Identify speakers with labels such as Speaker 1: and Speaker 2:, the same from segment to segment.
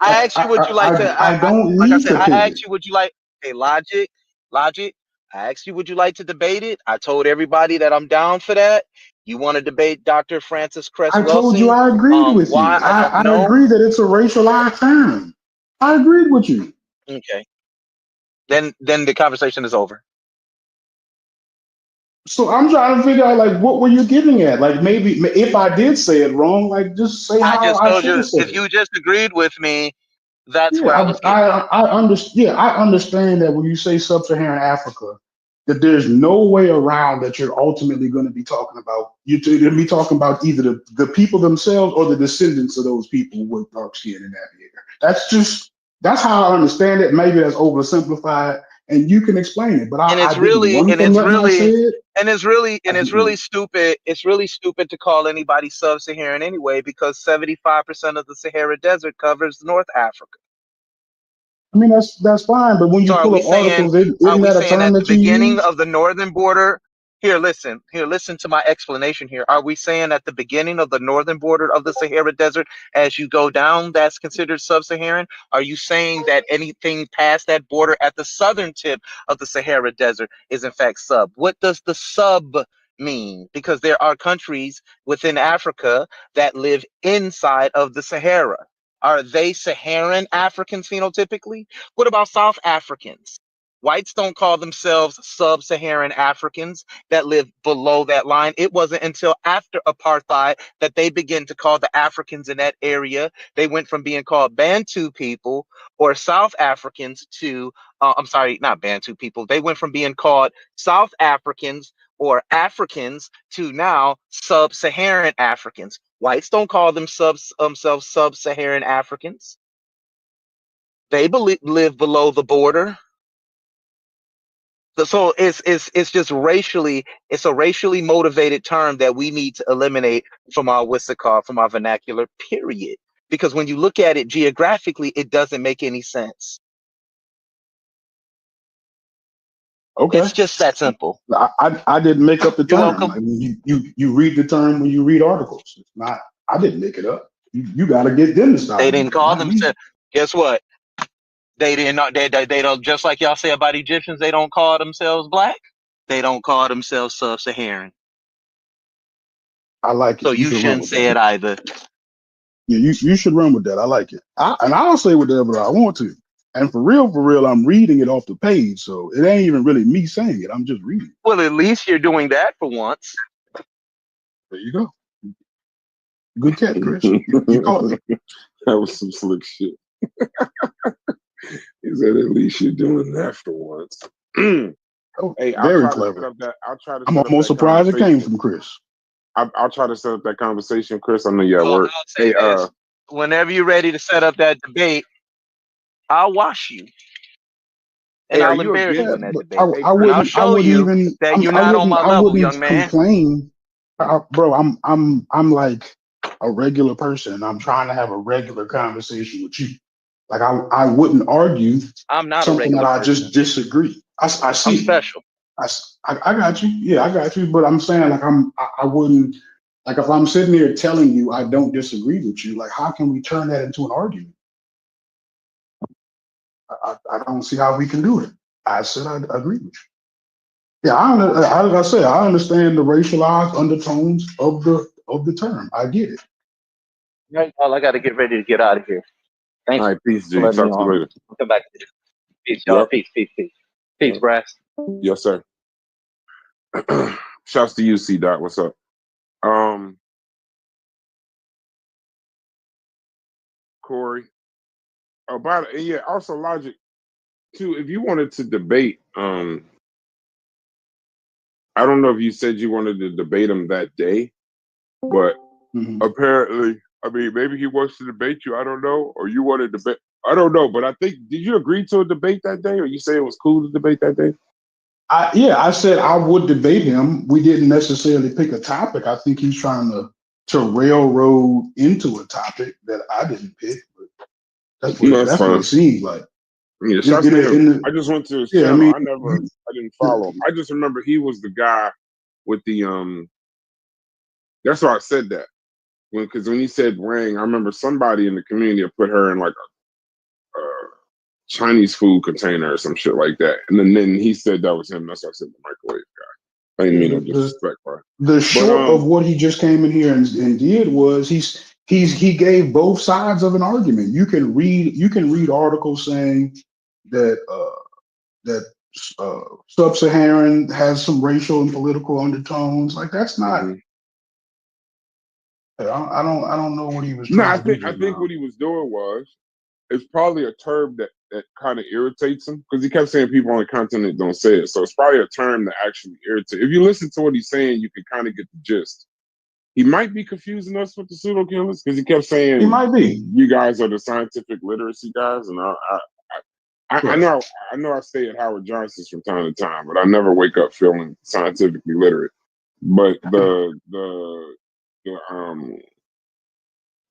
Speaker 1: I asked you would you like to
Speaker 2: I don't
Speaker 1: like I
Speaker 2: need
Speaker 1: said,
Speaker 2: to
Speaker 1: I
Speaker 2: pivot.
Speaker 1: asked you would you like a logic. I asked you would you like to debate it? I told everybody that I'm down for that. You want to debate Dr. Francis Cress
Speaker 2: I told you
Speaker 1: Welsing?
Speaker 2: I agreed with you.
Speaker 1: Why?
Speaker 2: I
Speaker 1: No.
Speaker 2: agree that it's a racialized term. I agreed with you.
Speaker 1: Okay. Then the conversation is over.
Speaker 2: So I'm trying to figure out like what were you getting at? Like maybe if I did say it wrong, like just say
Speaker 1: I
Speaker 2: how
Speaker 1: just
Speaker 2: I
Speaker 1: told
Speaker 2: should
Speaker 1: you
Speaker 2: have said
Speaker 1: if
Speaker 2: it.
Speaker 1: you just agreed with me, that's what I
Speaker 2: Yeah,
Speaker 1: was getting at.
Speaker 2: I understand that when you say sub-Saharan Africa, that there's no way around that you're ultimately going to be talking about. You're going to be talking about either the people themselves or the descendants of those people with dark skin in that area. That's how I understand it. Maybe that's oversimplified, and you can explain it. But
Speaker 1: And
Speaker 2: I
Speaker 1: it's
Speaker 2: didn't
Speaker 1: really
Speaker 2: run
Speaker 1: and
Speaker 2: from
Speaker 1: it's
Speaker 2: nothing I
Speaker 1: really
Speaker 2: said. I
Speaker 1: and it's really
Speaker 2: didn't.
Speaker 1: stupid. It's really stupid to call anybody sub-Saharan anyway, because 75% of the Sahara Desert covers North Africa.
Speaker 2: I mean that's fine. But when
Speaker 1: So
Speaker 2: you pull up articles,
Speaker 1: are
Speaker 2: isn't
Speaker 1: we
Speaker 2: that a
Speaker 1: saying
Speaker 2: term
Speaker 1: at the
Speaker 2: that you
Speaker 1: beginning
Speaker 2: use?
Speaker 1: of the northern border? Here, listen to my explanation here. Are we saying at the beginning of the northern border of the Sahara Desert, as you go down, that's considered sub-Saharan? Are you saying that anything past that border at the southern tip of the Sahara Desert is in fact sub? What does the sub mean? Because there are countries within Africa that live inside of the Sahara. Are they Saharan Africans phenotypically? What about South Africans? Whites don't call themselves sub-Saharan Africans that live below that line. It wasn't until after apartheid that they began to call the Africans in that area. They went from being called Bantu people or South Africans to, I'm sorry, not Bantu people. They went from being called South Africans or Africans to now sub-Saharan Africans. Whites don't call themselves sub-Saharan Africans. They live below the border. So it's just racially, it's a racially motivated term that we need to eliminate from our what's it called, from our vernacular, period. Because when you look at it geographically, it doesn't make any sense.
Speaker 2: Okay.
Speaker 1: It's just that simple.
Speaker 2: I didn't make up the
Speaker 1: You're
Speaker 2: term.
Speaker 1: welcome.
Speaker 2: I mean, you read the term when you read articles. It's not. I didn't make it up. You got to get them to
Speaker 1: They
Speaker 2: stop
Speaker 1: didn't
Speaker 2: doing it,
Speaker 1: call
Speaker 2: not me.
Speaker 1: themselves. Guess what? They didn't. They don't. Just like y'all say about Egyptians, they don't call themselves black. They don't call themselves sub-Saharan.
Speaker 2: I like
Speaker 1: So
Speaker 2: it. You
Speaker 1: you
Speaker 2: should run
Speaker 1: shouldn't
Speaker 2: with that.
Speaker 1: say it either.
Speaker 2: Yeah, you should run with that. I like it. And I'll say whatever I want to. And for real, I'm reading it off the page, so it ain't even really me saying it. I'm just reading.
Speaker 1: Well, at least you're doing that for once.
Speaker 2: There you go. Good catch, Chris. You caught me.
Speaker 3: That was some slick shit. He said, "At least you're doing that for once."
Speaker 2: Oh,
Speaker 3: Hey, I'll
Speaker 2: very
Speaker 3: try to set
Speaker 2: clever.
Speaker 3: up that. I'll try to
Speaker 2: I'm
Speaker 3: set up
Speaker 2: almost
Speaker 3: that
Speaker 2: surprised it came
Speaker 3: conversation.
Speaker 2: from Chris.
Speaker 3: I'll try to set up that conversation, Chris. I know you're at
Speaker 1: Well,
Speaker 3: work.
Speaker 1: I'll say
Speaker 3: Hey,
Speaker 1: this: whenever you're ready to set up that debate, I'll wash you and
Speaker 3: are
Speaker 1: I'll
Speaker 3: you
Speaker 1: embarrass
Speaker 2: Yeah,
Speaker 1: you
Speaker 3: against?
Speaker 1: in that
Speaker 2: but
Speaker 1: debate,
Speaker 3: Hey,
Speaker 1: and
Speaker 3: Chris,
Speaker 1: I'll
Speaker 2: I
Speaker 1: show
Speaker 2: wouldn't
Speaker 1: you
Speaker 2: even
Speaker 1: that you're not on my
Speaker 2: I
Speaker 1: level,
Speaker 2: wouldn't
Speaker 1: young man.
Speaker 2: complain. Bro, I'm like a regular person. I'm trying to have a regular conversation with you. Like I wouldn't argue
Speaker 1: I'm not a
Speaker 2: something that
Speaker 1: regular
Speaker 2: I just
Speaker 1: person.
Speaker 2: disagree. I
Speaker 1: I'm
Speaker 2: see.
Speaker 1: special.
Speaker 2: I got you. Yeah, I got you. But I'm saying like I wouldn't like if I'm sitting here telling you I don't disagree with you. Like how can we turn that into an argument? I don't see how we can do it. I said I agree with you. Yeah, like I said, I understand the racialized undertones of the term. I get it.
Speaker 1: Right, well, I got to get ready to get out of here.
Speaker 3: all
Speaker 1: Thanks
Speaker 3: right, peace,
Speaker 1: for
Speaker 3: G.
Speaker 1: letting me
Speaker 3: Talk to you
Speaker 1: on.
Speaker 3: later.
Speaker 1: I'll come back to you. Peace, y'all.
Speaker 3: Yep.
Speaker 1: Peace, peace, peace. Peace,
Speaker 3: Yep.
Speaker 1: brass.
Speaker 3: Yes, sir. Shouts to you, C. Dot. What's up? Um, Corey. About it, yeah. Also, logic too. If you wanted to debate, I don't know if you said you wanted to debate him that day, but
Speaker 2: Mhm.
Speaker 3: apparently, I mean, maybe he wants to debate you. I don't know, or you want to debate. I don't know, but I think did you agree to a debate that day, or you say it was cool to debate that day?
Speaker 2: I said I would debate him. We didn't necessarily pick a topic. I think he's trying to railroad into a topic that I didn't pick. But
Speaker 3: No, that's
Speaker 2: that's what
Speaker 3: fine.
Speaker 2: it seems like.
Speaker 3: Yeah,
Speaker 2: In,
Speaker 3: shouts
Speaker 2: in,
Speaker 3: to
Speaker 2: the,
Speaker 3: him.
Speaker 2: in the,
Speaker 3: I just went to his
Speaker 2: yeah, I
Speaker 3: channel.
Speaker 2: mean,
Speaker 3: I didn't follow him. I just remember he was the guy with the That's why I said that because when he said Wang, I remember somebody in the community had put her in like Chinese food container or some shit like that. And then he said that was him. That's why I said the microwave guy. I didn't mean no disrespect, bro.
Speaker 2: The
Speaker 3: But
Speaker 2: short of what he just came in here and did was he gave both sides of an argument. You can read articles saying that that Sub-Saharan has some racial and political undertones. Like that's not.
Speaker 3: mhm.
Speaker 2: I don't know what he was
Speaker 3: No,
Speaker 2: trying to do
Speaker 3: I
Speaker 2: just
Speaker 3: think
Speaker 2: now.
Speaker 3: what he was doing was it's probably a term that kind of irritates him because he kept saying people on the continent don't say it. So it's probably a term that actually irritates. If you listen to what he's saying, you can kind of get the gist. He might be confusing us with the pseudo killers because he kept
Speaker 2: He
Speaker 3: saying
Speaker 2: might be.
Speaker 3: you guys are the scientific literacy guys, and I
Speaker 2: Right.
Speaker 3: know I stay at Howard Johnson's from time to time, but I never wake up feeling scientifically literate. But the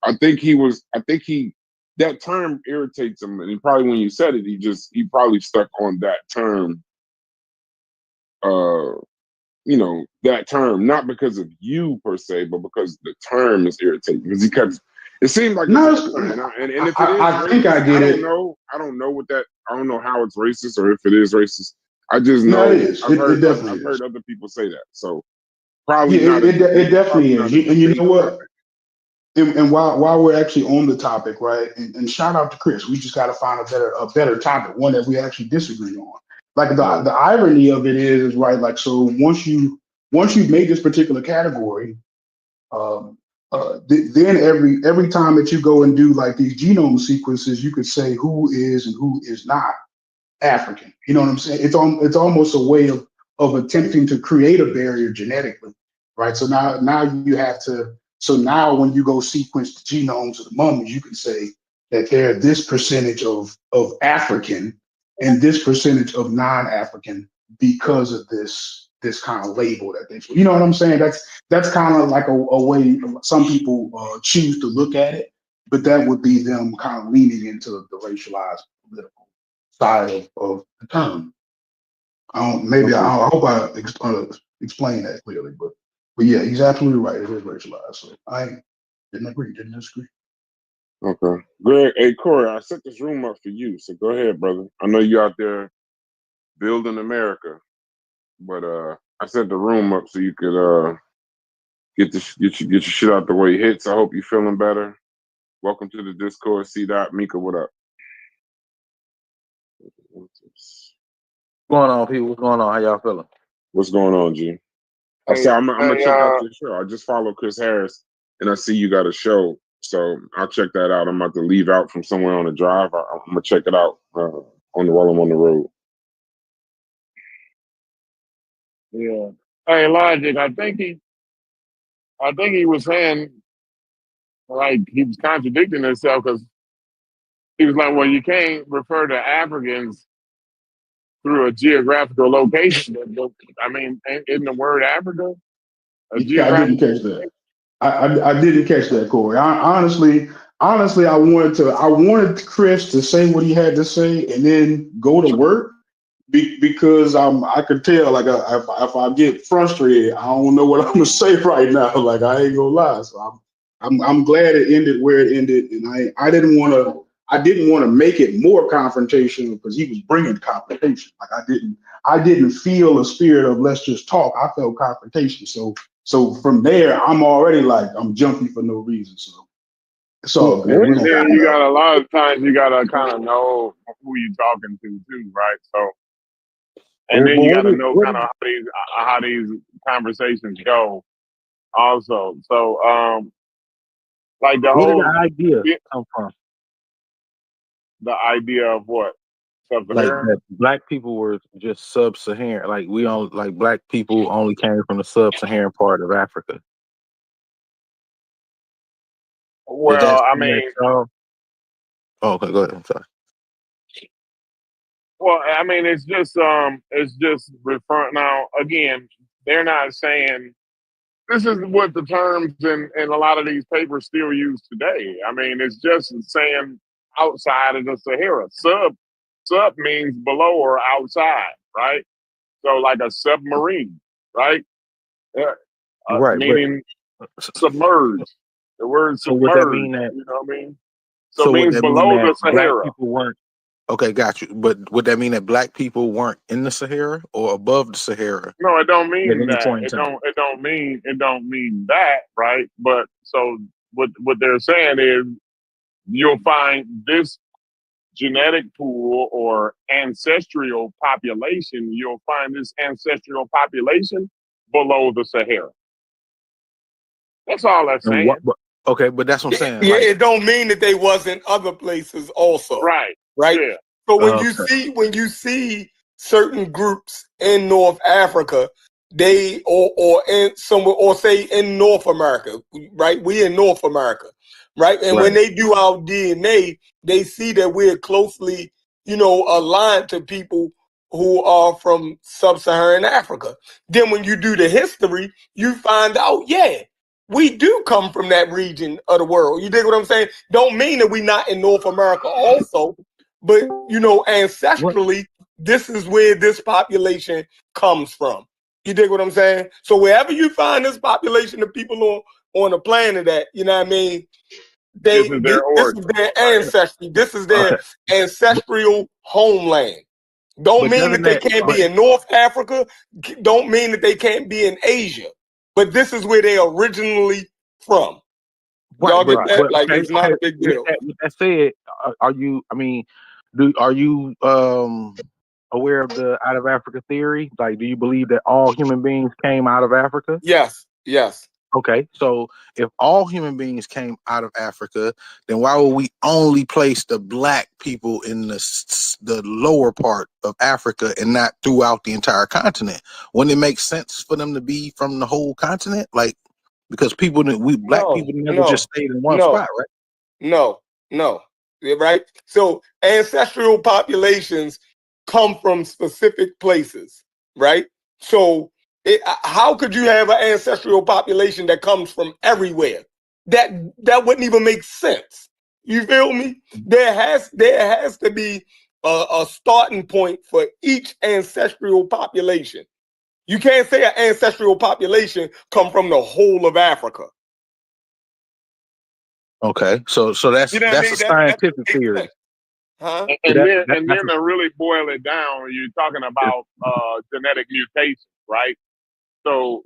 Speaker 3: I think he that term irritates him, and he probably when you said it, he probably stuck on that term. Uh, that term, not because of you per se, but because the term is irritating. Because he kept, it seemed like it's
Speaker 2: No,
Speaker 3: racist, and if it is
Speaker 2: I think
Speaker 3: racist,
Speaker 2: I get it.
Speaker 3: I don't know what that, I don't know how it's racist or if it is racist. I just
Speaker 2: No, it
Speaker 3: know
Speaker 2: is. It definitely
Speaker 3: I've heard
Speaker 2: is.
Speaker 3: other people say that, so probably
Speaker 2: Yeah,
Speaker 3: not a
Speaker 2: it
Speaker 3: debate,
Speaker 2: definitely
Speaker 3: probably
Speaker 2: is.
Speaker 3: not a
Speaker 2: And you
Speaker 3: debate
Speaker 2: know what?
Speaker 3: topic.
Speaker 2: And while we're actually on the topic, right? And shout out to Chris. We just got to find a better topic, one that we actually disagree on. Like
Speaker 3: Right.
Speaker 2: the irony of it is right. Like so, once you've made this particular category, um, then every time that you go and do like these genome sequences, you could say who is and who is not African. You know what I'm saying? It's almost a way of attempting to create a barrier genetically, right? So now you have to. So now when you go sequence the genomes of the mummies, you can say that they're this percentage of African and this percentage of non-African because of this kind of label that they. You know what I'm saying? That's kind of like a way some people choose to look at it, but that would be them kind of leaning into the racialized political side of the term. Maybe
Speaker 3: Okay.
Speaker 2: I hope I explain that clearly, but yeah, he's absolutely right. It is racialized. So I didn't disagree.
Speaker 3: Okay. Greg, hey Corey, I set this room up for you, so go ahead, brother. I know you out there building America, but I set the room up so you could get your shit out the way. Hits. I hope you're feeling better. Welcome to the Discord. C. Dot Mika, what up?
Speaker 4: What's going on, people? What's going on? How y'all feeling?
Speaker 3: What's going on, G? I
Speaker 5: Hey,
Speaker 3: said I'm gonna
Speaker 5: hey,
Speaker 3: check out your show. I just follow Chris Harris, and I see you got a show, so I'll check that out. I'm about to leave out from somewhere on the drive. I'm gonna check it out on the while I'm on the road.
Speaker 5: yeah. Hey, Logic, I think he was saying like he was contradicting himself because he was like, well, you can't refer to Africans through a geographical location. I mean, isn't the word Africa a
Speaker 2: Yeah, I didn't
Speaker 5: geographical
Speaker 2: catch that.
Speaker 5: location?
Speaker 2: I didn't catch that, Corey. Honestly, I wanted Chris to say what he had to say and then go to work because I could tell like if I get frustrated, I don't know what I'm gonna say right now. Like I ain't gonna lie. So I'm glad it ended where it ended, and I didn't want to make it more confrontational because he was bringing confrontation. Like I didn't feel a spirit of let's just talk. I felt confrontation. So from there, I'm already like I'm jumpy for no reason. So it's all good. We're
Speaker 5: And
Speaker 2: gonna
Speaker 5: then
Speaker 2: figure
Speaker 5: you
Speaker 2: it out.
Speaker 5: got a lot of times you gotta kind of know who you're talking to too, right? So, and
Speaker 4: Well,
Speaker 5: then you
Speaker 4: what
Speaker 5: gotta
Speaker 4: is
Speaker 5: know
Speaker 4: what
Speaker 5: kind
Speaker 4: is
Speaker 5: of how these conversations go also. So, like the
Speaker 4: where did
Speaker 5: whole
Speaker 4: the idea come from?
Speaker 5: the idea of what
Speaker 4: Like
Speaker 5: Sub-Saharan.
Speaker 4: that black people were just sub-Saharan. Like we don't like black people only came from the sub-Saharan part of Africa. Is that
Speaker 5: Well, I
Speaker 4: something that
Speaker 5: mean,
Speaker 4: y'all? Oh, okay, go ahead. I'm sorry.
Speaker 5: it's just referring now again. They're not saying this is what the terms in a lot of these papers still use today. I mean, it's just saying outside of the Sahara. Sub means below or outside, right? So like a submarine, right? Yeah,
Speaker 4: Right, but
Speaker 5: meaning submerged. The word
Speaker 4: so would that
Speaker 5: submerged,
Speaker 4: mean that?
Speaker 5: you know what I mean? So it
Speaker 4: So would
Speaker 5: means
Speaker 4: that mean
Speaker 5: below
Speaker 4: that
Speaker 5: the
Speaker 4: black
Speaker 5: Sahara.
Speaker 4: people weren't? Okay, got you. But would that mean that black people weren't in the Sahara or above the Sahara
Speaker 5: No, it don't
Speaker 4: at
Speaker 5: mean
Speaker 4: any
Speaker 5: that.
Speaker 4: point in time?
Speaker 5: It don't mean that, right? But so what they're saying is you'll find this genetic pool or ancestral population, you'll find this ancestral population below the Sahara. That's all that's
Speaker 4: And what?
Speaker 5: saying.
Speaker 4: Okay, but that's what I'm saying.
Speaker 6: Yeah,
Speaker 4: Like,
Speaker 6: it don't mean that they wasn't other places also,
Speaker 5: Right.
Speaker 6: right?
Speaker 5: Yeah.
Speaker 6: So
Speaker 4: okay,
Speaker 6: when you see certain groups in North Africa, they or in somewhere or say in North America, right? We in North America, right? And when
Speaker 4: right,
Speaker 6: they do our DNA, they see that we're closely, aligned to people who are from sub-Saharan Africa. Then when you do the history, you find out, yeah, we do come from that region of the world. You dig what I'm saying? Don't mean that we not in North America also, but
Speaker 4: what?
Speaker 6: ancestrally, this is where this population comes from. You dig what I'm saying? So wherever you find this population of people on the planet that, you know what I mean,
Speaker 5: This is their
Speaker 6: this is
Speaker 5: origin.
Speaker 6: their
Speaker 5: Right.
Speaker 6: ancestry. This is their
Speaker 4: Okay,
Speaker 6: ancestral homeland. Don't
Speaker 4: but
Speaker 6: mean
Speaker 4: doesn't
Speaker 6: that they
Speaker 4: that?
Speaker 6: can't
Speaker 4: But
Speaker 6: be in North Africa. Don't mean that they can't be in Asia. But this is where they originally from.
Speaker 4: right,
Speaker 6: Y'all get
Speaker 5: Right.
Speaker 6: that?
Speaker 4: but
Speaker 6: Like
Speaker 4: okay,
Speaker 6: it's not
Speaker 4: okay.
Speaker 6: a big
Speaker 4: With
Speaker 6: deal.
Speaker 4: that said, are you? I mean, are you aware of the out of Africa theory? Like, do you believe that all human beings came out of Africa?
Speaker 6: Yes, yes.
Speaker 4: Okay, so if all human beings came out of Africa, then why would we only place the black people in the lower part of Africa and not throughout the entire continent? Wouldn't it make sense for them to be from the whole continent? Like, because black
Speaker 6: No,
Speaker 4: people never just
Speaker 6: no,
Speaker 4: stayed in one
Speaker 6: no,
Speaker 4: spot, right?
Speaker 6: no, no. Yeah, right? So ancestral populations come from specific places, right? So how could you have an ancestral population that comes from everywhere? That wouldn't even make sense. You feel me? There has to be a starting point for each ancestral population. You can't say an ancestral population come from the whole of Africa.
Speaker 4: Okay, so
Speaker 6: You know what I
Speaker 4: that's
Speaker 6: mean?
Speaker 4: a
Speaker 6: That
Speaker 4: scientific
Speaker 6: makes
Speaker 4: theory.
Speaker 6: sense. Huh?
Speaker 5: And,
Speaker 4: So
Speaker 5: and then and
Speaker 4: that's
Speaker 5: then to really boil it down, you're talking about genetic mutations, right? So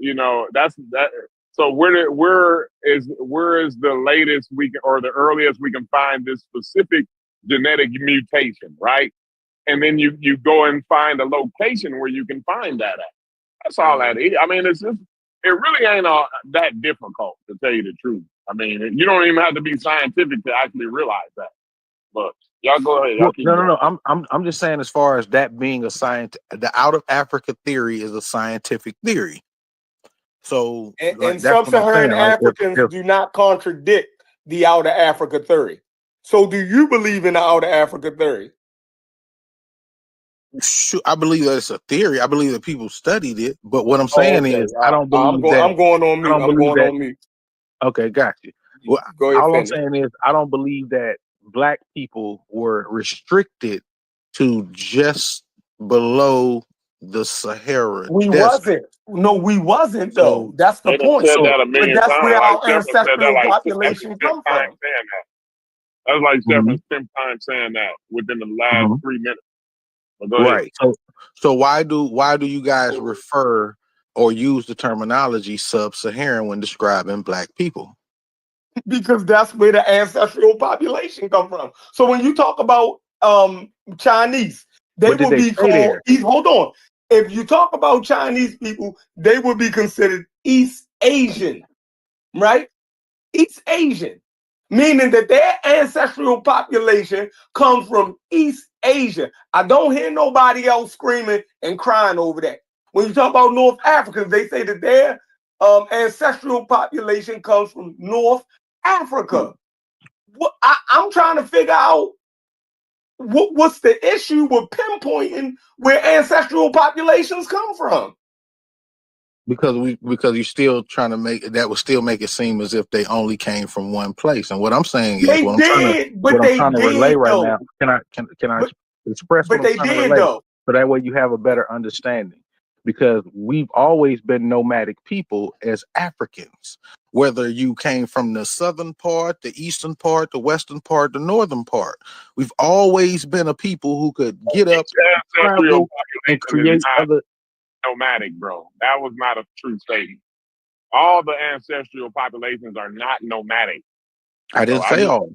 Speaker 5: that's that. So where is the latest we can or the earliest we can find this specific genetic mutation, right? And then you go and find a location where you can find that at. That's all that is. I mean, it really ain't that difficult to tell you the truth. I mean, you don't even have to be scientific to actually realize that. But y'all go ahead, y'all
Speaker 4: Well,
Speaker 5: keep
Speaker 4: no, no,
Speaker 5: going.
Speaker 4: no. I'm just saying, as far as that being a science, the out of Africa theory is a scientific theory. So, like,
Speaker 6: And
Speaker 4: that's what I'm saying.
Speaker 6: sub-Saharan
Speaker 4: Like,
Speaker 6: Africans
Speaker 4: if
Speaker 6: do not contradict the outer Africa theory. So do you believe in the outer Africa theory?
Speaker 4: I believe that it's a theory. I believe that people studied it. But what I'm
Speaker 6: Oh,
Speaker 4: saying
Speaker 6: okay.
Speaker 4: is, I don't believe that.
Speaker 6: I'm going on
Speaker 4: I
Speaker 6: mute.
Speaker 4: don't
Speaker 6: I'm
Speaker 4: believe
Speaker 6: going
Speaker 4: that.
Speaker 6: on mute.
Speaker 4: Okay, got you. Well,
Speaker 6: Go ahead,
Speaker 4: all I'm
Speaker 6: finish.
Speaker 4: saying is, I don't believe that black people were restricted to just below the Sahara
Speaker 6: We
Speaker 4: Desert.
Speaker 6: wasn't. No, we wasn't though.
Speaker 4: So,
Speaker 6: That's the
Speaker 5: They done
Speaker 6: point.
Speaker 5: said
Speaker 4: so
Speaker 5: that a
Speaker 6: But
Speaker 5: million
Speaker 6: that's
Speaker 5: times.
Speaker 6: where
Speaker 5: Like
Speaker 6: our
Speaker 5: Stephen said that
Speaker 6: ancestral
Speaker 5: like that's the
Speaker 6: population
Speaker 5: fifth
Speaker 6: come
Speaker 5: time
Speaker 6: from.
Speaker 5: saying that. That's like
Speaker 4: mhm,
Speaker 5: Stefan's 10th time saying that within the last
Speaker 4: mhm.
Speaker 5: 3 minutes. But go ahead.
Speaker 4: Right. So why do you guys refer or use the terminology sub-Saharan when describing black people?
Speaker 6: Because that's where the ancestral population come from. So when you talk about Chinese, they
Speaker 4: But did
Speaker 6: will
Speaker 4: they
Speaker 6: be
Speaker 4: stay
Speaker 6: called
Speaker 4: there?
Speaker 6: Hold on. If you talk about Chinese people, they will be considered East Asian, right? East Asian, meaning that their ancestral population comes from East Asia. I don't hear nobody else screaming and crying over that. When you talk about North Africans, they say that their ancestral population comes from North Africa. I'm trying to figure out what's the issue with pinpointing where ancestral populations come from.
Speaker 4: Because you're still trying to would still make it seem as if they only came from one place. And what I'm saying is
Speaker 6: They did, but
Speaker 4: what I'm
Speaker 6: they
Speaker 4: trying to relay
Speaker 6: did
Speaker 4: right
Speaker 6: though.
Speaker 4: now. Can I
Speaker 6: But
Speaker 4: express what
Speaker 6: but
Speaker 4: I'm
Speaker 6: they
Speaker 4: trying to
Speaker 6: did
Speaker 4: relay
Speaker 6: though.
Speaker 4: so that way you have a better understanding? Because we've always been nomadic people as Africans. whether you came from the southern part, the eastern part, the western part, the northern part. We've always been a people who could get up,
Speaker 5: Ancestral
Speaker 4: travel, and
Speaker 5: population is
Speaker 4: create
Speaker 5: not
Speaker 4: other.
Speaker 5: nomadic, bro. That was not a true statement. All the ancestral populations are not nomadic.
Speaker 4: I didn't say all.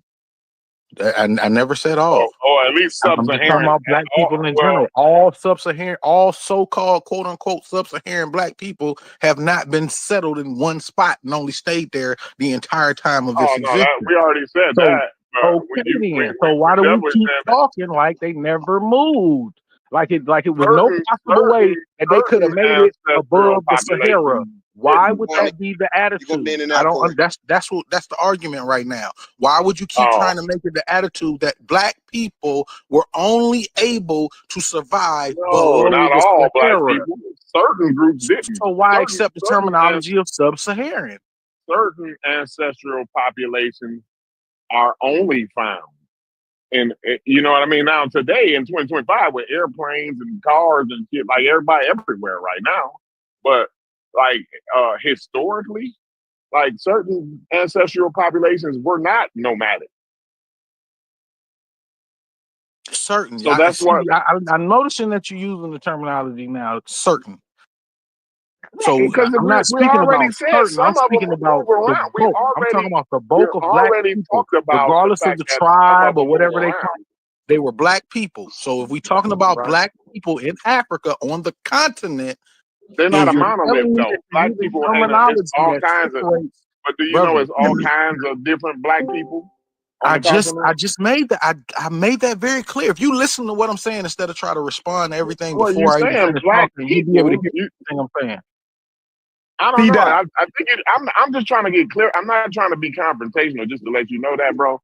Speaker 4: I never said all.
Speaker 5: Or at least
Speaker 4: I'm just talking
Speaker 5: sub-Saharan.
Speaker 4: about black people in general. All sub-Saharan, all so-called quote unquote sub-Saharan black people have not been settled in one spot and only stayed there the entire time of its existence.
Speaker 5: We already said
Speaker 4: So,
Speaker 5: that.
Speaker 4: Okay, so why do we keep talking like they never moved? Like it was no possible way that they could have made it above the Sahara. Why would that be the attitude? I don't. That's the argument right now. Why would you keep trying to make it the attitude that black people were only able to survive below
Speaker 5: not
Speaker 4: the
Speaker 5: all
Speaker 4: Sahara?
Speaker 5: black people. Certain groups didn't.
Speaker 4: So why accept the terminology of sub-Saharan?
Speaker 5: Certain ancestral populations are only found. And you know what I mean? Now today in 2025 with airplanes and cars and shit, like everybody everywhere right now. But like historically, like certain ancestral populations were not nomadic.
Speaker 4: Certain.
Speaker 5: So that's why
Speaker 4: I'm noticing that you're using the terminology now, certain. So
Speaker 5: because
Speaker 4: I'm not speaking about certain. I'm speaking about the bulk. I'm talking about the bulk of black people, regardless of the tribe or whatever they call it. They were black people. So if we're talking about black people in Africa on the continent,
Speaker 5: they're not a monolith though. Black people it's all kinds of. But do you know it's all kinds of different black people?
Speaker 4: I just made that. I made that very clear. If you listen to what I'm saying instead of try to respond to everything before I even finish talking, you'll be able to hear everything I'm saying.
Speaker 5: I don't know. I think I'm just trying to get clear. I'm not trying to be confrontational, just to let you know that, bro.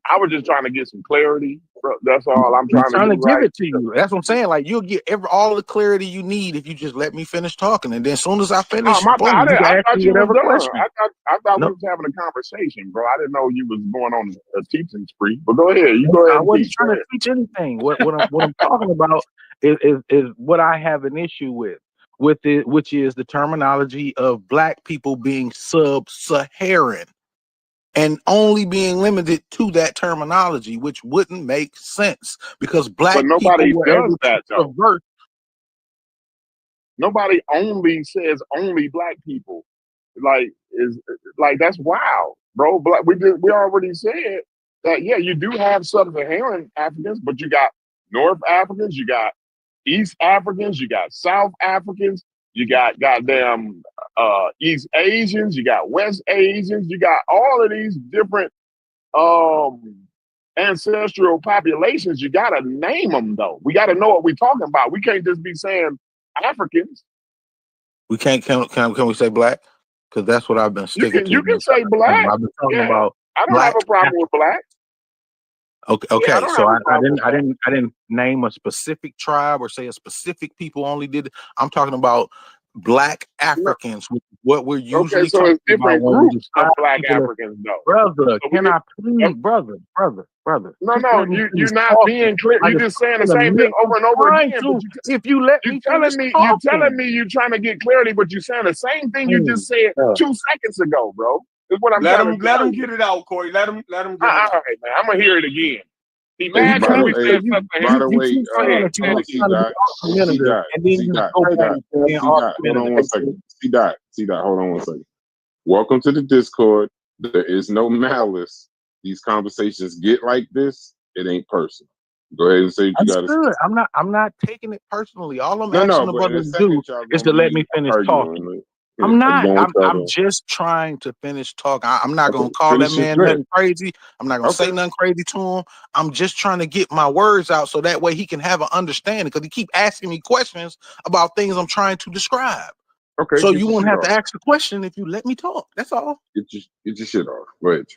Speaker 5: I was just trying to get some clarity, bro. That's all I'm trying to
Speaker 4: give it to you. That's what I'm saying. Like you'll get all the clarity you need if you just let me finish talking, and then as soon as I finish,
Speaker 5: I thought you were done.
Speaker 4: Question.
Speaker 5: I thought we was having a conversation, bro. I didn't know you was going on a teaching spree. But go ahead. You go ahead.
Speaker 4: I wasn't trying to teach anything. What I'm talking about is what I have an issue with it, which is the terminology of black people being sub-Saharan and only being limited to that terminology, which wouldn't make sense because black
Speaker 5: nobody
Speaker 4: people were
Speaker 5: does
Speaker 4: able
Speaker 5: that,
Speaker 4: to convert.
Speaker 5: Nobody only says only black people. That's wild, bro. We already said that. Yeah, you do have sub-Saharan Africans, but you got North Africans, you got East Africans, you got South Africans, you got goddamn East Asians, you got West Asians, you got all of these different ancestral populations. You gotta name them though. We gotta know what we're talking about. We can't just be saying Africans.
Speaker 4: We can't. Can we say black? Because that's what I've been sticking to.
Speaker 5: You can say black.
Speaker 4: I've been talking about.
Speaker 5: I don't have a problem with black.
Speaker 4: Okay,
Speaker 5: yeah,
Speaker 4: so I didn't name a specific tribe or say a specific people only did it. I'm talking about black Africans, what we're usually
Speaker 5: so
Speaker 4: talking
Speaker 5: it's different
Speaker 4: about
Speaker 5: groups of black Africans, though.
Speaker 4: Brother, so can I please, brother?
Speaker 5: No, you're not being clear. You're just saying the same thing over and over again.
Speaker 4: If you let me finish talking.
Speaker 5: You're telling me you're trying to get clarity, but you're saying the same thing you just said 2 seconds ago, bro. Is what I'm
Speaker 6: let him get it out, Corey. Let him get it out.
Speaker 5: All right, man. I'm gonna hear it again.
Speaker 3: By the way, hold on one second. Hold on one second. Welcome to the Discord. There is no malice. These conversations get like this. It ain't personal. Go ahead and say what you got to say.
Speaker 4: I'm not taking it personally. All I'm asking the brother to do is to let me finish talking. I'm not. I'm just trying to finish talking. I'm not gonna call that man nothing crazy. I'm not gonna say nothing crazy to him. I'm just trying to get my words out so that way he can have an understanding. Because he keep asking me questions about things I'm trying to describe.
Speaker 3: Okay.
Speaker 4: So you won't have to ask the question if you let me talk. That's all.
Speaker 3: Get your shit off. Go ahead.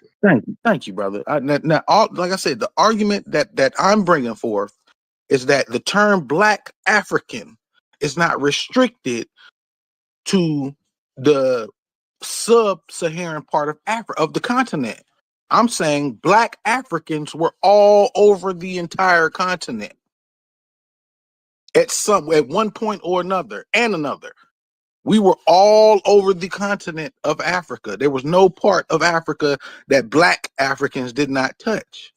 Speaker 4: Thank you, brother. Now, like I said, the argument that I'm bringing forth is that the term Black African is not restricted to the sub-Saharan part of Africa, of the continent. I'm saying Black Africans were all over the entire continent at one point or another. We were all over the continent of Africa. There was no part of Africa that black Africans did not touch.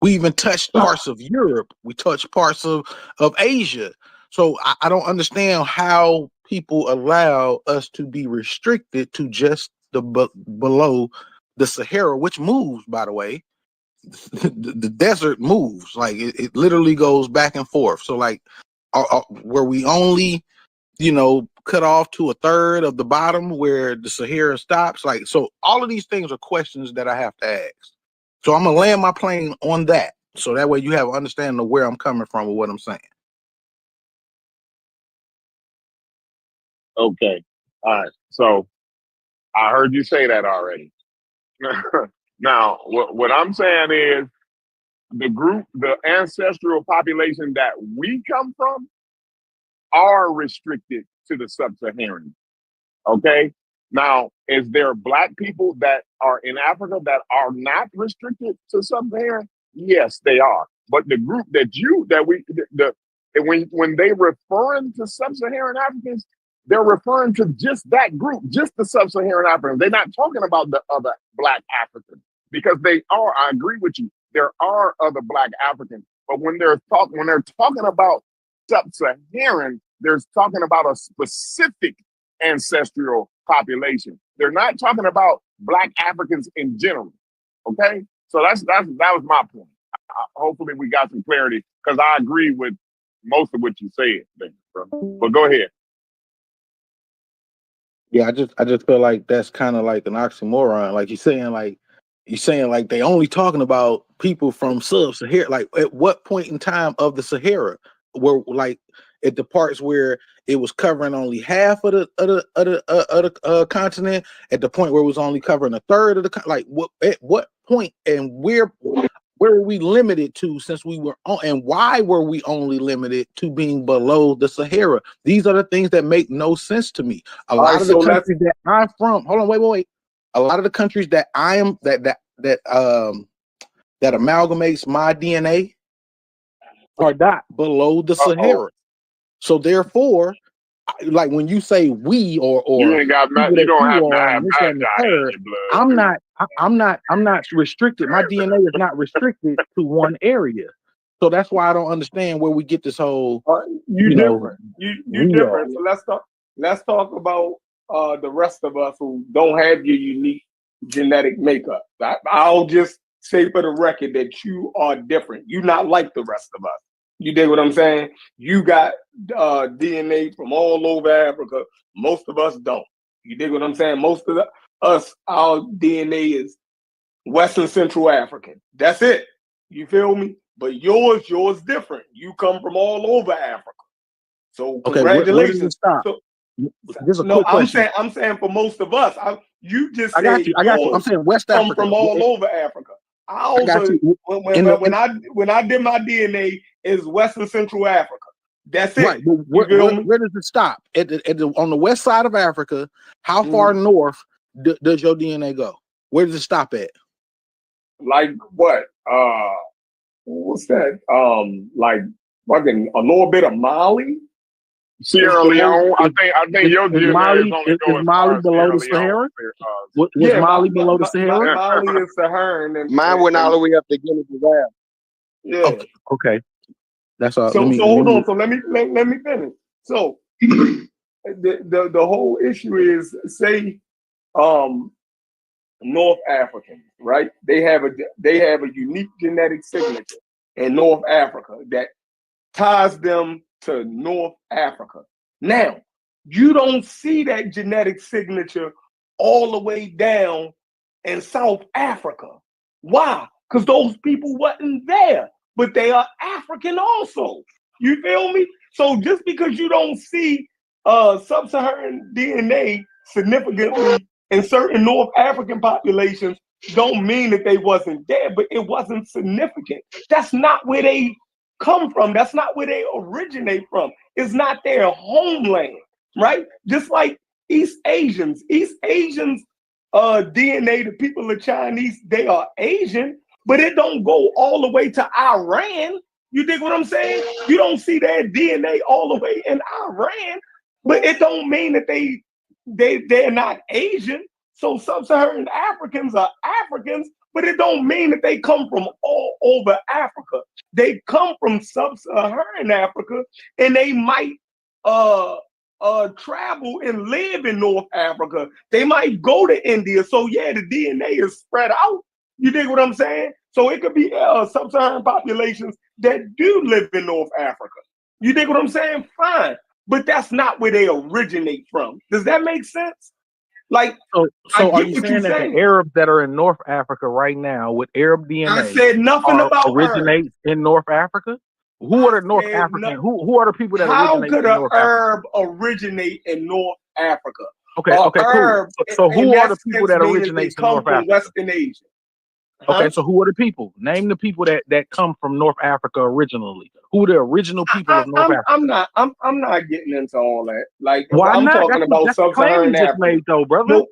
Speaker 4: We even touched parts of Europe. We touched parts of Asia. So I don't understand how people allow us to be restricted to just the below the Sahara, which moves, by the way. The desert moves. Like it literally goes back and forth. So like where we only, cut off to a third of the bottom where the Sahara stops. Like, so all of these things are questions that I have to ask. So I'm gonna land my plane on that. So that way you have an understanding of where I'm coming from with what I'm saying.
Speaker 5: Okay. All right. So I heard you say that already. Now, what I'm saying is the ancestral population that we come from are restricted to the sub-Saharan. Okay. Now, is there black people that are in Africa that are not restricted to sub-Saharan? Yes, they are. But the group when they referring to sub-Saharan Africans, they're referring to just that group, just the sub-Saharan Africans. They're not talking about the other black Africans because they are. I agree with you. There are other black Africans, but when they're talking about sub-Saharan, they're talking about a specific ancestral population. They're not talking about black Africans in general. Okay, so that was my point. Hopefully, we got some clarity because I agree with most of what you said, bro. But go ahead.
Speaker 4: Yeah, I just feel like that's kind of like an oxymoron. Like you're saying like they only talking about people from sub-Sahara. Like at what point in time of the Sahara where like at the parts where it was covering only half of the continent, at the point where it was only covering a third of the like at what point and where were we limited to since we were on, and why were we only limited to being below the Sahara? These are the things that make no sense to me. A lot of the countries that I'm from, hold on, wait. A lot of the countries that I am that amalgamates my DNA are not below the Sahara. So therefore, like when you say we or
Speaker 5: you ain't got
Speaker 4: people
Speaker 5: you
Speaker 4: that
Speaker 5: don't
Speaker 4: you
Speaker 5: have to
Speaker 4: are
Speaker 5: have
Speaker 4: and this and the
Speaker 5: Magi
Speaker 4: third,
Speaker 5: in your blood.
Speaker 4: I'm not restricted. My DNA is not restricted to one area. So that's why I don't understand where we get this whole
Speaker 6: You different. You
Speaker 4: we are.
Speaker 6: different. So let's talk about the rest of us who don't have your unique genetic makeup. I'll just say for the record that you are different. You're not like the rest of us. You dig what I'm saying? You got DNA from all over Africa. Most of us don't. You dig what I'm saying? Most of us, our DNA is Western Central African. That's it. You feel me? But yours different. You come from all over Africa. So
Speaker 4: Okay, where does it
Speaker 6: congratulations.
Speaker 4: stop?
Speaker 6: So,
Speaker 4: Just a quick question.
Speaker 6: I'm saying for most of us. You just
Speaker 4: I got
Speaker 6: said
Speaker 4: you. I'm
Speaker 6: yours
Speaker 4: saying West
Speaker 6: come
Speaker 4: Africa.
Speaker 6: from all over Africa.
Speaker 4: I got you.
Speaker 6: When I did my DNA is Western Central Africa. That's it.
Speaker 4: Right, but where does it stop? On the west side of Africa, how far north does your DNA go? Where does it stop at?
Speaker 6: Like what? What's that? Like fucking a little bit of Mali.
Speaker 5: Sierra Leone. I think your DNA is only going
Speaker 4: is Mali below the Sahara? Was Mali below the Sahara?
Speaker 6: Mali is Saharan.
Speaker 7: Mine went all the way up to Guinea-Bissau.
Speaker 6: Yeah.
Speaker 4: Okay. That's all.
Speaker 6: So hold on. So let me finish. So the whole issue is say North Africans, right? They have a unique genetic signature in North Africa that ties them to North Africa. Now, you don't see that genetic signature all the way down in South Africa. Why? Because those people wasn't there, but they are African also. You feel me? So just because you don't see sub-Saharan DNA significantly in certain North African populations don't mean that they wasn't there, but it wasn't significant. That's not where they come from. That's not where they originate from. It's not their homeland, right? Just like East Asians. East Asians DNA, the people are Chinese, they are Asian, but it don't go all the way to Iran. You dig what I'm saying? You don't see their DNA all the way in Iran. But it don't mean that they're not Asian. So sub-Saharan Africans are Africans, but it don't mean that they come from all over Africa. They come from sub-Saharan Africa, and they might travel and live in North Africa. They might go to India. So yeah, the DNA is spread out. You dig what I'm saying? So it could be sub-Saharan populations that do live in North Africa. You dig what I'm saying? Fine. But that's not where they originate from. Does that make sense? Like,
Speaker 4: so are you saying that the Arabs that are in North Africa right now with Arab DNA
Speaker 6: I said nothing about
Speaker 4: originate in North Africa? Who are the North African? Who are the people that originate in North Africa?
Speaker 6: How could an herb originate in North Africa?
Speaker 4: Okay, cool. So who are the people that originate in North Africa?
Speaker 6: Western Asia.
Speaker 4: Okay, so who are the people? Name the people that come from North Africa originally. Who are the original people of North Africa?
Speaker 6: I'm not getting into all that. Like,
Speaker 4: why
Speaker 6: I'm
Speaker 4: not?
Speaker 6: talking about sub-Saharan
Speaker 4: Africa. Made though, brother.
Speaker 6: No,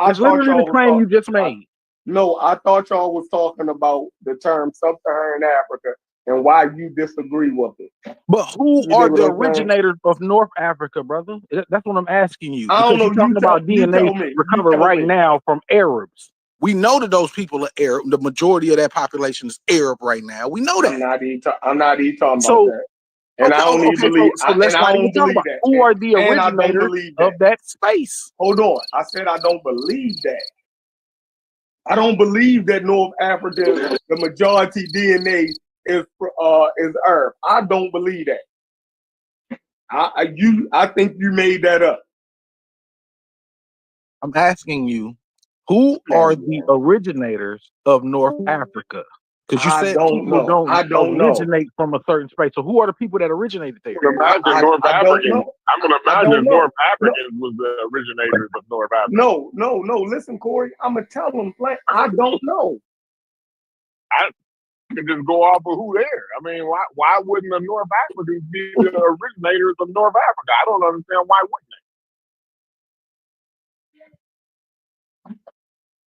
Speaker 4: it's literally the claim you just made.
Speaker 6: No, I thought y'all was talking about the term sub-Saharan Africa and why you disagree with it.
Speaker 4: But who are the originators of North Africa, brother? That's what I'm asking you.
Speaker 6: I don't know.
Speaker 4: You're talking about DNA recovered right now from Arabs. We know that those people are Arab. The majority of that population is Arab right now. We know that.
Speaker 6: I'm not even talking about that. And I don't even believe.
Speaker 4: So let's not even talk about that. Who are the originators of that space?
Speaker 6: Hold on. I said I don't believe that. I don't believe that North African, the majority DNA is Arab. I don't believe that. I think you made that up.
Speaker 4: I'm asking you, who are the originators of North Africa? Because you said people don't originate from a certain space. So who are the people that originated there?
Speaker 5: I'm gonna imagine North Africans was the originators of North Africa.
Speaker 6: No. Listen, Corey, I'm gonna tell them I don't know.
Speaker 5: I can just go off of who there. I mean, why wouldn't the North Africans be the originators of North Africa? I don't understand why wouldn't they?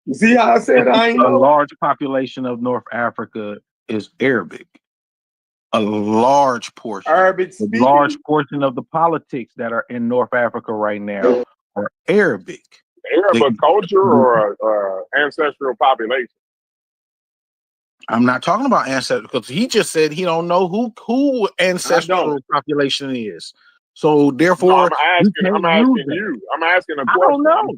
Speaker 6: You see how I said I ain't know?
Speaker 4: A large population of North Africa is Arabic. A large portion.
Speaker 6: Arabic
Speaker 4: speaking. A large portion of the politics that are in North Africa right now are Arabic.
Speaker 5: Arab culture or ancestral population?
Speaker 4: I'm not talking about ancestral because he just said he don't know who ancestral population is. So therefore,
Speaker 5: I'm asking you. I'm asking a question.
Speaker 4: I don't know.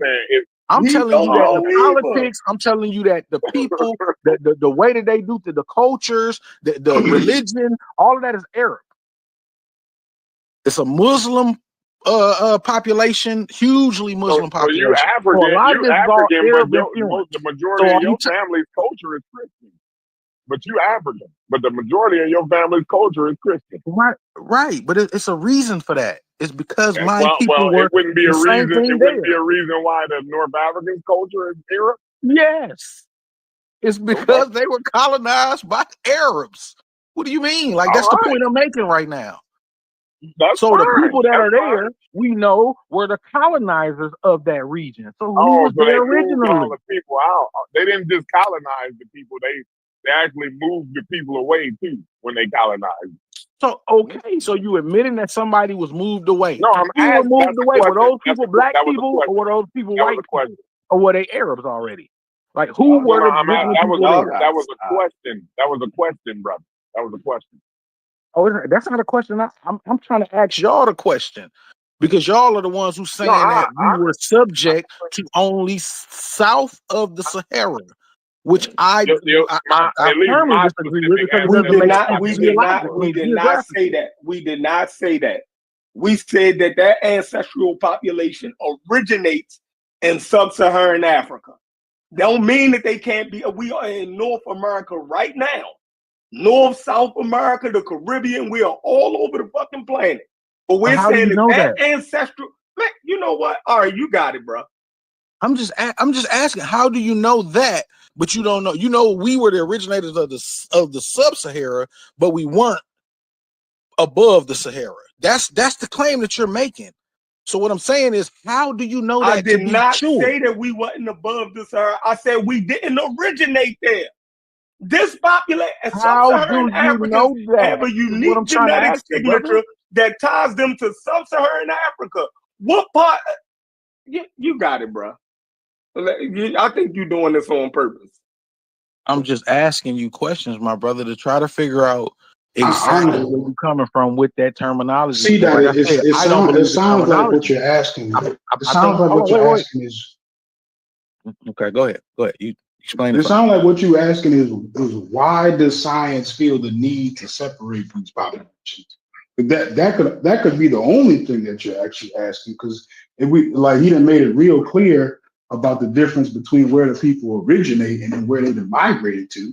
Speaker 4: I'm telling you that the politics, I'm telling you that the people, the way that they do to the cultures, the religion, all of that is Arab. It's a Muslim population, hugely Muslim population.
Speaker 5: You African, but the majority of your family's culture is Christian. But you African, but the majority of your family's culture is Christian.
Speaker 4: Right. But it's a reason for that. It's because people were.
Speaker 5: It wouldn't be a reason. It wouldn't be a reason why the North African culture is Arab.
Speaker 4: Yes, it's because they were colonized by Arabs. What do you mean? Like that's the point I'm making right now. The people that are there, we know, were the colonizers of that region. So who was there originally?
Speaker 5: All the people out. They didn't just colonize the people. They actually moved the people away too when they colonized.
Speaker 4: So so you admitting that somebody was moved away?
Speaker 5: No, I'm asking.
Speaker 4: Moved away. Were those people black people, or were those people white people, or were they Arabs already? Like who were the people?
Speaker 5: That was a question. That was a question, brother. That was a question.
Speaker 4: Oh, that's not a question. I'm trying to ask y'all the question because y'all are the ones who saying that we were subject to only south of the Sahara. Which I firmly disagree with because
Speaker 6: we did not say that. We did not say that. We said that ancestral population originates in sub-Saharan Africa. Don't mean that they can't be. We are in North America right now. North, South America, the Caribbean, we are all over the fucking planet. But we're saying that ancestral, man, you know what? All right, you got it, bro.
Speaker 4: I'm just asking, how do you know that? But you don't know. You know, we were the originators of the Sub-Sahara, but we weren't above the Sahara. That's the claim that you're making. So what I'm saying is, how do you know that?
Speaker 6: I did not say that we wasn't above the Sahara. I said we didn't originate there. This population, Sub-Saharan Africans have a unique genetic signature that ties them to Sub-Saharan Africa. What part? You got it, bro. I think you're doing this on purpose.
Speaker 4: I'm just asking you questions, my brother, to try to figure out exactly
Speaker 2: I
Speaker 4: where you're coming from with that terminology.
Speaker 2: see
Speaker 4: Because
Speaker 2: that
Speaker 4: like I said, I don't
Speaker 2: it
Speaker 4: believe the
Speaker 2: sounds like what
Speaker 4: terminology.
Speaker 2: you're asking. It
Speaker 4: I think.
Speaker 2: sounds like
Speaker 4: Hold
Speaker 2: what
Speaker 4: on, wait,
Speaker 2: you're
Speaker 4: wait.
Speaker 2: asking is.
Speaker 4: Okay, go ahead. Go ahead. You explain it
Speaker 2: It
Speaker 4: for me.
Speaker 2: sounds like what you're asking is why does science feel the need to separate these populations? But that could be the only thing that you're actually asking, because if we like he done made it real clear about the difference between where the people originate and then where they've migrated to,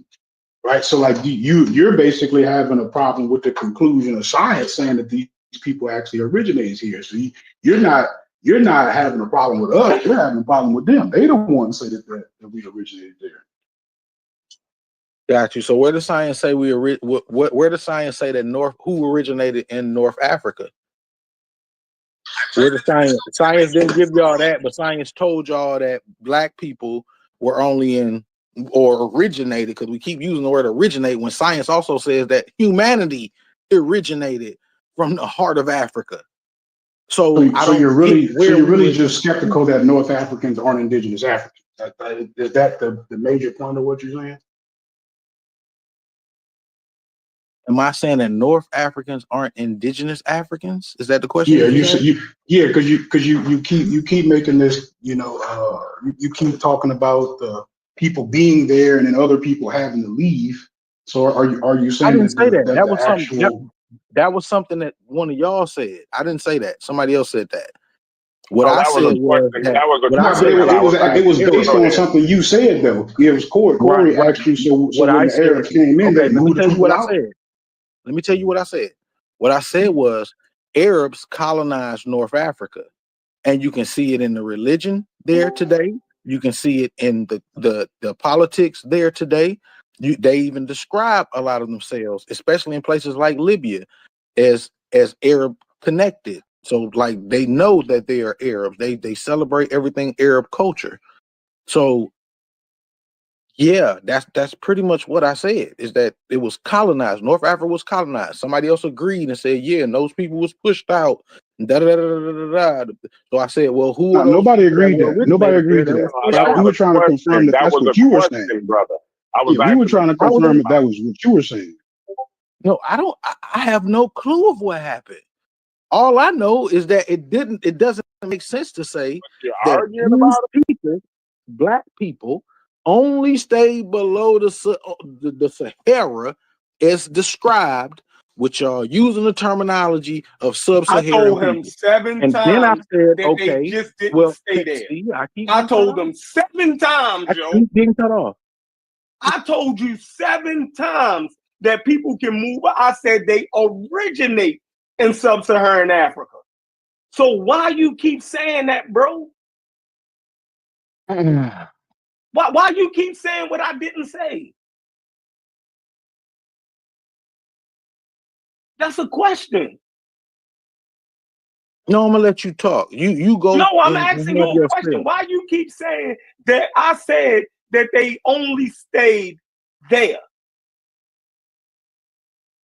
Speaker 2: right? So like you're basically having a problem with the conclusion of science saying that these people actually originated here. So you're not having a problem with us. You're having a problem with them. They don't want to say that we originated there.
Speaker 4: Got you. So where does science say where does science say that who originated in North Africa? Where does science didn't give y'all that, but science told y'all that black people were only in or originated, because we keep using the word originate when science also says that humanity originated from the heart of Africa. So I
Speaker 2: So
Speaker 4: don't get where
Speaker 2: you're
Speaker 4: we
Speaker 2: really
Speaker 4: were.
Speaker 2: just skeptical that North Africans aren't indigenous Africans. Is that the major point of what you're saying?
Speaker 4: Am I saying that North Africans aren't indigenous Africans? Is that the question
Speaker 2: Yeah,
Speaker 4: that
Speaker 2: you
Speaker 4: you
Speaker 2: said
Speaker 4: asked?
Speaker 2: because you keep making this, you keep talking about the people being there and then other people having to leave. So are you
Speaker 4: I
Speaker 2: saying
Speaker 4: didn't
Speaker 2: that
Speaker 4: say that.
Speaker 2: the actual
Speaker 4: That was something that one of y'all said. I didn't say that. Somebody else said that. What
Speaker 5: Oh,
Speaker 4: I
Speaker 5: that was
Speaker 4: said
Speaker 5: a
Speaker 4: was
Speaker 5: question.
Speaker 4: that
Speaker 5: That was a
Speaker 4: what I
Speaker 2: no, but
Speaker 4: said
Speaker 5: question that
Speaker 4: was
Speaker 5: I was
Speaker 2: it was
Speaker 5: asking.
Speaker 2: based
Speaker 5: Go
Speaker 2: on
Speaker 5: ahead.
Speaker 2: something you said though. It was
Speaker 4: right,
Speaker 2: Corey
Speaker 4: right.
Speaker 2: asked you, so
Speaker 4: What
Speaker 2: when
Speaker 4: I
Speaker 2: the
Speaker 4: said.
Speaker 2: Arabs came in,
Speaker 4: Okay,
Speaker 2: they
Speaker 4: let me
Speaker 2: moved the
Speaker 4: tell you
Speaker 2: people
Speaker 4: what I
Speaker 2: out.
Speaker 4: said. Let me tell you what I said. What I said was Arabs colonized North Africa, and you can see it in the religion there today. You can see it in the politics there today. They even describe a lot of themselves, especially in places like Libya, as Arab connected. So like they know that they are Arabs. They celebrate everything Arab culture. So yeah, that's pretty much what I said, is that it was colonized. North Africa was colonized. Somebody else agreed and said, yeah, and those people was pushed out. Da, da, da, da, da, da. So I said, well, who
Speaker 2: No,
Speaker 4: are those
Speaker 2: nobody
Speaker 4: people that
Speaker 2: agreed
Speaker 4: were
Speaker 2: that. Nobody
Speaker 4: originated there
Speaker 2: agreed to
Speaker 4: that
Speaker 2: that.
Speaker 4: was pushed
Speaker 5: That
Speaker 2: But we
Speaker 5: was
Speaker 4: out?
Speaker 2: were
Speaker 5: a
Speaker 2: trying to confirm
Speaker 5: question.
Speaker 2: that
Speaker 5: That
Speaker 2: that's
Speaker 5: was
Speaker 2: what
Speaker 5: a
Speaker 2: you were saying.
Speaker 5: question, brother. I was
Speaker 2: Yeah, we were
Speaker 5: asking a
Speaker 2: trying to
Speaker 4: I was
Speaker 2: confirm
Speaker 5: question.
Speaker 2: that that was what you were saying.
Speaker 4: no, I don't I have no clue of what happened. All I know is that it doesn't make sense to say
Speaker 5: You're
Speaker 4: that
Speaker 5: arguing
Speaker 4: these
Speaker 5: about it?
Speaker 4: people, black people, only stay below the Sahara as described, which are using the terminology of
Speaker 6: I
Speaker 4: sub-Saharan
Speaker 6: told him
Speaker 4: people.
Speaker 6: 7
Speaker 4: And then I
Speaker 6: times
Speaker 4: said,
Speaker 6: that they
Speaker 4: okay,
Speaker 6: just didn't
Speaker 4: well,
Speaker 6: stay there.
Speaker 4: see, I keep
Speaker 6: I
Speaker 4: getting cut
Speaker 6: told
Speaker 4: off.
Speaker 6: them 7 times,
Speaker 4: I
Speaker 6: Joe.
Speaker 4: keep getting cut off.
Speaker 6: I told you 7 times that people can move. I said they originate in sub-Saharan Africa. So why you keep saying that, bro? Why you keep saying what I didn't say? That's a question.
Speaker 4: No, I'm gonna let you talk. You go
Speaker 6: No, I'm
Speaker 4: and
Speaker 6: asking you
Speaker 4: have
Speaker 6: a
Speaker 4: your
Speaker 6: question.
Speaker 4: spill.
Speaker 6: Why you keep saying that I said that they only stayed there?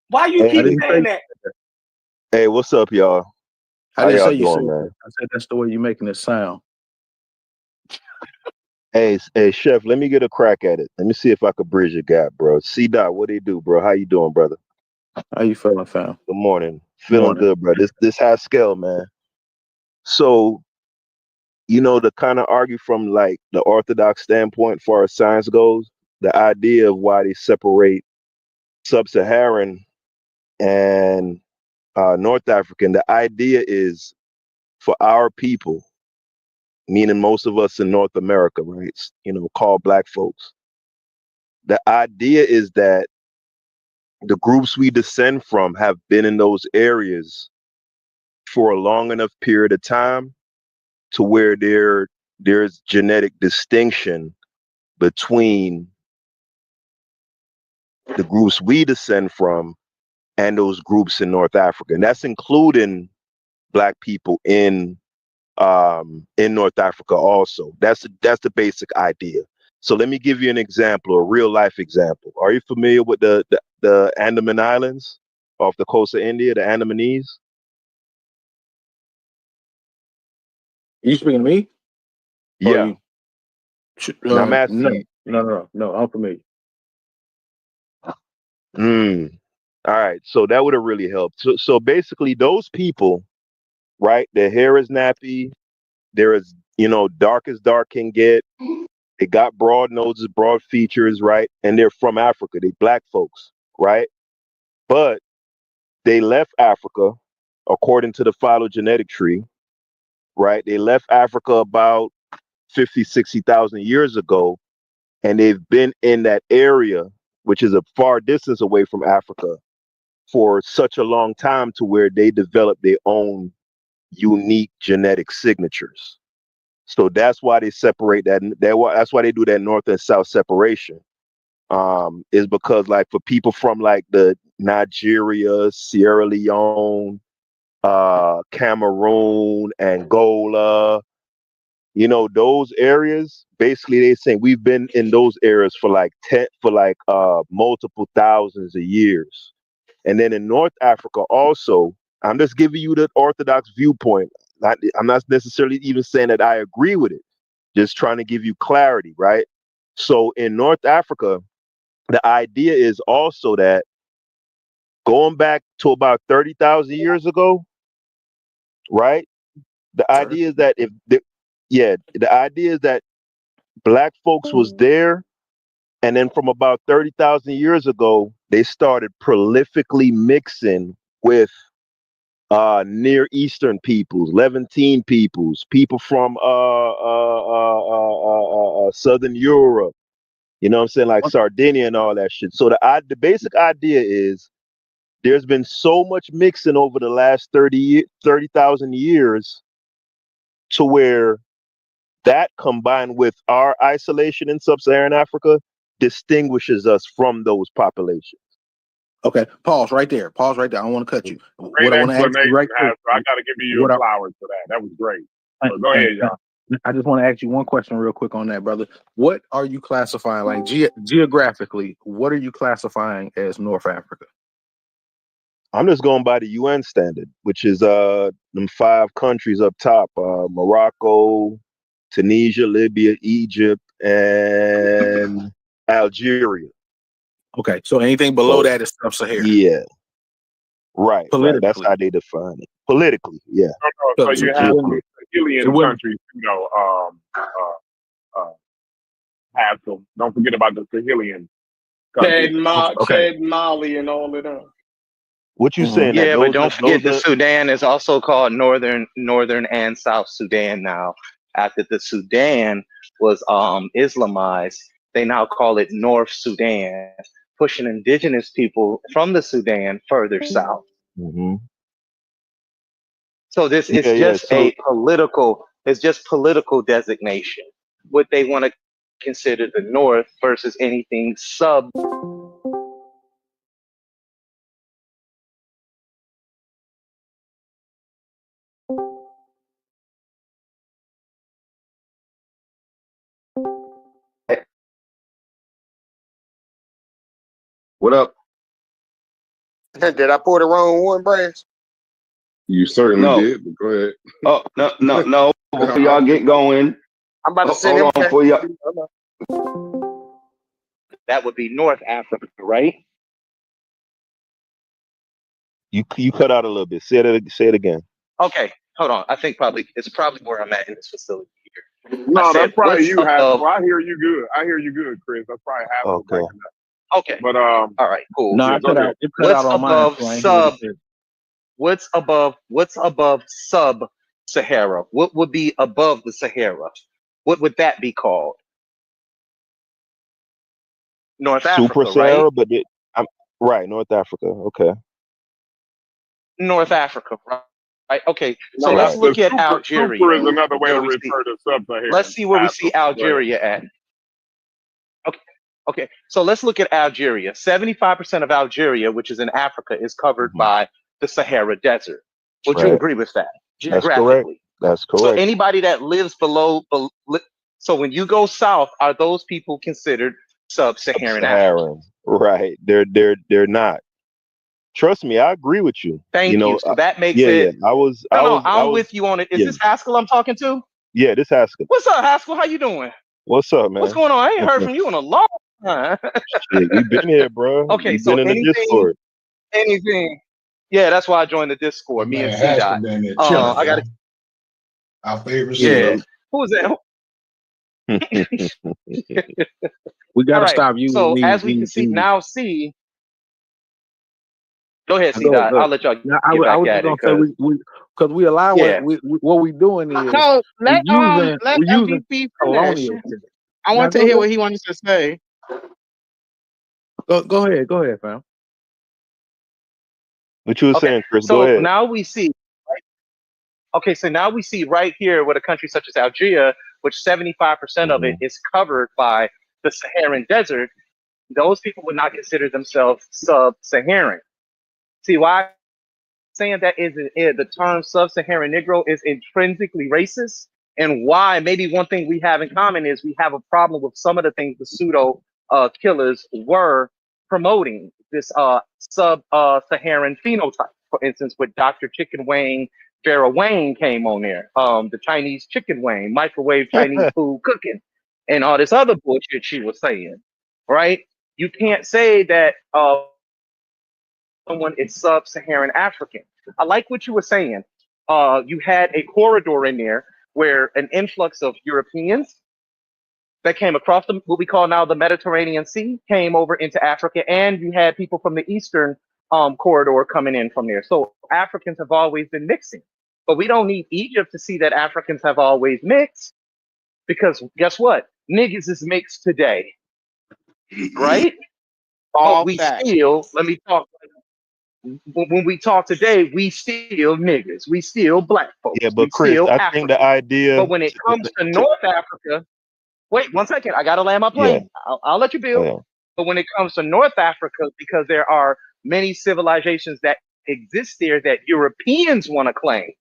Speaker 6: Why you
Speaker 7: Hey,
Speaker 4: I
Speaker 6: keep
Speaker 4: didn't say
Speaker 6: saying that?
Speaker 7: hey, what's up, y'all?
Speaker 4: I
Speaker 7: How
Speaker 4: didn't
Speaker 7: y'all
Speaker 4: say you said
Speaker 7: doing,
Speaker 4: that.
Speaker 7: man?
Speaker 4: I said that's the way you're making it sound.
Speaker 7: Hey, Chef, let me get a crack at it. Let me see if I could bridge a gap, bro. C Dot, what do you do, bro? How you doing, brother?
Speaker 4: How you feeling, fam?
Speaker 7: Good morning. Feeling
Speaker 4: Morning.
Speaker 7: good, bro. This high scale, man. So, to kind of argue from like the orthodox standpoint, far as science goes, the idea of why they separate sub-Saharan and North African, the idea is for our people, meaning most of us in North America, right? Called black folks. The idea is that the groups we descend from have been in those areas for a long enough period of time to where there's genetic distinction between the groups we descend from and those groups in North Africa. And that's including black people in North Africa also. That's the basic idea. So let me give you an example, a real life example. Are you familiar with the Andaman Islands off the coast of India, the Andamanese?
Speaker 4: You speaking to me? Or
Speaker 7: Yeah.
Speaker 4: you,
Speaker 7: Now I'm asking
Speaker 4: no,
Speaker 7: you.
Speaker 4: no. I'm familiar.
Speaker 7: Mm. All right. So that would have really helped. So basically, those people, right? Their hair is nappy. They're as dark as dark can get. They got broad noses, broad features, right? And they're from Africa. They black folks, right? But they left Africa, according to the phylogenetic tree, right? They left Africa about 50, 60,000 years ago, and they've been in that area, which is a far distance away from Africa, for such a long time to where they developed their own unique genetic signatures. So that's why they separate that. That's why they do that north and south separation. Is because like for people from like the Nigeria, Sierra Leone, Cameroon, Angola, those areas. Basically, they say we've been in those areas for like multiple thousands of years. And then in North Africa, also, I'm just giving you the Orthodox viewpoint. I'm not necessarily even saying that I agree with it. Just trying to give you clarity, right? So in North Africa, the idea is also that going back to about 30,000 years ago, right? The idea is that the idea is that black folks was there, and then from about 30,000 years ago, they started prolifically mixing with Near Eastern peoples, Levantine peoples, people from Southern Europe. You know what I'm saying, like Sardinia and all that shit. So the basic idea is there's been so much mixing over the last 30,000 years to where that combined with our isolation in sub-Saharan Africa distinguishes us from those populations.
Speaker 4: Okay, pause right there. Pause right there. I don't want to cut you.
Speaker 5: Great
Speaker 4: What I want to ask you
Speaker 5: explanation,
Speaker 4: right quick.
Speaker 5: Pastor. I got to give you your
Speaker 4: What I,
Speaker 5: flowers for that. That was great.
Speaker 4: I,
Speaker 5: So go ahead, y'all.
Speaker 4: I just want to ask you one question real quick on that, brother. What are you classifying, like geographically? What are you classifying as North Africa?
Speaker 7: I'm just going by the UN standard, which is them 5 countries up top: Morocco, Tunisia, Libya, Egypt, and Algeria.
Speaker 4: Okay, so anything below that is sub-Saharan.
Speaker 7: Yeah, right. That's
Speaker 4: Politically.
Speaker 7: how they define it. Politically, yeah.
Speaker 5: So you have
Speaker 7: Geopolitically.
Speaker 5: Sahelian countries, have them. Don't forget about the Sahelian countries.
Speaker 6: Chad, Mali, and all of them.
Speaker 7: What you saying? That
Speaker 1: Yeah, but
Speaker 7: those
Speaker 1: don't
Speaker 7: are,
Speaker 1: forget the
Speaker 7: those are
Speaker 1: Sudan is also called Northern and South Sudan now. After the Sudan was Islamized, they now call it North Sudan, pushing indigenous people from the Sudan further south.
Speaker 7: Mhm.
Speaker 1: So this is
Speaker 7: Yeah.
Speaker 1: just
Speaker 7: So
Speaker 1: it's just political designation. What they want to consider the North versus anything sub.
Speaker 6: What up? Did I pour the wrong one, Brass?
Speaker 3: You certainly
Speaker 6: No.
Speaker 3: did, but go ahead.
Speaker 6: Oh, no. Before y'all get going, I'm about to send him for y'all.
Speaker 1: That would be North Africa, right?
Speaker 7: you cut out a little bit. Say it again.
Speaker 1: Okay, hold on. I think it's probably where I'm at in this facility here.
Speaker 5: No, that's probably
Speaker 1: what's
Speaker 5: you,
Speaker 1: above?
Speaker 5: Haskell. I hear you good, Chris. That's probably Haskell
Speaker 7: Okay.
Speaker 5: breaking up.
Speaker 1: Okay,
Speaker 5: But
Speaker 1: all right, cool.
Speaker 4: No,
Speaker 5: yeah,
Speaker 4: it cut out. It cut
Speaker 1: What's
Speaker 4: out on
Speaker 1: above
Speaker 4: mine. So
Speaker 1: What's above sub-Sahara? What would be above the Sahara? What would that be called? North
Speaker 7: Super
Speaker 1: Africa, right?
Speaker 7: Sahara, but I'm right. North Africa. Okay.
Speaker 1: North Africa, right? Okay, so
Speaker 5: no,
Speaker 1: let's
Speaker 7: Right.
Speaker 1: look at
Speaker 5: super
Speaker 1: Algeria.
Speaker 5: is another way
Speaker 1: Where
Speaker 5: to
Speaker 1: we see,
Speaker 5: refer to sub-Saharan.
Speaker 1: let's see where we see
Speaker 5: Haskell. Go ahead.
Speaker 1: Algeria at. Okay, so let's look at Algeria. 75% of Algeria, which is in Africa, is covered by the Sahara Desert. Would you
Speaker 7: Right.
Speaker 1: agree with that?
Speaker 7: That's correct.
Speaker 1: Geographically.
Speaker 7: That's
Speaker 1: So
Speaker 7: correct.
Speaker 1: anybody that lives so when you go south, are those people considered sub-Saharan African?
Speaker 7: Saharan. Right. They're not. trust me, I agree with you.
Speaker 1: Thank you. So that makes
Speaker 7: yeah,
Speaker 1: it.
Speaker 7: I was,
Speaker 1: No, I'm
Speaker 7: was,
Speaker 1: with you on it. Is
Speaker 7: yeah,
Speaker 1: this Haskell I'm talking to?
Speaker 7: yeah. This Haskell.
Speaker 1: What's up, Haskell? How you doing?
Speaker 7: What's up,
Speaker 1: What's
Speaker 7: man?
Speaker 1: going on? I ain't heard from you in a long time.
Speaker 7: Shit, we been here, bro.
Speaker 1: Okay,
Speaker 7: We
Speaker 1: so
Speaker 7: been in the Discord.
Speaker 1: anything. Yeah, that's why I joined the Discord. Me
Speaker 2: Man,
Speaker 1: and C
Speaker 2: Haskell
Speaker 1: Dot.
Speaker 2: down there chilling,
Speaker 1: I got to.
Speaker 2: our favorite
Speaker 1: Yeah.
Speaker 2: pseudo.
Speaker 1: Who is that?
Speaker 4: We got
Speaker 1: All
Speaker 4: to
Speaker 1: right.
Speaker 4: stop using
Speaker 1: So
Speaker 4: these.
Speaker 1: as we can see now, go ahead, C
Speaker 4: Go ahead,
Speaker 1: Dot.
Speaker 4: go
Speaker 1: I'll
Speaker 4: ahead.
Speaker 1: let y'all
Speaker 4: Now,
Speaker 1: get
Speaker 4: I
Speaker 1: back
Speaker 4: was just
Speaker 1: at it
Speaker 4: gonna say because we allow
Speaker 1: yeah.
Speaker 4: what we doing is
Speaker 8: No, let
Speaker 4: we're using
Speaker 8: MVP finish.
Speaker 4: colonial shit.
Speaker 8: I
Speaker 4: Now
Speaker 8: want to hear what he wanted to say.
Speaker 4: go ahead, fam.
Speaker 7: What you were
Speaker 1: Okay.
Speaker 7: saying, Chris? Go
Speaker 1: So
Speaker 7: ahead.
Speaker 1: now we see. Okay, so now we see right here with a country such as Algeria, which 75% of it is covered by the Saharan desert. Those people would not consider themselves sub-Saharan. See why I'm saying that is the term sub-Saharan Negro is intrinsically racist, and why maybe one thing we have in common is we have a problem with some of the things the pseudo killers were promoting. This sub-Saharan phenotype, for instance, with Dr. Chicken Wing, Vera Wang came on there, the Chinese Chicken Wing, microwave Chinese food cooking, and all this other bullshit she was saying, right? You can't say that someone is sub-Saharan African. I like what you were saying. You had a corridor in there where an influx of Europeans that came across what we call now the Mediterranean Sea came over into Africa, and you had people from the eastern corridor coming in from there. So Africans have always been mixing, but we don't need Egypt to see that Africans have always mixed, because guess what? Niggas is mixed today, right? But
Speaker 8: All
Speaker 1: we
Speaker 8: facts.
Speaker 1: still, let me talk. When we talk today, we still niggas, we still black
Speaker 7: Yeah,
Speaker 1: folks, we
Speaker 7: but Chris,
Speaker 1: still
Speaker 7: I think the
Speaker 1: African.
Speaker 7: idea.
Speaker 1: But when it comes to North Africa, wait 1 second, I gotta land my
Speaker 7: Yeah.
Speaker 1: plane. I'll let you build. But when it comes to North Africa, because there are many civilizations that exist there that Europeans want to claim,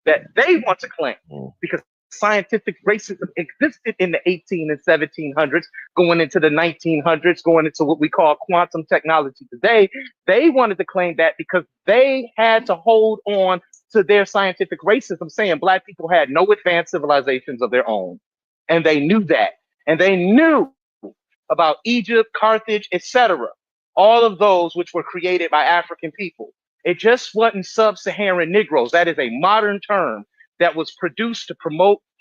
Speaker 1: that they want to claim, because scientific racism existed in the 18 and 1700s, going into the 1900s, going into what we call quantum technology today. They wanted to claim that because they had to hold on to their scientific racism, saying black people had no advanced civilizations of their own. And they knew that. And they knew about Egypt, Carthage, etc. All of those which were created by African people. It just wasn't sub-Saharan Negroes. That is a modern term that was produced to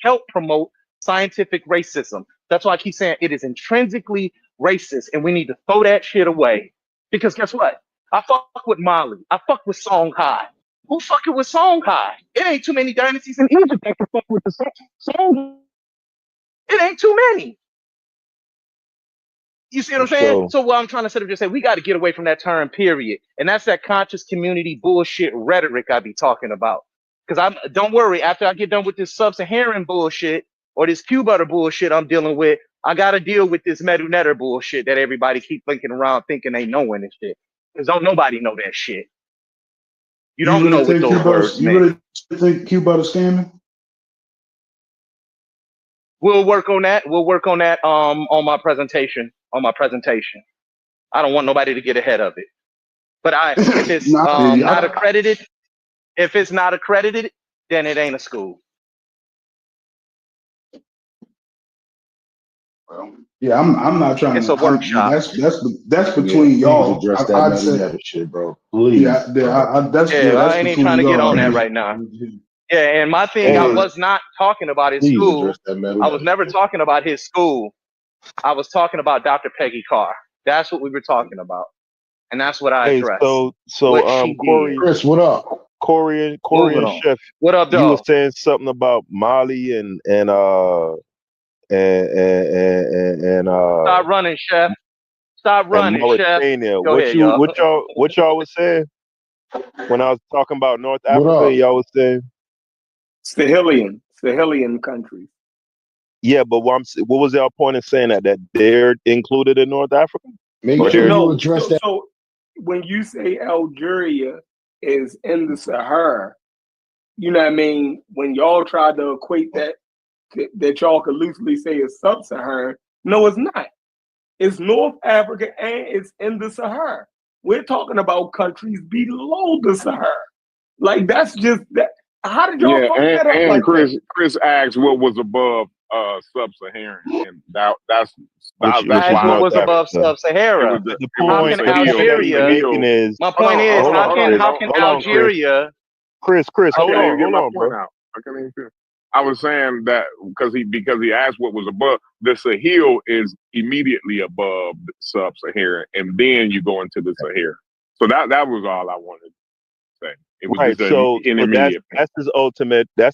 Speaker 1: help promote scientific racism. That's why I keep saying it is intrinsically racist, and we need to throw that shit away. Because guess what? I fuck with Mali. I fuck with Songhai. Who fucking with Songhai? It ain't too many dynasties in Egypt that can fuck with the Songhai. It ain't too many. You see what I'm saying?
Speaker 7: Sure.
Speaker 1: So what I'm trying to sort of just say, we got to get away from that term, period. And that's that conscious community bullshit rhetoric I be talking about. Because don't worry, after I get done with this sub-Saharan bullshit or this Cuba bullshit I'm dealing with, I got to deal with this Medu Netter bullshit that everybody keep thinking around thinking they knowing this shit. Because don't nobody know that shit. You don't know what those words mean.
Speaker 2: You really think Cuba is scamming?
Speaker 1: We'll work on that. We'll work on that on my presentation. I don't want nobody to get ahead of it. But if it's not accredited, then it ain't a school.
Speaker 2: Yeah, I'm not trying
Speaker 1: It's
Speaker 2: to.
Speaker 1: a workshop.
Speaker 2: That's between y'all.
Speaker 9: Address that
Speaker 2: I'd say
Speaker 9: that shit, bro. Please.
Speaker 2: that's
Speaker 1: I ain't even trying to get on that right now. Yeah, and my thing, I was not talking about his school. I was never talking about his school. I was talking about Dr. Peggy Carr. That's what we were talking about, and that's what I addressed.
Speaker 7: So Corey,
Speaker 2: Chris, what up?
Speaker 7: Corey and Chef,
Speaker 1: what up,
Speaker 7: you were
Speaker 1: dog?
Speaker 7: saying something about Mali and
Speaker 1: Stop running, Chef. Stop running, Chef. Go ahead, y'all.
Speaker 7: What y'all was saying when I was talking about North Africa? Y'all was saying
Speaker 6: Sahelian countries.
Speaker 7: Yeah, but what was y'all point in saying that they're included in North Africa?
Speaker 9: Make sure you address that.
Speaker 6: So when you say Algeria is in the Sahara, you know what I mean? When y'all try to equate that y'all could loosely say is sub-Saharan, no, it's not. It's North Africa and it's in the Sahara. We're talking about countries below the Sahara. Like that's just that. How did y'all
Speaker 5: Yeah,
Speaker 6: fuck that up
Speaker 5: and
Speaker 6: like that?
Speaker 5: Chris asked what was above sub-Saharan, and that's
Speaker 7: which
Speaker 5: that's
Speaker 1: As
Speaker 7: is
Speaker 5: why I
Speaker 1: what
Speaker 7: North
Speaker 1: was
Speaker 5: said
Speaker 1: above
Speaker 7: Africa.
Speaker 5: it was
Speaker 1: sub-Sahara.
Speaker 5: the,
Speaker 7: The
Speaker 5: it was
Speaker 1: How
Speaker 5: the
Speaker 7: point,
Speaker 1: can
Speaker 7: the point
Speaker 5: Sahel.
Speaker 7: that
Speaker 5: The
Speaker 7: we're
Speaker 1: Algeria?
Speaker 7: making
Speaker 5: Sahel.
Speaker 7: is,
Speaker 1: My
Speaker 5: Hold
Speaker 1: point
Speaker 5: on,
Speaker 1: is,
Speaker 5: hold on,
Speaker 1: how
Speaker 5: hold
Speaker 1: can
Speaker 5: on,
Speaker 1: how
Speaker 5: bro.
Speaker 1: can
Speaker 7: hold on, Chris,
Speaker 1: Algeria?
Speaker 5: I
Speaker 7: Chris,
Speaker 5: can't
Speaker 7: hold
Speaker 5: even
Speaker 7: on,
Speaker 5: get
Speaker 7: hold
Speaker 5: my
Speaker 7: on,
Speaker 5: point
Speaker 7: bro.
Speaker 5: out. I was saying that because he asked what was above. The Sahel is immediately above the sub-Saharan, and then you go into the Sahara. So that was all I wanted to say. It was
Speaker 7: Right.
Speaker 5: just an
Speaker 7: So that's
Speaker 5: intermediate point.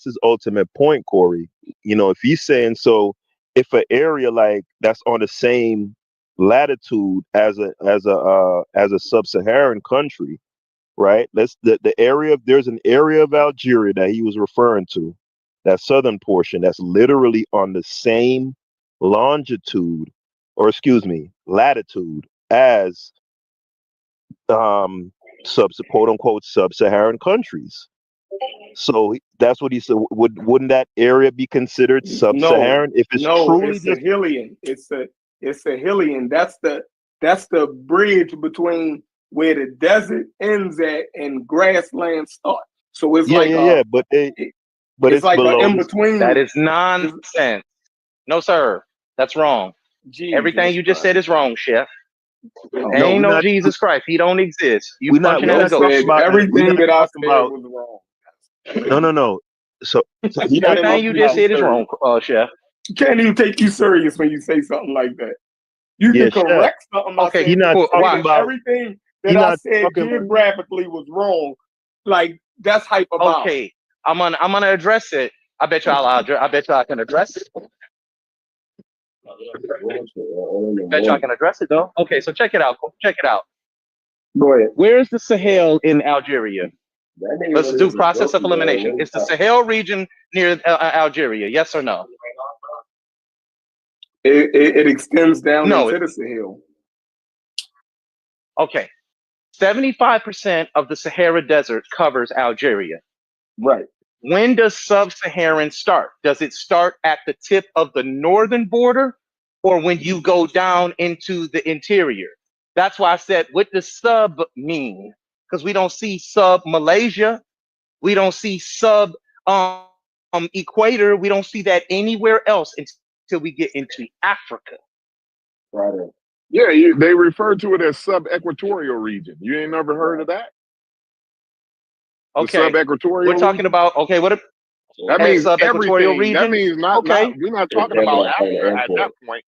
Speaker 7: his ultimate point, Corey. If he's saying so, if an area like that's on the same latitude as a sub-Saharan country, right? There's an area of Algeria that he was referring to, that southern portion that's literally on the same longitude, or excuse me, latitude as quote unquote sub-Saharan countries. So that's what he said. Wouldn't that area be considered
Speaker 6: No,
Speaker 7: sub-Saharan if it's
Speaker 6: no,
Speaker 7: truly
Speaker 6: it's
Speaker 7: just?
Speaker 6: Sahelian. It's Sahelian. That's the bridge between where the desert ends at and grassland start. So it's
Speaker 7: Yeah,
Speaker 6: like
Speaker 7: yeah,
Speaker 6: a
Speaker 7: yeah. But
Speaker 6: it's
Speaker 7: it's
Speaker 6: like a
Speaker 7: below
Speaker 6: in
Speaker 7: this.
Speaker 1: That
Speaker 6: between.
Speaker 1: is nonsense. No, sir. That's wrong. Everything
Speaker 6: Jesus
Speaker 1: you just
Speaker 6: Christ.
Speaker 1: said is wrong, Chef.
Speaker 7: No,
Speaker 1: Ain't no Jesus Christ. He don't exist. You
Speaker 7: we're not
Speaker 1: punching
Speaker 7: we're
Speaker 1: at a
Speaker 6: Yo
Speaker 7: not
Speaker 1: ghost.
Speaker 7: talking
Speaker 6: said
Speaker 7: about that. We're
Speaker 6: everything
Speaker 7: not
Speaker 6: that I
Speaker 7: talking
Speaker 6: said
Speaker 7: about.
Speaker 6: was wrong.
Speaker 7: No, no, no. So
Speaker 6: You
Speaker 7: he not
Speaker 6: can't
Speaker 1: Everything
Speaker 6: even
Speaker 1: you
Speaker 7: talking
Speaker 6: take
Speaker 1: just
Speaker 7: about.
Speaker 6: you
Speaker 1: said is
Speaker 6: serious.
Speaker 1: wrong, Chef.
Speaker 6: You can't even take you serious when you say something like that. You
Speaker 7: Yeah,
Speaker 6: can
Speaker 7: chef.
Speaker 6: correct something I
Speaker 1: Okay,
Speaker 7: He
Speaker 6: said,
Speaker 7: not
Speaker 6: but to say
Speaker 7: talking
Speaker 6: that
Speaker 1: watch.
Speaker 7: about.
Speaker 6: everything
Speaker 7: He
Speaker 6: that I
Speaker 7: not
Speaker 6: said
Speaker 7: talking.
Speaker 6: geographically was wrong, like that's hyperbolic.
Speaker 1: Okay, I'm gonna address it. I bet you I can address it. Bet you I can address it though. Okay, so check it out. Check it out.
Speaker 6: Go ahead.
Speaker 1: Where is the Sahel in Algeria? Let's do process of elimination. Is the Sahel region near Algeria? Yes or no?
Speaker 6: It extends down
Speaker 1: No.
Speaker 6: into the Sahel.
Speaker 1: Okay. 75% of the Sahara Desert covers Algeria.
Speaker 6: Right.
Speaker 1: When does sub-Saharan start? Does it start at the tip of the northern border or when you go down into the interior? That's why I said, what does sub mean? Because we don't see sub Malaysia. We don't see sub equator. We don't see that anywhere else until we get into Africa.
Speaker 6: Right.
Speaker 5: Yeah, they refer to it as sub-equatorial region. You ain't never heard of that? The
Speaker 1: Okay.
Speaker 5: sub-equatorial
Speaker 1: We're talking
Speaker 5: region?
Speaker 1: about, okay, what
Speaker 5: That
Speaker 1: a
Speaker 5: means
Speaker 1: sub-equatorial
Speaker 5: everything. That
Speaker 1: region?
Speaker 5: means
Speaker 1: Okay.
Speaker 5: we're not talking about Africa at that point.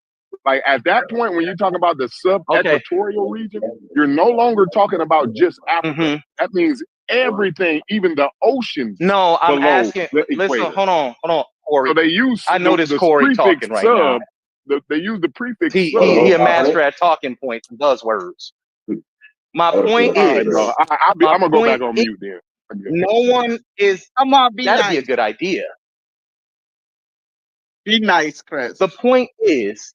Speaker 5: Like at that point, when you talk about the
Speaker 1: Okay.
Speaker 5: sub-equatorial region, you're no longer talking about just Africa.
Speaker 1: Mm-hmm.
Speaker 5: That means everything, even the oceans
Speaker 1: No, I'm
Speaker 5: below
Speaker 1: asking.
Speaker 5: the
Speaker 1: Listen,
Speaker 5: equator.
Speaker 1: hold on, Corey.
Speaker 5: So they use
Speaker 1: I know this
Speaker 5: the
Speaker 1: Corey
Speaker 5: prefix
Speaker 1: talking right now.
Speaker 5: sub. They use the prefix
Speaker 1: He
Speaker 5: sub.
Speaker 1: he a master at talking points and buzzwords. My point
Speaker 5: All right, bro.
Speaker 1: is,
Speaker 5: I'm gonna go back on mute then.
Speaker 1: no one is.
Speaker 8: Come on, be
Speaker 1: That'd be a
Speaker 8: nice.
Speaker 1: good idea.
Speaker 8: Be nice, Chris.
Speaker 1: The point is,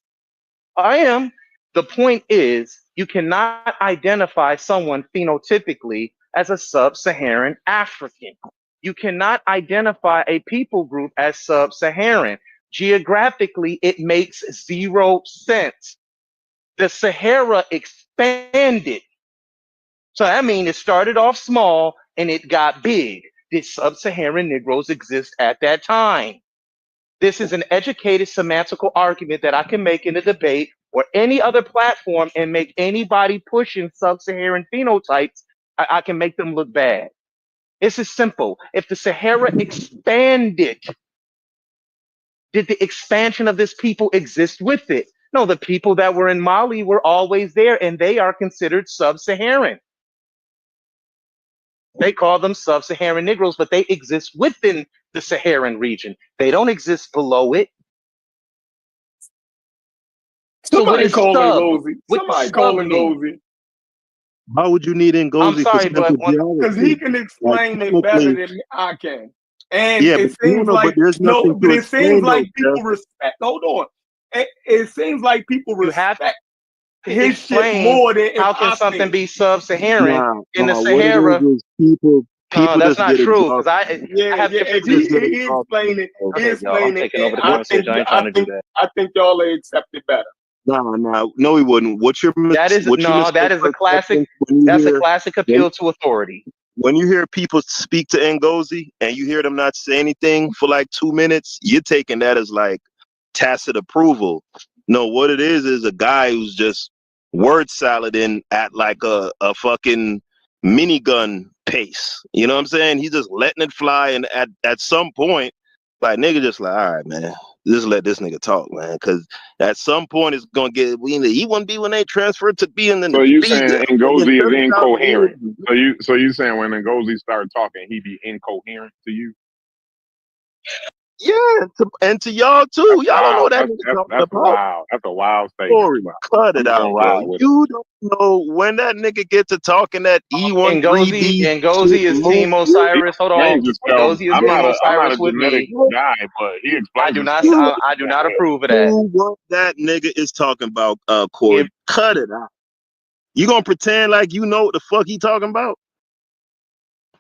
Speaker 1: I am. The point is, you cannot identify someone phenotypically as a sub-Saharan African. You cannot identify a people group as sub-Saharan. Geographically, it makes zero sense. The Sahara expanded. So that means it started off small and it got big. Did sub-Saharan Negroes exist at that time? This is an educated semantical argument that I can make in a debate or any other platform and make anybody pushing sub-Saharan phenotypes, I can make them look bad. This is simple. If the Sahara expanded, did the expansion of this people exist with it? No, the people that were in Mali were always there and they are considered sub-Saharan. They call them sub-Saharan Negroes, but they exist within the Saharan region. They don't exist below it. So what
Speaker 6: Somebody
Speaker 1: is
Speaker 6: calling
Speaker 1: sub?
Speaker 6: Gozy.
Speaker 1: What
Speaker 6: Somebody
Speaker 1: does sub
Speaker 6: calling
Speaker 1: mean?
Speaker 6: Gozy.
Speaker 7: Why would you need
Speaker 1: I'm
Speaker 7: Ngozi for
Speaker 1: sorry, but
Speaker 7: simple
Speaker 6: Because he
Speaker 7: geography?
Speaker 6: can
Speaker 7: Like
Speaker 6: explain it better
Speaker 7: technically,
Speaker 6: than I can. And
Speaker 7: yeah, but
Speaker 6: it
Speaker 7: no,
Speaker 6: seems
Speaker 7: no, but
Speaker 6: like
Speaker 7: there's
Speaker 6: no,
Speaker 7: nothing
Speaker 6: but
Speaker 7: to
Speaker 6: it seems
Speaker 7: explain though,
Speaker 6: like
Speaker 7: Jeff.
Speaker 6: people respect. Hold on. It seems like people
Speaker 1: you have
Speaker 6: respect
Speaker 1: to
Speaker 6: his shit
Speaker 1: explain
Speaker 6: more than if
Speaker 1: how can
Speaker 6: I say
Speaker 1: something
Speaker 6: it.
Speaker 1: be sub-Saharan
Speaker 7: Nah,
Speaker 1: in the
Speaker 7: what it
Speaker 1: Sahara.
Speaker 7: is people
Speaker 1: That's
Speaker 7: just
Speaker 1: not
Speaker 7: get
Speaker 1: true because
Speaker 7: exhausted.
Speaker 1: I
Speaker 6: Yeah,
Speaker 1: have
Speaker 6: yeah. If
Speaker 1: different.
Speaker 7: People just get
Speaker 6: he
Speaker 7: exhausted.
Speaker 6: explained it,
Speaker 1: Go ahead, y'all. I'm taking
Speaker 6: and
Speaker 1: over the conversation. I ain't trying to do that.
Speaker 6: I think y'all accept it better.
Speaker 7: No, he wouldn't.
Speaker 1: That is
Speaker 7: What you
Speaker 1: no, that is a classic.
Speaker 7: misconception when you
Speaker 1: That's a
Speaker 7: hear
Speaker 1: classic
Speaker 7: when
Speaker 1: appeal to authority.
Speaker 7: when you hear people speak to Ngozi and you hear them not say anything for like 2 minutes, you're taking that as like tacit approval. No, what it is a guy who's just word salading at like a fucking minigun pace. You know what I'm saying? He's just letting it fly, and at some point, like nigga, just like, all right, man, just let this nigga talk, man, because at some point it's gonna get. He wouldn't be when they transferred to being in
Speaker 5: So
Speaker 7: the
Speaker 5: you
Speaker 7: B.
Speaker 5: saying
Speaker 7: Nigga,
Speaker 5: Ngozi is
Speaker 7: 30,000 years.
Speaker 5: incoherent? So you saying when Ngozi started talking, he be incoherent to you?
Speaker 7: Yeah, and to y'all too.
Speaker 5: That's
Speaker 7: Y'all don't know
Speaker 5: wild.
Speaker 7: what that nigga talking
Speaker 5: That's
Speaker 7: about.
Speaker 5: wild. That's a wild statement.
Speaker 7: Corey,
Speaker 5: But
Speaker 7: cut it
Speaker 5: I'm
Speaker 7: out,
Speaker 5: gonna
Speaker 7: bro.
Speaker 5: ride with it.
Speaker 7: You don't know when that nigga get to talking that E13B shit
Speaker 1: Ngozi is
Speaker 7: move.
Speaker 1: Team Osiris. Hold on.
Speaker 5: Change yourself.
Speaker 1: Ngozi is
Speaker 5: I'm
Speaker 1: Team
Speaker 5: not a
Speaker 1: Osiris with
Speaker 5: genetic
Speaker 1: me.
Speaker 5: guy, but he
Speaker 1: I
Speaker 5: explains
Speaker 1: do
Speaker 5: himself.
Speaker 1: not.
Speaker 7: You
Speaker 1: I do not
Speaker 5: Yeah.
Speaker 1: approve of that.
Speaker 7: know what that nigga is talking about,
Speaker 1: If
Speaker 7: Corey. Cut it out. You gonna pretend like you know what the fuck he talking about?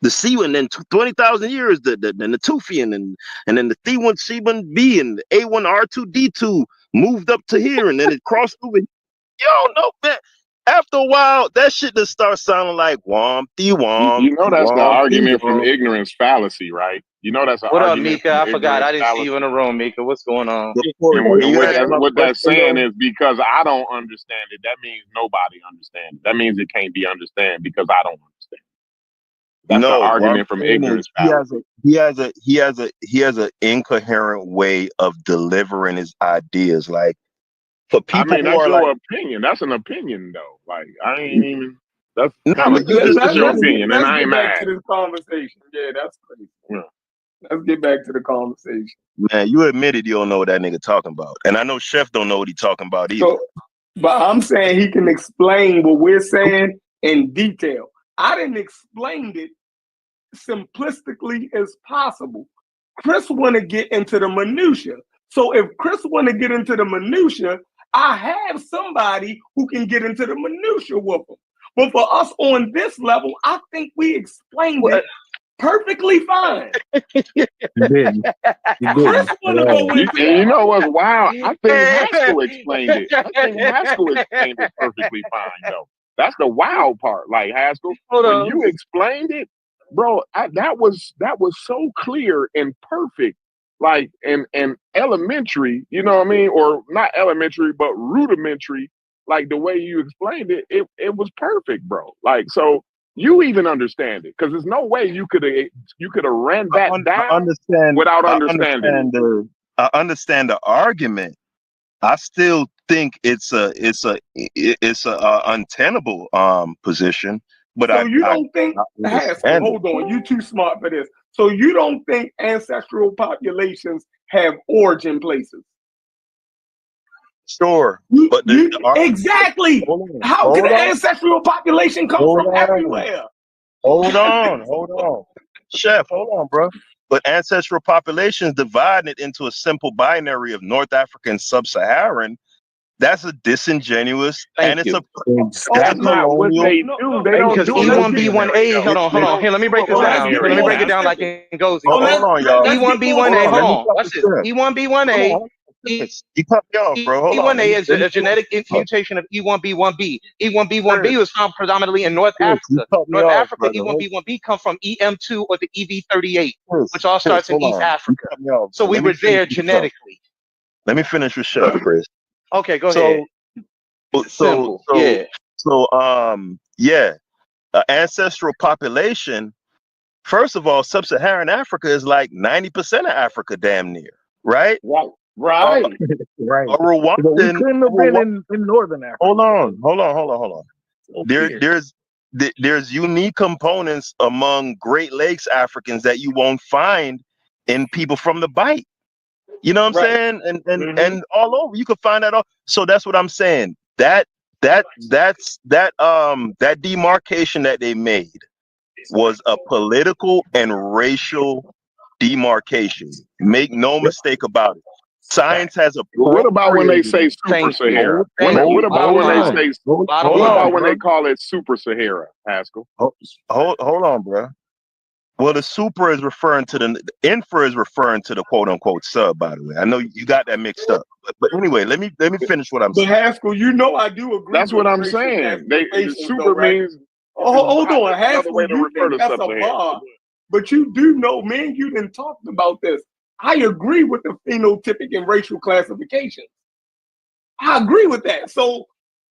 Speaker 7: The C and then 20,000 years, the Tufian and then the C1 C1B and the A1 R2D2 moved up to here and then it crossed over. You don't know that. After a while, that shit just starts sounding like wompty
Speaker 5: You know
Speaker 7: wompty
Speaker 5: that's the
Speaker 7: wompty
Speaker 5: argument from
Speaker 7: womp.
Speaker 5: ignorance fallacy, right? You know that's an
Speaker 1: what up,
Speaker 5: argument
Speaker 1: Mika?
Speaker 5: from
Speaker 1: I forgot.
Speaker 5: ignorance
Speaker 1: I didn't see you in
Speaker 5: fallacy.
Speaker 1: the room, Mika. What's going on?
Speaker 7: But Corey, can
Speaker 5: And
Speaker 7: you answer my
Speaker 5: what that's
Speaker 7: question
Speaker 5: saying
Speaker 7: though?
Speaker 5: is because I don't understand it, that means nobody understands it. That means it can't be understood because I don't understand. That's the
Speaker 7: No, what I'm
Speaker 5: argument from
Speaker 7: saying
Speaker 5: ignorance
Speaker 7: is
Speaker 5: fallacy.
Speaker 7: he has an incoherent way of delivering his ideas. Like for
Speaker 5: I
Speaker 7: people
Speaker 5: mean,
Speaker 7: who
Speaker 5: that's
Speaker 7: are like,
Speaker 5: your opinion. That's an opinion, though. Like I ain't even. That's
Speaker 7: no,
Speaker 5: kind of
Speaker 7: but you
Speaker 5: that's
Speaker 7: just
Speaker 5: just your
Speaker 7: admitted,
Speaker 5: opinion, and
Speaker 6: Let's
Speaker 5: I ain't
Speaker 6: get back
Speaker 5: mad.
Speaker 6: to this conversation. Yeah, that's crazy.
Speaker 5: Yeah.
Speaker 6: Let's get back to the conversation.
Speaker 7: man, you admitted you don't know what that nigga talking about, and I know Chef don't know what he talking about either.
Speaker 6: So, but I'm saying he can explain what we're saying in detail. I didn't explain it simplistically as possible. Chris want to get into the minutia. So if Chris want to get into the minutia, I have somebody who can get into the minutia with him. But for us on this level, I think we explained it perfectly fine.
Speaker 4: You didn't. You
Speaker 6: Chris
Speaker 4: didn't.
Speaker 6: want to go into
Speaker 5: And you
Speaker 6: that.
Speaker 5: know what's wild? I think Haskell explained it. I think Haskell explained it perfectly fine, though. That's the wild part. Like Haskell,
Speaker 1: Hold
Speaker 5: when
Speaker 1: on.
Speaker 5: you explained it, bro, that was so clear and perfect. Like and elementary, you know what I mean? Or not elementary, but rudimentary. Like the way you explained it, it was perfect, bro. Like so. You even understand it because there's no way you could have ran that down without understanding it.
Speaker 7: I understand the argument. I still think it's a untenable position, but
Speaker 6: So you don't think,
Speaker 7: I
Speaker 6: Haskell,
Speaker 7: understand it.
Speaker 6: hold on, you too smart for this. So you don't think ancestral populations have origin places?
Speaker 7: Sure, but
Speaker 6: exactly. How can an ancestral population come from everywhere?
Speaker 7: Hold on. Chef, hold on, bro. But ancestral populations dividing it into a simple binary of North African Sub-Saharan, that's a disingenuous
Speaker 1: Thank
Speaker 7: and
Speaker 1: you.
Speaker 7: it's
Speaker 5: That's not what
Speaker 7: colonial.
Speaker 5: they do. They don't
Speaker 1: Because
Speaker 5: do
Speaker 1: E1B1A,
Speaker 5: that.
Speaker 1: hold on. Here, let me break this down. Here, let me break it down like Ngozi.
Speaker 7: Hold on, y'all.
Speaker 1: E1B1A, hold
Speaker 7: Let me
Speaker 1: on.
Speaker 7: talk
Speaker 1: Watch
Speaker 7: to
Speaker 1: this.
Speaker 7: Chef.
Speaker 1: E1B1A.
Speaker 7: You cut me off, bro. Hold on.
Speaker 1: E1A is
Speaker 7: Let me
Speaker 1: a genetic mutation of E1B1B. E1B1B was found predominantly in North
Speaker 7: Chris, you
Speaker 1: Africa.
Speaker 7: cut me
Speaker 1: North
Speaker 7: off,
Speaker 1: Africa,
Speaker 7: brother.
Speaker 1: E1B1B come from EM2 or the EV38,
Speaker 7: Chris,
Speaker 1: which all starts in
Speaker 7: hold
Speaker 1: East
Speaker 7: on. You
Speaker 1: Africa.
Speaker 7: cut me off.
Speaker 1: So we
Speaker 7: Let me
Speaker 1: were
Speaker 7: finish
Speaker 1: there
Speaker 7: with Chef.
Speaker 1: genetically.
Speaker 7: Let me finish with Chef, Chris.
Speaker 1: Okay, go ahead. Simple.
Speaker 7: Yeah. Ancestral population. First of all, Sub-Saharan Africa is like 90% of Africa, damn near, right?
Speaker 5: Right.
Speaker 4: Right.
Speaker 7: A Rwandan.
Speaker 4: But we couldn't have been in Northern Africa.
Speaker 7: Hold on. There's unique components among Great Lakes Africans that you won't find in people from the Bight. You know what I'm saying? And all over you can find that all. So that's what I'm saying. That demarcation that they made was a political and racial demarcation. Make no mistake about it. Science has
Speaker 5: What about when they say Super
Speaker 1: Thank you.
Speaker 5: Sahara?
Speaker 1: Thank you.
Speaker 5: What about when
Speaker 1: Bottom
Speaker 5: they
Speaker 1: line.
Speaker 5: say?
Speaker 1: Bottom
Speaker 5: What
Speaker 1: line.
Speaker 5: about when they call it Super Sahara, Haskell?
Speaker 7: Hold on, bro. Well, the super is referring to the infra is referring to the quote unquote sub. By the way, I know you got that mixed up. But anyway, let me finish what I'm
Speaker 6: But
Speaker 7: saying.
Speaker 6: Haskell, you know I do agree
Speaker 5: That's what
Speaker 6: with
Speaker 5: I'm
Speaker 6: racial
Speaker 5: saying. They
Speaker 6: classifications, though,
Speaker 5: super
Speaker 6: right?
Speaker 5: means
Speaker 6: Oh, hold on,
Speaker 5: another way
Speaker 6: Haskell,
Speaker 5: to
Speaker 6: you
Speaker 5: refer
Speaker 6: think
Speaker 5: to
Speaker 6: that's a
Speaker 5: Sub-Saharan.
Speaker 6: bar, but you do know, man, you didn't talk about this. I agree with the phenotypic and racial classifications. I agree with that. So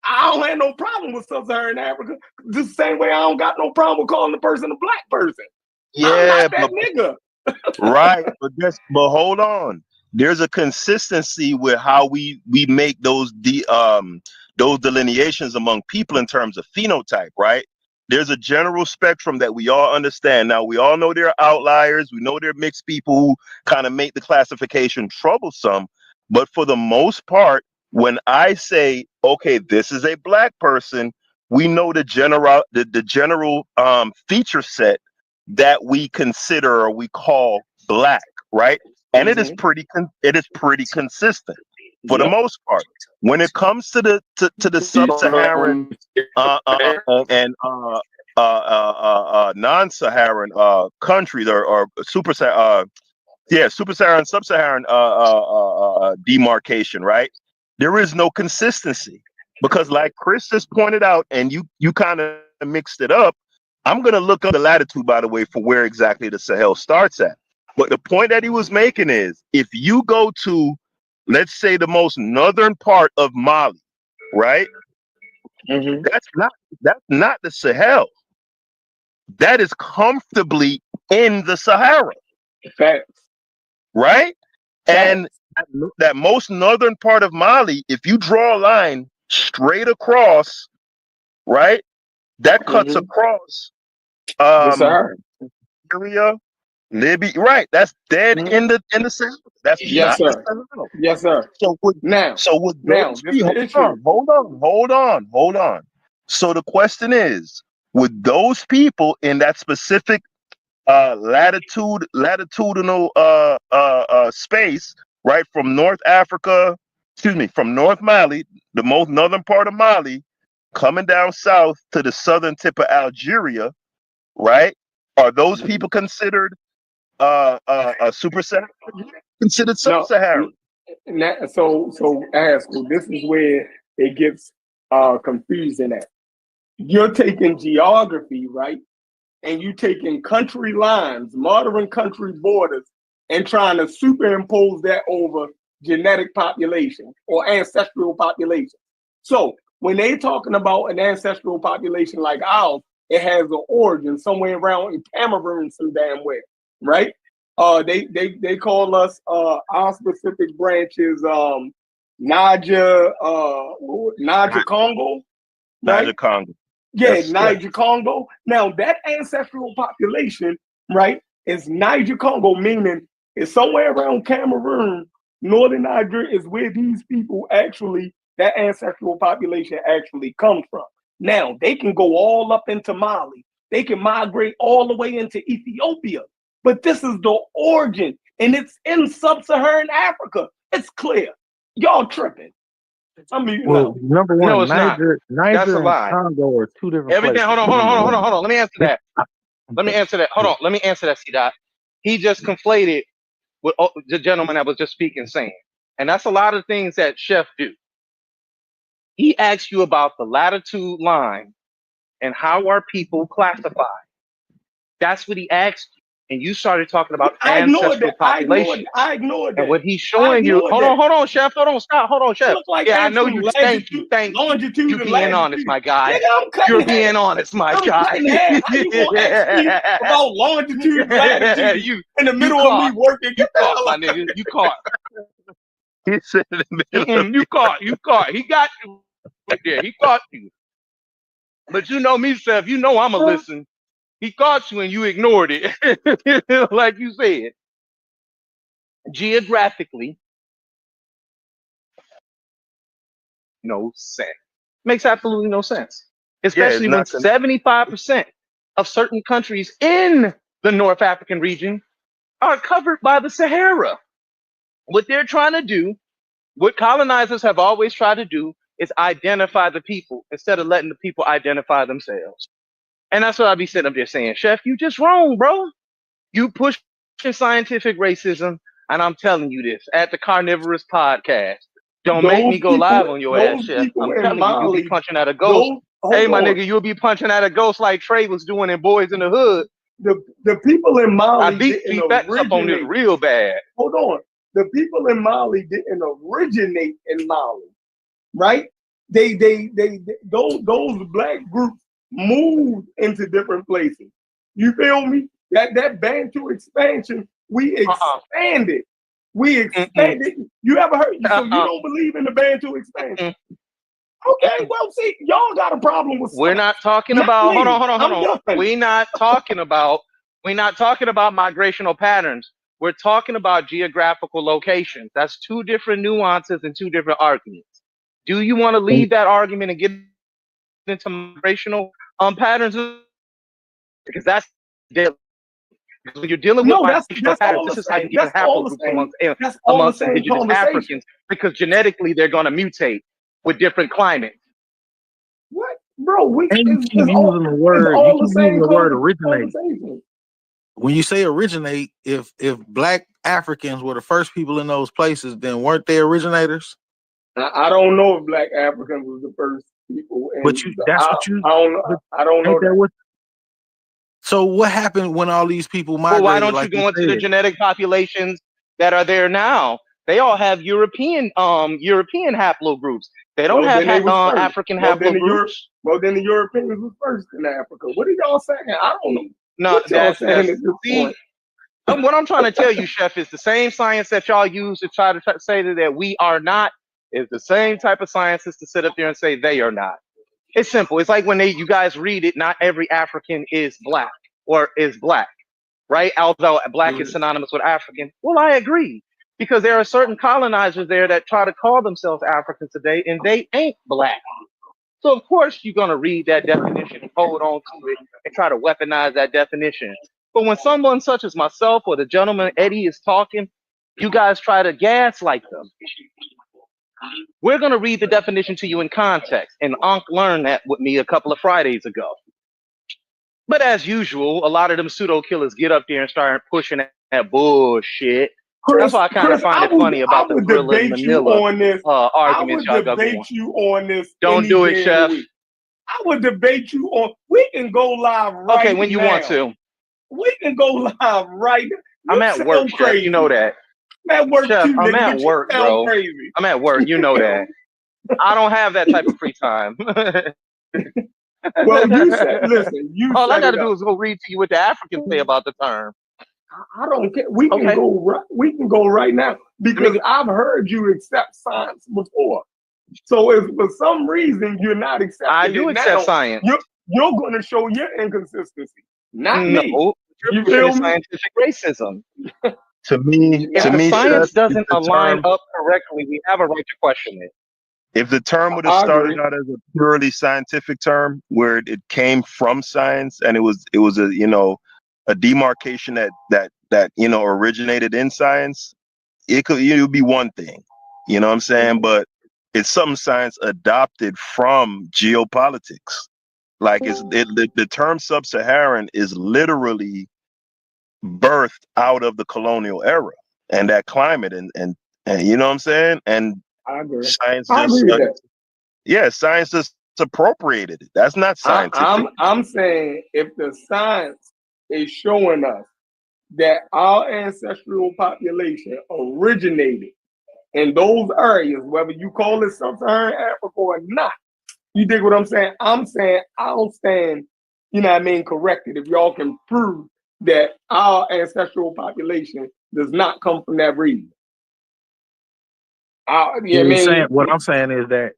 Speaker 6: I don't have no problem with Sub-Saharan Africa. Just the same way I don't got no problem with calling the person a black person. I'm
Speaker 7: Yeah,
Speaker 6: not that
Speaker 7: but
Speaker 6: nigga.
Speaker 7: right, but hold on. There's a consistency with how we make those delineations among people in terms of phenotype, right? There's a general spectrum that we all understand. Now we all know there are outliers. We know there are mixed people who kind of make the classification troublesome. But for the most part, when I say, okay, this is a black person, we know the general feature set that we consider or we call black, right? And it is pretty consistent for the
Speaker 6: Yep.
Speaker 7: most part. When it comes to the sub-Saharan and non-Saharan countries or super-Saharan, sub-Saharan demarcation, right? There is no consistency because, like Chris just pointed out, and you kind of mixed it up. I'm going to look up the latitude, by the way, for where exactly the Sahel starts at. But the point that he was making is if you go to, let's say, the most northern part of Mali, right?
Speaker 6: Mm-hmm.
Speaker 7: That's not the Sahel. That is comfortably in the Sahara,
Speaker 6: Facts.
Speaker 7: right?
Speaker 6: Facts.
Speaker 7: And that most northern part of Mali, if you draw a line straight across, right, that cuts across
Speaker 6: The Sahara.
Speaker 7: Syria, Libya, right? That's dead in the Sahara. That's
Speaker 6: Yes,
Speaker 7: not the
Speaker 6: sir.
Speaker 7: Sahara.
Speaker 6: Yes, sir.
Speaker 7: So
Speaker 6: Now,
Speaker 7: would those
Speaker 6: this
Speaker 7: be?
Speaker 6: is the issue.
Speaker 7: Hold on. So the question is, would those people in that specific latitudinal space, right, from North Africa, excuse me, from North Mali, the most northern part of Mali, coming down south to the southern tip of Algeria, right? Are those people considered super-Saharan? Considered
Speaker 6: No,
Speaker 7: sub-Saharan?
Speaker 6: so Haskell, this is where it gets confusing at. You're taking geography, right? And you taking country lines, modern country borders, and trying to superimpose that over genetic population or ancestral population. So when they talking about an ancestral population like ours, it has an origin somewhere around in Cameroon, some damn way, right? They call us our specific branches Niger Congo,
Speaker 7: Niger
Speaker 6: right?
Speaker 7: Congo.
Speaker 6: Yeah,
Speaker 7: Yes.
Speaker 6: Niger Congo. Now that ancestral population, right, is Niger Congo, meaning it's somewhere around Cameroon, northern Nigeria is where these people actually, that ancestral population actually comes from. Now they can go all up into Mali. They can migrate all the way into Ethiopia. But this is the origin, and it's in sub-Saharan Africa. It's clear. Y'all tripping. I mean,
Speaker 8: Well, number
Speaker 1: No,
Speaker 8: one,
Speaker 1: it's not. That's a
Speaker 8: Niger and
Speaker 1: lie.
Speaker 8: Congo are two different
Speaker 1: Everything.
Speaker 8: places.
Speaker 1: Hold on. Let me answer that. Hold on. Let me answer that, C. Dot. He just conflated what the gentleman that was just speaking saying, and that's a lot of things that Chef do. He asked you about the latitude line and how are people classified. That's what he asked you, and you started talking about
Speaker 6: I ignored
Speaker 1: ancestral
Speaker 6: that. I
Speaker 1: population.
Speaker 6: ignored
Speaker 1: And
Speaker 6: that.
Speaker 1: what he's
Speaker 6: I
Speaker 1: showing you,
Speaker 6: ignored that.
Speaker 1: hold on, Chef, stop,
Speaker 6: I
Speaker 1: Chef.
Speaker 6: look like
Speaker 1: Yeah, I know
Speaker 6: asking
Speaker 1: you.
Speaker 6: longitude,
Speaker 1: Thank you.
Speaker 6: longitude
Speaker 1: You
Speaker 6: and
Speaker 1: being honest,
Speaker 6: latitude.
Speaker 1: my guy.
Speaker 6: Nigga, I'm
Speaker 1: You're
Speaker 6: cutting hair.
Speaker 1: being honest, my
Speaker 6: I'm
Speaker 1: guy.
Speaker 6: cutting hair. How you gonna ask me about longitude and latitude
Speaker 1: you
Speaker 6: in the middle of me
Speaker 1: caught,
Speaker 6: working? Get the hell
Speaker 1: my
Speaker 6: out.
Speaker 1: nigga. You caught.
Speaker 7: He said in the middle of
Speaker 1: You caught. He got you right there. He caught you. But you know me, Chef. You know I'ma listen. He caught you and you ignored it, like you said. Geographically, no sense. Makes absolutely no sense.
Speaker 7: it's
Speaker 1: Especially when
Speaker 7: not
Speaker 1: 75% of certain countries in the North African region are covered by the Sahara. What they're trying to do, what colonizers have always tried to do, is identify the people instead of letting the people identify themselves. And that's what I be sitting up there saying, Chef, you just wrong, bro. You push scientific racism, and I'm telling you this at the Carnivorous Podcast. Don't make me go live on your ass,
Speaker 6: those
Speaker 1: Chef.
Speaker 6: people
Speaker 1: I'm
Speaker 6: in
Speaker 1: telling you, you'll be
Speaker 6: Mali,
Speaker 1: punching at a ghost.
Speaker 6: those
Speaker 1: Hey,
Speaker 6: hold
Speaker 1: my
Speaker 6: on.
Speaker 1: nigga, you'll be punching at a ghost like Trey was doing in Boys in the Hood.
Speaker 6: The people in
Speaker 1: I
Speaker 6: Mali
Speaker 1: beat
Speaker 6: didn't
Speaker 1: facts up on this
Speaker 6: originate.
Speaker 1: real bad.
Speaker 6: Hold on. The people in Mali didn't originate in Mali, right? Those black groups moved into different places. You feel me? That Bantu expansion, we expanded. We expanded. You ever heard? So you don't believe in the Bantu expansion? Okay, well, see, y'all got a problem with
Speaker 1: We're
Speaker 6: science.
Speaker 1: not talking
Speaker 6: Not
Speaker 1: about.
Speaker 6: me.
Speaker 1: Hold on.
Speaker 6: I'm done.
Speaker 1: We're not talking about. We're not talking about migrational patterns. We're talking about geographical locations. That's two different nuances and two different arguments. Do you want to leave that argument and get into migrational patterns? Because that's deadly. Because when you're dealing with
Speaker 6: No, that's
Speaker 1: migrational patterns,
Speaker 6: all the
Speaker 1: this is how you
Speaker 6: same.
Speaker 1: get
Speaker 6: That's all the
Speaker 1: haplogroups
Speaker 6: same.
Speaker 1: amongst
Speaker 6: That's all the same
Speaker 1: indigenous
Speaker 6: conversation.
Speaker 1: Africans, because genetically they're going to mutate with different climates.
Speaker 6: What, bro?
Speaker 4: And you keep using the word. You keep using the word originate. When you say originate, if black Africans were the first people in those places, then weren't they originators?
Speaker 6: I don't know if black Africans was the first people.
Speaker 4: But that's what you.
Speaker 6: I don't know that.
Speaker 4: So what happened when all these people
Speaker 1: Well,
Speaker 4: migrated?
Speaker 1: why don't you go into the genetic populations that are there now? They all have European haplogroups. They don't have African haplogroups.
Speaker 6: Well, then the Europeans was first in Africa. What are y'all saying? I don't know.
Speaker 1: No,
Speaker 6: what y'all saying at this point?
Speaker 1: What I'm trying to tell you, Chef, is the same science that y'all use to try to say that we are not is the same type of sciences to sit up there and say they are not. It's simple. It's like when you guys read it, not every African is black or is black, right? Although black is synonymous with African. Well, I agree, because there are certain colonizers there that try to call themselves Africans today, and they ain't black. So of course you're gonna read that definition and hold on to it and try to weaponize that definition. But when someone such as myself or the gentleman Eddie is talking, you guys try to gaslight them. We're going to read the definition to you in context, and Unc learned that with me a couple of Fridays ago. But as usual, a lot of them pseudo killers get up there and start pushing that bullshit.
Speaker 6: Chris,
Speaker 1: that's why I kind of find it funny about the Gorilla in Manila arguments y'all got going.
Speaker 6: I would debate you on this.
Speaker 1: Don't do it, Chef.
Speaker 6: I would debate you on. We can go live right now.
Speaker 1: Okay, when you want to.
Speaker 6: We can go live right now.
Speaker 1: I'm at work, Chef. You know that.
Speaker 6: I'm at work
Speaker 1: Chef,
Speaker 6: too,
Speaker 1: I'm at work, bro.
Speaker 6: Crazy.
Speaker 1: I'm at work. You know that. I don't have that type of free time.
Speaker 6: Well, you said, listen.
Speaker 1: All I got to do is go read to you what the Africans say about the term.
Speaker 6: I don't care. We can go right. We can go right now because I've heard you accept science before. So if for some reason you're not accepting,
Speaker 1: I do accept science.
Speaker 6: You're going to show your inconsistency, not me.
Speaker 1: You feel me? Scientific racism.
Speaker 7: To me,
Speaker 1: science doesn't align up correctly, we have a right to question it.
Speaker 7: If the term would have started out as a purely scientific term, where it came from science, and it was a demarcation that originated in science, it would be one thing. You know what I'm saying? But it's something science adopted from geopolitics. Like the term Subsaharan is literally birthed out of the colonial era and that climate and you know what I'm saying? And
Speaker 6: I agree.
Speaker 7: Science
Speaker 6: just
Speaker 7: science just appropriated it. That's not scientific.
Speaker 6: I'm saying if the science is showing us that our ancestral population originated in those areas, whether you call it Sub-Saharan Africa or not, you dig what I'm saying? I'm saying I'll stand, corrected if y'all can prove that our ancestral population does not come from that region.
Speaker 4: What I'm saying is that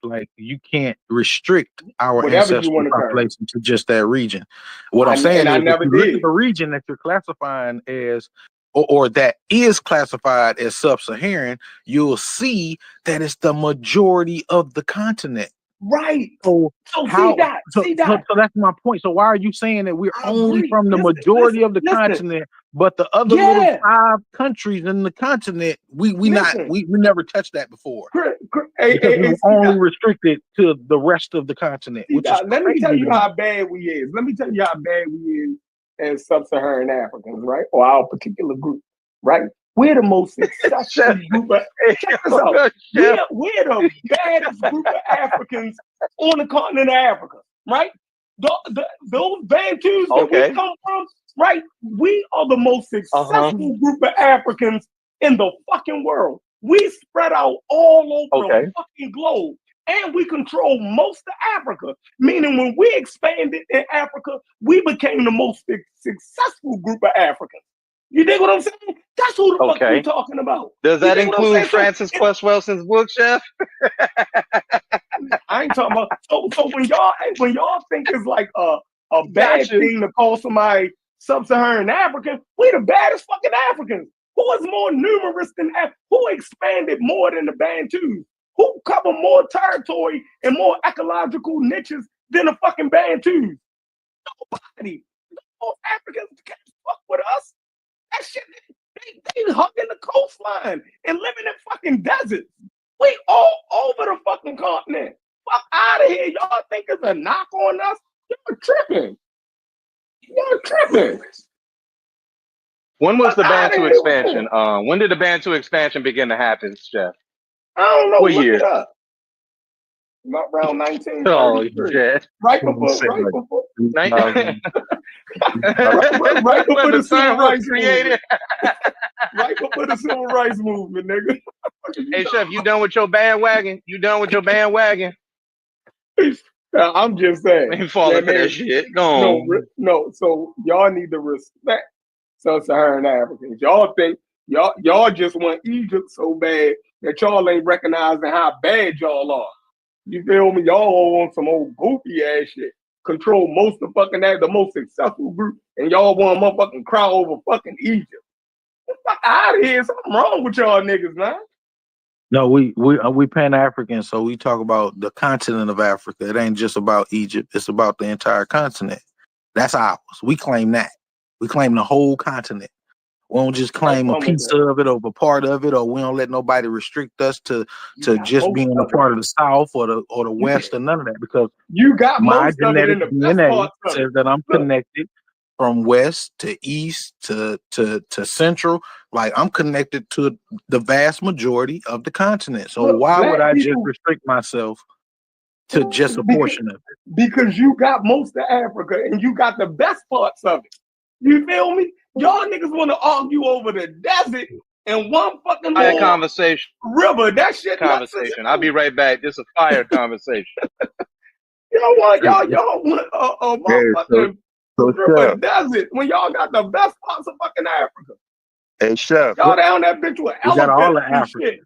Speaker 4: like you can't restrict our ancestral population to just that region. What I'm saying is, if you look at the region that you're classifying as, or that is classified as Sub-Saharan, you'll see that it's the majority of the continent.
Speaker 6: Right.
Speaker 4: So that's my point. So why are you saying that we're only from the majority of the continent, but the other little 5 countries in the continent, we never touched that before? Because we're only restricted to the rest of the continent.
Speaker 6: Let me tell you how bad we is. as sub-Saharan Africans, right? Or our particular group, right? We're the most successful
Speaker 1: Chef,
Speaker 6: group of,
Speaker 1: hey,
Speaker 6: check this out.
Speaker 1: Chef,
Speaker 6: We're the baddest group of Africans on the continent of Africa, right? Those Bantus that we
Speaker 1: okay.
Speaker 6: come from, right? We are the most successful group of Africans in the fucking world. We spread out all over
Speaker 1: Okay.
Speaker 6: the fucking globe. And we control most of Africa. Meaning when we expanded in Africa, we became the most successful group of Africans. You dig what I'm saying? That's who the fuck we talking about.
Speaker 1: Does
Speaker 6: You
Speaker 1: that
Speaker 6: dig what I'm
Speaker 1: include
Speaker 6: saying?
Speaker 1: Francis Quest Welson's book, Chef?
Speaker 6: I ain't talking about. So when y'all think it's like a bad thing to call somebody sub-Saharan African, we the baddest fucking Africans. Who is more numerous than who expanded more than the Bantus? Who cover more territory and more ecological niches than the fucking Bantus? Nobody. No Africans can't fuck with us. That shit, they hugging the coastline and living in fucking deserts. We all over the fucking continent. Fuck out of here. Y'all think it's a knock on us? You're tripping. You're tripping.
Speaker 1: When was the Bantu expansion? When did the Bantu expansion begin to happen, Chef?
Speaker 6: I don't know.
Speaker 1: What
Speaker 6: Look
Speaker 1: year?
Speaker 6: it up. Not around 1933.
Speaker 1: Oh, yeah.
Speaker 6: Right before
Speaker 1: when
Speaker 6: the
Speaker 1: the
Speaker 6: civil
Speaker 1: term was
Speaker 6: rights
Speaker 1: created.
Speaker 6: Right before the civil rights movement, nigga.
Speaker 1: Hey, Chef, you done with your bandwagon? You done with your bandwagon?
Speaker 6: I'm just saying.
Speaker 1: Ain't falling for that shit. Go on.
Speaker 6: No. So y'all need to respect sub-Saharan Africans. Y'all think y'all just want Egypt so bad that y'all ain't recognizing how bad y'all are. You feel me? Y'all all want some old goofy ass shit. Control most of fucking the most successful group, and y'all want to motherfucking cry over fucking Egypt. Get the fuck out of here. Something wrong with y'all niggas, man.
Speaker 4: No, we Pan-African, so we talk about the continent of Africa. It ain't just about Egypt. It's about the entire continent. That's ours. We claim that. We claim the whole continent. We don't just claim a piece of it or a part of it, or we don't let nobody restrict us to just being a part of the South or the West or none of that. Because
Speaker 6: you got
Speaker 4: my
Speaker 6: most of it in
Speaker 4: genetic
Speaker 6: the best
Speaker 4: DNA
Speaker 6: parts of
Speaker 4: says that I'm connected from West to East to Central. Like I'm connected to the vast majority of the continent. So why would I just restrict myself to just a portion of it?
Speaker 6: Because you got most of Africa and you got the best parts of it. You feel me? Y'all niggas want to argue over the desert and one fucking
Speaker 1: Fire conversation.
Speaker 6: river. That shit
Speaker 1: conversation. I'll be right back. This is a fire conversation.
Speaker 6: Y'all want a motherfucking river desert when y'all got the best parts of fucking Africa.
Speaker 9: Hey, Chef.
Speaker 6: Y'all down that bitch with elephants.
Speaker 4: Got all of Africa.
Speaker 6: Shit.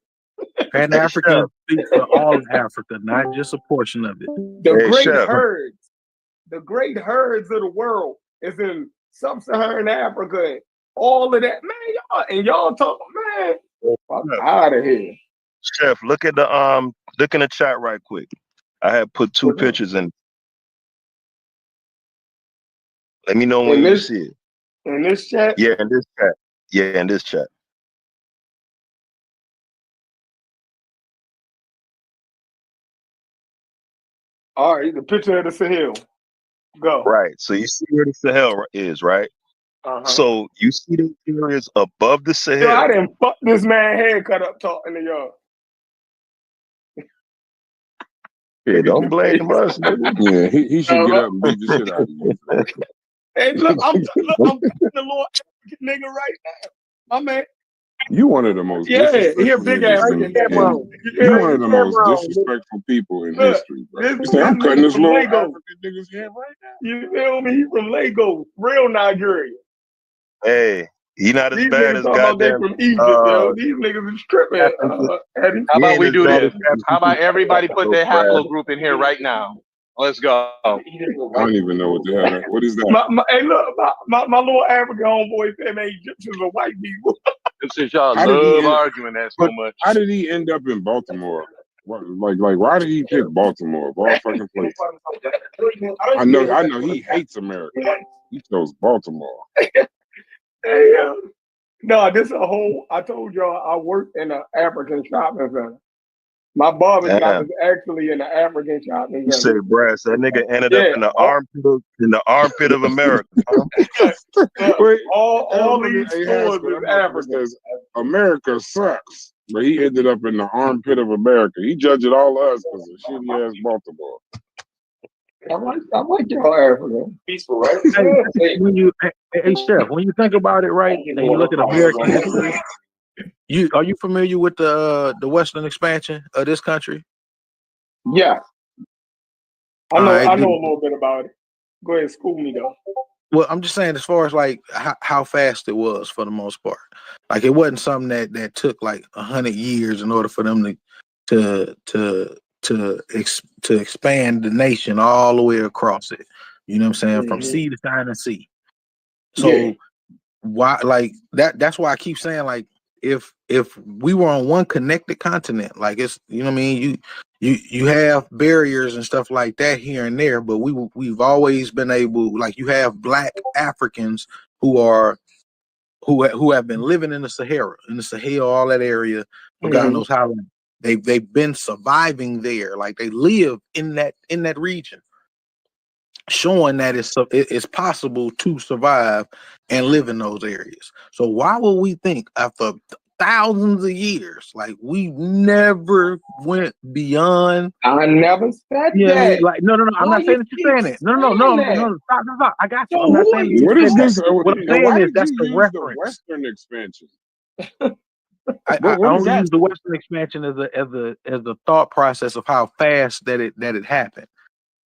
Speaker 4: Pan-African speaks for all of Africa, not just a portion of it.
Speaker 6: The great herds of the world is in sub-Saharan Africa and all of that. Man, y'all talking, man, fuck out of here.
Speaker 9: Chef, look in the chat right quick. I have put two pictures in. Let me know when you see it.
Speaker 6: In this chat?
Speaker 9: Yeah, in this chat. Yeah, in this chat.
Speaker 6: All right, the picture of the Sahel. Go.
Speaker 9: Right. So you see where the Sahel is, right? So you see the areas above the Sahel.
Speaker 6: Yo, I didn't fuck this man haircut up talking to y'all.
Speaker 9: Yeah, don't blame us, nigga.
Speaker 3: Yeah, he should get up and beat the shit out of you.
Speaker 6: Hey, look, I'm the little African nigga right now. My man.
Speaker 3: You one of the most
Speaker 6: he a big African
Speaker 3: nigga. You one of the most disrespectful people in history, bro. I'm cutting this little African nigga's hair right now.
Speaker 6: You feel me? He from Lagos, real Nigeria.
Speaker 9: Hey, he not as
Speaker 6: These
Speaker 9: bad
Speaker 6: niggas
Speaker 9: as
Speaker 6: talking about they
Speaker 9: goddamn.
Speaker 6: from Egypt, yo. These niggas is tripping.
Speaker 1: How about we do this? How about everybody put their haplogroup in here right now? Let's go.
Speaker 3: I don't even know what the hell. What is that?
Speaker 6: Hey, look, my little African homeboy said they Egyptians are white people.
Speaker 1: Since y'all love arguing that so much.
Speaker 3: How did he end up in Baltimore? Like, why did he pick Baltimore of all fucking places? I know he hates America. He chose Baltimore.
Speaker 6: Hey, no, this is a whole. I told y'all I worked in an African shopping center. My barber shop
Speaker 9: Damn.
Speaker 6: is actually in the African shopping
Speaker 9: You
Speaker 6: center.
Speaker 9: said brass. That nigga ended up
Speaker 6: Yeah,
Speaker 9: in the armpit of America. Huh?
Speaker 3: Wait,
Speaker 6: all
Speaker 3: look
Speaker 6: these
Speaker 3: at
Speaker 6: stores
Speaker 3: Haskell,
Speaker 6: is
Speaker 3: that motherfucker
Speaker 6: African.
Speaker 3: says America sucks, but he ended up in the armpit of America. He judging all of us because of shitty ass Baltimore.
Speaker 6: I like y'all African. Peaceful, right?
Speaker 4: Hey,
Speaker 6: Hey,
Speaker 4: when you, hey, Chef, when you think about it, right, and you look at American history, are you familiar with the Western expansion of this country?
Speaker 6: yeah, I
Speaker 4: All
Speaker 6: know.
Speaker 4: right,
Speaker 6: I know
Speaker 4: good.
Speaker 6: a little bit about it. Go ahead, school me though.
Speaker 4: Well, I'm just saying, as far as like how fast it was for the most part, like it wasn't something that took like 100 years in order for them to to to expand the nation all the way across it. You know what I'm saying, from
Speaker 6: Mm-hmm.
Speaker 4: sea to China Sea.
Speaker 6: Yeah.
Speaker 4: So why, like that's why I keep saying, like, if we were on one connected continent, like, it's, you know what I mean, you have barriers and stuff like that here and there, but we've always been able, like, you have black Africans who are who have been living in the Sahel, all that area for God
Speaker 6: Mm-hmm.
Speaker 4: knows how long. They've been surviving there, like they live in that region, showing that it's possible to survive and live in those areas. So why would we think after thousands of years, like, we never went beyond?
Speaker 6: I never said
Speaker 4: You know what I mean?
Speaker 6: that.
Speaker 4: Like, no, I'm
Speaker 6: Why
Speaker 4: not
Speaker 6: you
Speaker 4: saying that you're
Speaker 6: keep
Speaker 4: saying it. No,
Speaker 6: saying that?
Speaker 4: no, stop. I got you.
Speaker 6: So
Speaker 4: I'm not
Speaker 6: who are
Speaker 4: saying that
Speaker 6: you
Speaker 4: you
Speaker 3: What is
Speaker 4: said that.
Speaker 3: this?
Speaker 6: talking
Speaker 4: What I'm
Speaker 3: And
Speaker 6: to?
Speaker 4: saying
Speaker 3: why
Speaker 4: is
Speaker 3: did
Speaker 4: that's
Speaker 3: you
Speaker 4: the
Speaker 3: use the
Speaker 4: reference.
Speaker 3: Western expansion?
Speaker 4: I
Speaker 3: What is
Speaker 4: only
Speaker 3: that?
Speaker 4: use the Western expansion as a thought process of how fast that it happened.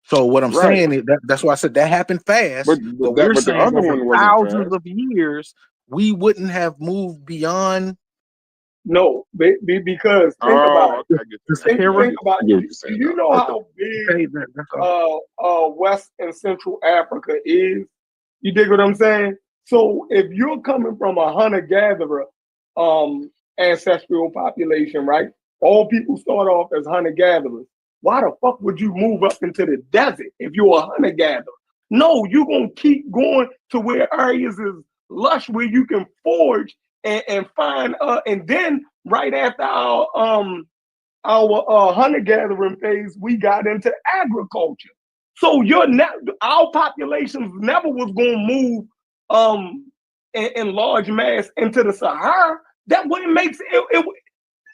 Speaker 4: So what I'm
Speaker 3: Right,
Speaker 4: saying is that's why I said that happened
Speaker 3: but
Speaker 4: fast, but
Speaker 3: that
Speaker 4: we're
Speaker 3: but the
Speaker 4: saying
Speaker 3: other
Speaker 4: over
Speaker 3: one wasn't
Speaker 4: thousands
Speaker 3: fast.
Speaker 4: of years we wouldn't have moved beyond
Speaker 6: No, because think about
Speaker 3: Oh,
Speaker 6: it.
Speaker 3: okay, I get
Speaker 4: the
Speaker 3: that.
Speaker 4: Sahara.
Speaker 6: Think about
Speaker 3: I
Speaker 6: it.
Speaker 3: get what
Speaker 6: Do
Speaker 3: you're saying
Speaker 6: you
Speaker 3: now.
Speaker 6: know
Speaker 3: Okay.
Speaker 6: how big
Speaker 4: Okay, that's all.
Speaker 6: West and Central Africa is? You dig what I'm saying? So if you're coming from a hunter gatherer ancestral population, right? All people start off as hunter gatherers. Why the fuck would you move up into the desert if you're a hunter gatherer? No, you're gonna keep going to where areas is lush where you can forage and find and then right after our hunter gathering phase, we got into agriculture. So our populations never was going to move in large mass into the Sahara. That wouldn't make it.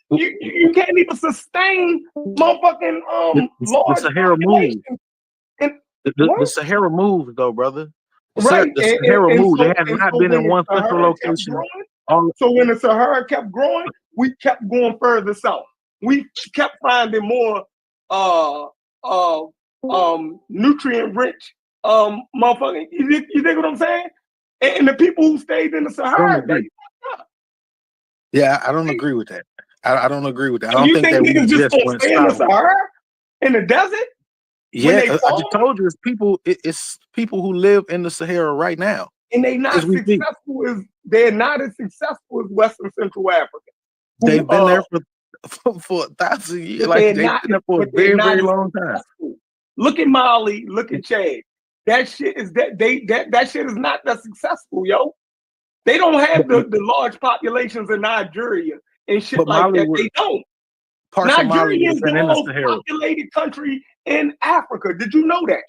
Speaker 6: You can't even sustain motherfucking
Speaker 4: The
Speaker 6: large
Speaker 4: Sahara moved.
Speaker 6: population. And
Speaker 4: The
Speaker 6: what?
Speaker 4: Sahara moved, though, brother.
Speaker 6: Right.
Speaker 4: The Sahara moved. They had
Speaker 6: And
Speaker 4: not
Speaker 6: so
Speaker 4: been
Speaker 6: when
Speaker 4: in
Speaker 6: the
Speaker 4: one central
Speaker 6: Sahara kept
Speaker 4: location.
Speaker 6: growing,
Speaker 4: All
Speaker 6: so when the Sahara kept growing, we kept going further south. We kept finding more uh uh nutrient rich motherfucking, you dig what I'm saying? And the people who stayed in the
Speaker 4: I don't
Speaker 6: Sahara, they
Speaker 4: agree. Yeah, I don't agree with that. I don't agree with that. I
Speaker 6: so
Speaker 4: don't
Speaker 6: you
Speaker 4: think
Speaker 6: think
Speaker 4: that we
Speaker 6: niggas just
Speaker 4: just
Speaker 6: gonna
Speaker 4: went
Speaker 6: stay in the
Speaker 4: south.
Speaker 6: Sahara in the desert when
Speaker 4: Yeah,
Speaker 6: they
Speaker 4: I just
Speaker 6: farm
Speaker 4: told you, it's people. It's people who live in the Sahara right now
Speaker 6: and
Speaker 4: as we speak.
Speaker 6: they're not as successful as Western Central Africa, who
Speaker 4: They've been there for 1,000 years.
Speaker 6: but
Speaker 4: Like,
Speaker 6: they're
Speaker 4: they've
Speaker 6: not
Speaker 4: been there for a
Speaker 6: they're
Speaker 4: very,
Speaker 6: not
Speaker 4: very
Speaker 6: as
Speaker 4: long time.
Speaker 6: successful. Look at Mali, look at Chad. That shit is that shit is not that successful, yo. They don't have the large populations in Nigeria and shit
Speaker 4: But
Speaker 6: like
Speaker 4: Mali
Speaker 6: that.
Speaker 4: would
Speaker 6: They don't.
Speaker 4: parts of Mali
Speaker 6: Nigeria
Speaker 4: would
Speaker 6: is
Speaker 4: have been
Speaker 6: the
Speaker 4: in the
Speaker 6: most
Speaker 4: Sahara.
Speaker 6: populated country in Africa. Did you know that?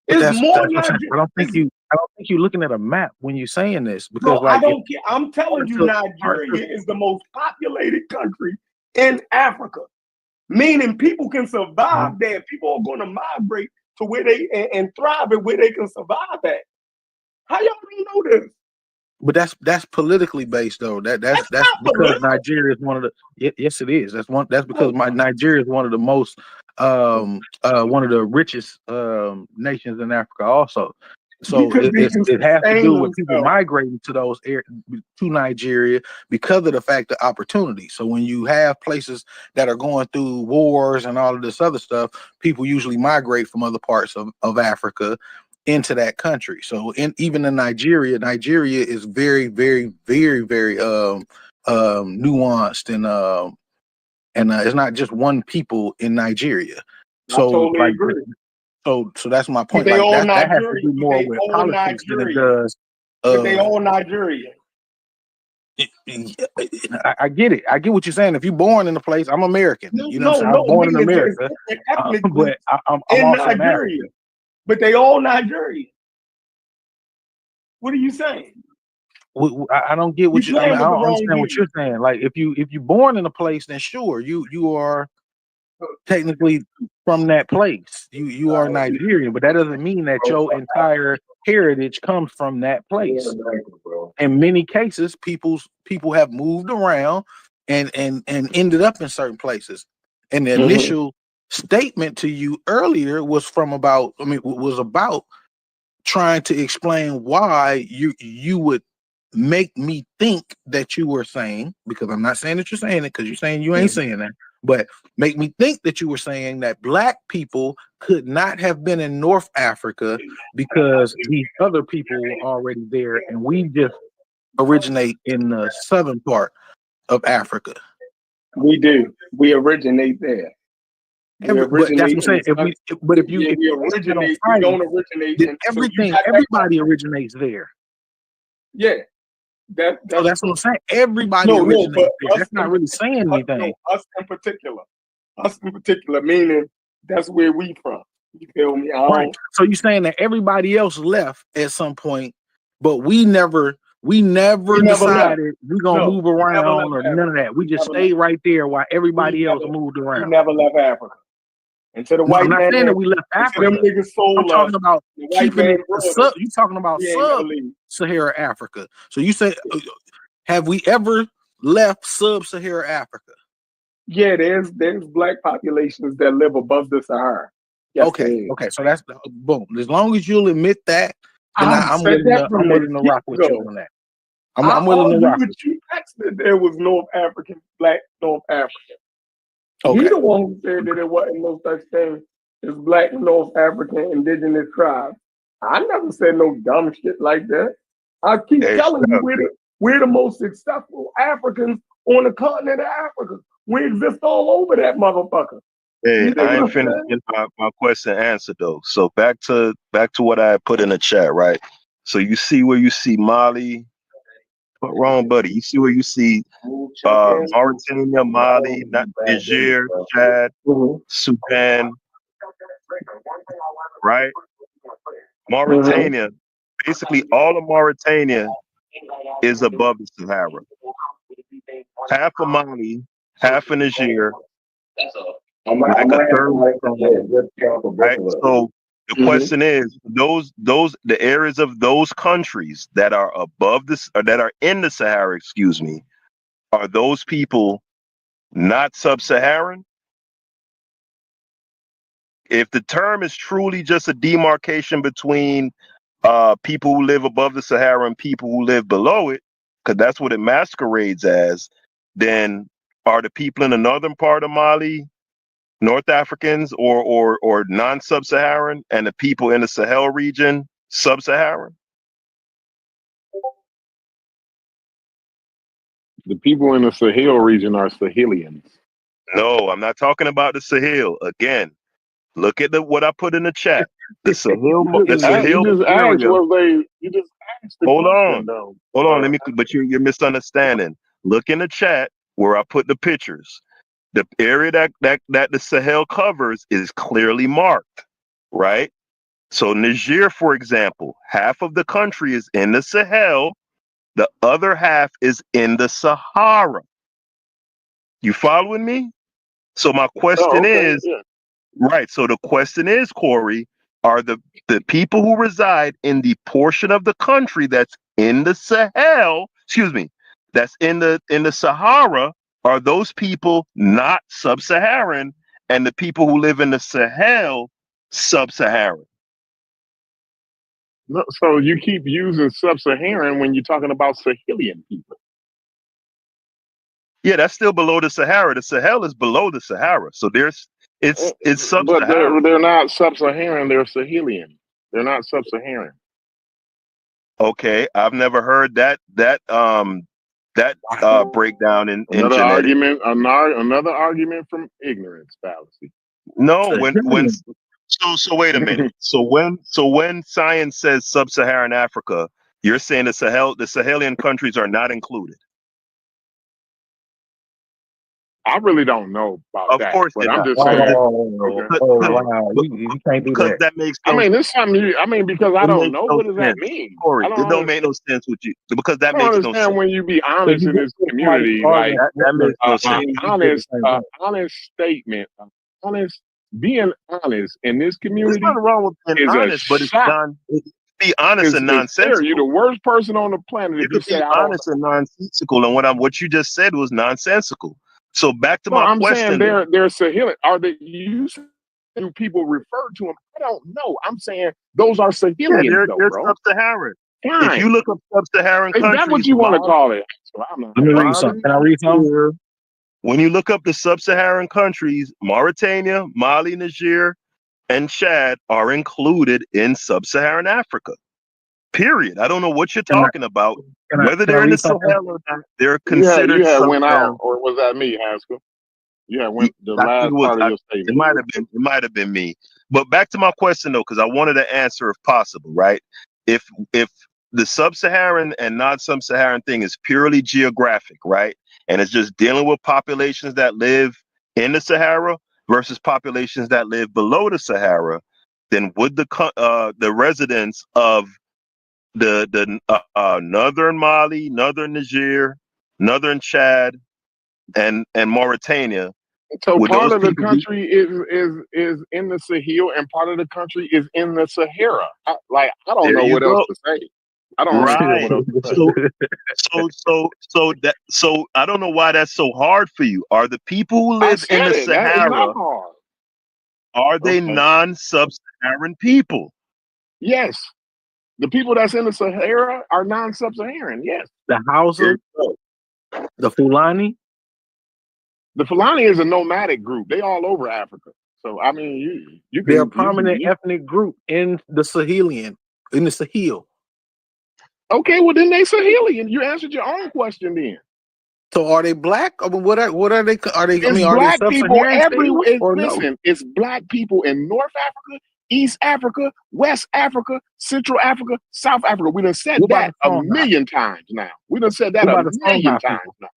Speaker 4: But
Speaker 6: It's
Speaker 4: that's
Speaker 6: more
Speaker 4: what I'm saying.
Speaker 6: Nigeria.
Speaker 4: I don't think you're looking at a map when you're saying this, because,
Speaker 6: Bro, I
Speaker 4: like, if
Speaker 6: don't care. I'm telling you,
Speaker 4: parts of
Speaker 6: Nigeria is the most populated country in Africa. Meaning people can survive there. People are going to migrate to where they and thrive at where they can survive at. How y'all don't know this?
Speaker 4: But that's politically based, though. That's
Speaker 6: Not
Speaker 4: because
Speaker 6: political.
Speaker 4: Nigeria is one of the yes, it is. That's because
Speaker 6: Bro,
Speaker 4: Nigeria is one of the most one of the richest nations in Africa also. So
Speaker 6: because they can
Speaker 4: it has to
Speaker 6: sustain
Speaker 4: do with people
Speaker 6: themselves.
Speaker 4: migrating to those areas, to Nigeria, because of the fact of opportunity. So when you have places that are going through wars and all of this other stuff, people usually migrate from other parts of Africa into that country. So even in Nigeria is very, very, very, very nuanced, and it's not just one people in Nigeria.
Speaker 6: I
Speaker 4: So,
Speaker 6: totally
Speaker 4: like,
Speaker 6: agree.
Speaker 4: so that's my
Speaker 6: But
Speaker 4: point.
Speaker 6: they
Speaker 4: Like,
Speaker 6: all
Speaker 4: that has to
Speaker 6: Nigerian.
Speaker 4: do
Speaker 6: But
Speaker 4: more
Speaker 6: they
Speaker 4: with
Speaker 6: all
Speaker 4: politics than it
Speaker 6: Nigerian.
Speaker 4: does
Speaker 6: But they
Speaker 4: of.
Speaker 6: all Nigerian.
Speaker 4: I get it. I get what you're saying. If you're born in a place, I'm American. You know what I'm saying? I was born in
Speaker 6: Meaning there's
Speaker 4: America,
Speaker 6: different ethnic
Speaker 4: but
Speaker 6: groups
Speaker 4: I'm
Speaker 6: in
Speaker 4: also an
Speaker 6: Nigeria,
Speaker 4: African.
Speaker 6: but they all Nigerian. What are you saying?
Speaker 4: I don't get what
Speaker 6: You
Speaker 4: you. I mean,
Speaker 6: playing
Speaker 4: I
Speaker 6: with the
Speaker 4: don't
Speaker 6: wrong
Speaker 4: understand what
Speaker 6: view.
Speaker 4: you're saying. Like, if you're born in a place, then sure, you are technically from that place. You are Nigerian, but that doesn't mean that your entire heritage comes from that place. In many cases, people have moved around and ended up in certain places. And the initial statement to you earlier was was about trying to explain why you would make me think that you were saying, because I'm not saying that you're saying it, because you're saying you ain't saying that, but make me think that you were saying that black people could not have been in North Africa because these other people were already there and we just originate in the southern part of Africa.
Speaker 6: We do. We originate there.
Speaker 4: But that's what I'm saying. If
Speaker 6: we originate, we don't originate.
Speaker 4: then everybody originates there.
Speaker 6: Yeah,
Speaker 4: so that's what I'm saying. Everybody originates there. That's not really saying anything.
Speaker 6: Us in particular, meaning that's where we from. You feel me?
Speaker 4: Right. So you're saying that everybody else left at some point, but we never decided we're gonna move around or none of that. We just stayed right there while everybody else moved around.
Speaker 6: We never left Africa. Until the white
Speaker 4: I'm not
Speaker 6: man,
Speaker 4: saying that we left Africa. I'm talking about keeping it. You talking about sub-Saharan Africa. So you say, have we ever left sub-Saharan Africa?
Speaker 6: Yeah, there's black populations that live above the Sahara. Yes,
Speaker 4: okay. So that's boom. As long as you'll admit that, then I'm willing to rock with you on that. I'm willing to rock with you.
Speaker 6: That there was black North African. Okay. He the one who said that there wasn't no such thing as black North African indigenous tribes. I never said no dumb shit like that. I keep telling you we're the most successful Africans on the continent of Africa. We exist all over that motherfucker.
Speaker 9: Hey, I ain't finished my question answered though. So back to what I put in the chat, right? So you see where you see Mali. What wrong, buddy? You see where you see Mauritania, Mali, Niger, Chad, Sudan, right? Mauritania, basically all of Mauritania is above the Sahara. Half of Mali, half of Niger, like a third. Right. So the question is, the areas of those countries that are above this or that are in the Sahara, excuse me, are those people not sub-Saharan? If the term is truly just a demarcation between people who live above the Sahara and people who live below it, because that's what it masquerades as, then are the people in the northern part of Mali North Africans or non-sub-Saharan, and the people in the Sahel region sub-Saharan?
Speaker 5: The people in the Sahel region are Sahelians.
Speaker 9: No, I'm not talking about the Sahel. Again, look at what I put in the chat. The Sahel, area. Hold on. But you're misunderstanding. Look in the chat where I put the pictures. The area that the Sahel covers is clearly marked, right? So Niger, for example, half of the country is in the Sahel, the other half is in the Sahara. You following me? So my question is, right, so the question is, Corey, are the people who reside in the portion of the country that's in the Sahel, that's in the Sahara, are those people not sub-Saharan, and the people who live in the Sahel sub-Saharan?
Speaker 5: No, so you keep using sub-Saharan when you're talking about Sahelian people.
Speaker 9: Yeah, that's still below the Sahara. The Sahel is below the Sahara, so it's sub-Saharan.
Speaker 5: But they're not sub-Saharan. They're Sahelian. They're not sub-Saharan.
Speaker 9: Okay, I've never heard that breakdown in
Speaker 5: another
Speaker 9: genetics.
Speaker 5: Another argument from ignorance fallacy.
Speaker 9: No, so wait a minute. So when science says sub-Saharan Africa, you're saying the Sahelian countries are not included.
Speaker 5: I really don't know about
Speaker 9: Of
Speaker 5: that,
Speaker 9: course
Speaker 5: but
Speaker 9: you're
Speaker 5: I'm
Speaker 9: not.
Speaker 5: just
Speaker 9: Because
Speaker 5: saying.
Speaker 8: Oh,
Speaker 5: Okay.
Speaker 8: oh
Speaker 9: because,
Speaker 8: wow. You can't do
Speaker 9: because
Speaker 8: that.
Speaker 9: that makes
Speaker 5: I
Speaker 9: no
Speaker 5: mean, it's something. I mean, because I
Speaker 9: it
Speaker 5: don't
Speaker 9: makes
Speaker 5: know.
Speaker 9: no
Speaker 5: What does that
Speaker 9: sense.
Speaker 5: mean?
Speaker 9: Corey, it don't make no sense with you because that
Speaker 5: I don't
Speaker 9: makes no
Speaker 5: understand
Speaker 9: sense.
Speaker 5: when you be
Speaker 8: So
Speaker 5: honest
Speaker 8: you
Speaker 5: in
Speaker 8: just
Speaker 5: this
Speaker 8: put somebody
Speaker 5: community.
Speaker 8: arguing
Speaker 5: Like
Speaker 9: That
Speaker 8: look,
Speaker 9: makes no
Speaker 8: you
Speaker 9: sense.
Speaker 8: just did the same thing.
Speaker 5: honest statement, honest, being honest in this
Speaker 9: There's
Speaker 5: community
Speaker 9: nothing wrong with being
Speaker 5: is a
Speaker 9: honest, but it's
Speaker 5: shock.
Speaker 9: be honest and
Speaker 5: Is fair. You're the
Speaker 9: nonsensical.
Speaker 5: worst person on the planet
Speaker 9: You
Speaker 5: if you
Speaker 9: could
Speaker 5: say
Speaker 9: be
Speaker 5: I don't know.
Speaker 9: honest and nonsensical, and what you just said was nonsensical. So back to
Speaker 5: No,
Speaker 9: my
Speaker 5: I'm saying
Speaker 9: question then.
Speaker 5: they're Sahelian. Are they you? Do people refer to them? I don't know. I'm saying those are
Speaker 9: Yeah,
Speaker 5: Sahelians, though,
Speaker 9: they're
Speaker 5: bro.
Speaker 9: sub-Saharan. If you
Speaker 5: Fine.
Speaker 9: look up sub-Saharan
Speaker 5: If that's what
Speaker 9: countries,
Speaker 5: you want to call it. So I'm not.
Speaker 8: Let me read
Speaker 9: Mali,
Speaker 8: something. Can I read something?
Speaker 9: Niger, when you look up the sub-Saharan countries, Mauritania, Mali, Niger, and Chad are included in sub-Saharan Africa. Period. I don't know what you're
Speaker 8: Can I
Speaker 9: talking about.
Speaker 8: can I
Speaker 9: Whether
Speaker 8: can I
Speaker 9: they're in the
Speaker 8: read something?
Speaker 9: Sahel or not, they're
Speaker 5: You
Speaker 9: considered
Speaker 5: had went out,
Speaker 9: sub-Saharan.
Speaker 5: or was that me, Haskell? You had
Speaker 9: I
Speaker 5: went the
Speaker 9: think
Speaker 5: last part of your
Speaker 9: it
Speaker 5: statement.
Speaker 9: might have been me. But back to my question though, because I wanted to answer if possible, right? If the sub-Saharan and non-sub-Saharan thing is purely geographic, right? And it's just dealing with populations that live in the Sahara versus populations that live below the Sahara, then would the residents of the northern Mali, northern Niger, northern Chad, and Mauritania,
Speaker 5: So
Speaker 9: would
Speaker 5: part
Speaker 9: those
Speaker 5: of the
Speaker 9: people be
Speaker 5: country is in the Sahel, and part of the country is in the Sahara. I don't
Speaker 9: there
Speaker 5: know
Speaker 9: you
Speaker 5: what else
Speaker 9: go.
Speaker 5: to say. I don't understand
Speaker 9: Right.
Speaker 5: what else to say.
Speaker 9: So so I don't know why that's so hard for you. Are the people who
Speaker 5: I
Speaker 9: live in
Speaker 5: said
Speaker 9: the
Speaker 5: it. That is not
Speaker 9: Sahara,
Speaker 5: hard.
Speaker 9: are they
Speaker 5: Okay.
Speaker 9: non-sub-Saharan people?
Speaker 5: Yes. The people that's in the Sahara are non-sub-Saharan. Yes.
Speaker 8: The
Speaker 9: There
Speaker 8: Hausa,
Speaker 9: you go.
Speaker 8: the Fulani,
Speaker 5: The Fulani is a nomadic group. They all over Africa. So I mean, you
Speaker 8: they're a
Speaker 5: can
Speaker 8: prominent ethnic group in the Sahel.
Speaker 5: okay. Well, then they Sahelian. You answered your own question. Then
Speaker 8: So are they black? I mean, what are they? Are they? I
Speaker 5: it's
Speaker 8: mean, are they
Speaker 5: black people
Speaker 8: sub-Saharan
Speaker 5: everywhere.
Speaker 8: states or no?
Speaker 5: Listen, it's black people in North Africa, East Africa, West Africa, Central Africa, South Africa. We done said
Speaker 8: What about
Speaker 5: that
Speaker 8: the
Speaker 5: a
Speaker 8: Songhai?
Speaker 5: million times now. We done said that
Speaker 8: What
Speaker 5: a
Speaker 8: about the
Speaker 5: million
Speaker 8: Songhai
Speaker 5: times
Speaker 8: people?
Speaker 5: now.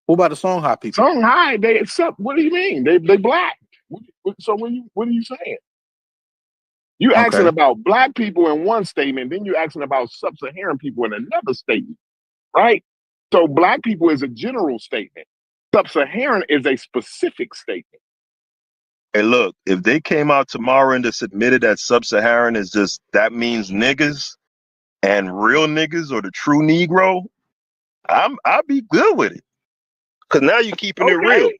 Speaker 8: What about the Songhai people?
Speaker 5: Songhai, they accept. What do you mean? They black. So what are you saying? You asking
Speaker 8: Okay.
Speaker 5: about black people in one statement, then you asking about sub-Saharan people in another statement, right? So black people is a general statement. Sub-Saharan is a specific statement.
Speaker 9: Hey, look, if they came out tomorrow and just admitted that sub-Saharan is just that means niggas and real niggas or the true Negro, I'd be good with it. Cause now you're keeping it real.
Speaker 5: Okay.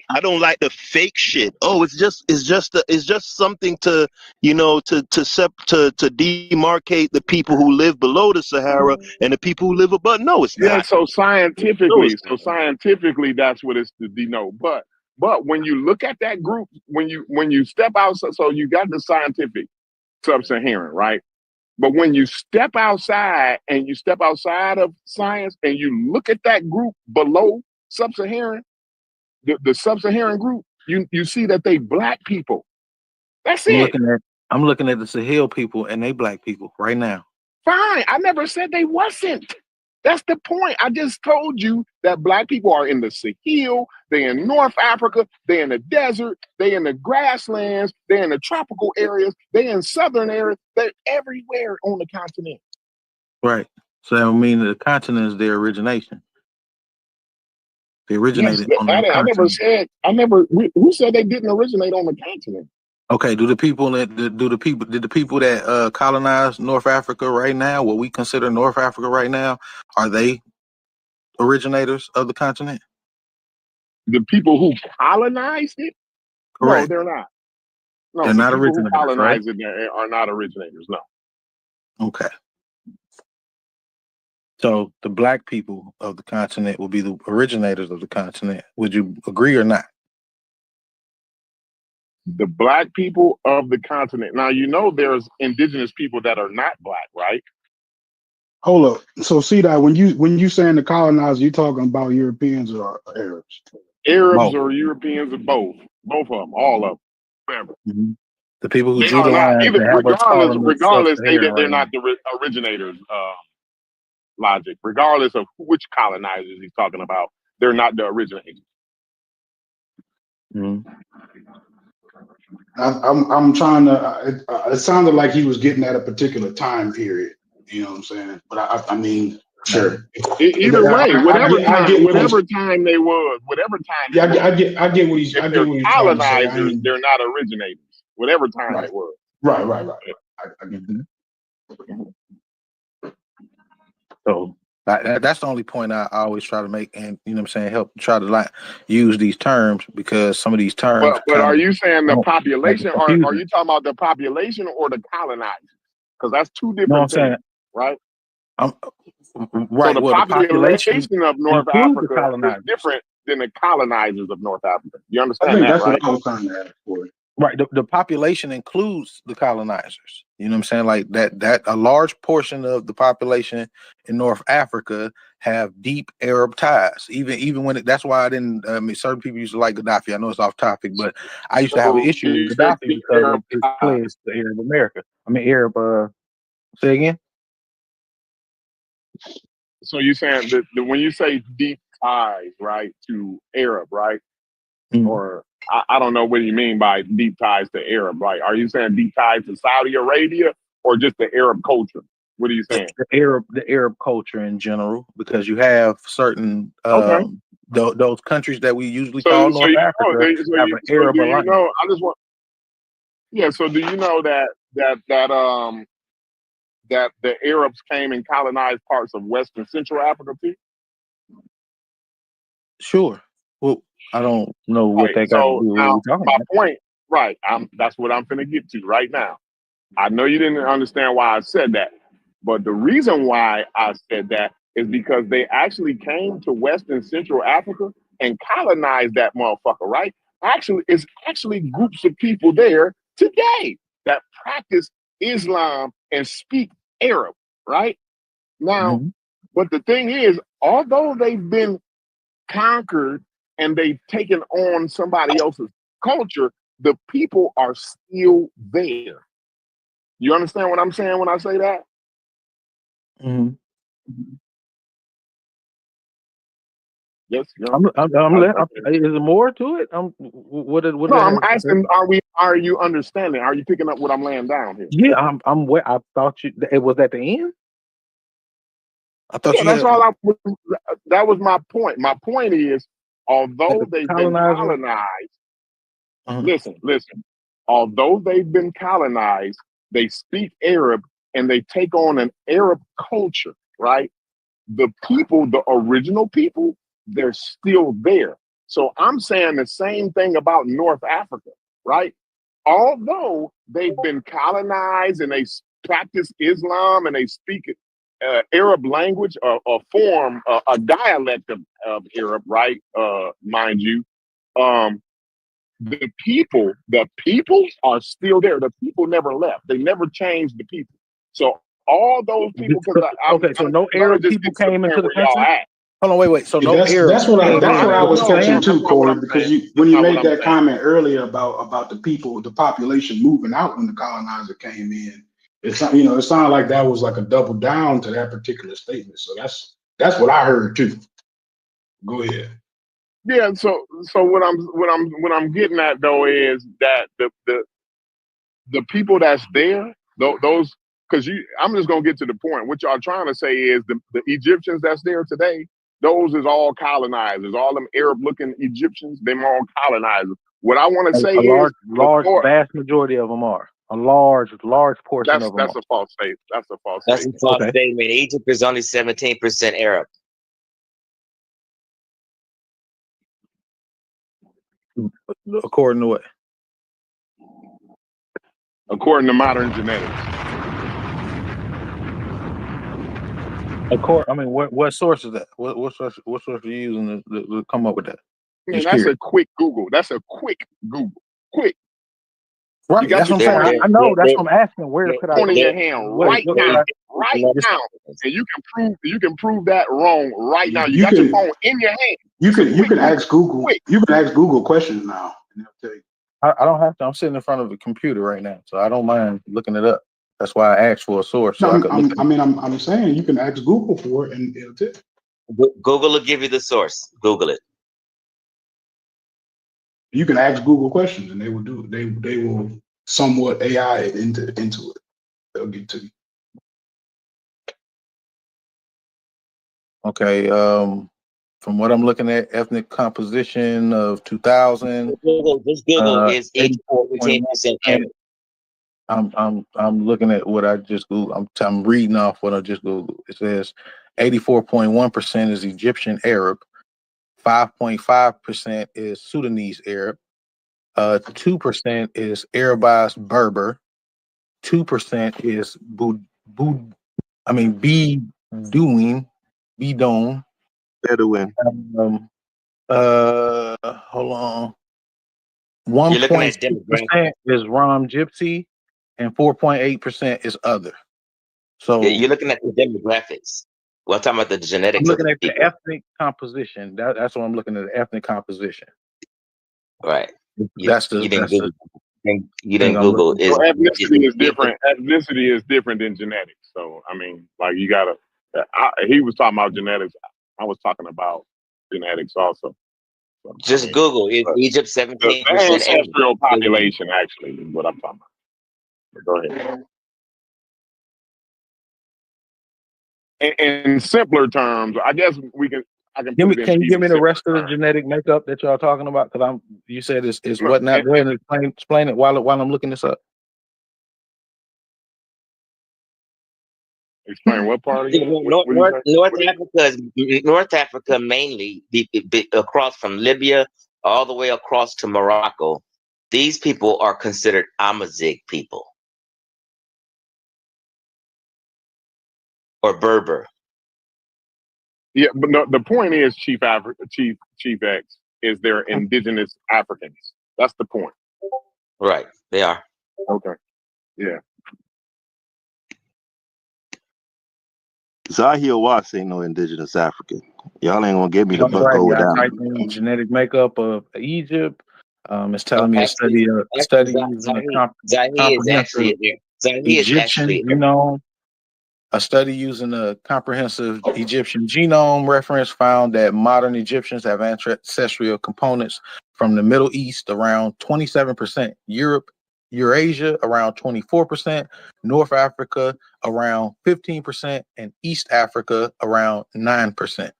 Speaker 9: I don't like the fake shit. Oh, it's just something to to demarcate the people who live below the Sahara and the people who live above. No, it's
Speaker 5: Yeah,
Speaker 9: not.
Speaker 5: so
Speaker 9: No, it's
Speaker 5: scientifically that's what it's to denote. But when you look at that group, when you step out, so you got the scientific sub-Saharan, right? But when you step outside and you step outside of science and you look at that group below sub-Saharan, the sub-Saharan group, you see that they black people. That's
Speaker 8: I'm
Speaker 5: it.
Speaker 8: looking at the Sahel people and they black people right now.
Speaker 5: Fine. I never said they wasn't. That's the point. I just told you that black people are in the Sahel, they're in North Africa, they're in the desert, they're in the grasslands, they're in the tropical areas, they're in southern areas, they're everywhere on the continent.
Speaker 8: Right. So that would mean that the continent is their origination. They
Speaker 5: Yes,
Speaker 8: originated on the
Speaker 5: I never
Speaker 8: continent.
Speaker 5: said who said they didn't originate on the continent?
Speaker 8: Okay. Did the people that colonized North Africa right now, what we consider North Africa right now, are they originators of the continent?
Speaker 5: The people who colonized it? No,
Speaker 8: Correct.
Speaker 5: they're not. No,
Speaker 8: They're
Speaker 5: the
Speaker 8: not
Speaker 5: people who
Speaker 8: originators, right?
Speaker 5: colonized it are not originators. No.
Speaker 8: Okay. So the black people of the continent will be the originators of the continent. Would you agree or not?
Speaker 5: The black people of the continent. Now there's indigenous people that are not black, right?
Speaker 2: Hold up. So see that when you saying the colonizer, you talking about Europeans or Arabs?
Speaker 5: Arabs
Speaker 8: Both.
Speaker 5: or Europeans or both. Both of them, all of them, whatever.
Speaker 8: Mm-hmm. The people who
Speaker 5: They
Speaker 8: drew
Speaker 5: are
Speaker 8: the
Speaker 5: not
Speaker 8: line
Speaker 5: either.
Speaker 8: to have us calling us
Speaker 5: Regardless,
Speaker 8: sub-Saharan
Speaker 5: they're
Speaker 8: right now.
Speaker 5: not the originators. Logic. Regardless of which colonizers he's talking about, they're not the originators.
Speaker 8: Mm-hmm.
Speaker 2: I'm trying to. It sounded like he was getting at a particular time period. You know what I'm saying? But I mean, sure.
Speaker 5: Either way, whatever
Speaker 2: I
Speaker 5: time they was, whatever time
Speaker 2: yeah,
Speaker 5: they was,
Speaker 2: I get what he's
Speaker 5: if they're
Speaker 2: trying to say. I
Speaker 5: colonizers,
Speaker 2: mean,
Speaker 5: they're not originators. Whatever time
Speaker 2: right,
Speaker 5: it was.
Speaker 2: right. I get that.
Speaker 8: So that's the only point I always try to make, and you know what I'm saying, help try to like use these terms, because some of these terms
Speaker 5: But are
Speaker 8: kind
Speaker 5: you saying the
Speaker 8: of
Speaker 5: population, or are
Speaker 8: confusing.
Speaker 5: you talking about the population or the colonizers? Because that's two
Speaker 8: You know what I'm
Speaker 5: different things,
Speaker 8: saying?
Speaker 5: right?
Speaker 8: I'm
Speaker 5: So
Speaker 8: right.
Speaker 5: the
Speaker 8: Well, the population
Speaker 5: population of North
Speaker 8: includes the
Speaker 5: Africa is
Speaker 8: colonizers.
Speaker 5: different than the colonizers of North Africa. You
Speaker 2: I
Speaker 5: understand
Speaker 2: think
Speaker 5: that,
Speaker 2: that's
Speaker 5: right?
Speaker 2: what I was trying to ask for.
Speaker 8: Right. The population includes the colonizers. You know what I'm saying? Like that a large portion of the population in North Africa have deep Arab ties. Even when that's why I didn't. I mean, certain people used to like Gaddafi. I know it's off topic, but I used to have an
Speaker 5: So
Speaker 8: issue
Speaker 5: you
Speaker 8: with
Speaker 5: said
Speaker 8: Gaddafi
Speaker 5: deep
Speaker 8: because of
Speaker 5: Arab
Speaker 8: his
Speaker 5: ties.
Speaker 8: pledge to Arab America. I mean, Arab. Say again.
Speaker 5: So you're saying that when you say deep ties, right, to Arab, right?
Speaker 8: Mm-hmm.
Speaker 5: Or I don't know what you mean by deep ties to Arab, right? Are you saying deep ties to Saudi Arabia or just the Arab culture? What are you saying?
Speaker 8: The Arab culture in general, because you have certain
Speaker 5: Okay.
Speaker 8: those countries that we usually
Speaker 5: So
Speaker 8: call
Speaker 5: so
Speaker 8: North
Speaker 5: you
Speaker 8: Africa
Speaker 5: know,
Speaker 8: have an Arab
Speaker 5: do you
Speaker 8: alliance.
Speaker 5: know? I just want. Yeah. So do you know that the Arabs came and colonized parts of Western Central Africa too?
Speaker 8: Sure. Well, I don't know what
Speaker 5: Right.
Speaker 8: that got to do
Speaker 5: So
Speaker 8: with what
Speaker 5: now
Speaker 8: we're talking
Speaker 5: my
Speaker 8: about.
Speaker 5: point, right? That's what I'm finna get to right now. I know you didn't understand why I said that, but the reason why I said that is because they actually came to Western Central Africa and colonized that motherfucker, right? Actually, it's actually groups of people there today that practice Islam and speak Arab, right? Now,
Speaker 8: Mm-hmm.
Speaker 5: but the thing is, although they've been conquered and they've taken on somebody else's culture, the people are still there. You understand what I'm saying when I say that?
Speaker 8: Mm-hmm.
Speaker 5: Yes. You
Speaker 8: I'm,
Speaker 5: know,
Speaker 8: I'm,
Speaker 5: yeah,
Speaker 8: I'm, is there more to it? What
Speaker 5: no,
Speaker 8: that
Speaker 5: I'm
Speaker 8: have to say?
Speaker 5: asking, are you understanding? Are you picking up what I'm laying down here?
Speaker 8: Yeah, I'm where I thought it was at the end. I thought
Speaker 5: Yeah,
Speaker 8: you
Speaker 5: that's
Speaker 8: had.
Speaker 5: all that was my point. My point is, although they've been
Speaker 8: colonizer.
Speaker 5: colonized, listen, although they've been colonized, they speak Arab and they take on an Arab culture, right? The people, the original people, they're still there. So I'm saying the same thing about North Africa, right? Although they've been colonized and they practice Islam and they speak Arab language, a form, a dialect of Arab, right? Mind you, um, the people are still there. The people never left. They never changed the people. So all those people, because I'm
Speaker 8: so no
Speaker 5: gonna
Speaker 8: Arab
Speaker 5: just
Speaker 8: people
Speaker 5: get to the
Speaker 8: came
Speaker 5: point
Speaker 8: into the
Speaker 5: where y'all
Speaker 8: country.
Speaker 5: at.
Speaker 8: Hold on, wait. So no Arab.
Speaker 2: That's what I was
Speaker 5: No,
Speaker 2: catching
Speaker 5: that's
Speaker 2: too,
Speaker 5: not what
Speaker 2: Corey,
Speaker 5: I'm
Speaker 2: because
Speaker 5: saying.
Speaker 2: when
Speaker 5: That's
Speaker 2: you
Speaker 5: not what
Speaker 2: made
Speaker 5: I'm
Speaker 2: that
Speaker 5: saying.
Speaker 2: comment earlier about the people, the population moving out when the colonizer came in, it's it sounded like that was like a double down to that particular statement. So that's what I heard too. Go ahead.
Speaker 5: Yeah. So what I'm getting at though is that the people that's there, those, because I'm just gonna get to the point. What y'all trying to say is the Egyptians that's there today, those is all colonizers. All them Arab looking Egyptians, them all colonizers. What I want to say
Speaker 8: A
Speaker 5: is
Speaker 8: vast majority of them are. A large portion of them
Speaker 5: that's
Speaker 8: are.
Speaker 5: a false statement. That's a false
Speaker 10: That's a
Speaker 5: statement.
Speaker 10: false statement. Egypt is only 17% Arab.
Speaker 8: According to what?
Speaker 5: According to modern genetics.
Speaker 8: I mean, what source is that? What source are you using to come up with that?
Speaker 5: Man, that's a quick Google. That's a quick Google. Quick.
Speaker 8: Right. That's what I'm saying. I know. That's what I'm asking. Where could I?
Speaker 5: Phone in your hand right now, and you can prove that wrong right now. You got your phone in your hand.
Speaker 2: You can ask Google. Quick. You can ask Google questions now, and they'll tell you.
Speaker 8: I don't have to. I'm sitting in front of a computer right now, so I don't mind looking it up. That's why I asked for a source. So
Speaker 2: I'm saying you can ask Google for it, and it'll tell you.
Speaker 10: Google will give you the source. Google it.
Speaker 2: You can ask Google questions, and they will do it. They will somewhat AI it into it. They'll get to you.
Speaker 8: Okay. From what I'm looking at, ethnic composition of 2000,
Speaker 10: Just Google is Egypt 17%
Speaker 8: 84.1%.
Speaker 10: Arab.
Speaker 8: I'm looking at what I just Googled. I'm reading off what I just Googled. It says 84.1% is Egyptian Arab, 5.5% is Sudanese Arab, 2% is Arabized Berber, 2% is Bedouin.
Speaker 7: Bedouin.
Speaker 8: Hold on.
Speaker 10: You're looking at
Speaker 8: 1.6% is Rom Gypsy, and 4.8% is other. So
Speaker 10: You're looking at the demographics. We're talking about the
Speaker 8: I'm
Speaker 10: genetics of
Speaker 8: looking
Speaker 10: the
Speaker 8: at the
Speaker 10: people.
Speaker 8: ethnic composition. That's what I'm looking at, the ethnic composition.
Speaker 10: Right.
Speaker 8: That's
Speaker 10: You didn't
Speaker 8: the
Speaker 10: Google. You
Speaker 8: thing
Speaker 10: didn't
Speaker 8: I'm
Speaker 10: Google.
Speaker 8: looking
Speaker 5: So
Speaker 8: for.
Speaker 5: ethnicity is different. Ethnicity is different than genetics. So I mean, like you gotta. He was talking about genetics. I was talking about genetics also. So,
Speaker 10: Just
Speaker 5: I mean,
Speaker 10: Google is Egypt
Speaker 5: the
Speaker 10: 17% Arab.
Speaker 5: ancestral population actually is what I'm talking about. But go ahead. In simpler terms, I guess I can put it in
Speaker 8: Can you give
Speaker 5: even
Speaker 8: me the
Speaker 5: simpler
Speaker 8: rest of the
Speaker 5: terms.
Speaker 8: genetic makeup that y'all talking about? Because you said it's
Speaker 5: Look,
Speaker 8: what now? Go ahead and explain it while I'm looking this up.
Speaker 5: explain what part again? What did you say?
Speaker 10: North Africa mainly across from Libya all the way across to Morocco. These people are considered Amazigh people or Berber.
Speaker 5: Yeah, but no, the point is, Chief X, is they're indigenous Africans. That's the point.
Speaker 10: Right, they are.
Speaker 5: Okay. Yeah.
Speaker 7: Zahir Watts ain't no indigenous African. Y'all ain't gonna get me to
Speaker 8: That's right.
Speaker 7: go with
Speaker 8: Yeah,
Speaker 7: that
Speaker 8: I
Speaker 7: one.
Speaker 8: typed in genetic makeup of Egypt. It's telling me to
Speaker 10: Actually,
Speaker 8: study using a comprehensive Egyptian genome. A study using a comprehensive Egyptian genome reference found that modern Egyptians have ancestral components from the Middle East around 27%, Europe, Eurasia around 24%, North Africa around 15%, and East Africa around 9%.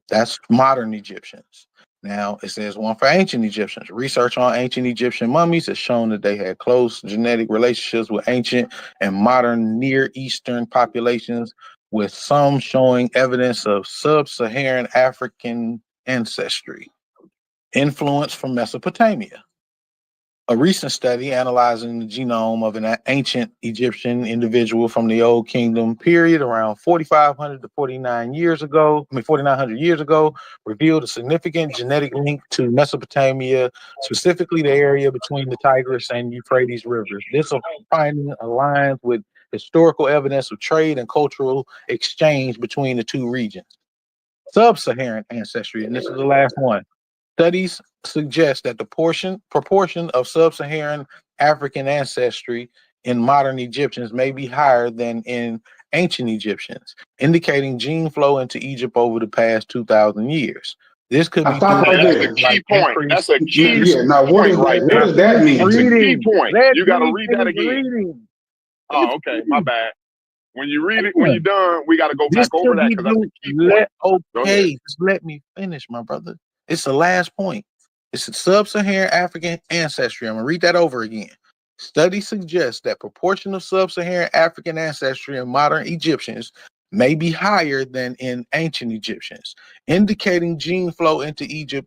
Speaker 8: That's modern Egyptians. Now it says one for ancient Egyptians. Research on ancient Egyptian mummies has shown that they had close genetic relationships with ancient and modern Near Eastern populations, with some showing evidence of sub-Saharan African ancestry. Influence from Mesopotamia. A recent study analyzing the genome of an ancient Egyptian individual from the Old Kingdom period around 4,500 to 49 years ago, 4,900 years ago, revealed a significant genetic link to Mesopotamia, specifically the area between the Tigris and Euphrates rivers. This finding aligns with historical evidence of trade and cultural exchange between the two regions. Sub-Saharan ancestry, and this is the last one. Studies suggest that the proportion of sub-Saharan African ancestry in modern Egyptians may be higher than in ancient Egyptians, indicating gene flow into Egypt over the past 2,000 years. This could be
Speaker 2: stop right
Speaker 5: That's
Speaker 2: there.
Speaker 5: a key point. That's a key
Speaker 2: Yeah. Now,
Speaker 5: point right
Speaker 2: what
Speaker 5: there.
Speaker 2: does that mean?
Speaker 5: That's a key point.
Speaker 8: Let
Speaker 5: You got to
Speaker 8: me
Speaker 5: read that
Speaker 8: finish
Speaker 5: again.
Speaker 8: reading.
Speaker 5: Oh, okay. My bad. When you read it, when you're done, we got to go
Speaker 8: This
Speaker 5: back over
Speaker 8: could
Speaker 5: that
Speaker 8: be
Speaker 5: because that's a key point. Go ahead.
Speaker 8: just let me finish, my brother. It's the last point. It's a sub-Saharan African ancestry. I'm gonna read that over again. Studies suggest that proportion of sub-Saharan African ancestry in modern Egyptians may be higher than in ancient Egyptians, indicating gene flow into Egypt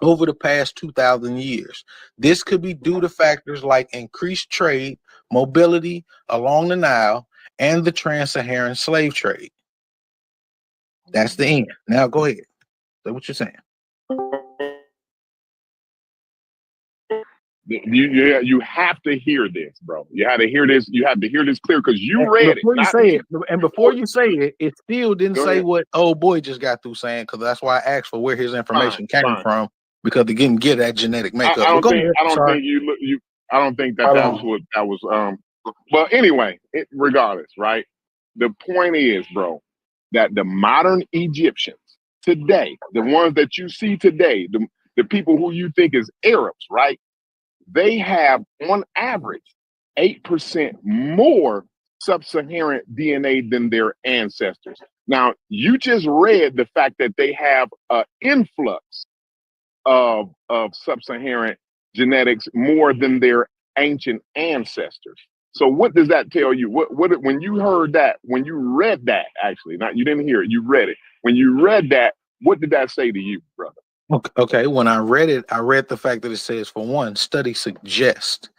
Speaker 8: over the past 2,000 years. This could be due to factors like increased trade, mobility along the Nile, and the trans-Saharan slave trade. That's the end. Now go ahead. Say what you're saying.
Speaker 5: You have to hear this, bro. You had to hear this. You have to hear this clear because you read it,
Speaker 8: Before you
Speaker 5: not
Speaker 8: say
Speaker 5: me.
Speaker 8: it, and before you say it, it still didn't
Speaker 5: Go
Speaker 8: say
Speaker 5: ahead.
Speaker 8: what old boy just got through saying, because that's why I asked for where his information came
Speaker 5: Fine.
Speaker 8: from, because they didn't get that genetic makeup.
Speaker 5: I don't
Speaker 8: But go
Speaker 5: think.
Speaker 8: ahead.
Speaker 5: I don't
Speaker 8: Sorry.
Speaker 5: think you. I don't think that was. Well, anyway, regardless, right? The point is, bro, that the modern Egyptians today, the ones that you see today, the people who you think is Arabs, right? They have on average 8% more sub-Saharan DNA than their ancestors. Now, you just read the fact that they have an influx of sub-Saharan genetics more than their ancient ancestors. So what does that tell you? What when you heard that, when you read that, actually, not you didn't hear it, you read it. When you read that, what did that say to you, brother?
Speaker 8: Okay, when I read it, I read the fact that it says, for one, studies suggest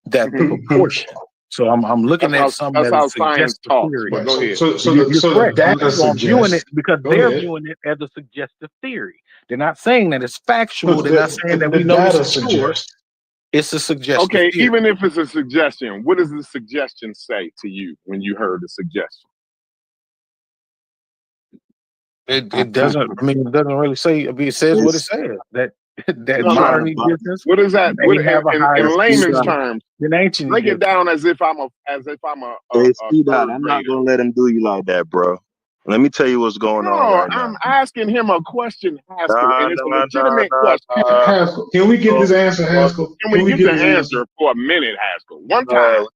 Speaker 8: that the proportion. So I'm looking at something
Speaker 5: That's
Speaker 8: that
Speaker 5: how
Speaker 8: is
Speaker 5: science
Speaker 8: suggestive
Speaker 5: talks.
Speaker 8: theory.
Speaker 5: But go ahead.
Speaker 2: So
Speaker 8: You're
Speaker 2: the
Speaker 8: correct.
Speaker 2: data
Speaker 8: So I'm viewing it
Speaker 2: suggests.
Speaker 8: because
Speaker 2: Go
Speaker 8: they're
Speaker 2: ahead.
Speaker 8: viewing it as a suggestive theory. They're not saying that it's factual.
Speaker 2: So
Speaker 8: They're not saying that
Speaker 2: the
Speaker 8: we know this
Speaker 2: data
Speaker 8: is sure.
Speaker 2: suggests.
Speaker 8: It's a suggestive
Speaker 5: Okay,
Speaker 8: theory.
Speaker 5: even if it's a suggestion, what does the suggestion say to you when you heard the suggestion?
Speaker 8: It doesn't. I mean, it doesn't really say. I mean, it says what it says, that
Speaker 5: No,
Speaker 8: modern
Speaker 5: no.
Speaker 8: Egyptians
Speaker 5: What is that?
Speaker 8: may
Speaker 5: What
Speaker 8: have a higher
Speaker 5: in layman's
Speaker 8: percentage
Speaker 5: terms?
Speaker 8: than ancient
Speaker 5: Break it
Speaker 8: Egyptians.
Speaker 5: down as if I'm a
Speaker 9: Hey, Speed Dot,
Speaker 5: third
Speaker 9: I'm not
Speaker 5: grader.
Speaker 9: gonna let him do you like that, bro. Let me tell you what's going on
Speaker 5: No,
Speaker 9: right now.
Speaker 5: I'm asking him a question, Haskell, and it's a legitimate
Speaker 9: Nah.
Speaker 5: question.
Speaker 2: Haskell, can we get this answer, Haskell?
Speaker 5: Can
Speaker 2: Can
Speaker 5: we
Speaker 2: we
Speaker 5: get
Speaker 2: get
Speaker 5: the
Speaker 2: this
Speaker 5: answer
Speaker 2: answer?
Speaker 5: for a minute, Haskell? One
Speaker 9: I
Speaker 5: time,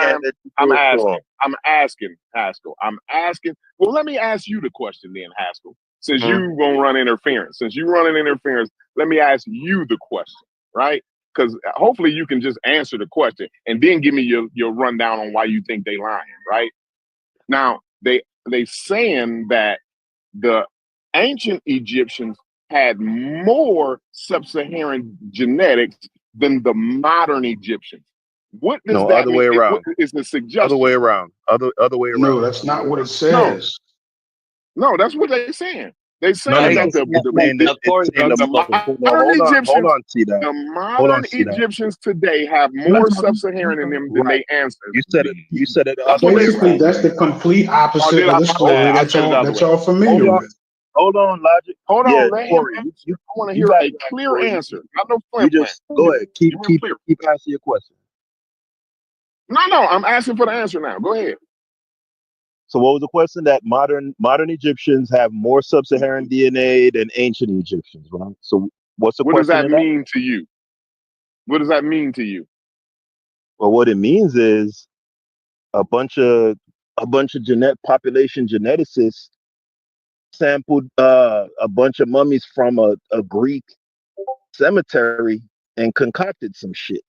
Speaker 9: can't let you
Speaker 5: I'm
Speaker 9: do it for him.
Speaker 5: asking, Haskell. I'm asking. Well, let me ask you the question then, Haskell. Since
Speaker 9: Mhm.
Speaker 5: you gonna run interference, let me ask you the question, right? Because hopefully you can just answer the question and then give me your rundown on why you think they lying, right? Now they saying that the ancient Egyptians had more sub-Saharan genetics than the modern Egyptians. What does
Speaker 9: No,
Speaker 5: that
Speaker 9: other way
Speaker 5: mean? What
Speaker 9: around.
Speaker 5: is the
Speaker 9: Other
Speaker 5: suggestion?
Speaker 9: way around. Other way
Speaker 2: No,
Speaker 9: around.
Speaker 2: that's not what it
Speaker 5: No,
Speaker 2: says.
Speaker 5: no, that's what they're saying. They're
Speaker 9: No.
Speaker 5: saying that
Speaker 9: It's saying that it's saying
Speaker 5: the modern Egyptians, the modern Egyptians today have more sub-Saharan in them than
Speaker 9: Right.
Speaker 5: their ancestors did.
Speaker 9: You said it the
Speaker 5: That's
Speaker 9: other
Speaker 5: what
Speaker 9: way
Speaker 5: they're
Speaker 2: Basically,
Speaker 5: saying.
Speaker 9: around.
Speaker 2: that's the complete
Speaker 5: Oh,
Speaker 2: opposite
Speaker 5: did
Speaker 2: of
Speaker 5: I?
Speaker 2: the
Speaker 5: My
Speaker 2: story
Speaker 5: bad. I said it the other way.
Speaker 2: y'all familiar
Speaker 9: Hold on.
Speaker 2: with.
Speaker 9: Hold on, Logic.
Speaker 5: Hold
Speaker 9: Yeah,
Speaker 5: on, let him
Speaker 9: Corey,
Speaker 5: answer. I want to
Speaker 9: you
Speaker 5: hear
Speaker 9: got
Speaker 5: a
Speaker 9: it,
Speaker 5: clear
Speaker 9: Corey.
Speaker 5: answer, not no
Speaker 9: You
Speaker 5: flim flam.
Speaker 9: just go ahead. Keep
Speaker 5: Give me a clear.
Speaker 9: asking your question.
Speaker 5: No, I'm asking for the answer now. Go ahead.
Speaker 9: So what was the question? That modern Egyptians have more sub-Saharan DNA than ancient Egyptians, right? So what's the
Speaker 5: What does
Speaker 9: question
Speaker 5: that
Speaker 9: in that?
Speaker 5: mean to you? What does that mean to you?
Speaker 9: Well, what it means is a bunch of population geneticists sampled a bunch of mummies from a Greek cemetery and concocted some shit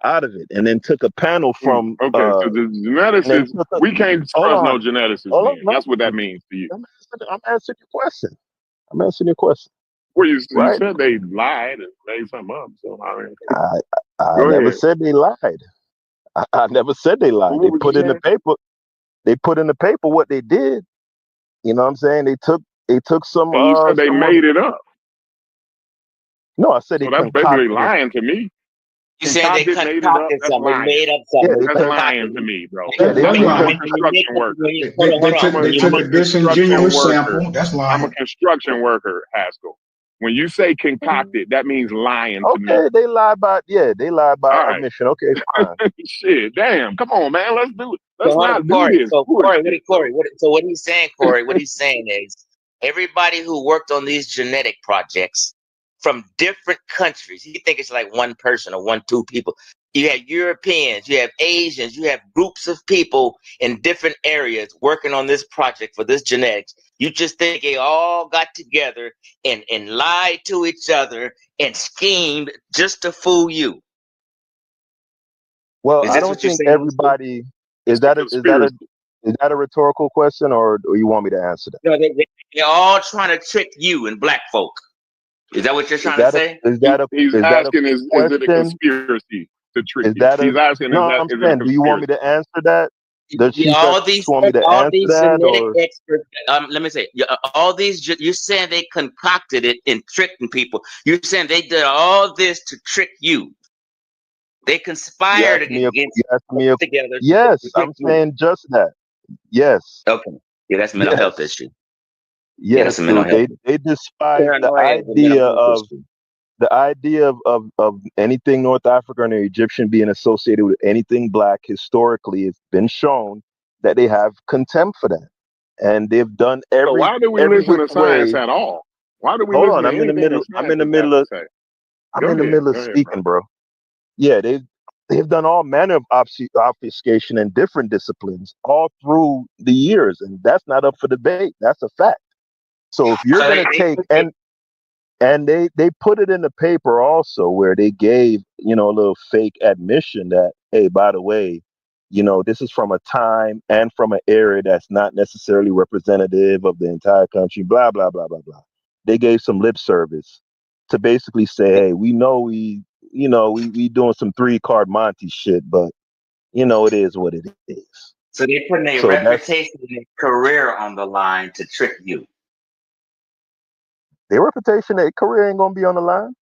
Speaker 9: out of it, and then took a panel from
Speaker 5: Okay, so the
Speaker 9: and then
Speaker 5: geneticists,
Speaker 9: took a,
Speaker 5: we can't
Speaker 9: hold
Speaker 5: trust
Speaker 9: on,
Speaker 5: no geneticists
Speaker 9: hold on,
Speaker 5: then.
Speaker 9: no,
Speaker 5: That's what that means to you.
Speaker 9: I'm answering your question. I'm answering your question,
Speaker 5: Well, you
Speaker 9: right?
Speaker 5: said they lied and made something up. So, I mean,
Speaker 9: I
Speaker 5: go
Speaker 9: never
Speaker 5: ahead.
Speaker 9: said they lied. I never said they
Speaker 5: Well,
Speaker 9: lied. They
Speaker 5: what was
Speaker 9: put
Speaker 5: you
Speaker 9: in the
Speaker 5: saying?
Speaker 9: paper. They put in the paper what they did. You know what I'm saying? They took some
Speaker 5: And you said they
Speaker 9: some of.
Speaker 5: made it up.
Speaker 9: No, I said they
Speaker 5: So that's basically
Speaker 9: concocted it.
Speaker 5: lying to me.
Speaker 10: You saying they
Speaker 5: Concocted, made it up.
Speaker 10: concocted
Speaker 5: That's
Speaker 10: something, they
Speaker 5: lying.
Speaker 10: made up
Speaker 9: Yeah,
Speaker 10: something, they
Speaker 5: That's
Speaker 10: concocted
Speaker 5: lying to
Speaker 10: it.
Speaker 5: me, bro.
Speaker 9: yeah, they
Speaker 2: That's
Speaker 10: When you,
Speaker 5: I'm a
Speaker 2: lying.
Speaker 10: when you make
Speaker 5: construction worker.
Speaker 10: hold on,
Speaker 2: They
Speaker 5: I'm
Speaker 2: took
Speaker 5: a
Speaker 2: a
Speaker 5: construction
Speaker 2: disingenuous
Speaker 5: worker.
Speaker 2: sample. That's
Speaker 5: I'm a
Speaker 2: lying.
Speaker 5: construction worker, Haskell. When you say concocted, that means lying to me.
Speaker 9: okay. They lied by
Speaker 5: All right.
Speaker 9: omission. Okay, fine.
Speaker 5: Shit, damn. Come on, man. Let's do it. Let's
Speaker 10: so hold on,
Speaker 5: not do
Speaker 10: Corey.
Speaker 5: this
Speaker 10: So
Speaker 5: bullshit, bro.
Speaker 10: So what he's saying, Corey, what he's saying is everybody who worked on these genetic projects from different countries, you think it's like one person or two people. You have Europeans, you have Asians, you have groups of people in different areas working on this project for this genetics. You just think they all got together and lied to each other and schemed just to fool you.
Speaker 9: Well,
Speaker 10: Is
Speaker 9: I
Speaker 10: this
Speaker 9: don't
Speaker 10: what you're
Speaker 9: think
Speaker 10: saying?
Speaker 9: everybody
Speaker 5: It's
Speaker 9: is
Speaker 5: a
Speaker 9: that
Speaker 5: conspiracy.
Speaker 9: a rhetorical question, or you want me to answer that?
Speaker 10: No, they're all trying to trick you and black folk. Is that what you're
Speaker 9: Is
Speaker 10: trying to
Speaker 9: that a
Speaker 10: say?
Speaker 5: He's
Speaker 9: is that a
Speaker 5: asking, is it a
Speaker 9: question?
Speaker 5: conspiracy to trick
Speaker 9: Is
Speaker 5: you?
Speaker 9: that a
Speaker 5: He's asking,
Speaker 9: no? I'm
Speaker 5: is it a
Speaker 9: saying, do you want me
Speaker 5: conspiracy?
Speaker 9: to answer that? The
Speaker 10: Yeah,
Speaker 9: Chief Justice want me to
Speaker 10: all
Speaker 9: answer
Speaker 10: these
Speaker 9: that,
Speaker 10: genetic
Speaker 9: or
Speaker 10: experts. Let me say, all these. You're saying they concocted it and tricking people. You're saying they did all this to trick you. They
Speaker 9: you
Speaker 10: conspired
Speaker 9: asked me a
Speaker 10: against
Speaker 9: you asked me a
Speaker 10: together
Speaker 9: yes?
Speaker 10: to trick
Speaker 9: I'm
Speaker 10: you.
Speaker 9: saying just that. Yes,
Speaker 10: Okay. Yeah, that's a mental health
Speaker 9: yes,
Speaker 10: issue. Yeah, that's
Speaker 9: yes.
Speaker 10: a mental health issue.
Speaker 9: They despise
Speaker 10: Paranoia is a mental health issue.
Speaker 9: the idea of anything North African or Egyptian being associated with anything black historically. It's been shown that they have contempt for that, and they've done
Speaker 5: So why do we
Speaker 9: every
Speaker 5: listen
Speaker 9: which
Speaker 5: to science
Speaker 9: way.
Speaker 5: at all? Why do we
Speaker 9: Hold
Speaker 5: listen
Speaker 9: on,
Speaker 5: to anything the
Speaker 9: I'm in the
Speaker 5: scientists have
Speaker 9: middle
Speaker 5: to
Speaker 9: of
Speaker 5: say?
Speaker 9: I'm
Speaker 5: Go
Speaker 9: in the
Speaker 5: ahead.
Speaker 9: middle of
Speaker 5: Go ahead,
Speaker 9: speaking,
Speaker 5: bro.
Speaker 9: bro. Yeah, they've done all manner of obfuscation in different disciplines all through the years, and that's not up for debate. That's a fact. So if you're
Speaker 10: So
Speaker 9: gonna take and they put it in the paper also where they gave, a little fake admission that, hey, by the way, this is from a time and from an area that's not necessarily representative of the entire country, blah blah blah blah blah. They gave some lip service to basically say, hey, we know we doing some 3 card Monty shit, but it is what it is.
Speaker 10: so they're putting their
Speaker 9: So that's
Speaker 10: reputation and their career on the line to trick you.
Speaker 9: their reputation, their career ain't gonna be on the line.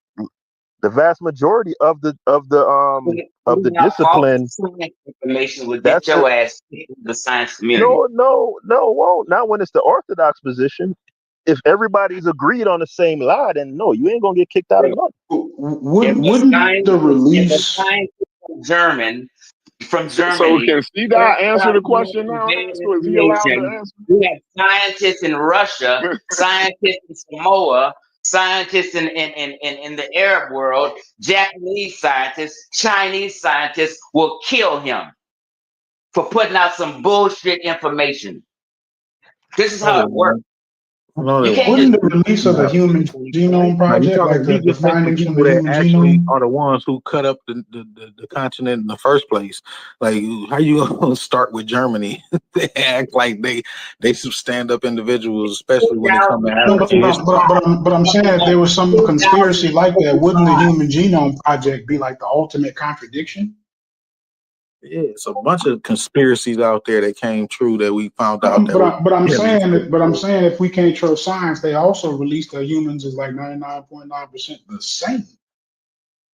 Speaker 9: The vast majority of the
Speaker 10: Putting out false
Speaker 9: discipline,
Speaker 10: science information will get
Speaker 9: that's it.
Speaker 10: your ass kicked in the science community.
Speaker 9: No, won't. Not when it's the orthodox position. If everybody's agreed on the same lie, then no, you ain't gonna get kicked out of nothing.
Speaker 10: If
Speaker 2: Wouldn't the
Speaker 10: a
Speaker 2: release?
Speaker 10: scientist from
Speaker 5: So
Speaker 10: Germany
Speaker 5: can C
Speaker 10: put
Speaker 5: Dot answer
Speaker 10: out
Speaker 5: the question now?
Speaker 10: bad
Speaker 5: Astro, is he allowed to
Speaker 10: information,
Speaker 5: answer?
Speaker 10: we have scientists in Russia, scientists in Samoa, scientists in the Arab world, Japanese scientists, Chinese scientists will kill him for putting out some bullshit information. This is how it works.
Speaker 8: No, they
Speaker 10: You can't
Speaker 8: won't.
Speaker 10: just
Speaker 2: Wouldn't the release of the Human Genome
Speaker 8: Now you
Speaker 2: Project, like
Speaker 8: talking? He
Speaker 2: the
Speaker 8: just mentioned
Speaker 2: findings from
Speaker 8: people
Speaker 2: the
Speaker 8: that
Speaker 2: Human
Speaker 8: actually
Speaker 2: Genome?
Speaker 8: are the ones who cut up the continent in the first place. Like, how you gonna start with Germany? They act like they some stand up individuals, especially when it comes to
Speaker 2: No,
Speaker 8: African history.
Speaker 2: but I'm saying if there was some conspiracy like that, wouldn't the Human Genome Project be like the ultimate contradiction?
Speaker 8: Yeah, it's a bunch of conspiracies out there that came true that we found out that was
Speaker 2: But I'm
Speaker 8: heavy.
Speaker 2: saying if we can't trust science, they also released that humans is like 99.9% the same.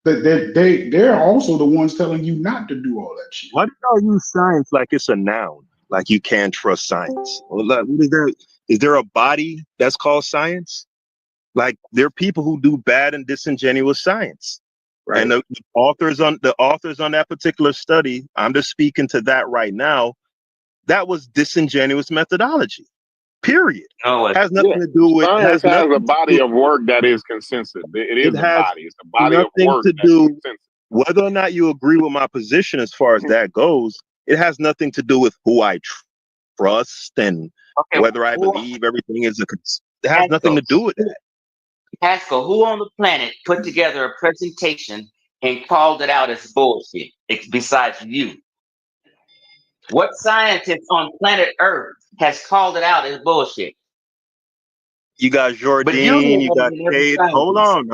Speaker 2: That they're also the ones telling you not to do all that shit.
Speaker 9: Why do y'all use science like it's a noun? Like you can't trust science? Well, like, what is there? Is there a body that's called science? Like there are people who do bad and disingenuous science.
Speaker 5: Right.
Speaker 9: And the authors on that particular study, I'm just speaking to that right now. That was disingenuous methodology. Period.
Speaker 10: know it.
Speaker 9: Has nothing to do with
Speaker 5: Science has a body of work that is consensus. It
Speaker 9: it
Speaker 5: is a
Speaker 9: has
Speaker 5: body. It's a body of
Speaker 9: nothing
Speaker 5: work
Speaker 9: to
Speaker 5: that's
Speaker 9: do
Speaker 5: consensus.
Speaker 9: whether or not you agree with my position as far as that goes. It has nothing to do with who I trust and
Speaker 10: Okay,
Speaker 9: whether I believe everything is it has nothing to do with that.
Speaker 10: Haskell, who on the planet put together a presentation and called it out as bullshit besides you? What scientist on planet Earth has called it out as bullshit?
Speaker 9: You got
Speaker 10: But you
Speaker 9: Jordan, you
Speaker 10: know
Speaker 9: got
Speaker 10: than every
Speaker 9: Cade. Hold
Speaker 10: scientist.
Speaker 9: on.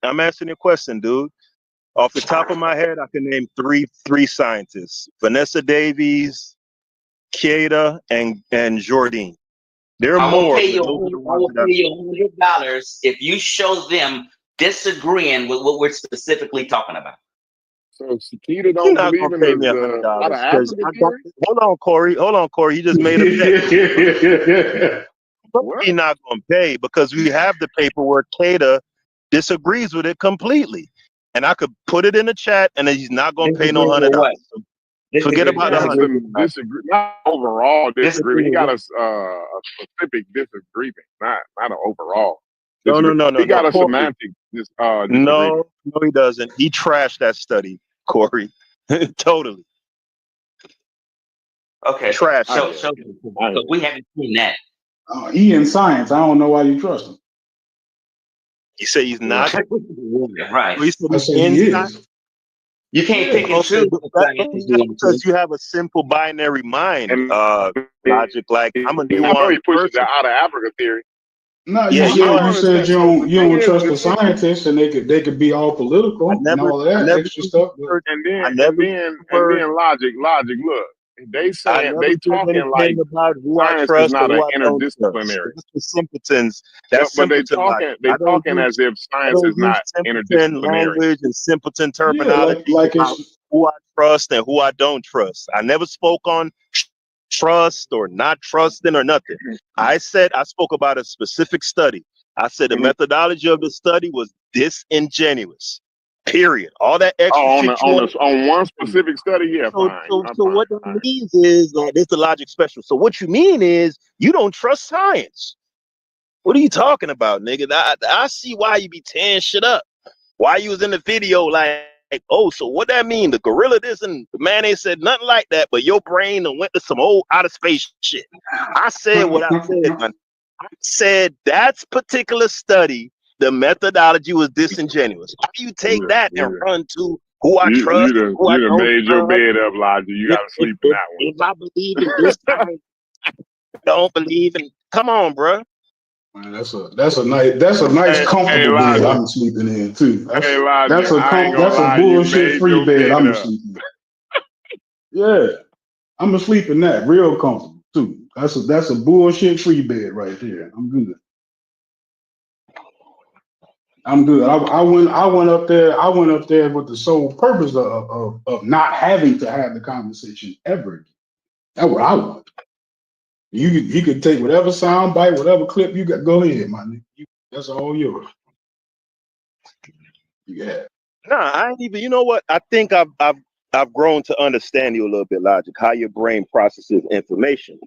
Speaker 9: I'm answering your question, dude. Off the top of my head, I can name three scientists. Vanessa Davies, Kieda, and Jordan. There are
Speaker 10: I will
Speaker 9: more,
Speaker 10: pay
Speaker 9: but
Speaker 10: you.
Speaker 9: those are the
Speaker 10: I
Speaker 9: ones
Speaker 10: will
Speaker 9: that
Speaker 10: pay you $100 if you show them disagreeing with what we're specifically talking about.
Speaker 5: So Sakita
Speaker 9: you're
Speaker 5: don't
Speaker 9: not
Speaker 5: believe
Speaker 9: gonna
Speaker 5: in
Speaker 9: pay me
Speaker 5: the out of
Speaker 9: $100 because
Speaker 5: Africa
Speaker 9: I got.
Speaker 5: theory?
Speaker 9: Hold on, Corey. He just made a bet.
Speaker 5: What?
Speaker 9: He's not gonna pay because we have the paperwork. Kieda disagrees with it completely, and I could put it in the chat, and he's not gonna pay no
Speaker 10: Disagree with what?
Speaker 9: $100. Forget
Speaker 10: Disagree.
Speaker 9: about the
Speaker 5: Has
Speaker 10: Disagree
Speaker 9: $100.
Speaker 10: with
Speaker 5: some
Speaker 10: what?
Speaker 5: disagree, not overall
Speaker 10: Disagree
Speaker 5: disagreement. He
Speaker 10: with
Speaker 5: got
Speaker 10: what?
Speaker 5: a specific disagreement, not an overall
Speaker 9: No, no,
Speaker 5: disagreement.
Speaker 9: no, no,
Speaker 5: He
Speaker 9: no,
Speaker 5: got a
Speaker 9: Corey.
Speaker 5: semantic disagreement.
Speaker 9: No, he doesn't. He trashed that study, Corey. Totally
Speaker 10: Okay,
Speaker 9: trashed
Speaker 5: I
Speaker 9: that.
Speaker 10: show
Speaker 5: hear
Speaker 10: me.
Speaker 5: you. I hear
Speaker 10: Because we
Speaker 5: you.
Speaker 10: haven't seen that.
Speaker 2: He in science. I don't know why you trust him.
Speaker 9: He said he's not.
Speaker 10: Right.
Speaker 9: He said
Speaker 2: I
Speaker 9: he's
Speaker 2: said he
Speaker 9: inside.
Speaker 2: is.
Speaker 10: You can't pick and
Speaker 9: Okay,
Speaker 10: choose
Speaker 9: but
Speaker 10: the
Speaker 9: that's
Speaker 10: scientists you want to.
Speaker 9: because you have a simple binary mind,
Speaker 5: And
Speaker 9: logic. Like I'm a
Speaker 5: I know he
Speaker 9: nuanced
Speaker 5: pushes the
Speaker 9: person.
Speaker 5: out of Africa theory.
Speaker 2: No,
Speaker 9: Yeah,
Speaker 2: you
Speaker 5: I
Speaker 9: you
Speaker 2: said
Speaker 9: are.
Speaker 5: don't
Speaker 2: you said
Speaker 5: understand.
Speaker 2: you
Speaker 5: So the
Speaker 2: don't you
Speaker 5: thing
Speaker 2: don't
Speaker 5: is,
Speaker 2: trust the scientists, and they could be all
Speaker 9: I
Speaker 2: political and
Speaker 9: never,
Speaker 2: all of
Speaker 9: I
Speaker 2: that
Speaker 9: never
Speaker 2: extra
Speaker 9: used the
Speaker 2: stuff. But
Speaker 9: word.
Speaker 5: and
Speaker 9: I
Speaker 5: then and
Speaker 9: never used
Speaker 5: then
Speaker 9: the
Speaker 5: and
Speaker 9: word.
Speaker 5: then logic. Look, they
Speaker 9: I
Speaker 5: saying
Speaker 9: never
Speaker 5: they
Speaker 9: said
Speaker 5: talking like
Speaker 9: anything about who I
Speaker 5: science is
Speaker 9: trust or
Speaker 5: not an
Speaker 9: who I don't trust.
Speaker 5: interdisciplinary.
Speaker 9: That's the simpletons. That's
Speaker 5: But they
Speaker 9: simpleton
Speaker 5: talking
Speaker 9: logic. I don't
Speaker 5: as
Speaker 9: use
Speaker 5: if
Speaker 9: I
Speaker 5: science
Speaker 9: don't
Speaker 5: is
Speaker 9: use
Speaker 5: not
Speaker 9: simpleton
Speaker 5: interdisciplinary.
Speaker 9: language and simpleton
Speaker 2: yeah,
Speaker 9: terminology
Speaker 2: like
Speaker 9: about
Speaker 2: it's
Speaker 9: who I trust and who I don't trust. I never spoke on trust or not trusting or nothing. I spoke about a specific study. I said the
Speaker 5: Mhm.
Speaker 9: methodology of the study was disingenuous. Period. All that extra
Speaker 5: Oh,
Speaker 9: shit you want to
Speaker 5: on one specific study, yeah,
Speaker 9: so,
Speaker 5: fine,
Speaker 9: so,
Speaker 5: I'm
Speaker 9: so
Speaker 5: fine.
Speaker 9: what that
Speaker 5: All right.
Speaker 9: means is this the logic special. So what you mean is you don't trust science. What are you talking about, nigga? I see why you be tearing shit up. Why you was in the video like, oh, so what that mean? The gorilla this and the man ain't said nothing like that, but your brain done went to some old out of space shit. I said what I said, man. I said that's particular study, the methodology was disingenuous. How do you take that and run to who I trust, who I
Speaker 5: You done
Speaker 9: don't
Speaker 5: made your
Speaker 9: trust?
Speaker 5: bed up, Logic. You got to sleep in that one.
Speaker 9: If I believe in this, I don't believe in. Come on, bro.
Speaker 2: Man, that's a nice comfortable bed I'm sleeping in too. That's a bullshit free bed I'm sleeping in. Yeah, I'm gonna sleep in that real comfortable too. That's a bullshit free bed right there. I'm good. I went up there. I went up there with the sole purpose of not having to have the conversation ever again. That's what I want. You could take whatever sound bite, whatever clip you got. Go ahead, my nigga. That's all yours. Yeah.
Speaker 9: Nah, I ain't even. You know what? I think I've grown to understand you a little bit, Logic. How your brain processes information.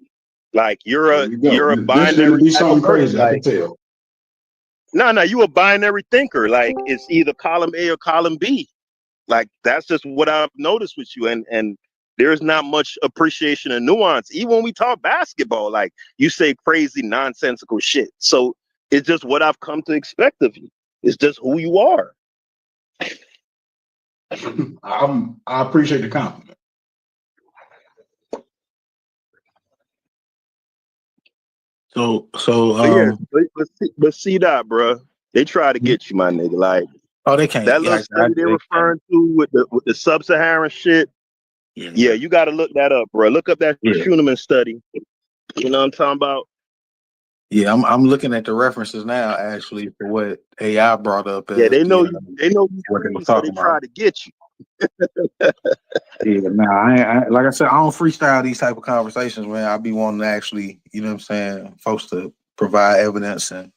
Speaker 9: Like you're a binary.
Speaker 2: This be something crazy. I can tell.
Speaker 9: No, you a binary thinker. Like it's either column A or column B. Like that's just what I've noticed with you, and there's not much appreciation and nuance. Even when we talk basketball, like you say crazy, nonsensical shit. So it's just what I've come to expect of you. It's just who you are.
Speaker 2: I appreciate the compliment.
Speaker 9: But see that, bro. They try to get you, my nigga. Like,
Speaker 8: they can't.
Speaker 9: That little study they're referring to with the Subsaharan shit. Yeah, you got to look that up, bro. Look up that Schuneman study. You know what I'm talking about?
Speaker 8: Yeah, I'm looking at the references now, actually, for what AI brought up.
Speaker 9: Yeah, they know you
Speaker 8: what they were
Speaker 9: so they
Speaker 8: talking
Speaker 9: try
Speaker 8: about.
Speaker 9: to get you.
Speaker 8: Yeah, I like I said, I don't freestyle these type of conversations, man. I be wanting to actually, you know what I'm saying, folks to provide evidence and,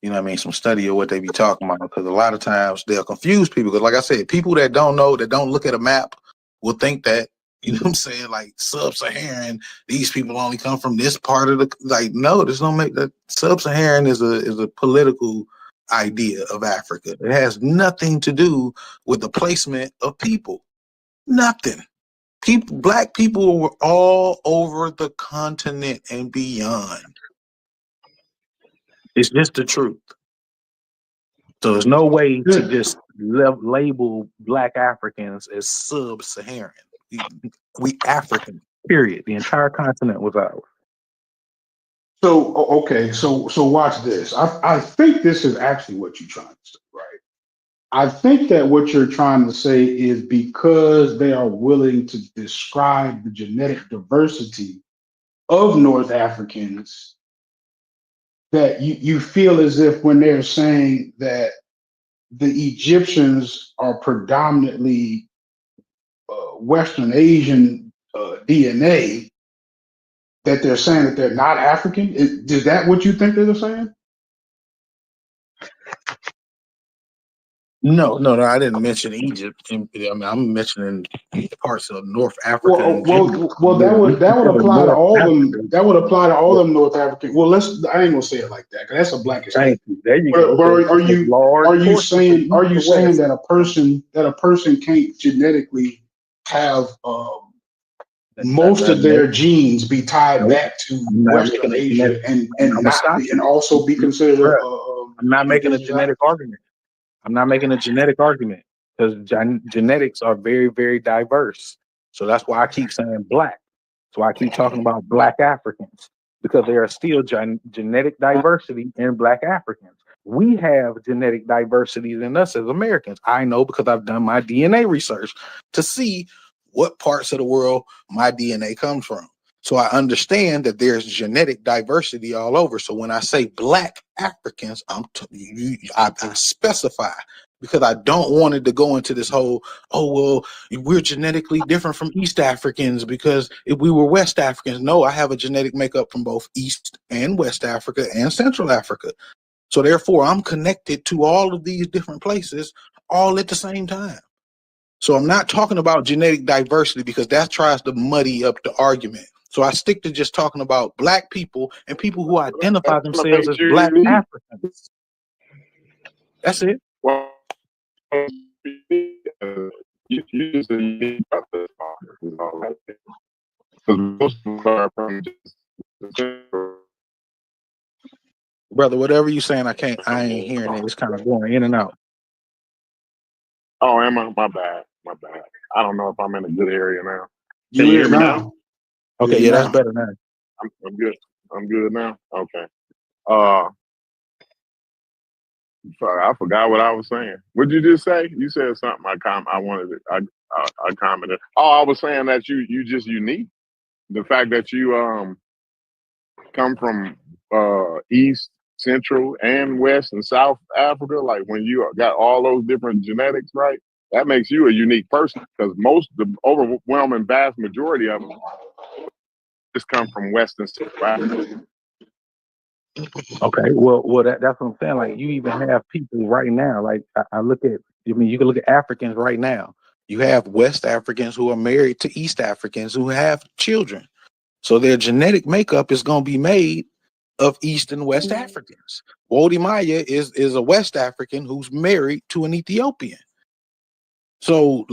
Speaker 8: you know what I mean, some study of what they be talking about. Because a lot of times they'll confuse people. Because like I said, people that don't know, that don't look at a map will think that, you know what I'm saying, like Sub-Saharan, these people only come from this part of the, like, no, this don't make that. Sub-Saharan is a political idea of Africa. It has nothing to do with the placement of people. Nothing. Black people were all over the continent and beyond. It's just the truth. So there's no way to just label Black Africans as Sub-Saharan. We African, period. The entire continent was ours.
Speaker 2: So okay, so watch this. I think this is actually what you're trying to say, right? I think that what you're trying to say is because they are willing to describe the genetic diversity of North Africans, that you feel as if when they're saying that the Egyptians are predominantly Western Asian DNA, that they're saying that they're not African. Is that what you think they're saying?
Speaker 8: No, I didn't mention Egypt. I mean, I'm mentioning parts of North Africa.
Speaker 2: Well, that would apply to all them. That would apply to all them North African. Well, I ain't gonna say it like that because that's a blackish statement.
Speaker 8: There you go.
Speaker 2: But are you saying that a person can't genetically have most of their genes be tied back to Western Asia and also be considered?
Speaker 8: I'm not making a genetic argument. I'm not making a genetic argument because genetics are very, very diverse. So that's why I keep saying black. So I keep talking about Black Africans because there are still genetic diversity in Black Africans. We have genetic diversity in us as Americans. I know because I've done my DNA research to see what parts of the world my DNA comes from. So I understand that there's genetic diversity all over. So when I say Black Africans, I specify because I don't want it to go into this whole, oh, well, we're genetically different from East Africans because if we were West Africans. No, I have a genetic makeup from both East and West Africa and Central Africa. So therefore, I'm connected to all of these different places all at the same time. So I'm not talking about genetic diversity because that tries to muddy up the argument. So I stick to just talking about black people and people who identify
Speaker 5: What
Speaker 8: themselves
Speaker 5: makes
Speaker 8: as
Speaker 5: you
Speaker 8: black
Speaker 5: unique?
Speaker 8: Africans. That's it.
Speaker 5: Well, you just a unique brother. Is all right. Because most of us are from just
Speaker 8: Brother, whatever you saying, I ain't hearing it. It's kind of going in and out.
Speaker 5: Oh, am I? My bad. My bad. I don't know if I'm in a good area now.
Speaker 2: You
Speaker 5: Can you
Speaker 2: is
Speaker 5: hear me now?
Speaker 2: now.
Speaker 8: Okay, yeah, that's better now.
Speaker 5: I'm good. I'm good now. Okay. Sorry, I forgot what I was saying. What'd you just say? You said something. I wanted it. I commented. Oh, I was saying that you just unique. The fact that you come from East, Central, and West and South Africa, like when you got all those different genetics, right? That makes you a unique person because the overwhelming vast majority of them just come from West and Central Africa.
Speaker 8: Okay, well, that's what I'm saying. Like, you even have people right now. Like, I look at. I mean, you can look at Africans right now. You have West Africans who are married to East Africans who have children. So their genetic makeup is going to be made of East and West Africans. Wodi Maya is a West African who's married to an Ethiopian. So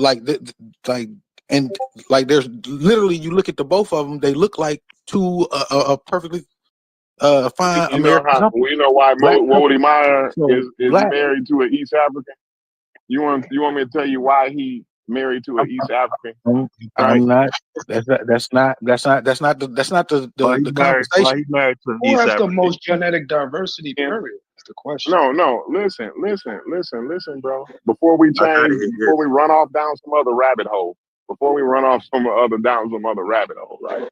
Speaker 8: and there's literally, you look at the both of them, they look like two a perfectly fine
Speaker 5: You know
Speaker 8: American
Speaker 5: how
Speaker 8: couple.
Speaker 5: we know why
Speaker 8: Black couple.
Speaker 5: Wody Meyer
Speaker 8: So
Speaker 5: is
Speaker 8: black.
Speaker 5: married to an East African. You want me to tell you why he married to an East African?
Speaker 8: I'm not. That's not the conversation.
Speaker 9: Why he married to an
Speaker 11: Who
Speaker 9: East
Speaker 11: has the
Speaker 9: African?
Speaker 11: most genetic diversity?
Speaker 5: Yeah.
Speaker 11: Period. That's the question.
Speaker 5: No. Listen, bro. Before we run off down some other rabbit hole, right?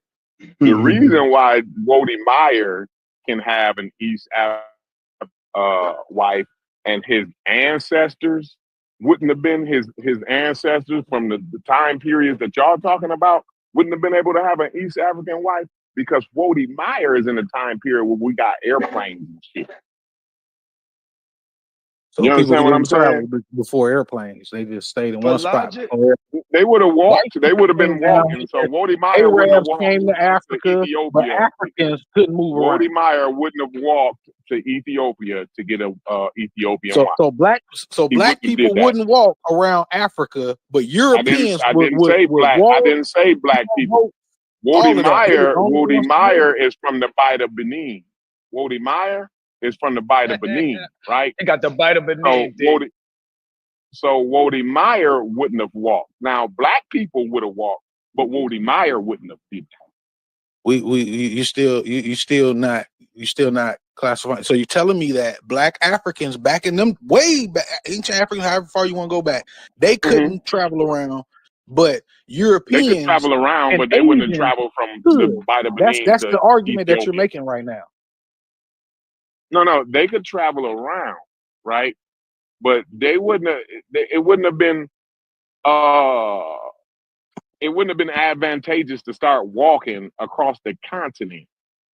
Speaker 5: The reason why Wody Meyer can have an East African wife and his ancestors wouldn't have been his ancestors from the time periods that y'all talking about, wouldn't have been able to have an East African wife because Wody Meyer is in a time period where we got airplanes and shit.
Speaker 8: So
Speaker 5: You
Speaker 8: people
Speaker 5: understand what I'm
Speaker 8: didn't travel
Speaker 5: saying?
Speaker 8: before airplanes. They just stayed in
Speaker 11: But
Speaker 8: one spot.
Speaker 11: logic,
Speaker 5: They would have walked. They would have been
Speaker 8: Came down
Speaker 5: walking. So
Speaker 8: here.
Speaker 5: Wody Meyer wouldn't have
Speaker 8: Arabs
Speaker 5: walked
Speaker 8: came to
Speaker 5: to
Speaker 8: Africa, but
Speaker 5: Ethiopia.
Speaker 8: Africans couldn't move
Speaker 5: Wody
Speaker 8: around.
Speaker 5: Meyer wouldn't have walked to Ethiopia to get a Ethiopian wife.
Speaker 8: So black people wouldn't walk around Africa, but Europeans
Speaker 5: I didn't
Speaker 8: would
Speaker 5: say black.
Speaker 8: walk.
Speaker 5: I didn't say black people. Wody Meyer is from the Bight of Benin. Wody Meyer is from the Bight of Benin, right?
Speaker 11: they got the bite of Benin.
Speaker 5: So Wody Meyer wouldn't have walked. Now black people would have walked, but Wody Meyer wouldn't have did that.
Speaker 8: You still not classifying. So you're telling me that black Africans back in them way back, ancient Africans, however far you want to go back, they couldn't travel around, but Europeans
Speaker 5: they could travel around, but they
Speaker 8: Asians
Speaker 5: wouldn't have traveled from the Bight of Benin
Speaker 8: that's
Speaker 5: to
Speaker 8: the argument
Speaker 5: Ethiopia.
Speaker 8: that you're making right now.
Speaker 5: No, they could travel around, right? But they wouldn't have. It wouldn't have been. It wouldn't have been advantageous to start walking across the continent.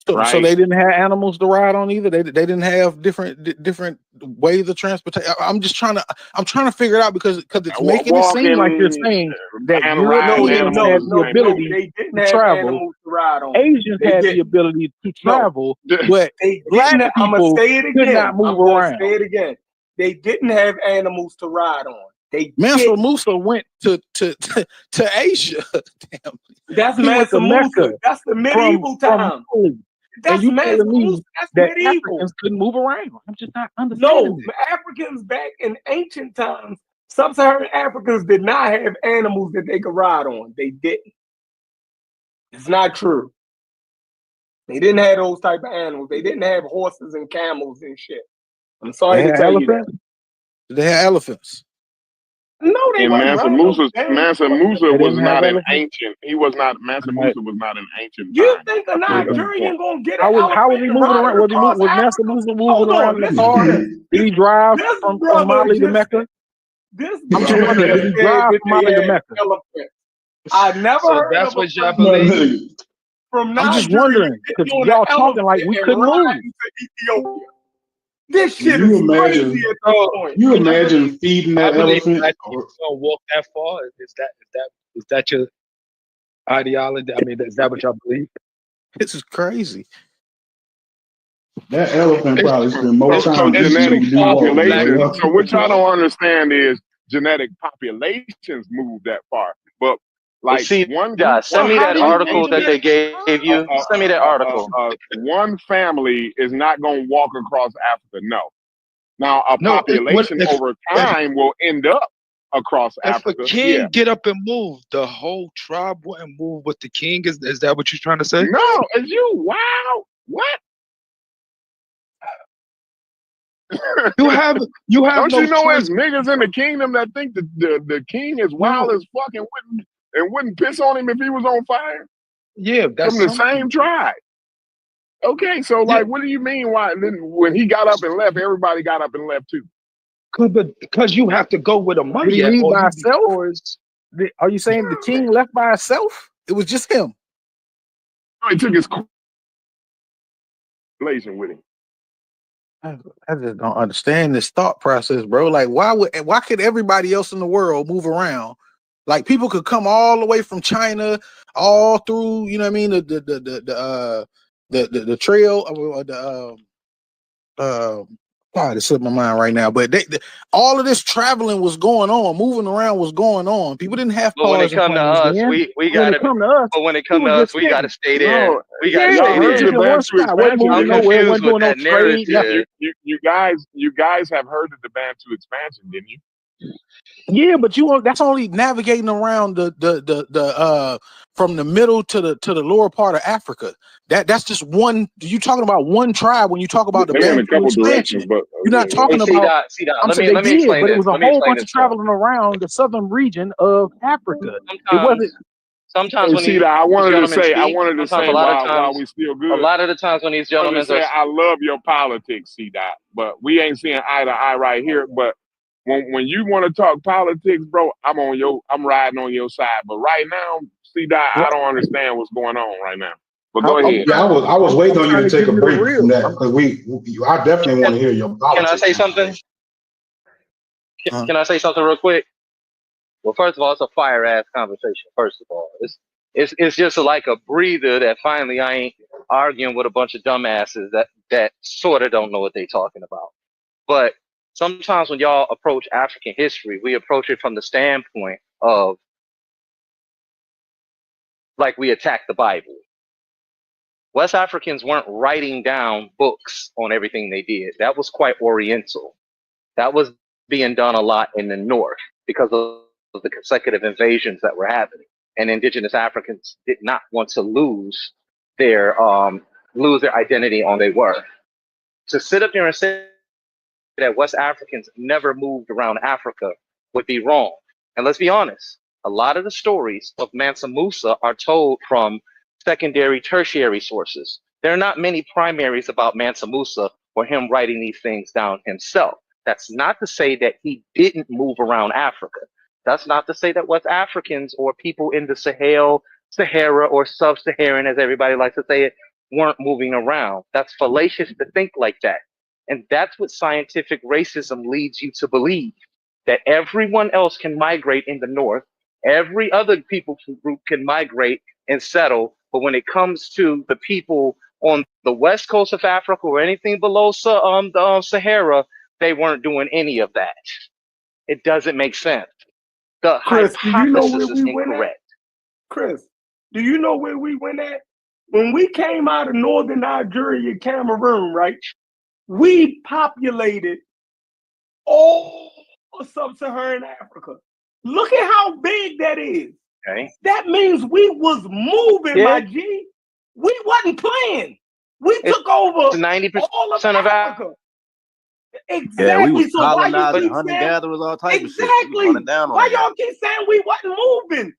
Speaker 5: Right?
Speaker 8: So they didn't have animals to ride on either. They didn't have different ways of transportation. I'm trying to figure it out because it's making it seem like you're saying that Europeans had the ability to travel.
Speaker 6: To ride on.
Speaker 8: Asians had the ability to travel, but black people could not move around.
Speaker 6: Say it again. They didn't have animals to ride on.
Speaker 8: Mansa Musa went to Asia. Damn.
Speaker 6: That's Mansa Musa. That's the medieval time. That's Mansa Musa. That's
Speaker 8: that
Speaker 6: medieval.
Speaker 8: Africans couldn't move around. I'm just not understanding.
Speaker 6: No, Africans back in ancient times, Sub-Saharan Africans did not have animals that they could ride on. They didn't. It's not true. They didn't have those type of animals. They didn't have horses and camels and shit. I'm sorry to tell you that.
Speaker 8: They had elephants.
Speaker 6: No, they weren't.
Speaker 5: Mansa Musa was not an ancient. He was not. Mansa Musa was not an ancient.
Speaker 6: You think a Nigerian gonna get
Speaker 8: how was he moving around? Was Mansa Musa moving around in the car? Did he drive from Mali to Mecca? I'm just wondering, did he drive from Mali to Mecca?
Speaker 6: I never heard
Speaker 11: that's
Speaker 6: of
Speaker 11: what y'all believe.
Speaker 6: From
Speaker 8: I'm just wondering because y'all talking like we couldn't move.
Speaker 6: Ethiopia. This shit is crazy at this point.
Speaker 2: You imagine feeding that elephant?
Speaker 11: Gonna walk that far? Is that your? ideology? I mean, is that what y'all believe?
Speaker 8: This is crazy.
Speaker 2: That elephant
Speaker 11: It's
Speaker 2: probably spent more
Speaker 3: So,
Speaker 11: it's
Speaker 2: time
Speaker 11: true.
Speaker 3: so
Speaker 11: It's
Speaker 2: eating than
Speaker 3: genetic
Speaker 11: true.
Speaker 2: he do
Speaker 11: All
Speaker 2: walking,
Speaker 11: black
Speaker 3: population.
Speaker 2: bro.
Speaker 3: So what y'all
Speaker 11: people.
Speaker 3: don't understand is genetic populations move that far, but
Speaker 1: Hey,
Speaker 3: like
Speaker 1: see,
Speaker 3: one group,
Speaker 1: send
Speaker 11: Well,
Speaker 1: me
Speaker 11: how
Speaker 1: that
Speaker 11: do you know
Speaker 1: article that they
Speaker 11: genetic?
Speaker 1: gave you. Send me that article.
Speaker 3: one family is not going to walk across Africa. No. Now a
Speaker 11: No, what
Speaker 3: population over
Speaker 11: if
Speaker 3: time will end up across
Speaker 11: if a
Speaker 3: Africa. Yeah.
Speaker 11: king get up and move, the whole tribe wouldn't move with the king? Is that what you're trying to say?
Speaker 3: No, is you wow? What?
Speaker 11: You have
Speaker 3: Don't
Speaker 11: no
Speaker 3: you know
Speaker 11: choice.
Speaker 3: there's niggas in the kingdom that think the king is wild
Speaker 11: No,
Speaker 3: as fuck and wouldn't piss on him if he was on fire
Speaker 11: yeah,
Speaker 3: from
Speaker 11: that's
Speaker 3: the
Speaker 11: some
Speaker 3: same
Speaker 11: people.
Speaker 3: tribe? Okay, so
Speaker 11: Yeah,
Speaker 3: like, what do you mean? Why then when he got up and left, everybody got up and left too?
Speaker 11: because you have to go where the
Speaker 8: Did he
Speaker 11: money at,
Speaker 8: leave by himself?
Speaker 11: or it's
Speaker 8: Are you saying the king left by himself? It was just him.
Speaker 3: He took his relation with him.
Speaker 8: I just don't understand this thought process, bro. Like, why could everybody else in the world move around? Like, people could come all the way from China, all through, you know what I mean, the trail, God, it's slipping my mind right now. But all of this traveling was going on, moving around was going on. People didn't have
Speaker 1: But when it
Speaker 8: cars and
Speaker 1: come to
Speaker 8: planes
Speaker 1: us,
Speaker 8: then.
Speaker 1: we
Speaker 8: When it
Speaker 1: gotta.
Speaker 8: come to us,
Speaker 1: But when it
Speaker 8: we
Speaker 1: come to
Speaker 8: was
Speaker 1: us,
Speaker 8: just
Speaker 1: we gotta
Speaker 8: sitting.
Speaker 1: stay there.
Speaker 3: No,
Speaker 1: We gotta
Speaker 8: Yeah,
Speaker 3: y'all
Speaker 1: stay
Speaker 8: we was
Speaker 3: heard
Speaker 1: there.
Speaker 3: the
Speaker 8: just in one
Speaker 3: Bantu
Speaker 8: spot. Wasn't
Speaker 3: expansion,
Speaker 8: moving
Speaker 1: I'm
Speaker 3: didn't you?
Speaker 8: nowhere. Wasn't
Speaker 1: confused with
Speaker 8: doing no
Speaker 1: that
Speaker 8: trade. Nothing.
Speaker 1: narrative.
Speaker 3: You guys have heard of the Bantu expansion, didn't you?
Speaker 8: Yeah, but that's only navigating around the from the middle to the lower part of Africa. That's just one. You talking about one tribe when you talk about the
Speaker 3: They went a
Speaker 8: Bantu
Speaker 3: couple directions,
Speaker 8: expansion.
Speaker 3: but
Speaker 8: You're not
Speaker 3: yeah.
Speaker 1: Hey,
Speaker 8: talking about.
Speaker 1: See dot.
Speaker 8: I'm saying they
Speaker 1: Let me
Speaker 8: did,
Speaker 1: explain
Speaker 8: but it
Speaker 1: this.
Speaker 8: was a
Speaker 1: Let me
Speaker 8: whole
Speaker 1: explain
Speaker 8: bunch
Speaker 1: this
Speaker 8: of
Speaker 1: to him.
Speaker 8: traveling around the southern region of Africa. It wasn't.
Speaker 1: Sometimes
Speaker 3: Hey,
Speaker 1: when
Speaker 3: see
Speaker 1: these
Speaker 3: that
Speaker 1: gentlemen speak,
Speaker 3: I wanted to say
Speaker 1: sometimes a lot of
Speaker 3: while
Speaker 1: times,
Speaker 3: we still
Speaker 1: a
Speaker 3: good,
Speaker 1: lot of the times when these
Speaker 3: I wanted
Speaker 1: gentlemen
Speaker 3: to say
Speaker 1: are
Speaker 3: I love your politics, see that, but we ain't seeing eye to eye right here. But when you want to talk politics, bro, I'm riding on your side. But right now, see that I
Speaker 8: Well,
Speaker 3: don't understand what's going on right now. But
Speaker 8: I'm,
Speaker 3: go
Speaker 8: I'm
Speaker 3: ahead.
Speaker 2: Yeah,
Speaker 8: trying to.
Speaker 2: I was waiting
Speaker 8: I'm
Speaker 2: on you
Speaker 8: trying
Speaker 2: to
Speaker 8: to
Speaker 2: take
Speaker 8: give
Speaker 2: a
Speaker 8: you the
Speaker 2: break from
Speaker 8: real.
Speaker 2: that because I definitely want to hear your
Speaker 1: can I
Speaker 2: politics
Speaker 1: say something?
Speaker 2: information.
Speaker 1: Can I say something real quick? Well, first of all, it's a fire ass conversation. First of all, it's just like a breather that finally I ain't arguing with a bunch of dumbasses that sort of don't know what they talking about. But sometimes when y'all approach African history, we approach it from the standpoint of like we attack the Bible. West Africans weren't writing down books on everything they did. That was quite Oriental. That was being done a lot in the North because of the consecutive invasions that were happening. And indigenous Africans did not want to their lose their identity on they were. To sit up there and say that West Africans never moved around Africa would be wrong. And let's be honest, a lot of the stories of Mansa Musa are told from secondary, tertiary sources. There are not many primaries about Mansa Musa or him writing these things down himself. That's not to say that he didn't move around Africa. That's not to say that West Africans or people in the Sahara, or Sub-Saharan, as everybody likes to say it, weren't moving around. That's fallacious to think like that. And that's what scientific racism leads you to believe, that everyone else can migrate in the north, every other people group can migrate and settle, but when it comes to the people on the west coast of Africa or anything below the Sahara, they weren't doing any of that. It doesn't make sense. The
Speaker 6: Chris, do you know where
Speaker 1: hypothesis is
Speaker 6: we went at?
Speaker 1: incorrect.
Speaker 6: Chris, do you know where we went at? When we came out of northern Nigeria, Cameroon, right? We populated all of sub-Saharan Africa. Look at how big that is.
Speaker 1: Okay.
Speaker 6: That means we was moving, my G. We wasn't playing. We took over
Speaker 1: 90%
Speaker 6: all of
Speaker 1: of
Speaker 6: Africa. Exactly.
Speaker 12: Yeah, we was
Speaker 6: So why you
Speaker 12: colonizing,
Speaker 6: keep
Speaker 12: hunter
Speaker 6: saying
Speaker 12: gatherers, all type of shit. We was
Speaker 6: exactly?
Speaker 12: running down on
Speaker 6: Why
Speaker 12: their
Speaker 6: y'all
Speaker 12: ass.
Speaker 6: keep saying we wasn't moving?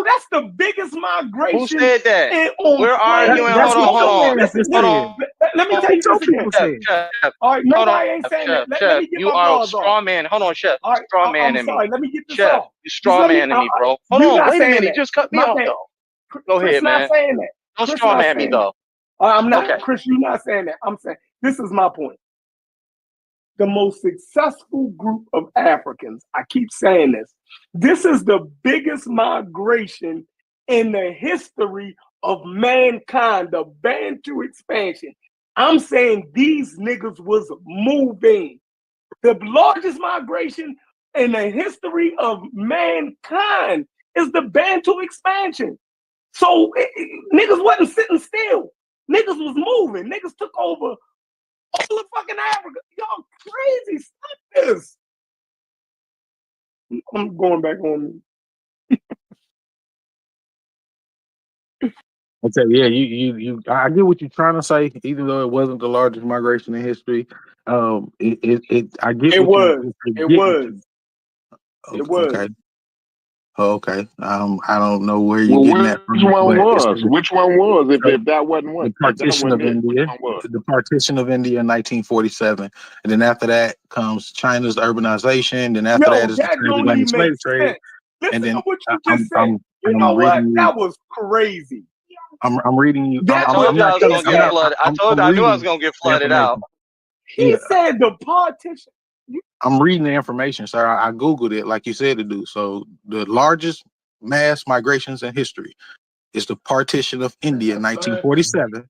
Speaker 6: That's the biggest migration.
Speaker 1: Who said that? We're
Speaker 6: planet.
Speaker 1: arguing.
Speaker 8: That's
Speaker 1: Hold
Speaker 8: what your
Speaker 1: on.
Speaker 8: ancestors
Speaker 1: Hold
Speaker 8: said.
Speaker 1: on.
Speaker 6: Let me tell
Speaker 8: That's
Speaker 6: you
Speaker 8: what
Speaker 6: this
Speaker 8: your
Speaker 6: again.
Speaker 8: people said.
Speaker 1: Chef,
Speaker 6: All right,
Speaker 1: hold
Speaker 6: nobody
Speaker 1: on,
Speaker 6: ain't saying
Speaker 1: Chef,
Speaker 6: that. Let me get
Speaker 1: you
Speaker 6: my
Speaker 1: are a
Speaker 6: bars off.
Speaker 1: straw man. Hold on, Chef.
Speaker 6: All right,
Speaker 1: Straw
Speaker 6: I'm
Speaker 1: man in me.
Speaker 6: sorry. Let me get this
Speaker 1: Chef,
Speaker 6: off.
Speaker 1: you straw man in me, bro. Hold
Speaker 6: You
Speaker 1: on.
Speaker 6: not
Speaker 1: Wait a
Speaker 6: saying
Speaker 1: minute. You
Speaker 6: that.
Speaker 1: just cut me
Speaker 6: My
Speaker 1: off,
Speaker 6: bad.
Speaker 1: though. Go
Speaker 6: Chris
Speaker 1: ahead,
Speaker 6: not
Speaker 1: man.
Speaker 6: saying that.
Speaker 1: Don't
Speaker 6: Chris
Speaker 1: straw
Speaker 6: not
Speaker 1: man me,
Speaker 6: saying
Speaker 1: though.
Speaker 6: that. I'm not.
Speaker 1: Okay.
Speaker 6: Chris, you not saying that. I'm saying this is my point. The most successful group of Africans, I keep saying this, this is the biggest migration in the history of mankind, the Bantu expansion. I'm saying these niggas was moving. The largest migration in the history of mankind is the Bantu expansion. So niggas wasn't sitting still. Niggas was moving. Niggas took over all of fucking Africa. Y'all crazy. Stop this. I'm going back on.
Speaker 8: Okay, yeah, I get what you're trying to say, even though it wasn't the largest migration in history. I get
Speaker 6: It
Speaker 8: what you're
Speaker 6: was. It
Speaker 8: getting
Speaker 6: was.
Speaker 8: to.
Speaker 6: It was.
Speaker 8: Okay, okay. I don't know where you're
Speaker 5: Well,
Speaker 8: getting that
Speaker 5: which
Speaker 8: from,
Speaker 5: one
Speaker 8: but it's
Speaker 5: was? Which one was?
Speaker 8: so
Speaker 5: If that wasn't
Speaker 8: the
Speaker 5: one, if that
Speaker 8: partition
Speaker 5: wasn't
Speaker 8: of
Speaker 5: it, which
Speaker 8: India,
Speaker 5: one was?
Speaker 8: the partition of India in 1947, and then after that comes China's urbanization. Then after that
Speaker 6: Yo,
Speaker 8: is the
Speaker 6: that don't
Speaker 8: transatlantic
Speaker 6: even make
Speaker 8: slave trade,
Speaker 6: sense.
Speaker 8: and
Speaker 6: Listen to
Speaker 8: then
Speaker 6: what you
Speaker 8: I'm
Speaker 6: just said.
Speaker 8: I'm
Speaker 6: You know
Speaker 8: I'm
Speaker 6: what?
Speaker 8: reading you.
Speaker 6: That was crazy.
Speaker 8: I'm reading you.
Speaker 1: I
Speaker 6: That
Speaker 1: told
Speaker 8: I'm
Speaker 1: you I
Speaker 8: not
Speaker 1: was
Speaker 8: telling.
Speaker 1: gonna
Speaker 6: he
Speaker 8: I'm
Speaker 1: get
Speaker 6: said
Speaker 8: not.
Speaker 1: flooded.
Speaker 8: I'm
Speaker 1: I knew I was
Speaker 8: reading
Speaker 1: gonna get
Speaker 8: the
Speaker 1: flooded out.
Speaker 8: information.
Speaker 6: he
Speaker 8: Yeah,
Speaker 6: said the partition.
Speaker 8: I'm reading the information, sir. I googled it like you said to do. So the largest mass migrations in history is the partition of India in 1947,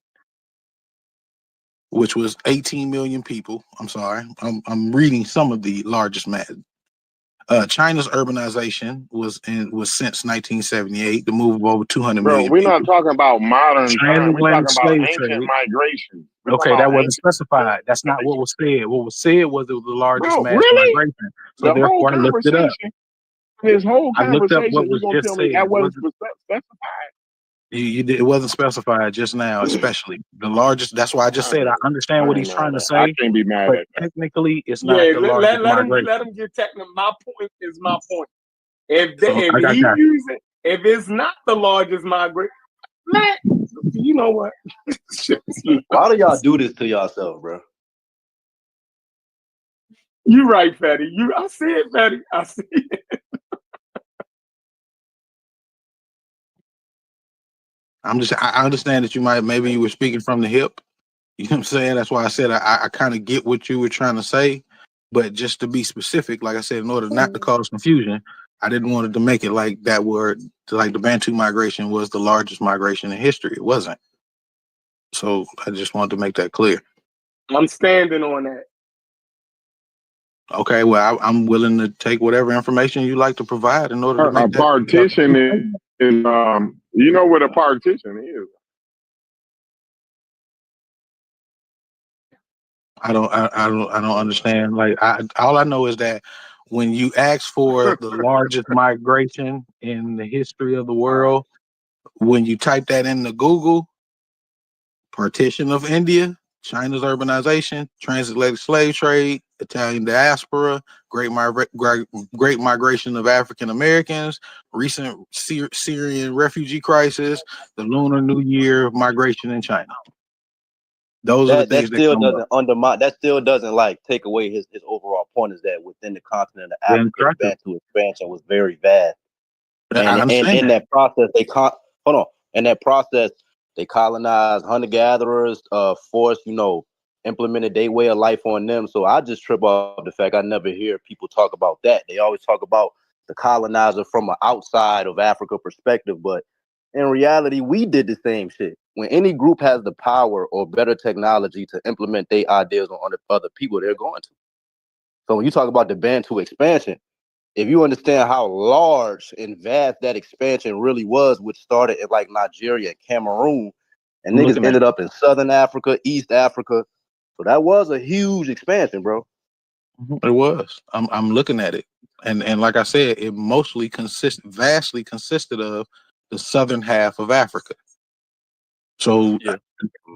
Speaker 8: which was 18 million people. I'm sorry. I'm reading some of the largest mass. China's urbanization was since 1978, the move of over 200
Speaker 5: Bro,
Speaker 8: million
Speaker 5: we're not
Speaker 8: people.
Speaker 5: talking about modern time. We're
Speaker 8: Transatlantic
Speaker 5: talking about
Speaker 8: slave
Speaker 5: ancient
Speaker 8: trade.
Speaker 5: migration. We're talking
Speaker 8: Okay,
Speaker 5: about
Speaker 8: that wasn't
Speaker 5: ancient
Speaker 8: specified. That's not what was said. What was said was it was the largest
Speaker 5: Bro,
Speaker 8: mass
Speaker 5: really?
Speaker 8: migration. So
Speaker 5: The whole
Speaker 8: therefore, I looked it up.
Speaker 5: conversation, this whole
Speaker 8: I looked up what
Speaker 5: conversation, you
Speaker 8: was
Speaker 5: gonna
Speaker 8: just
Speaker 5: tell me
Speaker 8: said.
Speaker 5: that
Speaker 8: It
Speaker 5: wasn't
Speaker 8: wasn't.
Speaker 5: specified?
Speaker 8: You did, it wasn't specified just now, especially the largest. That's why I just
Speaker 5: I
Speaker 8: said I understand what
Speaker 5: ain't
Speaker 8: he's
Speaker 5: mad
Speaker 8: trying to
Speaker 5: at. I
Speaker 8: say,
Speaker 5: can't be mad
Speaker 8: but
Speaker 5: at that.
Speaker 8: technically, it's not
Speaker 6: Yeah,
Speaker 8: the
Speaker 6: let,
Speaker 8: largest
Speaker 6: let him let
Speaker 8: migration.
Speaker 6: him get technical. My point is my point. If
Speaker 8: So
Speaker 6: if
Speaker 8: I got
Speaker 6: he
Speaker 8: that.
Speaker 6: using if it's not the largest migration, man, you know what?
Speaker 12: Why do y'all do this to yourself, bro?
Speaker 6: You right, Fatty. I see it, Fatty. I see it.
Speaker 8: I understand that maybe you were speaking from the hip. You know what I'm saying? That's why I said I kind of get what you were trying to say, but just to be specific, like I said, in order not to cause confusion, I didn't want it to make it like that word, like the Bantu migration was the largest migration in history. It wasn't. So I just wanted to make that clear.
Speaker 6: I'm standing on that.
Speaker 8: Okay, well, I'm willing to take whatever information you like to provide in order to
Speaker 5: A
Speaker 8: make that.
Speaker 5: partition is you know what a partition is.
Speaker 8: I don't understand. Like, all I know is that when you ask for the largest migration in the history of the world, when you type that into Google, partition of India, China's urbanization, transatlantic slave trade, Italian diaspora, great migration of African Americans, recent Syrian refugee crisis, the Lunar New Year migration in China. Those are the
Speaker 12: That
Speaker 8: things that
Speaker 12: still
Speaker 8: come up.
Speaker 12: doesn't undermine. That still doesn't like take away his overall point. Is that within the continent of
Speaker 8: Then
Speaker 12: Africa, the Bantu expansion was very vast,
Speaker 8: I
Speaker 12: and
Speaker 8: understand
Speaker 12: in
Speaker 8: that.
Speaker 12: that process, hold on. In that process, they colonized hunter gatherers, forced implemented their way of life on them. So I just trip off the fact I never hear people talk about that. They always talk about the colonizer from an outside of Africa perspective, but in reality, we did the same shit. When any group has the power or better technology to implement their ideas on other people, they're going to. So when you talk about the Bantu expansion, if you understand how large and vast that expansion really was, which started in like Nigeria and Cameroon, and
Speaker 8: I'm
Speaker 12: niggas
Speaker 8: looking at
Speaker 12: ended up in Southern Africa, East Africa. So that was a huge expansion, bro.
Speaker 8: it was. I'm looking at it, and like I said, it vastly consisted of the southern half of Africa. So
Speaker 12: Yeah.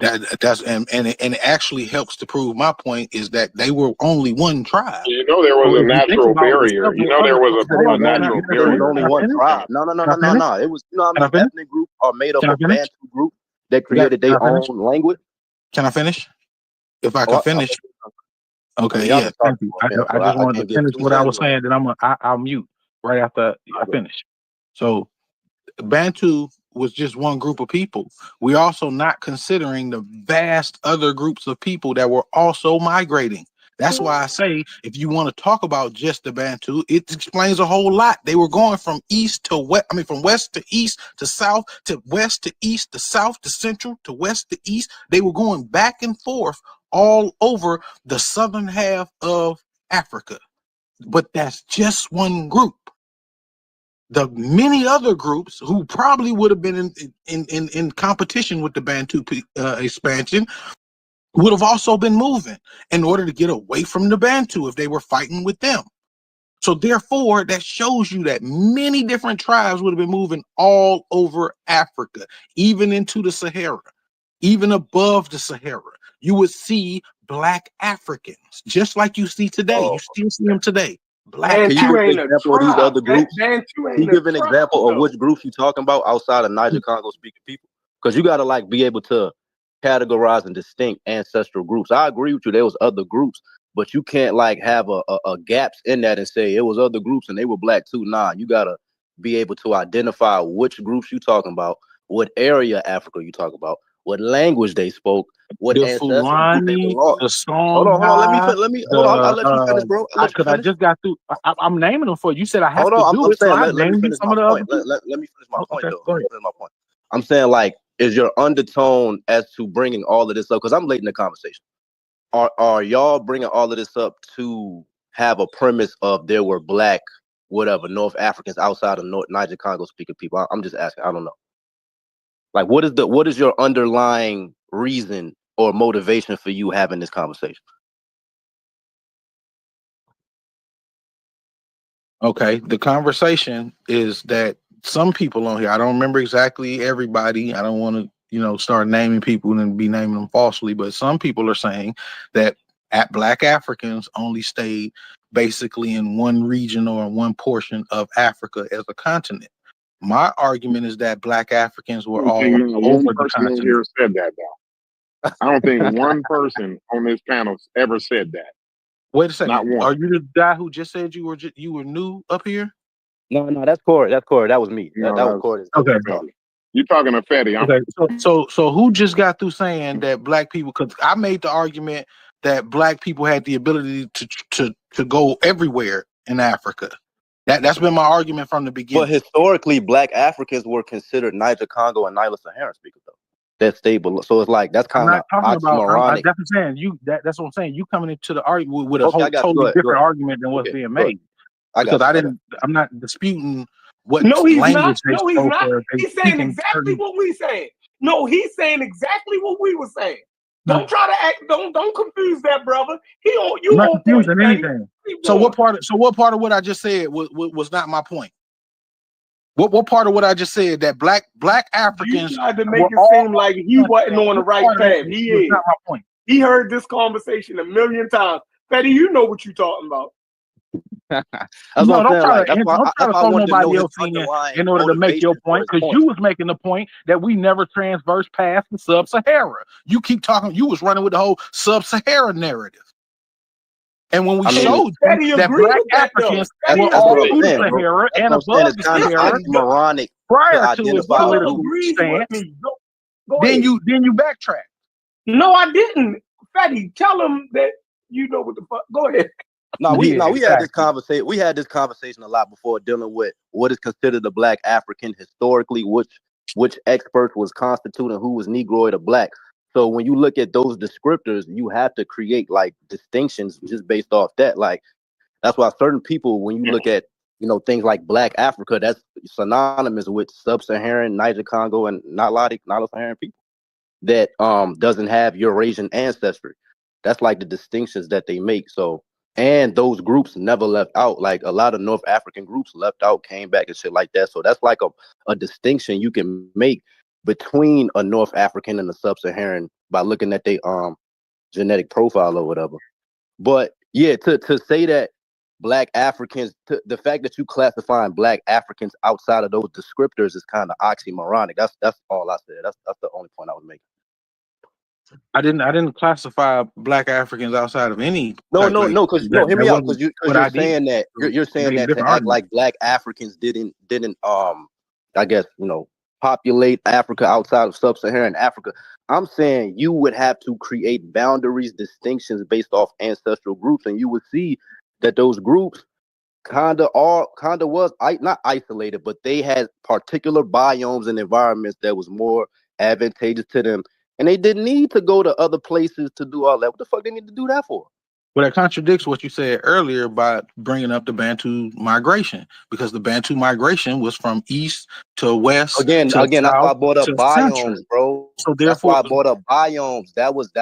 Speaker 8: that's and it actually helps to prove my point is that they were only one tribe.
Speaker 5: You know there
Speaker 8: So
Speaker 5: was a
Speaker 8: if you think
Speaker 5: natural
Speaker 8: about the
Speaker 5: barrier. You
Speaker 8: several
Speaker 5: know there
Speaker 8: other,
Speaker 5: was
Speaker 12: It
Speaker 5: a
Speaker 12: was only
Speaker 5: natural
Speaker 12: it was
Speaker 5: barrier
Speaker 12: only
Speaker 8: can I
Speaker 12: one
Speaker 8: finish?
Speaker 12: tribe. No.
Speaker 8: Can I finish?
Speaker 12: It was how
Speaker 8: Can I
Speaker 12: many
Speaker 8: finish?
Speaker 12: ethnic groups are made up
Speaker 8: Can I
Speaker 12: of
Speaker 8: finish?
Speaker 12: Bantu group that
Speaker 8: Can
Speaker 12: created their
Speaker 8: I finish?
Speaker 12: own language.
Speaker 8: Can I finish? If I can
Speaker 12: Oh,
Speaker 8: finish.
Speaker 12: I mean,
Speaker 8: Okay,
Speaker 12: y'all
Speaker 8: yeah,
Speaker 12: been talking
Speaker 8: thank you.
Speaker 12: for a minute,
Speaker 8: I
Speaker 12: so
Speaker 8: just
Speaker 12: I
Speaker 8: wanted to
Speaker 12: can't get
Speaker 8: finish
Speaker 12: 2
Speaker 8: what I was
Speaker 12: cents on.
Speaker 8: saying, then I'll mute right after I finish. So Bantu was just one group of people. We're also not considering the vast other groups of people that were also migrating. That's why I say if you want to talk about just the Bantu, it explains a whole lot. They were going from east to west, I mean from west to east to south to west to east to south to central to west to east. They were going back and forth all over the southern half of Africa. But that's just one group. The many other groups who probably would have been in competition with the Bantu expansion would have also been moving in order to get away from the Bantu if they were fighting with them. So therefore, that shows you that many different tribes would have been moving all over Africa, even into the Sahara, even above the Sahara. You would see Black Africans, just like you see today. You still see them today. Black
Speaker 12: Can you give
Speaker 6: Bantu
Speaker 12: an
Speaker 6: ain't a
Speaker 12: example of these
Speaker 6: tribe.
Speaker 12: other groups?
Speaker 6: Bantu
Speaker 12: Can you
Speaker 6: ain't a
Speaker 12: give an
Speaker 6: tribe,
Speaker 12: example of
Speaker 6: though.
Speaker 12: which groups you talking about outside of Niger Congo speaking people? Because you got to like be able to categorize and distinct ancestral groups. I agree with you. There was other groups, but you can't like have a gaps in that and say it was other groups and they were black too. Nah, you got to be able to identify which groups you talking about, what area of Africa you talking about, what language they spoke, what
Speaker 8: The
Speaker 12: ancestral group they
Speaker 8: Fulani,
Speaker 12: belong.
Speaker 8: the
Speaker 12: Hold on.
Speaker 8: Songhai,
Speaker 12: Hold on. I'll let you finish, bro. I'll let you
Speaker 8: because I
Speaker 12: finish.
Speaker 8: just got through. I'm naming them for you. You said I have
Speaker 12: Hold
Speaker 8: to
Speaker 12: on,
Speaker 8: do
Speaker 12: I'm
Speaker 8: it, so
Speaker 12: saying
Speaker 8: I
Speaker 12: let me
Speaker 8: named you
Speaker 12: finish
Speaker 8: some
Speaker 12: my
Speaker 8: of the other
Speaker 12: point.
Speaker 8: groups.
Speaker 12: Let me finish my point
Speaker 8: Okay,
Speaker 12: though.
Speaker 8: go
Speaker 12: Let me
Speaker 8: ahead.
Speaker 12: finish my point. I'm saying like, is your undertone as to bringing all of this up? Because I'm late in the conversation. Are y'all bringing all of this up to have a premise of there were black, whatever, North Africans outside of North Niger Congo speaking people? I'm just asking. I don't know. Like, what is your underlying reason or motivation for you having this conversation?
Speaker 8: Okay, the conversation is that some people on here, I don't remember exactly everybody. I don't want to, start naming people and be naming them falsely, but some people are saying that Black Africans only stayed basically in one region or in one portion of Africa as a continent. My argument is that Black Africans
Speaker 5: I
Speaker 8: were
Speaker 5: don't think
Speaker 8: all
Speaker 5: not
Speaker 8: over
Speaker 5: one
Speaker 8: the
Speaker 5: person on
Speaker 8: continent.
Speaker 5: here said that, though. I don't think one person on this panel ever said that.
Speaker 8: Wait a
Speaker 5: Not
Speaker 8: second.
Speaker 5: one.
Speaker 8: Are you the guy who just said you were new up here?
Speaker 12: No, that's Corey. That's Corey. That was me. That was
Speaker 5: No,
Speaker 12: Corey.
Speaker 5: that's
Speaker 8: Okay.
Speaker 5: Fetty. You talking to Fetty?
Speaker 8: Okay, so who just got through saying that black people? Because I made the argument that black people had the ability to go everywhere in Africa. That's been my argument from the
Speaker 12: But
Speaker 8: beginning.
Speaker 12: historically, Black Africans were considered Niger Congo and Nilo Saharan speakers, though. That stable. So it's like that's
Speaker 8: I'm
Speaker 12: kind
Speaker 8: not
Speaker 12: of
Speaker 8: talking about.
Speaker 12: oxymoronic.
Speaker 8: That's what I'm saying. That's what I'm saying. You coming into the argument with a
Speaker 12: Okay,
Speaker 8: whole
Speaker 12: I got you.
Speaker 8: totally
Speaker 12: Go
Speaker 8: different
Speaker 12: ahead.
Speaker 8: argument than what's
Speaker 12: Okay,
Speaker 8: being
Speaker 12: go ahead.
Speaker 8: made.
Speaker 12: I got
Speaker 8: Because
Speaker 12: you.
Speaker 8: I didn't. I'm not disputing what
Speaker 6: No, he's not.
Speaker 8: language they
Speaker 6: No, he's
Speaker 8: spoke
Speaker 6: not.
Speaker 8: or they
Speaker 6: He's
Speaker 8: speak
Speaker 6: saying
Speaker 8: in
Speaker 6: exactly
Speaker 8: certain.
Speaker 6: what we saying. No, he's saying exactly what we were saying.
Speaker 8: No,
Speaker 6: Don't try to act. Don't confuse that, brother. You
Speaker 8: I'm not
Speaker 6: on point,
Speaker 8: confusing
Speaker 6: Fetty.
Speaker 8: anything.
Speaker 6: Keep
Speaker 8: So
Speaker 6: going.
Speaker 8: what part of what I just said was not my point? What part of what I just said that black
Speaker 6: You
Speaker 8: Africans
Speaker 6: tried to make
Speaker 8: were
Speaker 6: it
Speaker 8: all
Speaker 6: seem like he wasn't on the
Speaker 8: what
Speaker 6: right
Speaker 8: part of that
Speaker 6: path. He
Speaker 8: was
Speaker 6: is.
Speaker 8: not my point.
Speaker 6: He heard this conversation a million times. Fetty, you know what you're talking about.
Speaker 12: That's
Speaker 8: No,
Speaker 12: what I'm
Speaker 8: don't
Speaker 12: saying.
Speaker 8: try
Speaker 12: Like
Speaker 8: to don't try
Speaker 12: that's
Speaker 8: to
Speaker 12: why I
Speaker 8: throw
Speaker 12: wanted to know
Speaker 8: nobody
Speaker 12: his
Speaker 8: else
Speaker 12: underlying
Speaker 8: in order to make your
Speaker 12: motivation for
Speaker 8: point,
Speaker 12: his
Speaker 8: because
Speaker 12: point.
Speaker 8: you was making the point that we never transversed past the Sub-Sahara. You keep talking. You was running with the whole Sub-Sahara narrative. And when we
Speaker 12: I mean,
Speaker 8: showed you
Speaker 6: Fetty
Speaker 8: that
Speaker 6: agree
Speaker 8: black
Speaker 6: with that, though.
Speaker 8: Africans
Speaker 6: Fetty
Speaker 8: were
Speaker 12: that's what
Speaker 8: all
Speaker 12: I'm
Speaker 6: agree
Speaker 8: through
Speaker 6: with
Speaker 8: the
Speaker 12: saying,
Speaker 6: me.
Speaker 12: bro.
Speaker 8: Sahara
Speaker 12: That's
Speaker 8: and
Speaker 12: what I'm saying.
Speaker 8: above
Speaker 12: It's
Speaker 8: the
Speaker 12: kind of
Speaker 8: Sahara
Speaker 12: oxymoronic to
Speaker 8: prior to his
Speaker 12: identify.
Speaker 6: Brother
Speaker 8: political
Speaker 6: agrees with
Speaker 8: stance.
Speaker 6: me. Go
Speaker 8: Then
Speaker 6: ahead.
Speaker 8: you backtrack.
Speaker 6: No, I didn't. Fetty, tell him that you know what the fuck. Go ahead.
Speaker 12: We
Speaker 8: Yeah,
Speaker 12: had this
Speaker 8: exactly.
Speaker 12: conversation. We had this conversation a lot before, dealing with what is considered a Black African historically, which expert was constituting who was Negroid or Black. So when you look at those descriptors, you have to create like distinctions just based off that. Like that's why certain people, when you look at things like Black Africa, that's synonymous with Sub-Saharan, Niger Congo, and Nilo-Saharan people that doesn't have Eurasian ancestry. That's like the distinctions that they make. So, and those groups never left out. Like a lot of North African groups left out, came back and shit like that. So that's like a distinction you can make between a North African and a Sub-Saharan by looking at their genetic profile or whatever. But yeah, to say that Black Africans, the fact that you classifying Black Africans outside of those descriptors is kind of oxymoronic. That's all I said. That's the only point I was making.
Speaker 8: I didn't classify Black Africans outside of any
Speaker 12: No,
Speaker 8: type of
Speaker 12: because
Speaker 8: that,
Speaker 12: hear
Speaker 8: that
Speaker 12: me out,
Speaker 8: wasn't
Speaker 12: because
Speaker 8: what
Speaker 12: you're
Speaker 8: I did.
Speaker 12: saying that
Speaker 8: So
Speaker 12: you're
Speaker 8: I
Speaker 12: saying
Speaker 8: made a
Speaker 12: that to
Speaker 8: different
Speaker 12: act
Speaker 8: argument.
Speaker 12: like Black Africans didn't I guess populate Africa outside of Sub-Saharan Africa. I'm saying you would have to create boundaries, distinctions based off ancestral groups, and you would see that those groups kind of was not isolated, but they had particular biomes and environments that was more advantageous to them, and they didn't need to go to other places to do all that. What the fuck they need to do that for?
Speaker 8: Well, that contradicts what you said earlier by bringing up the Bantu migration, because the Bantu migration was from east to west
Speaker 12: Again,
Speaker 8: to
Speaker 12: that's why
Speaker 8: south
Speaker 12: I brought up
Speaker 8: to
Speaker 12: biomes,
Speaker 8: central.
Speaker 12: bro.
Speaker 8: So
Speaker 12: That's why
Speaker 8: therefore,
Speaker 12: I brought up biomes. That was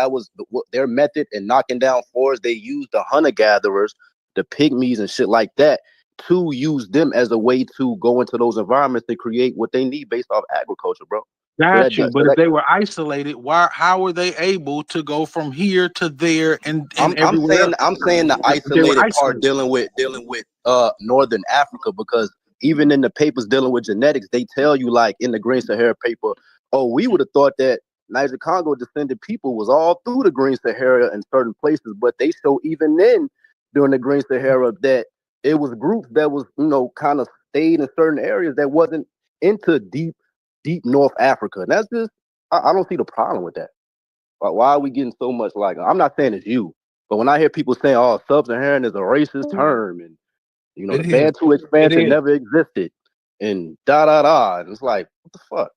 Speaker 12: their method in knocking down forests. They used the hunter gatherers, the pygmies, and shit like that to use them as a way to go into those environments to create what they need based off agriculture, bro.
Speaker 8: got you. But if they were isolated, how were they able to go from here to there and
Speaker 12: I'm
Speaker 8: everywhere
Speaker 12: saying
Speaker 8: else?
Speaker 12: the
Speaker 8: If they were
Speaker 12: isolated part
Speaker 8: isolated.
Speaker 12: dealing with Northern Africa, because even in the papers dealing with genetics, they tell you, like in the Green Sahara paper, oh, we would have thought that Niger Congo descended people was all through the Green Sahara in certain places, but they show even then during the Green Sahara that it was groups that was, kind of stayed in certain areas that wasn't into deep North Africa. And that's just I don't see the problem with that. Why are we getting so much like? I'm not saying it's you, but when I hear people saying, "Oh, Sub-Saharan is a racist term," and the
Speaker 8: It is.
Speaker 12: Bantu
Speaker 8: It
Speaker 12: expansion
Speaker 8: is.
Speaker 12: never existed, and da da da, and it's like, what the fuck?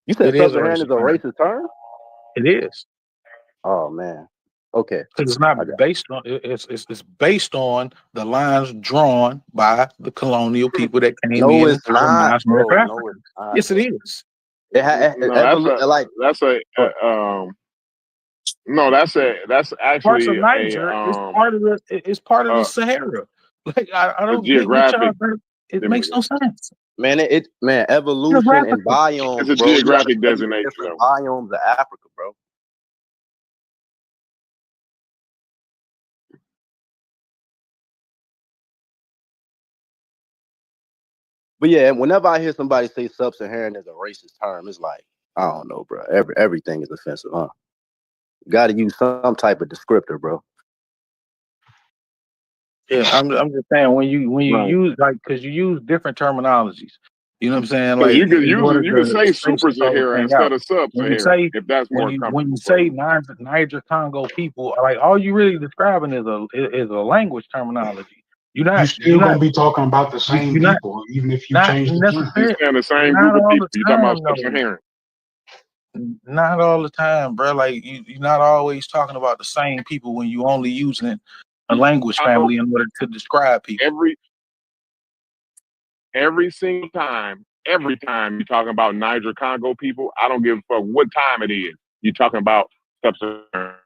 Speaker 12: You said
Speaker 8: It is a
Speaker 12: Sub-Saharan is
Speaker 8: racist
Speaker 12: a
Speaker 8: term.
Speaker 12: racist term?
Speaker 8: It is.
Speaker 12: Oh man. Okay.
Speaker 8: Because it's not
Speaker 12: I got
Speaker 8: based on it's based on the lines drawn by the colonial people that came
Speaker 12: No,
Speaker 8: in and
Speaker 12: it's not,
Speaker 8: colonized North
Speaker 12: bro. No,
Speaker 8: Africa.
Speaker 12: it's not,
Speaker 8: Yes, it
Speaker 12: bro.
Speaker 8: is.
Speaker 5: No, that's a no, that's
Speaker 8: Parts of
Speaker 5: actually
Speaker 8: Niger is part of the
Speaker 5: uh,
Speaker 8: Sahara. Like I
Speaker 5: a
Speaker 8: don't get y'all.
Speaker 5: geographic
Speaker 8: It makes no
Speaker 5: designation.
Speaker 8: sense.
Speaker 12: man. Evolution and
Speaker 8: Geographically,
Speaker 12: biomes,
Speaker 5: It's a
Speaker 12: bro. You got to
Speaker 5: geographic
Speaker 12: study the
Speaker 5: designation,
Speaker 12: different
Speaker 5: though.
Speaker 12: biomes of Africa, bro. But yeah, whenever I hear somebody say Sub-Saharan is a racist term, it's like, I don't know, bro. Everything is offensive, huh? You got to use some type of descriptor, bro.
Speaker 8: yeah. I'm just saying when you
Speaker 5: Right.
Speaker 8: use because you use different terminologies. You know what I'm saying?
Speaker 5: Because
Speaker 8: Like
Speaker 5: you could
Speaker 8: in
Speaker 5: use
Speaker 8: order
Speaker 5: it, you could
Speaker 8: to
Speaker 5: say
Speaker 8: space
Speaker 5: Super
Speaker 8: this whole
Speaker 5: Sahara
Speaker 8: thing out.
Speaker 5: instead of
Speaker 8: When you
Speaker 5: Sub-Saharan,
Speaker 8: say
Speaker 5: if that's more
Speaker 8: when you
Speaker 5: comfortable for
Speaker 8: say
Speaker 5: you.
Speaker 8: Niger Congo people, like all you really describing is a language terminology. You're
Speaker 2: You
Speaker 8: not you're
Speaker 2: still
Speaker 8: not
Speaker 2: gonna be talking about the same
Speaker 8: you're not
Speaker 2: people, even if you
Speaker 8: not
Speaker 2: change the term.
Speaker 5: He's
Speaker 8: necessarily
Speaker 5: saying the same
Speaker 8: not
Speaker 5: group of
Speaker 8: all
Speaker 5: people.
Speaker 8: the
Speaker 5: You talking about
Speaker 8: time though.
Speaker 5: Sub-Saharan.
Speaker 8: Not all the time, bro. Like you're not always talking about the same people when you only using a language family in order to describe people.
Speaker 5: Every single time, every time you're talking about Niger Congo people, I don't give a fuck what time it is. You're talking about Sub-Saharan.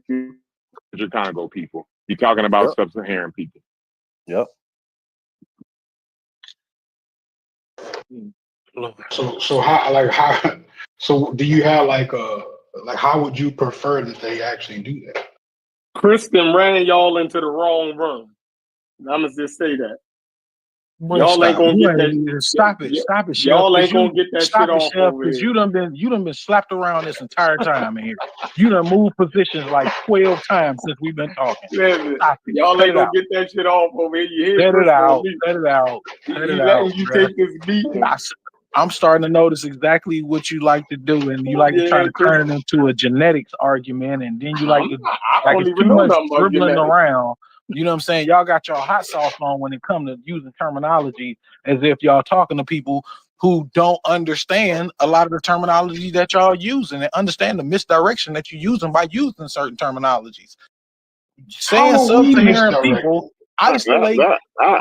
Speaker 5: Niger Congo people. You're talking about
Speaker 12: Yep.
Speaker 5: Sub-Saharan people.
Speaker 12: Yep.
Speaker 2: So do you have like how would you prefer that they actually do that?
Speaker 6: Kristen ran y'all into the wrong room. I'm gonna just say that.
Speaker 8: Boy,
Speaker 6: Y'all ain't
Speaker 8: stop.
Speaker 6: gonna
Speaker 8: You
Speaker 6: get that.
Speaker 8: ain't stop it, Chef.
Speaker 6: Y'all
Speaker 8: Because
Speaker 6: ain't
Speaker 8: you
Speaker 6: gonna get that shit
Speaker 8: stop it,
Speaker 6: off
Speaker 8: Chef.
Speaker 6: over
Speaker 8: Because
Speaker 6: here.
Speaker 8: you done been slapped around this entire time in here. You done moved positions like 12 times since we've been talking.
Speaker 6: Listen,
Speaker 8: Stop it.
Speaker 6: y'all
Speaker 8: Cut
Speaker 6: ain't
Speaker 8: it
Speaker 6: gonna
Speaker 8: out.
Speaker 6: get that shit off over here. You hear
Speaker 8: Cut it
Speaker 6: Kristen on
Speaker 8: out.
Speaker 6: me.
Speaker 8: Cut it out. Cut
Speaker 6: He
Speaker 8: it
Speaker 6: letting
Speaker 8: out,
Speaker 6: you
Speaker 8: bruh.
Speaker 6: take this beating.
Speaker 8: I'm starting to notice exactly what you like to do, and you like to try to turn it into a genetics argument, and then you like
Speaker 6: I don't
Speaker 8: it's
Speaker 6: even
Speaker 8: too
Speaker 6: know
Speaker 8: much
Speaker 6: nothing about
Speaker 8: dribbling
Speaker 6: genetics.
Speaker 8: around. You know what I'm saying? Y'all got your hot sauce on when it comes to using terminology as if y'all talking to people who don't understand a lot of the terminology that y'all using and understand the misdirection that you're using by using certain terminologies. Saying
Speaker 2: How are we
Speaker 8: Sub-Saharan
Speaker 2: misdirected?
Speaker 8: people isolates
Speaker 5: I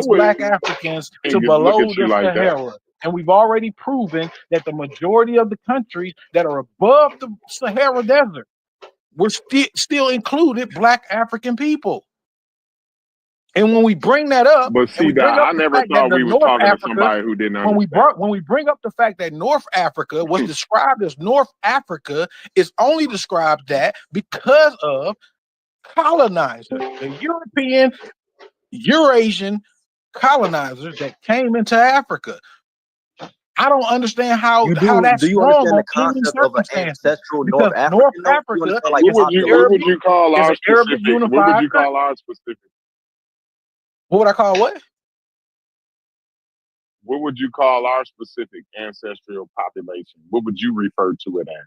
Speaker 8: Black
Speaker 5: wouldn't
Speaker 8: Africans to
Speaker 5: look
Speaker 8: below
Speaker 5: at you
Speaker 8: the
Speaker 5: like that.
Speaker 8: Sahara. And we've already proven that the majority of the countries that are above the Sahara Desert were still included Black African people. And when we bring that up,
Speaker 5: But
Speaker 8: and
Speaker 5: see,
Speaker 8: we bring up
Speaker 5: I
Speaker 8: the
Speaker 5: never
Speaker 8: fact that
Speaker 5: thought
Speaker 8: the
Speaker 5: we was
Speaker 8: North
Speaker 5: talking to
Speaker 8: Africa,
Speaker 5: somebody who didn't understand.
Speaker 8: when we bring up the fact that North Africa was described as North Africa, is only described that because of colonizers, the European, Eurasian colonizers that came into Africa. I don't understand how
Speaker 12: Do
Speaker 8: that's
Speaker 12: you
Speaker 8: wrong
Speaker 12: understand
Speaker 8: on
Speaker 12: the
Speaker 8: any
Speaker 12: concept of an
Speaker 8: circumstances,
Speaker 12: ancestral
Speaker 8: because
Speaker 12: North
Speaker 8: North
Speaker 12: African though? Do you
Speaker 8: Africa
Speaker 12: understand like
Speaker 8: is an
Speaker 5: What would
Speaker 8: Arabic
Speaker 5: you call our specific? What would
Speaker 8: unified
Speaker 5: you call
Speaker 8: country.
Speaker 5: our specific?
Speaker 8: What would I call what?
Speaker 5: what would you call our specific ancestral population? What would you refer to it as?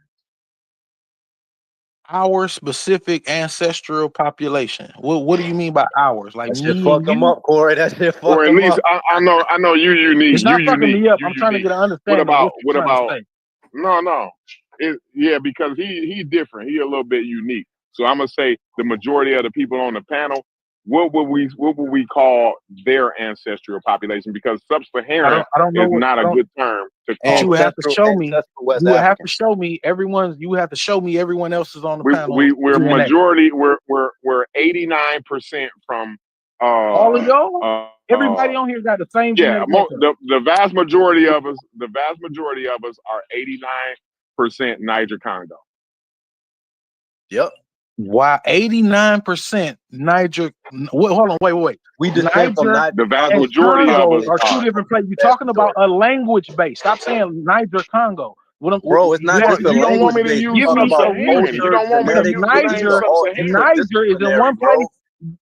Speaker 8: Our specific ancestral population. What do you mean by ours? Like
Speaker 12: That shit
Speaker 8: me and
Speaker 12: fucked him
Speaker 8: you?
Speaker 12: up, Corey. That shit
Speaker 5: Or
Speaker 12: fucked
Speaker 5: at
Speaker 12: him
Speaker 5: least
Speaker 12: up.
Speaker 5: I know you unique.
Speaker 8: It's not
Speaker 5: You
Speaker 8: fucking
Speaker 5: unique.
Speaker 8: me up.
Speaker 5: You
Speaker 8: I'm trying to
Speaker 5: unique.
Speaker 8: get an understanding of what you're
Speaker 5: What
Speaker 8: trying to
Speaker 5: about
Speaker 8: say.
Speaker 5: no. Yeah, because he different. He a little bit unique. So I'm gonna say the majority of the people on the panel, what would we call their ancestral population? Because sub-Saharan
Speaker 8: I don't know
Speaker 5: is
Speaker 8: what
Speaker 5: not
Speaker 8: I
Speaker 5: a
Speaker 8: don't.
Speaker 5: good term to
Speaker 8: But you
Speaker 5: call
Speaker 8: would
Speaker 5: it.
Speaker 8: have to show me.
Speaker 12: Ancestral West
Speaker 8: You would have to
Speaker 12: African.
Speaker 8: show me everyone's. You would have to show me everyone else is on the panel.
Speaker 5: We're
Speaker 8: DNA.
Speaker 5: majority. We're 89% from
Speaker 8: All of y'all. Everybody on here got the same
Speaker 5: yeah,
Speaker 8: genetic makeup.
Speaker 5: the vast majority of us are 89% Niger Congo.
Speaker 12: Yep.
Speaker 8: Why 89% Niger? Hold on, wait.
Speaker 12: We descend from
Speaker 8: Niger
Speaker 12: Niger.
Speaker 5: The vast
Speaker 8: and
Speaker 5: majority of
Speaker 8: Congo
Speaker 5: us
Speaker 8: are two
Speaker 5: are.
Speaker 8: different places. You're talking about a language base. Stop saying Niger Congo.
Speaker 12: Bro, it's not just a
Speaker 5: You don't want me
Speaker 12: language
Speaker 5: to
Speaker 12: base.
Speaker 5: use
Speaker 12: We're talking about
Speaker 5: Sub-Saharan. You
Speaker 12: culture,
Speaker 5: don't want me to
Speaker 12: genetics,
Speaker 5: use the name
Speaker 12: these are all
Speaker 5: Sub-Saharan.
Speaker 8: Niger is in one
Speaker 12: interdisciplinary, bro.
Speaker 8: place.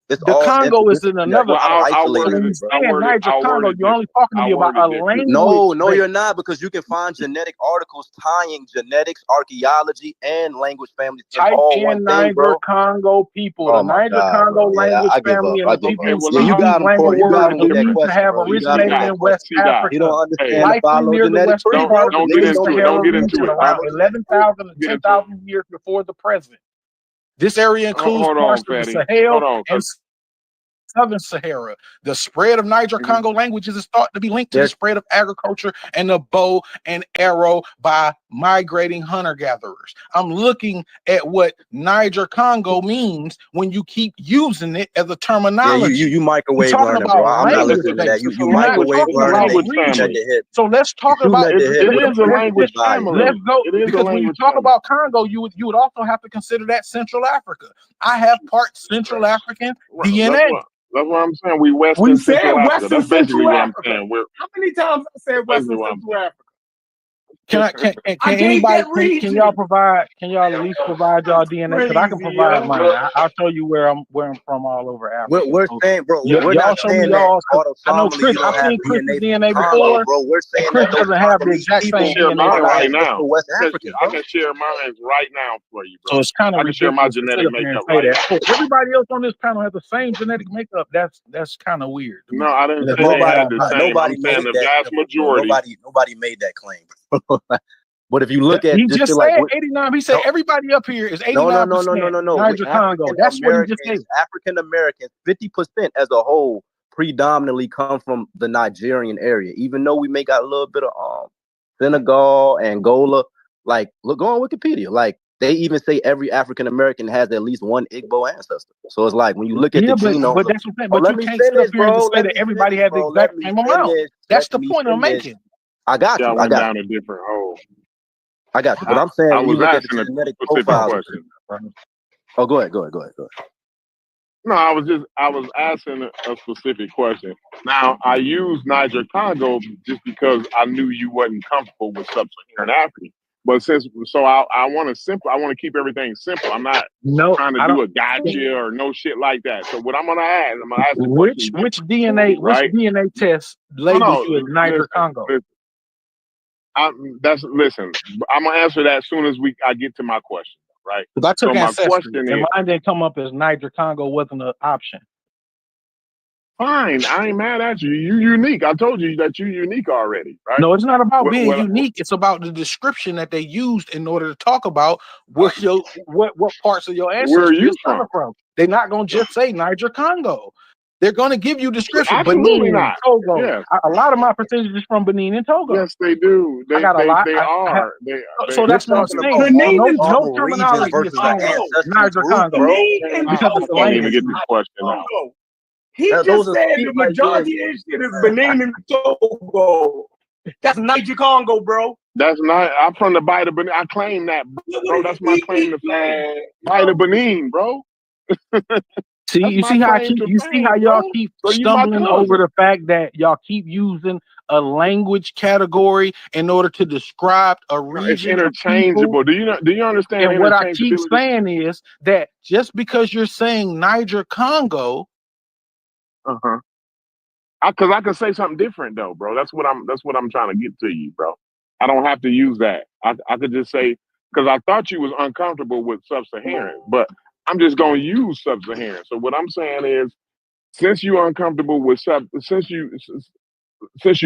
Speaker 12: It's
Speaker 8: The
Speaker 12: all
Speaker 8: Congo is in
Speaker 12: interdisciplinary.
Speaker 8: another
Speaker 5: Well,
Speaker 8: place.
Speaker 5: I'll
Speaker 8: So
Speaker 5: word
Speaker 8: when
Speaker 5: it.
Speaker 8: you're saying Niger
Speaker 5: I'll word
Speaker 8: Congo,
Speaker 5: it
Speaker 8: you're only
Speaker 5: different.
Speaker 8: talking to me about a language.
Speaker 12: No,
Speaker 8: base.
Speaker 12: you're not, because you can find genetic articles tying genetics, archaeology, and language families in
Speaker 8: Type
Speaker 12: all
Speaker 8: in
Speaker 12: one thing,
Speaker 8: Niger
Speaker 12: bro.
Speaker 8: Congo people.
Speaker 12: Oh
Speaker 8: The
Speaker 12: my
Speaker 8: Niger
Speaker 12: God,
Speaker 8: Congo
Speaker 12: bro. Yeah,
Speaker 8: language
Speaker 12: I give up.
Speaker 8: family and
Speaker 12: I
Speaker 8: the
Speaker 12: give
Speaker 8: people
Speaker 12: up.
Speaker 8: who
Speaker 5: well,
Speaker 12: Yeah,
Speaker 8: speak
Speaker 12: you
Speaker 8: these
Speaker 12: got him,
Speaker 8: language
Speaker 12: Corey. You got
Speaker 8: words
Speaker 12: him with that
Speaker 8: believed to
Speaker 12: question,
Speaker 8: have
Speaker 12: bro. You got him
Speaker 8: originated
Speaker 12: with
Speaker 8: in
Speaker 12: that
Speaker 8: West
Speaker 12: question. He
Speaker 8: Africa,
Speaker 12: don't
Speaker 5: Hey,
Speaker 12: understand the
Speaker 8: likely near the
Speaker 12: phylogenetic
Speaker 8: western
Speaker 12: tree,
Speaker 8: part
Speaker 12: bro.
Speaker 8: of the
Speaker 5: don't
Speaker 12: Niggas
Speaker 5: get
Speaker 8: Great
Speaker 12: don't
Speaker 5: into it.
Speaker 12: know
Speaker 8: Sahara
Speaker 5: Don't get
Speaker 12: the
Speaker 5: into
Speaker 8: region
Speaker 5: it.
Speaker 8: around
Speaker 12: phylogenetic tree.
Speaker 8: 11,000 to
Speaker 5: Get into it.
Speaker 8: 10,000 years before the present. This area includes
Speaker 5: Hold
Speaker 8: parts
Speaker 5: on,
Speaker 8: of the
Speaker 5: Fatty.
Speaker 8: Sahel
Speaker 5: Hold on,
Speaker 8: and Southern Sahara. The spread of Niger Congo languages is thought to be linked to the spread of agriculture and the bow and arrow by migrating hunter-gatherers. I'm looking at what Niger Congo means when you keep using it as a
Speaker 12: Yeah,
Speaker 8: terminology.
Speaker 12: you
Speaker 8: You're
Speaker 12: microwave
Speaker 8: talking
Speaker 12: learning,
Speaker 8: about
Speaker 12: bro. I'm not
Speaker 8: language
Speaker 12: listening to
Speaker 8: base.
Speaker 12: that. You
Speaker 8: We're not
Speaker 12: microwave
Speaker 8: talking
Speaker 5: it's a
Speaker 12: learning
Speaker 8: about
Speaker 12: and
Speaker 5: language
Speaker 12: you shooting at
Speaker 5: family.
Speaker 8: region.
Speaker 12: the hip.
Speaker 8: So let's
Speaker 12: You
Speaker 8: talk
Speaker 12: shooting
Speaker 8: about
Speaker 12: at the hip
Speaker 5: It
Speaker 12: with a
Speaker 5: is a language
Speaker 12: value, bro.
Speaker 5: family.
Speaker 8: let's go,
Speaker 5: It is a
Speaker 8: because when you
Speaker 5: language
Speaker 8: talk
Speaker 5: family.
Speaker 8: about Congo, you would also have to consider that Central Africa. I have part Central African
Speaker 5: Right.
Speaker 8: DNA.
Speaker 5: That's what I'm saying. We
Speaker 6: We
Speaker 5: Western
Speaker 6: said
Speaker 5: Central Africa.
Speaker 6: Western
Speaker 5: That's basically
Speaker 6: Central
Speaker 5: what I'm
Speaker 6: Africa.
Speaker 5: saying. We're
Speaker 6: How many times I said
Speaker 5: basically
Speaker 6: Western
Speaker 5: what I'm
Speaker 6: Central Africa?
Speaker 8: Can
Speaker 6: I gave
Speaker 8: anybody
Speaker 6: that region.
Speaker 8: can y'all provide can y'all at least provide y'all DNA? Because I can
Speaker 6: Crazy,
Speaker 8: provide
Speaker 6: yo.
Speaker 8: mine. I'll show you where I'm from all over Africa.
Speaker 12: We're
Speaker 8: So
Speaker 12: saying, bro, we're
Speaker 8: y'all
Speaker 12: not
Speaker 8: show me
Speaker 12: saying that
Speaker 8: y'all. I know
Speaker 12: autosomally
Speaker 8: Chris.
Speaker 12: you
Speaker 8: I've
Speaker 12: don't have
Speaker 8: seen Chris's
Speaker 12: DNA from
Speaker 8: DNA
Speaker 12: Congo,
Speaker 8: before,
Speaker 12: bro. We're
Speaker 8: and
Speaker 12: saying
Speaker 8: Chris
Speaker 12: that those
Speaker 8: doesn't have the
Speaker 12: Congolese
Speaker 8: exact
Speaker 5: I can
Speaker 8: same
Speaker 12: people
Speaker 5: share
Speaker 8: DNA
Speaker 12: are
Speaker 8: that
Speaker 5: mine
Speaker 8: I
Speaker 12: not
Speaker 5: right
Speaker 8: have.
Speaker 5: now.
Speaker 12: ancestral West Africans,
Speaker 5: I
Speaker 12: bro.
Speaker 5: can share mine right now for you,
Speaker 8: So
Speaker 5: bro.
Speaker 8: it's kind of
Speaker 5: I can share my
Speaker 8: ridiculous to sit
Speaker 5: genetic
Speaker 8: up here and
Speaker 5: makeup
Speaker 8: say
Speaker 5: right
Speaker 8: that.
Speaker 5: now.
Speaker 8: Oh, everybody else on this panel has the same genetic makeup. That's kind of weird to
Speaker 5: No,
Speaker 8: me.
Speaker 5: I didn't
Speaker 8: And if
Speaker 5: say
Speaker 8: y'all
Speaker 5: they
Speaker 12: Nobody,
Speaker 5: had
Speaker 8: have
Speaker 5: the
Speaker 8: mine.
Speaker 5: same. I'm
Speaker 12: nobody
Speaker 5: saying
Speaker 12: made
Speaker 5: the
Speaker 12: that
Speaker 5: vast
Speaker 12: claim, bro.
Speaker 5: majority.
Speaker 12: Nobody made that claim, bro. But if you look at
Speaker 8: He
Speaker 12: just
Speaker 8: just
Speaker 12: to like
Speaker 8: said
Speaker 12: what
Speaker 8: 89. He said
Speaker 12: no
Speaker 8: everybody up here is
Speaker 12: no
Speaker 8: 89%
Speaker 12: we
Speaker 8: Niger Congo. That's what he just said.
Speaker 12: African Americans 50% as a whole predominantly come from the Nigerian area, even though we may got a little bit of Senegal, Angola. Like, look, go on Wikipedia. Like, they even say every African American has at least one Igbo ancestor. So it's like when you look at the genome.
Speaker 8: But that's what I'm saying.
Speaker 12: Oh,
Speaker 8: But
Speaker 12: let
Speaker 8: you
Speaker 12: me
Speaker 8: can't sit up
Speaker 12: finish,
Speaker 8: here and
Speaker 12: bro.
Speaker 8: just say
Speaker 12: Let
Speaker 8: that
Speaker 12: me
Speaker 8: everybody
Speaker 12: finish,
Speaker 8: has the
Speaker 12: bro.
Speaker 8: exact
Speaker 12: Let me
Speaker 8: same amount.
Speaker 12: finish.
Speaker 8: That's
Speaker 12: Let
Speaker 8: the
Speaker 12: me
Speaker 8: point I'm
Speaker 12: finish.
Speaker 8: making.
Speaker 12: I got
Speaker 5: Y'all
Speaker 12: you. I
Speaker 5: went
Speaker 12: got
Speaker 5: down
Speaker 12: you.
Speaker 5: a different hole.
Speaker 12: I got you. But I'm saying
Speaker 5: I
Speaker 12: when you
Speaker 5: was
Speaker 12: look at the
Speaker 5: asking a
Speaker 12: genetic
Speaker 5: specific
Speaker 12: profiles.
Speaker 5: question.
Speaker 12: Oh, go ahead.
Speaker 5: No, I was asking a specific question. Now I use Niger Congo just because I knew you wasn't comfortable with sub-Saharan Africa. But I want to keep everything simple. I'm not trying to
Speaker 8: I
Speaker 5: do
Speaker 8: don't.
Speaker 5: a gotcha or no shit like that. So what I'm gonna ask the question
Speaker 8: Which
Speaker 5: different,
Speaker 8: DNA
Speaker 5: right?
Speaker 8: DNA test labels you as Niger Congo?
Speaker 5: Listen. I'm gonna answer that as soon as I get to my question, right?
Speaker 8: Because I took
Speaker 5: So my
Speaker 8: Ancestry,
Speaker 5: question
Speaker 8: and
Speaker 5: is,
Speaker 8: mine didn't come up as Niger Congo wasn't an option.
Speaker 5: fine. I ain't mad at you. You unique. I told you that you unique already, right?
Speaker 8: No, it's not about being
Speaker 5: What
Speaker 8: unique. It's about the description that they used in order to talk about what parts of your
Speaker 5: where are
Speaker 8: ancestry
Speaker 5: you
Speaker 8: is coming from. They're not going to just say Niger Congo. They're going to give you description.
Speaker 5: Absolutely
Speaker 8: Benin,
Speaker 5: not.
Speaker 8: Togo.
Speaker 5: Yes.
Speaker 8: A lot of my percentage is from Benin and Togo.
Speaker 5: Yes, they do.
Speaker 8: I got a lot.
Speaker 5: They are.
Speaker 8: So that's what I'm saying. No terminology is saying Niger Congo. Because it's a
Speaker 5: I can't even
Speaker 8: language.
Speaker 5: get this question out.
Speaker 6: He just said the majority of this shit is Benin and Togo. That's Niger Congo, bro.
Speaker 5: That's not. I'm from the Bight of Benin. I claim that, bro. That's my claim to fame. Bight of Benin, bro.
Speaker 8: You see how y'all keep stumbling over the fact that y'all keep using a language category in order to describe a region.
Speaker 5: It's interchangeable. Do you understand?
Speaker 8: And what I keep saying is that just because you're saying Niger Congo,
Speaker 5: Because I could say something different though, bro. That's what I'm trying to get to you, bro. I don't have to use that. I could just say because I thought you was uncomfortable with sub-Saharan, but I'm just gonna use sub-Saharan. So what I'm saying is, since you're uncomfortable with since you're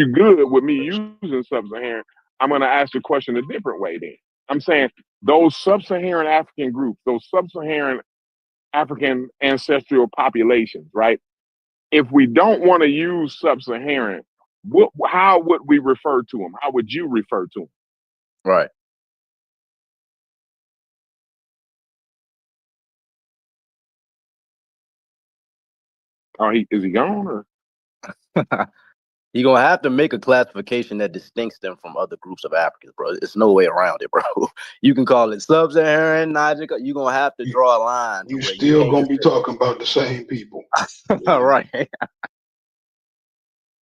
Speaker 5: good with me using sub-Saharan, I'm gonna ask the question a different way. Then I'm saying those sub-Saharan African groups, those sub-Saharan African ancestral populations, right? If we don't want to use sub-Saharan, how would we refer to them? How would you refer to them?
Speaker 12: Right.
Speaker 5: Oh, is he gone or?
Speaker 12: You're gonna have to make a classification that distincts them from other groups of Africans, bro. It's no way around it, bro. You can call it sub-Saharan, Niger. You're gonna have to draw a line to
Speaker 2: You
Speaker 12: where you
Speaker 2: still
Speaker 12: can't
Speaker 2: gonna
Speaker 12: just
Speaker 2: be talking about the same people.
Speaker 12: all right.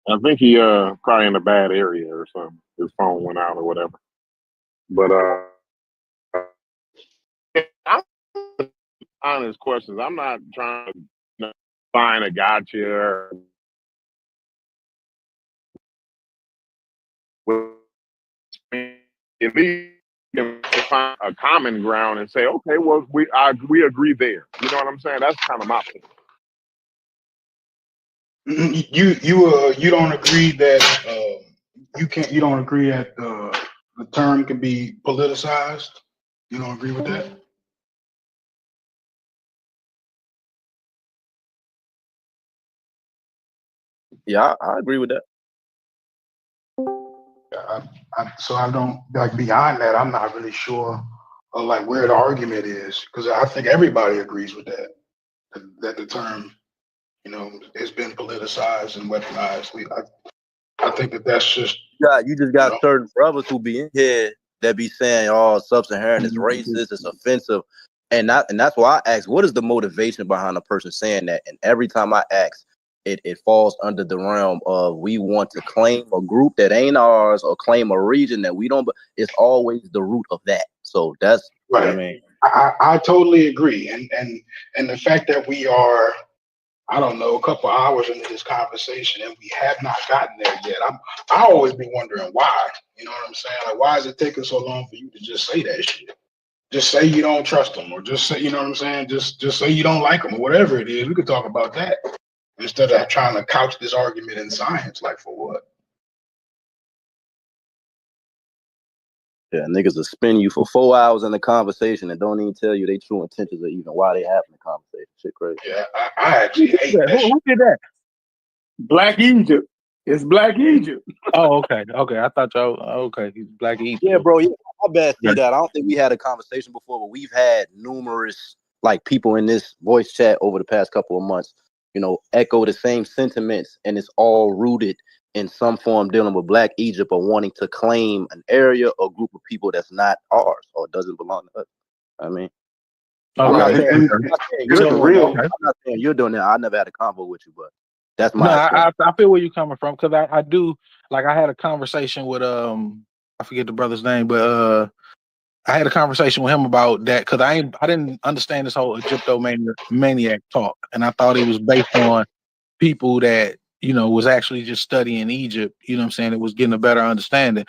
Speaker 5: I think he probably in a bad area or something. His phone went out or whatever. But I'm honest questions. I'm not trying to find a gotcha or at least can find a common ground and say, okay, well, we agree there. You know what I'm saying? That's kind of my point.
Speaker 2: You don't agree that you don't agree that the term can be politicized. You don't agree with that.
Speaker 12: Yeah, I agree with that.
Speaker 2: So I don't like beyond that. I'm not really sure like where the argument is because I think everybody agrees with that the term has been politicized and weaponized. I think that's just
Speaker 12: You just got certain brothers who be in here that be saying, "Oh, sub-Saharan is racist, it's offensive," and that's why I ask, what is the motivation behind a person saying that? And every time I ask, it falls under the realm of we want to claim a group that ain't ours or claim a region that we don't. But it's always the root of that. So that's
Speaker 2: right.
Speaker 12: what I mean.
Speaker 2: I totally agree, and the fact that we are, I don't know, a couple hours into this conversation and we have not gotten there yet. I always be wondering why. You know what I'm saying? Like, why is it taking so long for you to just say that shit? Just say you don't trust them, or just say, you know what I'm saying? Just say you don't like them, or whatever it is. We could talk about that instead of trying to couch this argument in science. Like, for what?
Speaker 12: Yeah, niggas will spin you for 4 hours in the conversation and don't even tell you their true intentions or even why they having the conversation. Shit crazy.
Speaker 2: Yeah, I actually hate that.
Speaker 8: Who did that?
Speaker 6: Black Egypt. It's Black Egypt.
Speaker 8: Oh, okay. I thought y'all. Okay, he's Black Egypt.
Speaker 12: Yeah, bro. Yeah, my bad. See that? I don't think we had a conversation before, but we've had numerous people in this voice chat over the past couple of months. Echo the same sentiments, and it's all rooted in some form dealing with Black Egypt or wanting to claim an area or group of people that's not ours or doesn't belong to us. I mean, I'm not saying you're doing that. I never had a convo with you, but that's my.
Speaker 8: No, I feel where you're coming from because I do I had a conversation with I forget the brother's name, but I had a conversation with him about that because I didn't understand this whole Egyptomaniac talk, and I thought it was based on people that was actually just studying Egypt. You know what I'm saying? It was getting a better understanding.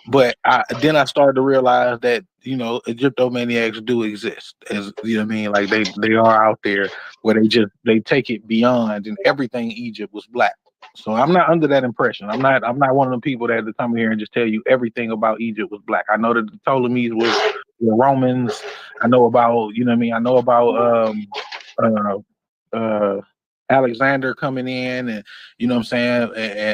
Speaker 8: But then I started to realize that Egyptomaniacs do exist, as you know what I mean. Like they are out there where they take it beyond, and everything Egypt was black. So I'm not under that impression. I'm not one of the people that to come here and just tell you everything about Egypt was black. I know that the Ptolemies were Romans. I know about I know about Alexander coming in, and you know what I'm saying,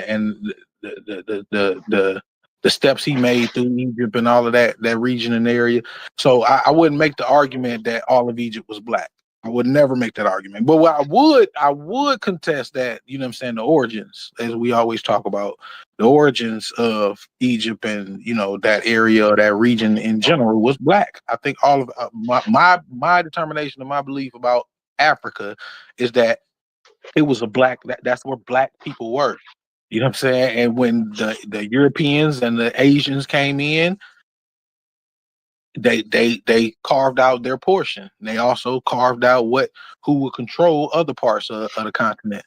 Speaker 8: and the steps he made through Egypt and all of that region and area. So I wouldn't make the argument that all of Egypt was black. I would never make that argument. But what I would contest that, you know what I'm saying, the origins, as we always talk about, the origins of Egypt and, that area or that region in general was black. I think all of my determination and my belief about Africa is that it was that's where black people were. You know what I'm saying? And when the Europeans and the Asians came in, they carved out their portion. They also carved out who would control other parts of the continent.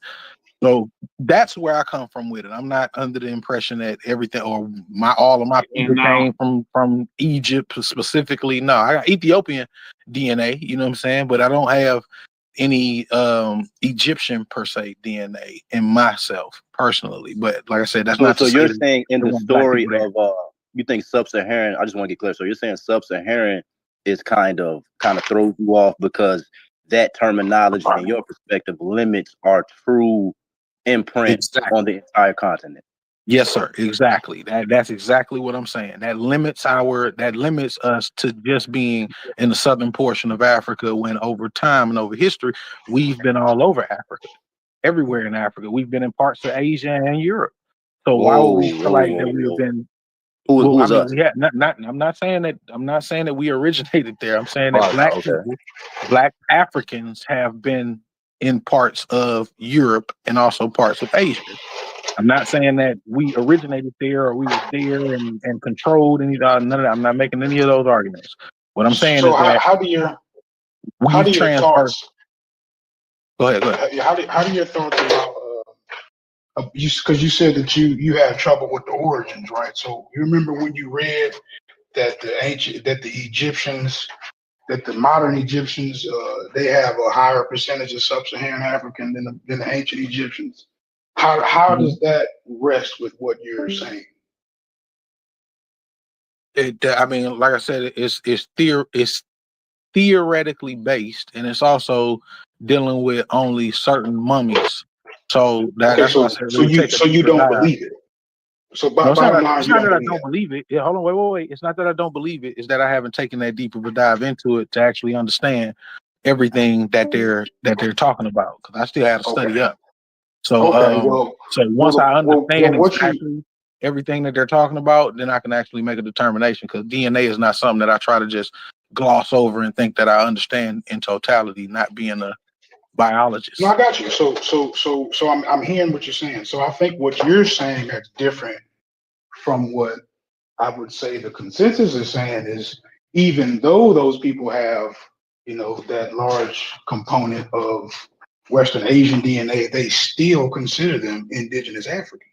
Speaker 8: So that's where I come from with it. I'm not under the impression that everything or all of my people
Speaker 5: And now,
Speaker 8: came from Egypt specifically. No, I got Ethiopian DNA, you know what I'm saying? But I don't have any Egyptian per se DNA in myself personally. But like I said, that's
Speaker 12: So
Speaker 8: not to
Speaker 12: so
Speaker 8: say
Speaker 12: you're
Speaker 8: that
Speaker 12: saying in
Speaker 8: there
Speaker 12: the
Speaker 8: weren't black
Speaker 12: story
Speaker 8: people there.
Speaker 12: of you think sub-Saharan, I just want to get clear. So you're saying sub-Saharan is kind of throws you off because that terminology in your perspective limits our true imprint on
Speaker 8: Exactly.
Speaker 12: the entire continent.
Speaker 8: Yes, sir. Exactly. That's exactly what I'm saying. That limits us to just being in the southern portion of Africa when over time and over history, we've been all over Africa. Everywhere in Africa. We've been in parts of Asia and Europe. So why would we feel like that we have been
Speaker 12: Who
Speaker 8: well, I
Speaker 12: was
Speaker 8: mean,
Speaker 12: us?
Speaker 8: yeah, not I'm not saying that we originated there. I'm saying that
Speaker 12: Oh,
Speaker 8: black
Speaker 12: okay.
Speaker 8: people, black Africans have been in parts of Europe and also parts of Asia. I'm not saying that we originated there or we was there and controlled any none of that. I'm not making any of those arguments. What I'm saying
Speaker 2: So
Speaker 8: is that
Speaker 2: how do your
Speaker 8: we've transferred.
Speaker 2: thoughts
Speaker 8: Go ahead.
Speaker 2: how do your thoughts about you, because you said that you had trouble with the origins, right? So you remember when you read that the Egyptians, that the modern Egyptians, they have a higher percentage of sub-Saharan African than the ancient Egyptians. How
Speaker 8: Mhm.
Speaker 2: does that rest with what you're saying?
Speaker 8: I mean, like I said, it's theoretically based, and it's also dealing with only certain mummies. So
Speaker 2: Okay,
Speaker 8: that's why I said
Speaker 2: so
Speaker 8: it would take a
Speaker 2: you
Speaker 8: deeper
Speaker 2: don't
Speaker 8: dive.
Speaker 2: believe it. So
Speaker 8: No,
Speaker 2: bottom line,
Speaker 8: it's
Speaker 2: you
Speaker 8: not
Speaker 2: don't
Speaker 8: that I
Speaker 2: believe
Speaker 8: don't
Speaker 2: it.
Speaker 8: believe it. Yeah, hold on, wait. It's not that I don't believe it. It's that I haven't taken that deep of a dive into it to actually understand everything that they're talking about. Because I still have to
Speaker 2: Okay.
Speaker 8: study up. So
Speaker 2: Okay. Well,
Speaker 8: so once I understand
Speaker 2: what you
Speaker 8: exactly everything that they're talking about, then I can actually make a determination. Because DNA is not something that I try to just gloss over and think that I understand in totality. Not being a
Speaker 2: No, I
Speaker 8: biologist.
Speaker 2: got you. So I'm hearing what you're saying. So I think what you're saying that's different from what I would say the consensus is saying is, even though those people have, that large component of Western Asian DNA, they still consider them indigenous Africans.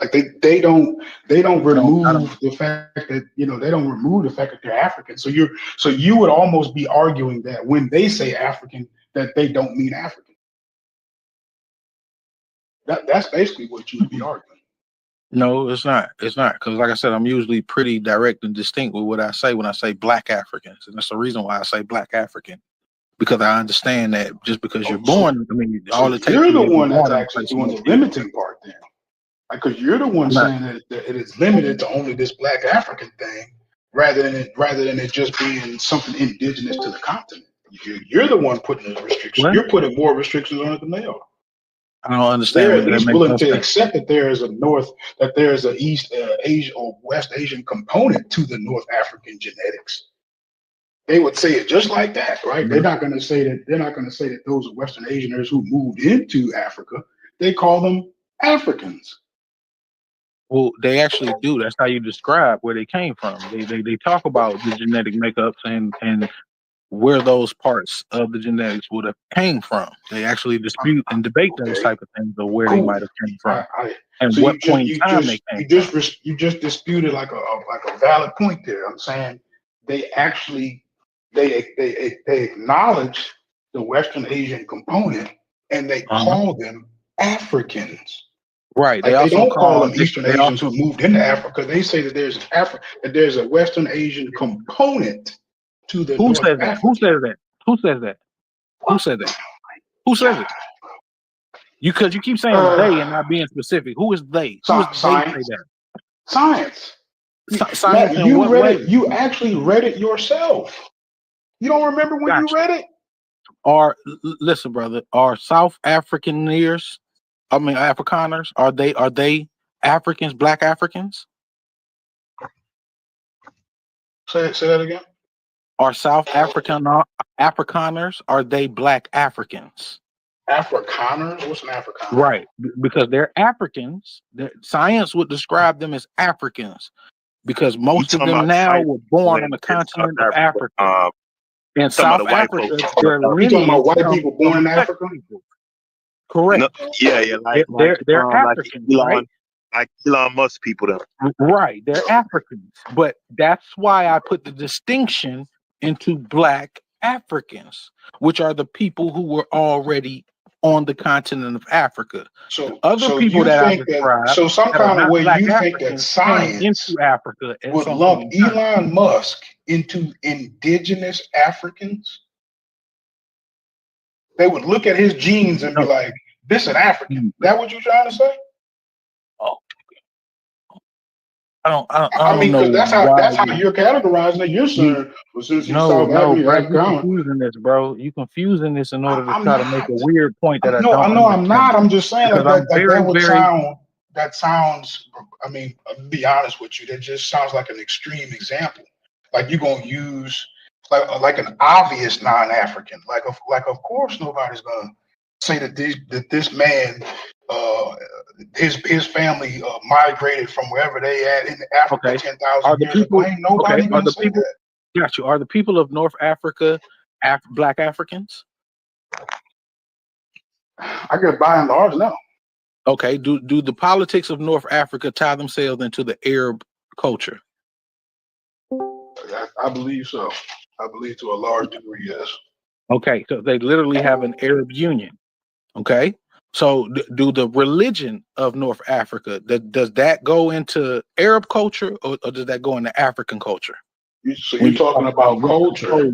Speaker 2: Like they don't
Speaker 8: I don't.
Speaker 2: remove the fact that they don't remove the fact that they're African. So you would almost be arguing that when they say African, that they don't mean African. That's basically what you would be arguing.
Speaker 8: No, it's not. It's not because, like I said, I'm usually pretty direct and distinct with what I say when I say Black Africans, and that's the reason why I say Black African because I understand that just because you're
Speaker 2: Oh, so
Speaker 8: born, I mean,
Speaker 2: so
Speaker 8: all it takes
Speaker 2: you're
Speaker 8: for
Speaker 2: the
Speaker 8: you to be
Speaker 2: one that's
Speaker 8: born in a
Speaker 2: actually
Speaker 8: place and
Speaker 2: doing
Speaker 8: you
Speaker 2: the
Speaker 8: still.
Speaker 2: limiting part then, because you're the one
Speaker 8: I'm not.
Speaker 2: saying that it is limited to only this Black African thing, rather than it just being something indigenous to the continent. You're the one putting the restriction.
Speaker 8: What?
Speaker 2: You're putting more restrictions on it than they are.
Speaker 8: I don't understand.
Speaker 2: They're
Speaker 8: What
Speaker 2: at
Speaker 8: that
Speaker 2: least
Speaker 8: makes
Speaker 2: willing
Speaker 8: no
Speaker 2: to
Speaker 8: sense.
Speaker 2: accept that there is a East Asia or West Asian component to the North African genetics. They would say it just like that, right? They're
Speaker 8: Mhm.
Speaker 2: not going to say that. They're not going to say that those are Western Asianers who moved into Africa. They call them Africans.
Speaker 8: Well, they actually do. That's how you describe where they came from. They talk about the genetic makeups and where those parts of the genetics would have came from. They actually dispute and debate those
Speaker 2: Okay,
Speaker 8: type of things of where they
Speaker 2: cool.
Speaker 8: might have came from and
Speaker 2: So
Speaker 8: what point in time they came from.
Speaker 2: you just disputed like a valid point there. I'm saying they actually they acknowledge the Western Asian component and they
Speaker 8: Uh-huh.
Speaker 2: call them Africans.
Speaker 8: Right. They
Speaker 2: Like they
Speaker 8: also
Speaker 2: don't call
Speaker 8: call
Speaker 2: them Eastern
Speaker 8: they
Speaker 2: Asians who
Speaker 8: also
Speaker 2: moved into Africa. They say that there's a Western Asian component to the
Speaker 8: who
Speaker 2: North
Speaker 8: says that? Who
Speaker 2: African.
Speaker 8: says that? Who says that? Who said that? Who says it? Because you keep saying they and not being specific. Who is they? Who is they say
Speaker 2: Science,
Speaker 8: that?
Speaker 2: science.
Speaker 8: Science
Speaker 2: Matt,
Speaker 8: in
Speaker 2: you
Speaker 8: what
Speaker 2: read
Speaker 8: way?
Speaker 2: it. You actually read it yourself. You don't remember when you
Speaker 8: Gotcha.
Speaker 2: read it?
Speaker 8: Listen, brother, are South Africaners, I mean Afrikaners, are they Africans, black Africans?
Speaker 2: Say that again.
Speaker 8: Are South Afrikaners, are they black Africans?
Speaker 2: Afrikaners? What's an Afrikaner?
Speaker 8: Right. Because they're Africans. Science would describe them as Africans because
Speaker 9: You
Speaker 8: most of
Speaker 9: talking
Speaker 8: them
Speaker 9: about
Speaker 8: now
Speaker 9: science
Speaker 8: were born on
Speaker 9: in
Speaker 8: the
Speaker 9: South
Speaker 8: continent of
Speaker 9: Africa?
Speaker 8: Africa. In
Speaker 9: Talking about
Speaker 8: South
Speaker 9: the white folks.
Speaker 8: Africa,
Speaker 9: Talking
Speaker 8: their
Speaker 9: about
Speaker 2: You talking about
Speaker 8: lineage
Speaker 2: white
Speaker 8: comes
Speaker 2: people
Speaker 8: from
Speaker 2: born in
Speaker 8: black
Speaker 2: Africa?
Speaker 8: people. Correct.
Speaker 9: No, yeah,
Speaker 8: They're
Speaker 9: like
Speaker 8: Africans, right?
Speaker 9: Elon Musk people them.
Speaker 8: Right. They're Africans. But that's why I put the distinction into Black Africans, which are the people who were already on the continent of Africa.
Speaker 2: So,
Speaker 8: Other
Speaker 2: so
Speaker 8: people
Speaker 2: you
Speaker 8: that I
Speaker 2: think that,
Speaker 8: described
Speaker 2: so some
Speaker 8: that are
Speaker 2: kind of
Speaker 8: not
Speaker 2: way
Speaker 8: Black
Speaker 2: you think that
Speaker 8: Africans came
Speaker 2: science
Speaker 8: into Africa at
Speaker 2: would
Speaker 8: some point
Speaker 2: lump
Speaker 8: in time.
Speaker 2: Elon Musk into indigenous Africans? They would look at his genes and be
Speaker 8: No.
Speaker 2: like, "This is an African." That what you trying to say?
Speaker 8: Oh, I
Speaker 2: I
Speaker 8: don't
Speaker 2: mean,
Speaker 8: know
Speaker 2: because that's
Speaker 8: why
Speaker 2: how you're categorizing it. You're
Speaker 8: you
Speaker 2: saying, well, since he's
Speaker 8: no,
Speaker 2: South
Speaker 8: no,
Speaker 2: African,
Speaker 8: bro, you
Speaker 2: African.
Speaker 8: confusing this, bro. You confusing this in order to
Speaker 2: I'm
Speaker 8: try to make
Speaker 2: not.
Speaker 8: a weird point that I
Speaker 2: No, I
Speaker 8: don't
Speaker 2: know I'm
Speaker 8: understand.
Speaker 2: not. I'm just saying
Speaker 8: Because
Speaker 2: like that.
Speaker 8: I'm
Speaker 2: Like
Speaker 8: very,
Speaker 2: that would
Speaker 8: very
Speaker 2: sound. That sounds. I mean, I'll be honest with you. That just sounds like an extreme example. Like you're gonna use like an obvious non-African. Of course nobody's gonna say that this man, his family migrated from wherever they at in Africa
Speaker 8: okay.
Speaker 2: 10,000 years ago. Ain't nobody
Speaker 8: Are
Speaker 2: gonna
Speaker 8: the
Speaker 2: say
Speaker 8: people
Speaker 2: that.
Speaker 8: got you? Are the people of North Africa Black Africans?
Speaker 2: I guess by and large, no.
Speaker 8: Okay. Do the politics of North Africa tie themselves into the Arab culture?
Speaker 2: I believe so. I believe to a large degree, yes.
Speaker 8: Okay, so they literally have an Arab Union. Okay, so do the religion of North Africa does that go into Arab culture or does that go into African culture?
Speaker 2: So you're talking about culture.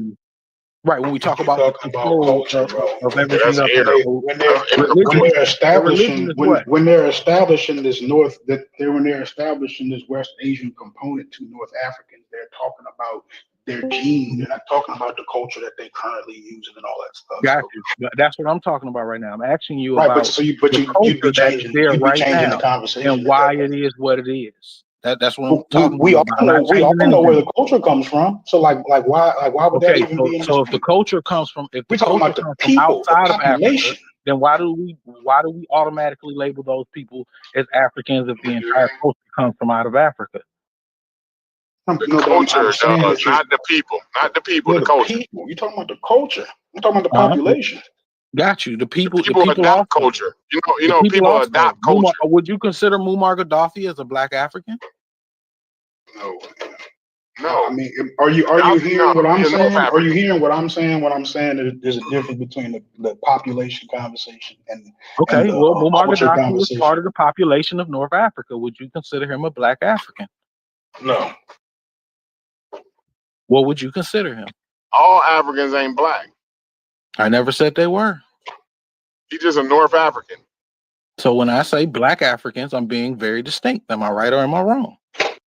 Speaker 8: Right, when we talk
Speaker 2: You're
Speaker 8: about the
Speaker 2: talking about
Speaker 8: control
Speaker 2: culture, bro.
Speaker 8: of everything
Speaker 5: That's
Speaker 8: up
Speaker 5: Arab.
Speaker 8: there.
Speaker 2: When
Speaker 8: Religion,
Speaker 2: they're
Speaker 8: the religion
Speaker 2: establishing
Speaker 8: is what?
Speaker 2: when they're establishing this when they're establishing this West Asian component to North Africans, they're talking about their genes. They're not talking about the culture that they currently using and all that stuff.
Speaker 8: Got
Speaker 2: So,
Speaker 8: you. That's what I'm talking about right now. I'm asking you
Speaker 2: right, but
Speaker 8: about
Speaker 2: so
Speaker 8: the
Speaker 2: you'd be
Speaker 8: culture that is
Speaker 2: changing
Speaker 8: there right
Speaker 2: the
Speaker 8: now
Speaker 2: conversation
Speaker 8: and
Speaker 2: at
Speaker 8: why
Speaker 2: that
Speaker 8: it
Speaker 2: point.
Speaker 8: is what it is. That's what I'm talking to
Speaker 2: We
Speaker 8: you
Speaker 2: all
Speaker 8: about. I'm not
Speaker 2: we all
Speaker 8: changing
Speaker 2: know where
Speaker 8: anything.
Speaker 2: the culture comes from. So why would that
Speaker 8: Okay,
Speaker 2: even be in
Speaker 8: so if the
Speaker 2: dispute?
Speaker 8: culture comes from
Speaker 2: We're talking about the people, the
Speaker 8: outside of Africa,
Speaker 2: population.
Speaker 8: then why do we automatically label those people as Africans if the entire culture comes from out of Africa?
Speaker 5: The
Speaker 2: No, but
Speaker 5: culture
Speaker 2: I'm saying
Speaker 5: does,
Speaker 2: that
Speaker 5: not the people. Not the people,
Speaker 2: yeah,
Speaker 5: the
Speaker 2: the
Speaker 5: culture.
Speaker 2: people. You're talking about the culture. I'm talking about the
Speaker 8: Uh-huh.
Speaker 2: population.
Speaker 8: Got you. The people
Speaker 5: adopt
Speaker 8: also.
Speaker 5: culture. You
Speaker 8: The
Speaker 5: know,
Speaker 8: people
Speaker 5: people
Speaker 8: also.
Speaker 5: adopt culture.
Speaker 8: Would you consider Muammar Gaddafi as a Black African?
Speaker 2: No.
Speaker 5: No.
Speaker 2: I mean, are you
Speaker 5: Gaddafi,
Speaker 2: hearing what I'm
Speaker 5: he is North
Speaker 2: saying? Are you
Speaker 5: African.
Speaker 2: hearing what I'm saying? What I'm saying is there's a difference between the population conversation and
Speaker 8: Okay,
Speaker 2: the
Speaker 8: well, Muammar
Speaker 2: culture
Speaker 8: Gaddafi was
Speaker 2: conversation.
Speaker 8: part of the population of North Africa. Would you consider him a Black African?
Speaker 2: No.
Speaker 8: What would you consider him?
Speaker 5: All Africans ain't black.
Speaker 8: I never said they were.
Speaker 5: He's just a North African.
Speaker 8: So when I say Black Africans, I'm being very distinct. Am I right or am I wrong?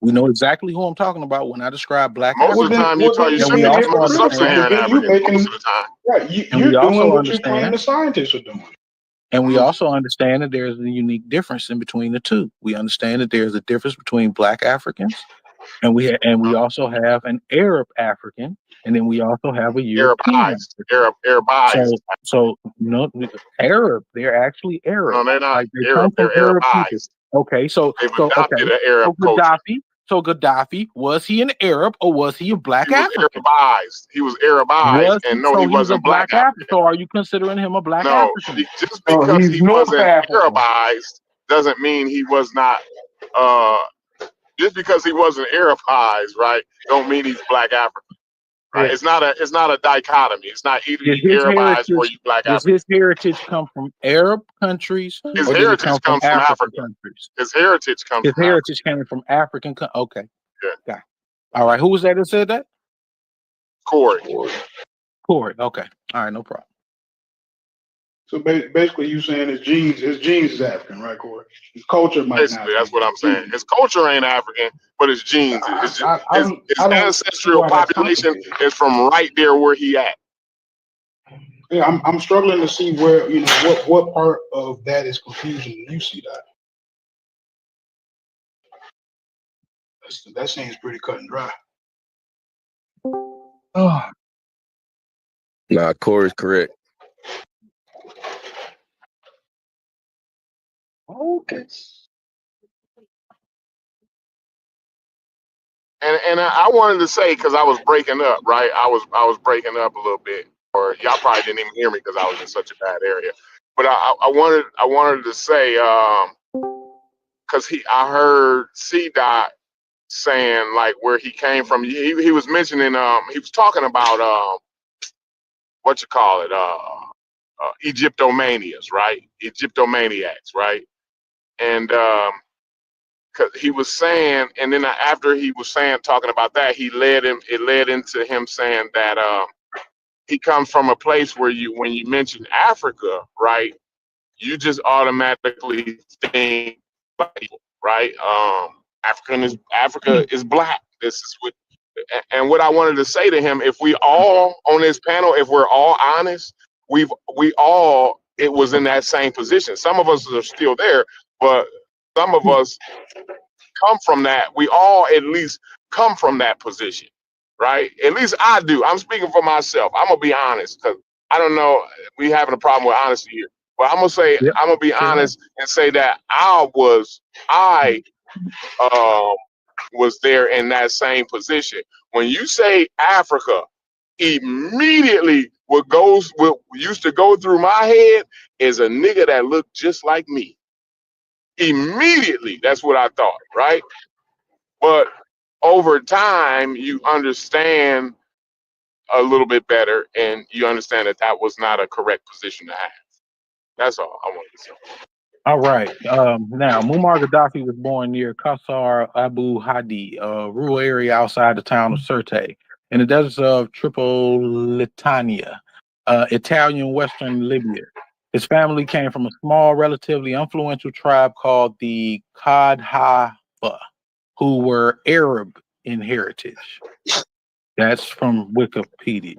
Speaker 8: We know exactly who I'm talking about when I describe Black
Speaker 5: Most
Speaker 8: Africans.
Speaker 5: of the time, you
Speaker 8: And
Speaker 5: should
Speaker 8: we
Speaker 5: be talking
Speaker 8: also
Speaker 5: about the
Speaker 8: understand.
Speaker 5: Sub-Saharan Africans. Most of the time.
Speaker 2: Right,
Speaker 8: And
Speaker 2: you're
Speaker 8: we also
Speaker 2: doing what you
Speaker 8: understand.
Speaker 2: claim the scientists are doing.
Speaker 8: And we also understand that there's a unique difference in between the two. We understand that there's a difference between Black Africans, and we also have an Arab African, and then we also have a European.
Speaker 5: Arabized.
Speaker 8: So no, Arab. They're actually Arab.
Speaker 5: No, they're not
Speaker 8: Like they
Speaker 5: Arab.
Speaker 8: come from
Speaker 5: They're
Speaker 8: Arab people.
Speaker 5: Arabized.
Speaker 8: Okay,
Speaker 5: They've adopted an Arab culture.
Speaker 8: Gaddafi, was he an Arab or was he a Black African?
Speaker 5: Arabized. He was Arabized, and no, he
Speaker 8: was a
Speaker 5: wasn't Black African.
Speaker 8: So are you considering him a Black
Speaker 5: No,
Speaker 8: African?
Speaker 5: just because he wasn't Arabized doesn't mean he was not. Just because he wasn't Arabized, right, don't mean he's Black African. Right?
Speaker 8: Yeah.
Speaker 5: It's not a dichotomy. It's not either you
Speaker 8: His
Speaker 5: Arabized or you Black
Speaker 8: does
Speaker 5: African.
Speaker 8: his heritage come from Arab countries
Speaker 5: His
Speaker 8: or does it
Speaker 5: heritage
Speaker 8: come from
Speaker 5: comes from
Speaker 8: African
Speaker 5: Africa.
Speaker 8: countries?
Speaker 5: His heritage comes
Speaker 8: His
Speaker 5: from
Speaker 8: heritage came from African. Okay.
Speaker 5: Yeah.
Speaker 8: Got it. All right. Who was that said that?
Speaker 5: Corey.
Speaker 8: Okay. All right. No problem.
Speaker 2: So basically, you saying his genes is African, right, Corey? His culture might
Speaker 5: Basically,
Speaker 2: not.
Speaker 5: that's what I'm saying. His culture ain't African, but his genes, his ancestral population is from right there where he at.
Speaker 2: Yeah, I'm struggling to see where what part of that is confusing. You see that? That seems pretty cut and dry.
Speaker 13: Oh. Nah, Corey's correct.
Speaker 2: Okay.
Speaker 5: And I wanted to say, because I was breaking up, right? I was breaking up a little bit, or y'all probably didn't even hear me because I was in such a bad area. But I wanted to say because I heard C Dot saying like where he came from. He was mentioning he was talking about what you call it Egyptomanias, right? Egyptomaniacs, right? And 'cause he was saying, and then after he was saying talking about that, it led into him saying that he comes from a place where when you mention Africa, right, you just automatically think black people, right? Africa is black. This is what, and what I wanted to say to him, if we all on this panel, if we're all honest, we all it was in that same position. Some of us are still there, but some of us come from that. We all at least come from that position, right? At least I do. I'm speaking for myself. I'm gonna be honest because I don't know. We having a problem with honesty here, but I'm gonna say
Speaker 8: Yep.
Speaker 5: I'm gonna be
Speaker 8: Sure.
Speaker 5: honest and say that I was there in that same position. When you say Africa, immediately what used to go through my head is a nigga that looked just like me. Immediately, that's what I thought, right? But over time, you understand a little bit better, and you understand that that was not a correct position to have. That's all I wanted to say.
Speaker 8: All right. Now, Muammar Gaddafi was born near Qasr Abu Hadi, a rural area outside the town of Sirte, in the deserts of Tripolitania, Italian Western Libya. His family came from a small, relatively influential tribe called the Qadhafa, who were Arab in heritage. That's from Wikipedia.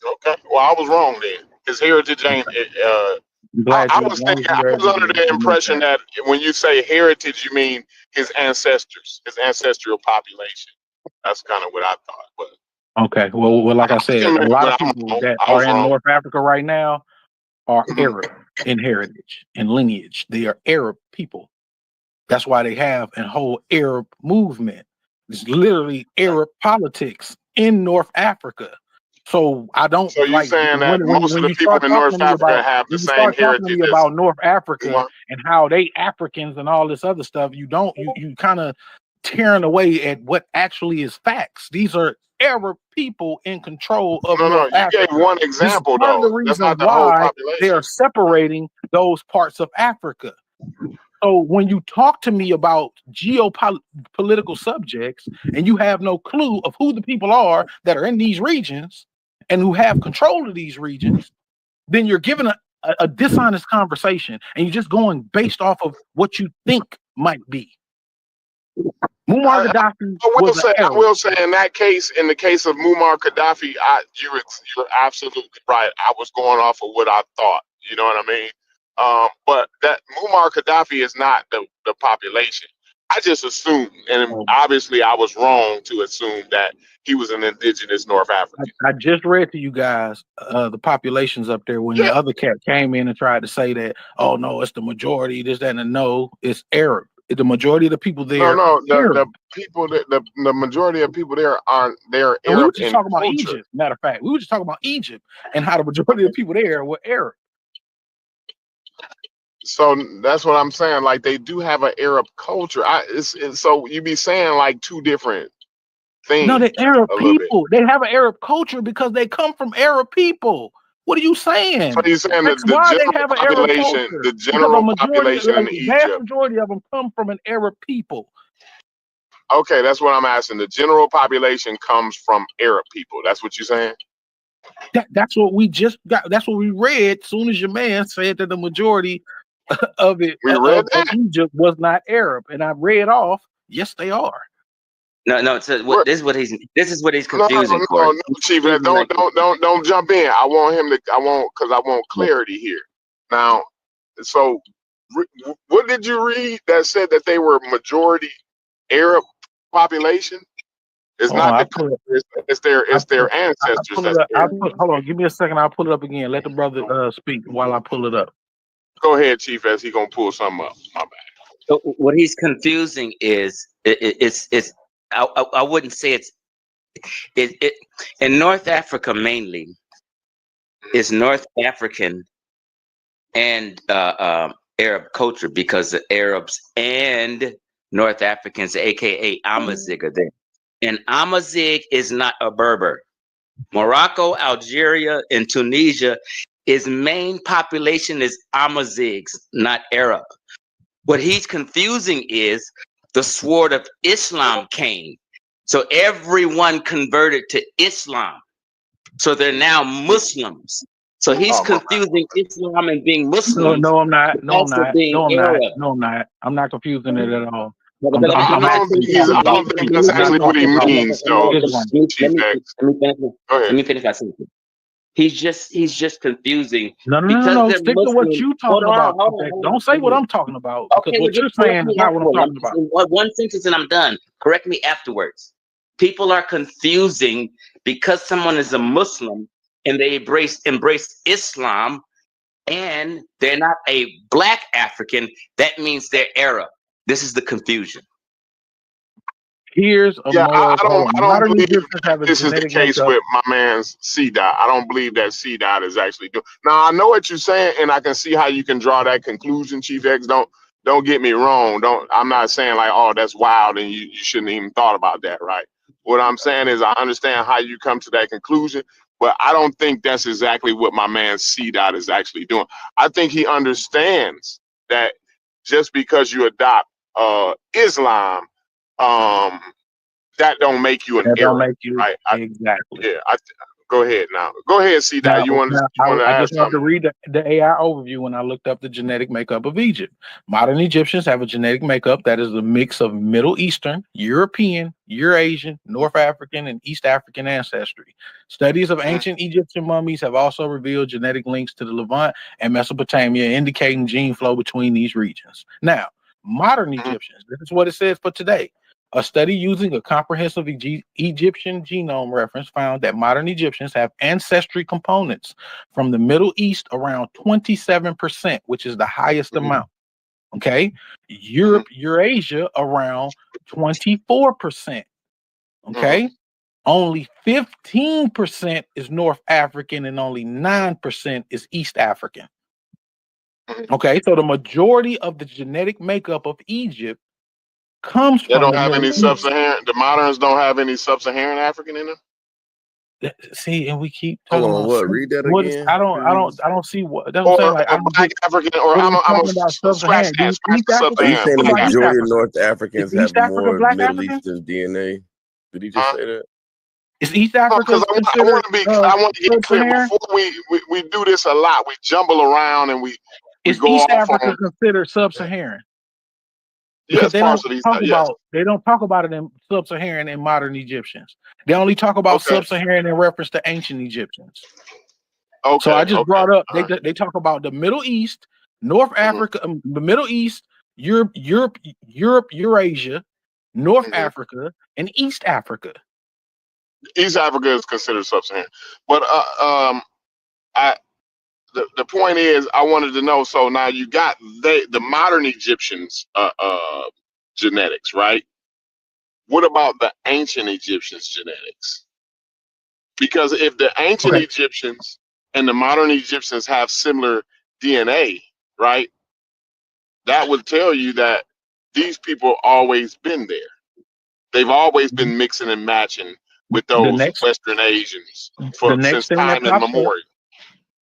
Speaker 5: Okay, well, I was wrong then. His heritage ain't.
Speaker 8: I'm glad
Speaker 5: I
Speaker 8: you, as
Speaker 5: was
Speaker 8: long as
Speaker 5: thinking.
Speaker 8: you
Speaker 5: I
Speaker 8: were
Speaker 5: was
Speaker 8: able
Speaker 5: under the
Speaker 8: to make
Speaker 5: impression
Speaker 8: that.
Speaker 5: that when you say heritage, you mean his ancestors, his ancestral population. That's kind of what I thought. But
Speaker 8: Okay. Well, like I said, a lot of
Speaker 5: I'm
Speaker 8: people
Speaker 5: wrong.
Speaker 8: that
Speaker 5: I
Speaker 8: are
Speaker 5: was
Speaker 8: in
Speaker 5: wrong.
Speaker 8: North Africa right now are
Speaker 5: Mhm.
Speaker 8: Arab in heritage and lineage. They are Arab people. That's why they have a whole Arab movement. It's literally Arab politics in North Africa. So I don't
Speaker 5: So you
Speaker 8: like
Speaker 5: saying that most of
Speaker 8: when
Speaker 5: the
Speaker 8: you
Speaker 5: people
Speaker 8: start
Speaker 5: in
Speaker 8: talking to
Speaker 5: North
Speaker 8: me
Speaker 5: Africa
Speaker 8: about
Speaker 5: have the
Speaker 8: when you
Speaker 5: same
Speaker 8: start talking to
Speaker 5: heritage
Speaker 8: me
Speaker 5: as
Speaker 8: about North Africa
Speaker 5: Umar?
Speaker 8: and how they Africans and all this other stuff, you kind of tearing away at what actually is facts. These are Arab people in control of
Speaker 5: No.
Speaker 8: North
Speaker 5: You gave
Speaker 8: Africa.
Speaker 5: one
Speaker 8: This is
Speaker 5: example
Speaker 8: part of the
Speaker 5: though. That's
Speaker 8: reasons
Speaker 5: not the whole
Speaker 8: why they
Speaker 5: population.
Speaker 8: are separating those parts of Africa. So when you talk to me about geopolitical subjects and you have no clue of who the people are that are in these regions and who have control of these regions, then you're giving a dishonest conversation and you're just going based off of what you think might be. Muammar Gaddafi was an
Speaker 5: I
Speaker 8: Arab.
Speaker 5: will say, in that case, in the case of Muammar Gaddafi, you're absolutely right. I was going off of what I thought. You know what I mean? But that Muammar Gaddafi is not the population. I just assumed, and obviously I was wrong to assume that he was an indigenous North African.
Speaker 8: I just read to you guys the populations up there when the other cat came in and tried to say that, oh no, it's the majority, this, that, and no, it's Arab. The majority of the people there
Speaker 5: No,
Speaker 8: are Arab.
Speaker 5: the people that the majority of people there are they're
Speaker 8: And we were
Speaker 5: Arab
Speaker 8: just
Speaker 5: in
Speaker 8: talking about
Speaker 5: culture.
Speaker 8: Egypt. Matter of fact, we were just talking about Egypt and how the majority of the people there were Arab.
Speaker 5: So that's what I'm saying. Like they do have an Arab culture. So you be saying like two different things
Speaker 8: No, they're Arab
Speaker 5: a little bit.
Speaker 8: people. They have an Arab culture because they come from Arab people. What are you
Speaker 5: So
Speaker 8: saying?
Speaker 5: you're saying that
Speaker 8: That's why they have an Arab culture.
Speaker 5: the
Speaker 8: Because a
Speaker 5: general
Speaker 8: majority,
Speaker 5: population
Speaker 8: like
Speaker 5: in
Speaker 8: the vast
Speaker 5: Egypt.
Speaker 8: majority of them come from an Arab people.
Speaker 5: Okay, that's what I'm asking. The general population comes from Arab people. That's what you're saying?
Speaker 8: That's what we just got. That's what we read. As soon as your man said that the majority of it
Speaker 5: We read
Speaker 8: of Egypt was not Arab, and I read off, yes, they are.
Speaker 10: No. So this is what he's
Speaker 5: No,
Speaker 10: confusing, Corey.
Speaker 5: Chief.
Speaker 10: He's confusing,
Speaker 5: Don't jump in. I want clarity here. Now, so what did you read that said that they were majority Arab population? It's not the it's their ancestors that's Arab.
Speaker 8: Hold on, give me a second. I'll pull it up again. Let the brother speak while I pull it up.
Speaker 5: Go ahead, Chief, as he gonna pull something up. My bad.
Speaker 10: So what he's confusing is it's I wouldn't say it in North Africa mainly is North African and Arab culture, because the Arabs and North Africans, aka Amazigh, are there. And Amazigh is not a Berber. Morocco, Algeria, and Tunisia, its main population is Amazighs, not Arab. What he's confusing is the sword of Islam came. So everyone converted to Islam. So they're now Muslims. So he's
Speaker 5: Oh my God.
Speaker 10: confusing Islam and being
Speaker 8: No,
Speaker 10: Muslims
Speaker 8: no, I'm not. No, I'm
Speaker 10: also
Speaker 8: not.
Speaker 10: being
Speaker 8: No, I'm not.
Speaker 10: Arab.
Speaker 8: No, I'm not. I'm not confusing it at all.
Speaker 10: But,
Speaker 8: I'm,
Speaker 10: but
Speaker 8: I'm,
Speaker 5: I
Speaker 8: I'm
Speaker 5: don't
Speaker 8: actually
Speaker 5: think he's.
Speaker 8: talking
Speaker 5: I
Speaker 8: about
Speaker 5: don't think that's
Speaker 8: I'm not
Speaker 5: actually what he
Speaker 8: talking about
Speaker 5: means, though,
Speaker 8: Islam.
Speaker 5: Chief X. Go
Speaker 10: let
Speaker 5: ahead.
Speaker 10: me finish my sentence. He's just confusing
Speaker 8: No, no, no, no,
Speaker 10: because
Speaker 8: no.
Speaker 10: they're
Speaker 8: Stick to what
Speaker 10: Muslim.
Speaker 8: you
Speaker 10: Hold
Speaker 8: talking
Speaker 10: on,
Speaker 8: about.
Speaker 10: hold on,
Speaker 8: Okay?
Speaker 10: hold on,
Speaker 8: Don't say what
Speaker 10: hold on.
Speaker 8: I'm talking about because
Speaker 10: Okay, well,
Speaker 8: what you're
Speaker 10: just correct
Speaker 8: saying is
Speaker 10: me
Speaker 8: not what I'm
Speaker 10: afterwards. I'm
Speaker 8: talking
Speaker 10: just
Speaker 8: about.
Speaker 10: in one sentence and I'm done. Correct me afterwards. People are confusing because someone is a Muslim and they embrace Islam and they're not a black African. That means they're Arab. This is the confusion.
Speaker 8: Here's a
Speaker 5: Yeah,
Speaker 8: moral. Hold
Speaker 5: I
Speaker 8: on.
Speaker 5: don't
Speaker 8: Modern
Speaker 5: believe
Speaker 8: Egyptians
Speaker 5: that
Speaker 8: have a
Speaker 5: this is the
Speaker 8: genetic
Speaker 5: case
Speaker 8: makeup.
Speaker 5: with my man's C dot. I don't believe that C dot is actually doing. Now I know what you're saying, and I can see how you can draw that conclusion, Chief X. Don't get me wrong. Don't. I'm not saying like, oh, that's wild, and you shouldn't even thought about that, right? What I'm saying is I understand how you come to that conclusion, but I don't think that's exactly what my man C dot is actually doing. I think he understands that just because you adopt Islam, um, that don't make you an
Speaker 8: That don't
Speaker 5: Arab,
Speaker 8: make you
Speaker 5: right?
Speaker 8: exactly.
Speaker 5: Yeah. Go ahead now. Go ahead, C dot.
Speaker 8: Now
Speaker 5: You want to
Speaker 8: I
Speaker 5: add
Speaker 8: just wanted to
Speaker 5: something?
Speaker 8: read the AI overview when I looked up the genetic makeup of Egypt. Modern Egyptians have a genetic makeup that is a mix of Middle Eastern, European, Eurasian, North African, and East African ancestry. Studies of ancient Egyptian mummies have also revealed genetic links to the Levant and Mesopotamia, indicating gene flow between these regions. Now, modern Egyptians, this is what it says for today. A study using a comprehensive Egyptian genome reference found that modern Egyptians have ancestry components from the Middle East around 27%, which is the highest amount. Okay. Europe, Eurasia around 24%. Okay. Only 15% is North African and only 9% is East African. Okay. So the majority of the genetic makeup of Egypt comes
Speaker 5: They
Speaker 8: from
Speaker 5: don't
Speaker 8: the
Speaker 5: have
Speaker 8: Middle
Speaker 5: any
Speaker 8: East.
Speaker 5: sub-Saharan. The moderns don't have any sub-Saharan African in them.
Speaker 8: See, and we keep
Speaker 13: Hold
Speaker 8: talking
Speaker 13: on,
Speaker 8: about
Speaker 13: what? Read that
Speaker 8: what is
Speaker 13: again.
Speaker 8: I don't see what that's what I'm
Speaker 5: Or
Speaker 8: saying. Like I don't
Speaker 5: black
Speaker 8: get
Speaker 5: African, or
Speaker 8: what are we
Speaker 5: I'm
Speaker 8: talking about
Speaker 5: scratch
Speaker 8: sub-Saharan.
Speaker 5: that,
Speaker 8: Do
Speaker 5: scratch
Speaker 8: East
Speaker 5: the
Speaker 8: Africa?
Speaker 13: Are you
Speaker 5: sub-Saharan,
Speaker 13: saying the
Speaker 8: What
Speaker 5: black
Speaker 8: about East
Speaker 13: majority of
Speaker 5: African.
Speaker 8: Africa?
Speaker 13: North
Speaker 8: Is
Speaker 13: Africans have
Speaker 8: East Africa
Speaker 13: more
Speaker 8: Black
Speaker 13: Middle
Speaker 8: African?
Speaker 13: Eastern DNA? Did he just
Speaker 5: Huh?
Speaker 13: say that?
Speaker 8: Is East
Speaker 5: No,
Speaker 8: Africa
Speaker 5: because I
Speaker 8: considered
Speaker 5: want to be, I want to get clear
Speaker 8: sub-Saharan?
Speaker 5: before we do this a lot. We jumble around and we
Speaker 8: Is
Speaker 5: go
Speaker 8: East
Speaker 5: off
Speaker 8: Africa
Speaker 5: on,
Speaker 8: considered sub-Saharan? Because
Speaker 5: yes, partially. Yes.
Speaker 8: they don't talk about it in sub-Saharan in modern Egyptians. They only talk about
Speaker 5: Okay.
Speaker 8: sub-Saharan in reference to ancient Egyptians. So I
Speaker 5: Okay.
Speaker 8: just
Speaker 5: Okay.
Speaker 8: brought up
Speaker 5: All right.
Speaker 8: they talk about the Middle East, North
Speaker 5: Mhm,
Speaker 8: Africa, the Middle East, Europe, Eurasia, North
Speaker 5: mhm.
Speaker 8: Africa, and East Africa.
Speaker 5: East Africa is considered sub-Saharan, but I the point is I wanted to know. So now you got the modern Egyptians genetics, right? What about the ancient Egyptians genetics? Because if the ancient
Speaker 8: Okay.
Speaker 5: Egyptians and the modern Egyptians have similar DNA, right? That would tell you that these people always been there. They've always been mixing and matching with
Speaker 8: The
Speaker 5: those
Speaker 8: next
Speaker 5: Western Asians
Speaker 8: the
Speaker 5: for
Speaker 8: next
Speaker 5: since
Speaker 8: thing that
Speaker 5: time
Speaker 8: pops up.
Speaker 5: immemorial.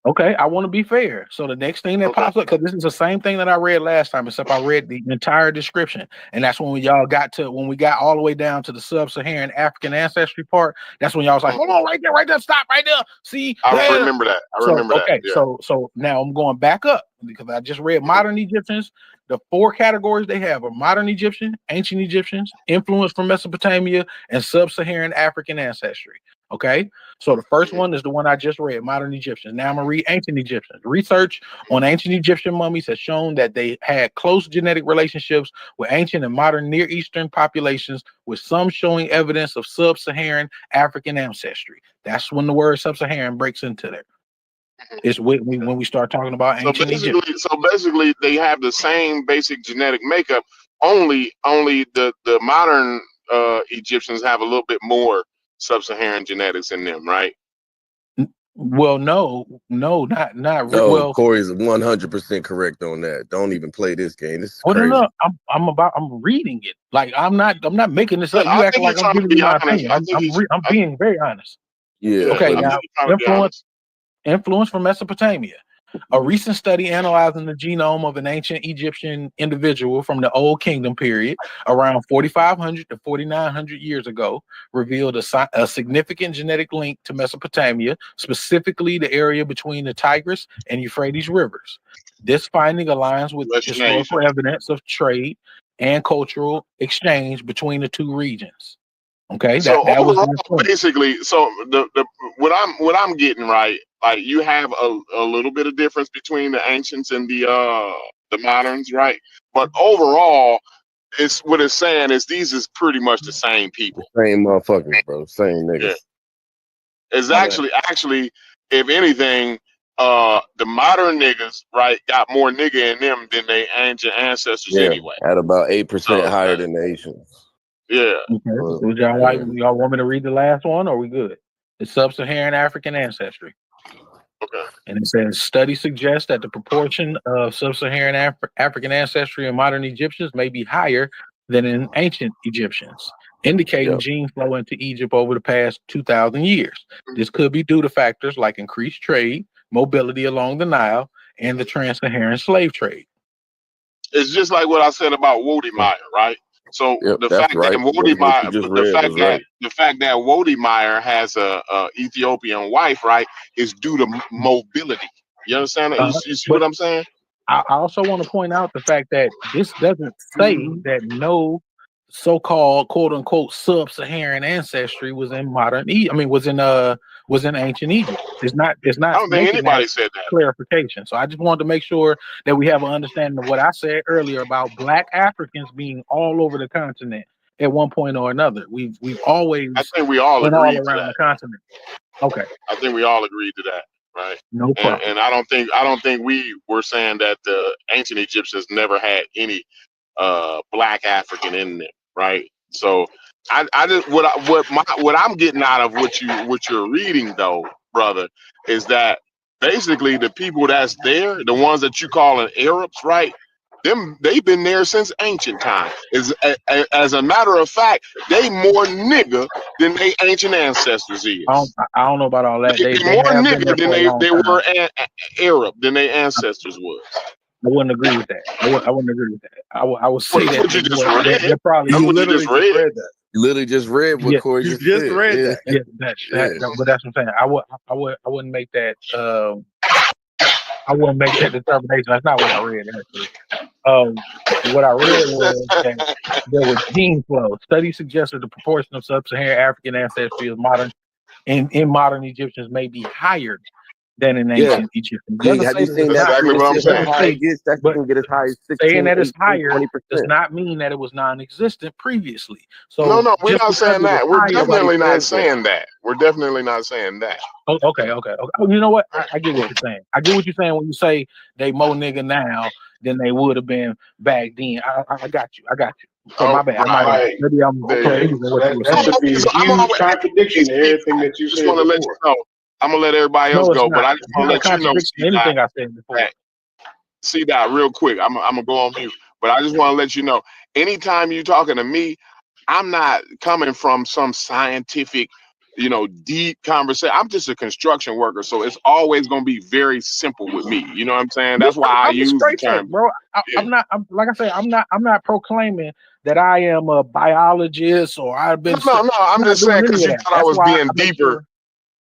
Speaker 8: Okay, I want to be fair. So the next thing that
Speaker 5: Okay.
Speaker 8: pops up, because this is the same thing that I read last time, except I read the entire description, and that's when y'all got to when we got all the way down to the sub-Saharan African ancestry part. That's when y'all was like, "Hold on, right there, stop right there." See,
Speaker 5: I
Speaker 8: there.
Speaker 5: remember that. I
Speaker 8: So
Speaker 5: remember that.
Speaker 8: okay,
Speaker 5: Yeah.
Speaker 8: so now I'm going back up because I just read
Speaker 5: Mhm.
Speaker 8: modern Egyptians. The four categories they have are modern Egyptian, ancient Egyptians, influence from Mesopotamia, and sub-Saharan African ancestry. Okay. So the first
Speaker 5: Mhm.
Speaker 8: one is the one I just read, modern Egyptians. Now I'm gonna read ancient Egyptians. Research on ancient Egyptian mummies has shown that they had close genetic relationships with ancient and modern Near Eastern populations, with some showing evidence of sub-Saharan African ancestry. That's when the word sub-Saharan breaks into there. It's when we start talking about
Speaker 5: So
Speaker 8: ancient Egypt.
Speaker 5: basically, they have the same basic genetic makeup. Only the modern Egyptians have a little bit more sub-Saharan genetics in them, right?
Speaker 8: Well, no, not
Speaker 13: No,
Speaker 8: well.
Speaker 13: Corey's 100% correct on that. Don't even play this game. This is
Speaker 8: Well,
Speaker 13: crazy.
Speaker 8: no. I'm reading it. Like I'm not making this up.
Speaker 1: Yeah,
Speaker 8: You
Speaker 1: I
Speaker 8: acting
Speaker 1: think
Speaker 8: like
Speaker 1: he's
Speaker 8: I'm
Speaker 1: trying to
Speaker 8: giving you
Speaker 1: be
Speaker 8: my
Speaker 1: honest.
Speaker 8: opinion. I'm being very honest.
Speaker 13: Yeah,
Speaker 8: Okay,
Speaker 1: I
Speaker 13: but
Speaker 1: think
Speaker 8: now
Speaker 1: he's trying to be honest.
Speaker 8: influence from Mesopotamia. A recent study analyzing the genome of an ancient Egyptian individual from the Old Kingdom period, around 4,500 to 4,900 years ago, revealed a significant genetic link to Mesopotamia, specifically the area between the Tigris and Euphrates rivers. This finding aligns with
Speaker 5: Western Asia.
Speaker 8: historical evidence of trade and cultural exchange between the two regions. Okay,
Speaker 5: So
Speaker 8: that was the
Speaker 5: overall,
Speaker 8: influence.
Speaker 5: basically, so the what I'm getting right, like you have a little bit of difference between the ancients and the moderns, right? But overall, it's what it's saying is these is pretty much the same
Speaker 13: the
Speaker 5: people.
Speaker 13: same motherfuckers, bro. Same
Speaker 5: Yeah,
Speaker 13: niggas.
Speaker 5: it's
Speaker 8: My bad.
Speaker 5: actually, if anything, the modern niggas, right, got more nigga in them than they ancient ancestors
Speaker 13: Yeah,
Speaker 5: anyway.
Speaker 13: at about 8%
Speaker 5: So
Speaker 13: higher than the Asians.
Speaker 5: yeah,
Speaker 8: Okay.
Speaker 13: But,
Speaker 8: Would
Speaker 13: yeah.
Speaker 8: y'all want me to read the last one, or are we good? It's Sub-Saharan African ancestry.
Speaker 5: okay.
Speaker 8: And it says studies suggest that the proportion of Sub-Saharan African ancestry in modern Egyptians may be higher than in ancient Egyptians, indicating
Speaker 13: Yep.
Speaker 8: gene flow into Egypt over the past 2,000 years. This could be due to factors like increased trade, mobility along the Nile, and the trans-Saharan slave trade.
Speaker 5: It's just like what I said about Wody Meyer, right? So
Speaker 13: Yep,
Speaker 5: the
Speaker 13: that's
Speaker 5: fact that
Speaker 13: right.
Speaker 5: Wody
Speaker 13: What
Speaker 5: Meyer,
Speaker 13: you just read was right.
Speaker 5: the fact that Wody Meyer has a Ethiopian wife, right, is due to mobility. You understand?
Speaker 8: Uh,
Speaker 5: You see
Speaker 8: but
Speaker 5: what I'm saying?
Speaker 8: I also want to point out the fact that this doesn't say that no so-called quote unquote sub-Saharan ancestry was in was in ancient Egypt. It's
Speaker 5: I
Speaker 8: not
Speaker 5: don't think
Speaker 8: making that
Speaker 5: anybody said that.
Speaker 8: clarification. So I just wanted to make sure that we have an understanding of what I said earlier about Black Africans being all over the continent at one point or another. We've always
Speaker 5: I think we all
Speaker 8: been all
Speaker 5: agreed to
Speaker 8: around the
Speaker 5: that.
Speaker 8: continent. Okay,
Speaker 5: I think we all agreed to that, right?
Speaker 8: no problem.
Speaker 5: And I don't think we were saying that the ancient Egyptians never had any Black African in them, right? So I just what I'm getting out of what you're reading though, brother, is that basically the people that's there, the ones that you calling Arabs, right? They've been there since ancient times. As a matter of fact, they more nigga than they ancient ancestors is.
Speaker 8: I don't know about all that.
Speaker 5: They
Speaker 8: They
Speaker 5: more
Speaker 8: have been
Speaker 5: nigga
Speaker 8: there
Speaker 5: than
Speaker 8: for a long
Speaker 5: they
Speaker 8: time.
Speaker 5: were Arab than they ancestors was.
Speaker 8: I wouldn't agree with that. I wouldn't agree with that. I would say
Speaker 5: That's
Speaker 8: that
Speaker 5: what you just read.
Speaker 8: they're probably
Speaker 5: That's
Speaker 13: You
Speaker 5: what you
Speaker 13: literally
Speaker 5: just
Speaker 13: just
Speaker 5: read.
Speaker 13: read that. You literally just read what
Speaker 8: yeah
Speaker 13: Corey
Speaker 11: You
Speaker 13: just
Speaker 11: just
Speaker 13: said.
Speaker 11: read
Speaker 13: Yeah.
Speaker 11: that.
Speaker 8: yeah
Speaker 13: Yeah.
Speaker 8: but that's what I'm saying. I wouldn't make that determination. That's not what I read actually. What I read was that there was gene flow. Studies suggest that the proportion of sub-Saharan African ancestry of in modern Egyptians may be higher than in
Speaker 13: Yeah.
Speaker 8: ancient Egyptians. It doesn't
Speaker 13: Have
Speaker 8: say
Speaker 13: you
Speaker 8: that
Speaker 13: seen
Speaker 8: it's
Speaker 5: That's
Speaker 13: that
Speaker 8: not.
Speaker 5: exactly
Speaker 13: shit?
Speaker 5: what
Speaker 13: It
Speaker 5: I'm
Speaker 8: It
Speaker 13: says how
Speaker 5: saying.
Speaker 8: doesn't
Speaker 13: high
Speaker 8: say,
Speaker 13: it gets. That shit
Speaker 8: but
Speaker 13: can get as high as
Speaker 8: saying
Speaker 13: 16,
Speaker 8: that it's
Speaker 13: 18,
Speaker 8: higher does
Speaker 13: 20%.
Speaker 8: not mean that it was non-existent previously.
Speaker 5: No,
Speaker 8: So
Speaker 5: no, we're
Speaker 8: just
Speaker 5: not
Speaker 8: because
Speaker 5: saying
Speaker 8: it was
Speaker 5: that. We're
Speaker 8: higher,
Speaker 13: Nobody
Speaker 5: definitely not
Speaker 13: says that.
Speaker 5: saying that. We're definitely not saying that.
Speaker 8: okay. Oh, you know what? I get what you're saying. I get what you're saying when you say they more nigga now than they would have been back then. I got you. So
Speaker 5: Oh,
Speaker 8: my bad.
Speaker 5: right.
Speaker 2: Right.
Speaker 8: Maybe I'm
Speaker 5: There you
Speaker 2: Okay.
Speaker 8: confusing
Speaker 5: go.
Speaker 2: So
Speaker 8: what you
Speaker 2: that
Speaker 8: were
Speaker 2: that
Speaker 8: saying.
Speaker 2: should be a huge contradiction to everything that you
Speaker 5: I just
Speaker 2: said
Speaker 5: want to let you
Speaker 2: before.
Speaker 5: know. I'm gonna let everybody else
Speaker 8: No, it's
Speaker 5: go, but
Speaker 8: not.
Speaker 5: I just
Speaker 8: It's
Speaker 5: want to
Speaker 8: not a
Speaker 5: let you know,
Speaker 8: contradiction to anything I said before.
Speaker 5: C-Dot, real quick. I'm gonna go on mute, but I just want to let you know. Anytime you're talking to me, I'm not coming from some scientific, deep conversation. I'm just a construction worker, so it's always gonna be very simple with me. You know what I'm saying?
Speaker 8: Yeah,
Speaker 5: That's why I
Speaker 8: I'm a
Speaker 5: use the
Speaker 8: straight face,
Speaker 5: term.
Speaker 8: bro.
Speaker 5: Yeah.
Speaker 8: Like I say, I'm not proclaiming that I am a biologist or I've been.
Speaker 5: No.
Speaker 8: I'm
Speaker 5: I'm
Speaker 8: not
Speaker 5: just saying
Speaker 8: doing
Speaker 5: because
Speaker 8: any of
Speaker 5: you
Speaker 8: that.
Speaker 5: thought I
Speaker 8: That's
Speaker 5: was
Speaker 8: why
Speaker 5: being
Speaker 8: I make
Speaker 5: deeper.
Speaker 8: sure.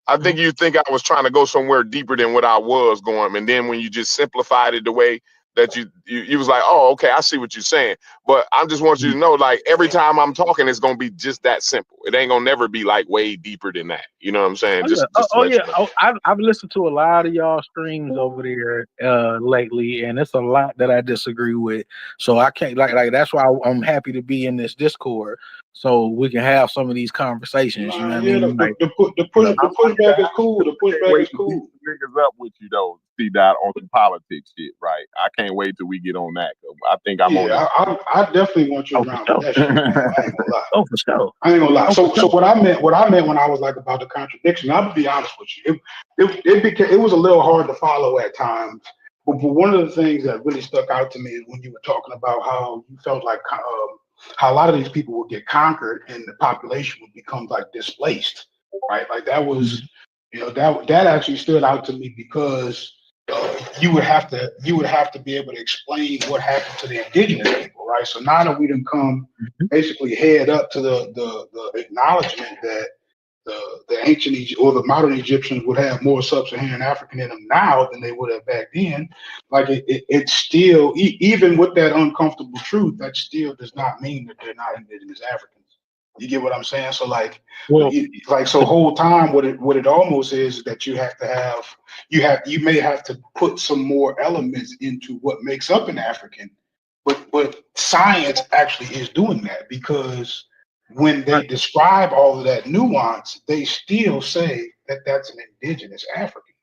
Speaker 5: I think you think I was trying to go somewhere deeper than what I was going, and then when you just simplified it the way that you was like, oh, okay, I see what you're saying. But I just want you to know, like every time I'm talking, it's gonna be just that simple. It ain't gonna never be like way deeper than that. You know what I'm saying?
Speaker 8: Oh yeah,
Speaker 5: Just to let you know.
Speaker 8: I've listened to a lot of y'all streams over there lately, and it's a lot that I disagree with. So I can't like that's why I'm happy to be in this Discord, so we can have some of these conversations. You know what I
Speaker 2: Yeah,
Speaker 8: mean? Like,
Speaker 2: the pushback is cool. The pushback
Speaker 3: Wait
Speaker 2: is
Speaker 3: to beat
Speaker 2: cool.
Speaker 3: the niggas up with you though. deep dive on some politics shit, right? I can't wait till we get on that. I think I'm on
Speaker 2: Yeah, I definitely want you
Speaker 8: Oh, for
Speaker 2: around for
Speaker 8: sure.
Speaker 2: that shit. I ain't gonna lie.
Speaker 8: Oh, for sure.
Speaker 2: I ain't gonna lie.
Speaker 8: Oh, for
Speaker 2: So
Speaker 8: sure.
Speaker 2: what I meant when I was like about the contradiction, I'm gonna be honest with you. It was a little hard to follow at times. But one of the things that really stuck out to me is when you were talking about how you felt like how a lot of these people would get conquered and the population would become like displaced, right? Like that was, that actually stood out to me because you would have to be able to explain what happened to the indigenous people, right? So now that we done come basically head up to the acknowledgement that the ancient or the modern Egyptians would have more sub-Saharan African in them now than they would have back then. Like it still, even with that uncomfortable truth, that still does not mean that they're not indigenous Africans. You get what I'm saying? So
Speaker 8: Well,
Speaker 2: so whole time, what it almost is that you may have to put some more elements into what makes up an African, but science actually is doing that because when they describe all of that nuance, they still say that that's an indigenous African.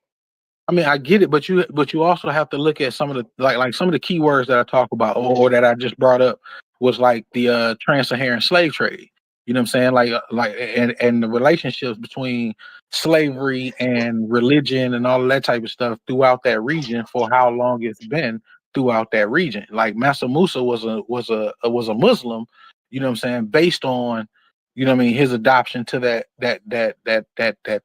Speaker 8: I mean, I get it, but you also have to look at some of the like some of the key words that I talk about or that I just brought up was like the trans-Saharan slave trade. You know what I'm saying? And the relationships between slavery and religion and all of that type of stuff throughout that region for how long it's been throughout that region. Like Massa Musa was a Muslim, you know what I'm saying, based on, you know what I mean, his adoption to that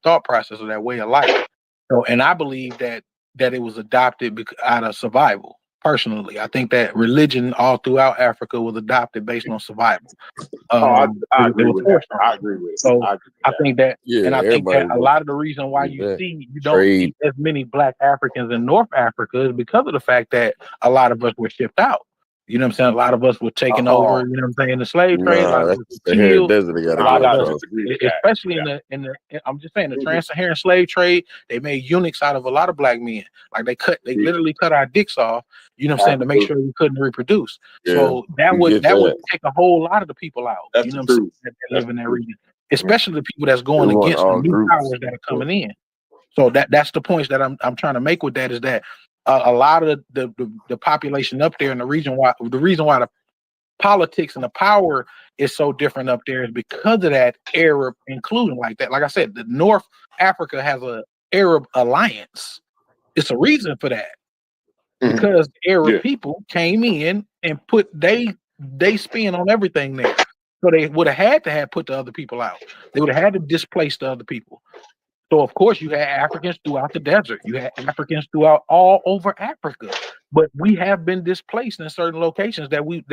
Speaker 8: thought process or that way of life. So, and I believe that it was adopted out of survival. Personally, I think that religion all throughout Africa was adopted based on survival.
Speaker 3: I
Speaker 8: It
Speaker 3: agree
Speaker 8: was
Speaker 3: with that.
Speaker 8: forced on
Speaker 3: I
Speaker 8: us.
Speaker 3: agree with it.
Speaker 8: So
Speaker 3: I agree with
Speaker 8: I
Speaker 3: that.
Speaker 8: think that,
Speaker 13: Yeah,
Speaker 8: and I think
Speaker 13: everybody
Speaker 8: that a
Speaker 13: was
Speaker 8: lot of the reason why
Speaker 13: with that.
Speaker 8: you don't
Speaker 13: Trade.
Speaker 8: see as many Black Africans in North Africa is because of the fact that a lot of us were shipped out. You know what I'm saying? A lot of us were taken over. You know what I'm saying? The slave trade. A lot
Speaker 13: Nah,
Speaker 8: of us
Speaker 13: that's
Speaker 8: were
Speaker 13: the Sahara
Speaker 8: killed.
Speaker 13: Desert they got
Speaker 8: A
Speaker 13: to
Speaker 8: lot
Speaker 3: I
Speaker 8: of
Speaker 13: go
Speaker 3: gotta
Speaker 8: us,
Speaker 13: across.
Speaker 3: disagree with that.
Speaker 8: especially
Speaker 3: Yeah.
Speaker 8: I'm just saying the trans-Saharan slave trade. They made eunuchs out of a lot of Black men. Like they literally cut our dicks off. You know what I'm saying, to make sure we couldn't reproduce.
Speaker 13: Yeah,
Speaker 8: So that
Speaker 13: we
Speaker 8: would
Speaker 13: get that.
Speaker 8: take a whole lot of the people out.
Speaker 3: That's
Speaker 8: You know
Speaker 3: the
Speaker 8: what I'm saying,
Speaker 3: truth.
Speaker 8: that
Speaker 3: That's
Speaker 8: live in
Speaker 3: the
Speaker 8: that
Speaker 3: truth.
Speaker 8: region, especially the people that's
Speaker 13: They
Speaker 8: going
Speaker 13: want
Speaker 8: against the
Speaker 13: all
Speaker 8: new
Speaker 13: groups.
Speaker 8: powers that are coming in. So that's the points that I'm trying to make with that is that a lot of the population up there in the reason why the politics and the power is so different up there is because of that Arab inclusion like that. Like I said, the North Africa has a Arab alliance. It's a reason for that because Arab
Speaker 3: Yeah.
Speaker 8: people came in and put they spin on everything there. So they would have had to have put the other people out. They would have had to displace the other people. So of course you had Africans throughout the desert. You had Africans throughout all over Africa. But we have been displaced in certain locations that we've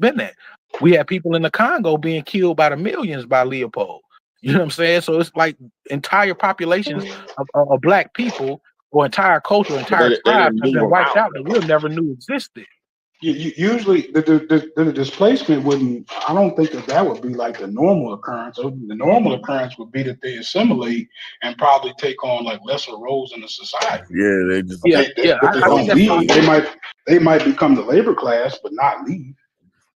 Speaker 8: been at. We had people in the Congo being killed by the millions by Leopold. You know what I'm saying? So it's like entire populations of Black people or entire culture,
Speaker 3: But
Speaker 8: entire
Speaker 3: they
Speaker 8: tribes
Speaker 3: didn't
Speaker 8: have
Speaker 3: move
Speaker 8: been
Speaker 3: them
Speaker 8: wiped
Speaker 3: out
Speaker 8: out that
Speaker 3: though.
Speaker 8: we'll never knew existed.
Speaker 2: Usually the displacement wouldn't. I don't think that would be like the normal occurrence. The normal occurrence would be that they assimilate and probably take on like lesser roles in the society.
Speaker 13: Yeah, they just
Speaker 2: But
Speaker 8: Yeah,
Speaker 2: but they
Speaker 8: I think
Speaker 2: don't
Speaker 8: that's
Speaker 2: leave.
Speaker 8: possible.
Speaker 2: They might become the labor class, but not leave.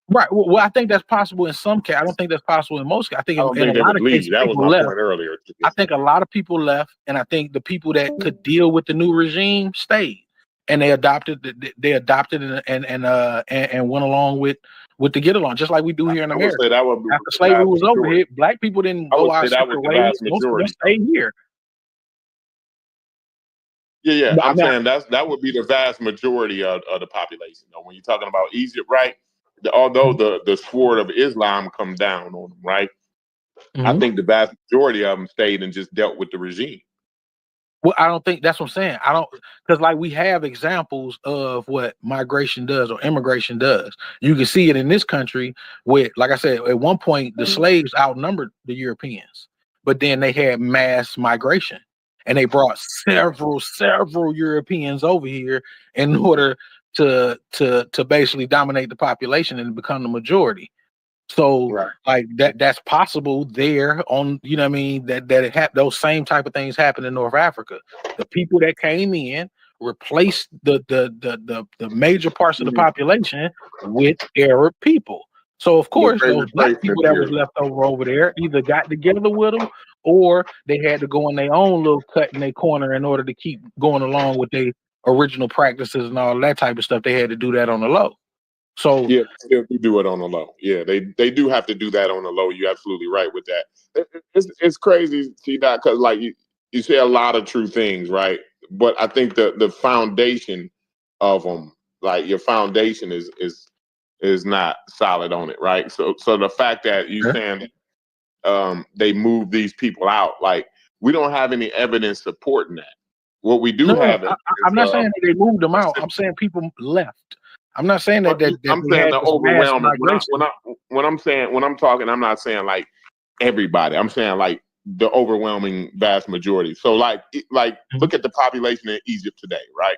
Speaker 8: Right. Well, I think that's possible in some cases. I don't think that's possible in most cases. I think
Speaker 3: I don't
Speaker 8: in a
Speaker 3: think they
Speaker 8: lot
Speaker 3: would
Speaker 8: of
Speaker 3: leave.
Speaker 8: cases
Speaker 3: That was
Speaker 8: people
Speaker 3: my
Speaker 8: left.
Speaker 3: point earlier.
Speaker 8: I think a lot of people left, and I think the people that could deal with the new regime stayed, and they adopted and went along with the get along, just like we do here in
Speaker 3: I would
Speaker 8: America.
Speaker 3: say that would be
Speaker 8: After
Speaker 3: the
Speaker 8: slavery
Speaker 3: vast
Speaker 8: was over
Speaker 3: majority.
Speaker 8: here, Black people didn't
Speaker 3: I
Speaker 8: go
Speaker 3: would
Speaker 8: our
Speaker 3: say that was
Speaker 8: separate
Speaker 3: the
Speaker 8: ways.
Speaker 3: vast
Speaker 8: Most of them
Speaker 3: majority.
Speaker 8: stayed here.
Speaker 3: Yeah.
Speaker 8: But I
Speaker 3: I'm
Speaker 8: mean,
Speaker 3: saying that would be the vast majority of the population. Though, when you're talking about Egypt, right? Although the sword of Islam come down on them, right? I think the vast majority of them stayed and just dealt with the regime.
Speaker 8: well, I don't think that's what I'm saying. I don't because like we have examples of what migration does or immigration does. You can see it in this country with, like I said, at one point the slaves outnumbered the Europeans, but then they had mass migration and they brought several Europeans over here in order to basically dominate the population and become the majority. So
Speaker 2: Right.
Speaker 8: like that's possible there on, you know what I mean, that those same type of things happen in North Africa. The people that came in replaced the major parts of the population with Arab people. So of
Speaker 3: The
Speaker 8: course those
Speaker 3: favorite
Speaker 8: Black
Speaker 3: place
Speaker 8: people that was
Speaker 3: here.
Speaker 8: left over there either got together with them or they had to go in their own little cut in their corner in order to keep going along with original practices and all that type of stuff, they had to do that on the low. So
Speaker 5: yeah, they still do it on the low. Yeah, they do have to do that on the low. You're absolutely right with that. It's crazy, T-Dot, because like you say a lot of true things, right? But I think the foundation of them, like your foundation is not solid on it, right? So the fact that you saying they move these people out, like we don't have any evidence supporting that. What we do have is
Speaker 8: I'm not saying that they moved them out. I'm saying people left. I'm not saying that
Speaker 5: I'm
Speaker 8: they
Speaker 5: saying
Speaker 8: had
Speaker 5: the
Speaker 8: this mass
Speaker 5: overwhelming.
Speaker 8: migration.
Speaker 5: When I'm talking, I'm not saying like everybody. I'm saying like the overwhelming vast majority. So like look at the population in Egypt today, right?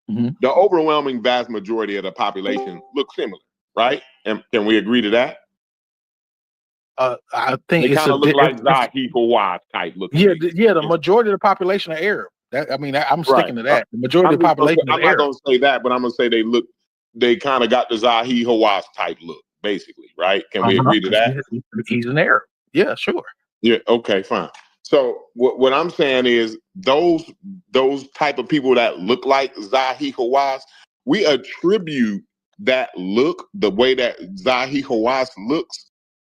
Speaker 8: Mm-hmm.
Speaker 5: The overwhelming vast majority of the population look similar, right? And can we agree to that?
Speaker 8: I think
Speaker 5: they kind of look like Zahi Hawass type looking.
Speaker 8: Yeah, the majority of the population are Arab. I'm sticking to that. The majority of the population is
Speaker 5: I'm not
Speaker 8: Arab.
Speaker 5: going to say that, but I'm going to say they kind of got the Zahi Hawass type look, basically, right? Can we agree to that?
Speaker 8: He's an Arab. Yeah, sure.
Speaker 5: Yeah, okay, fine. So what I'm saying is those type of people that look like Zahi Hawass, we attribute that look, the way that Zahi Hawass looks.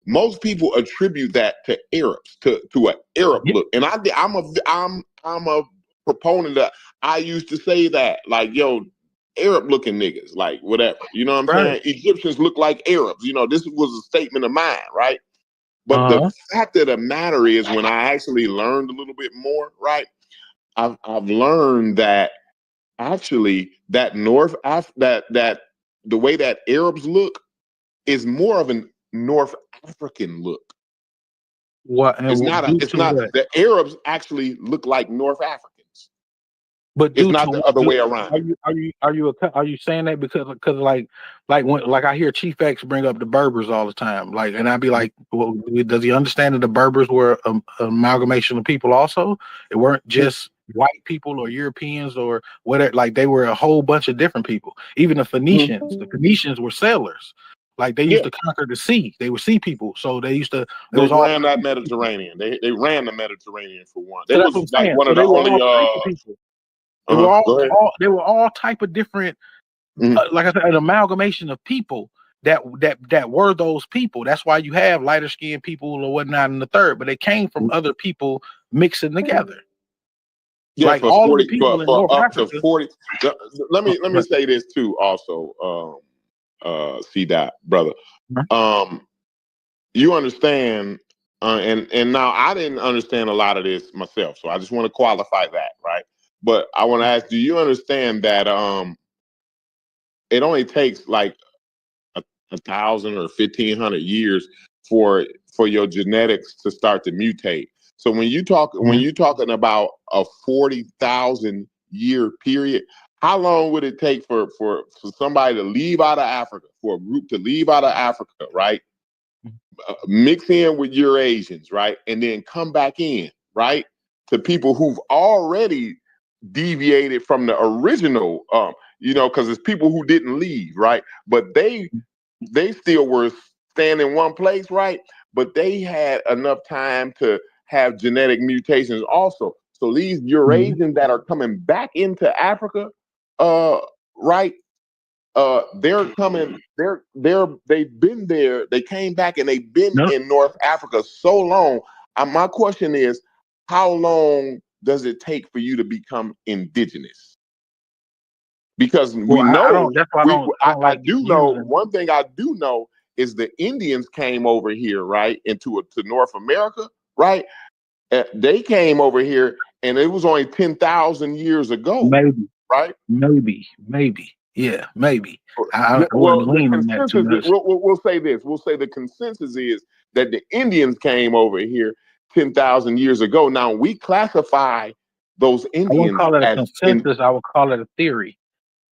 Speaker 5: Most people attribute that to Arabs, to an Arab look, and I'm a proponent of. I used to say that, like, yo, Arab looking niggas, like whatever, you know what I'm saying? Egyptians look like Arabs, you know. This was a statement of mine, right? But the fact of the matter is, when I actually learned a little bit more, right, I've learned that actually that that the way that Arabs look is more of an North African look.
Speaker 8: What?
Speaker 5: It's not. The Arabs actually look like North Africans,
Speaker 8: but
Speaker 5: it's not the other way around.
Speaker 8: Are you saying that because like when I hear Chief X bring up the Berbers all the time, like, and I'd be like, well, does he understand that the Berbers were an amalgamation of people also? It weren't just white people or Europeans or whatever. Like they were a whole bunch of different people. Even the Phoenicians. The Phoenicians were sailors. Like they used to conquer the sea. They were sea people. So they used to.
Speaker 5: They ran that Mediterranean. They ran the Mediterranean for one. They
Speaker 8: So
Speaker 5: was like one of the only.
Speaker 8: They were all type of different. Like I said, an amalgamation of people that were those people. That's why you have lighter skinned people or whatnot in the third. But they came from other people mixing together.
Speaker 5: Yeah,
Speaker 8: like
Speaker 5: for
Speaker 8: all
Speaker 5: 40,
Speaker 8: the people in
Speaker 5: for
Speaker 8: North
Speaker 5: up
Speaker 8: Africa.
Speaker 5: to 40. Let me say this too, also, C-Dot, brother. You understand, and now I didn't understand a lot of this myself, so I just want to qualify that, right? But I want to ask, do you understand that it only takes like 1,000 or 1,500 years for your genetics to start to mutate? So when you're talking about a 40,000 year period, how long would it take for somebody to leave out of Africa, for a group to leave out of Africa, right? Mix in with Eurasians, right? And then come back in, right? To people who've already deviated from the original, because it's people who didn't leave, right? But they still were staying in one place, right? But they had enough time to have genetic mutations also. So these Eurasians that are coming back into Africa, right? They're coming. They've been there. They came back and they've been in North Africa so long. My question is, how long does it take for you to become indigenous? Because we know, I do know one thing. I do know is the Indians came over here, right, to North America, right? They came over here, and it was only 10,000 years ago,
Speaker 8: maybe,
Speaker 5: right?
Speaker 8: Maybe, yeah, maybe.
Speaker 5: Well, the consensus is, we'll say this. We'll say the consensus is that the Indians came over here 10,000 years ago. Now we classify those Indians.
Speaker 8: I wouldn't call it a consensus. I would call it a theory.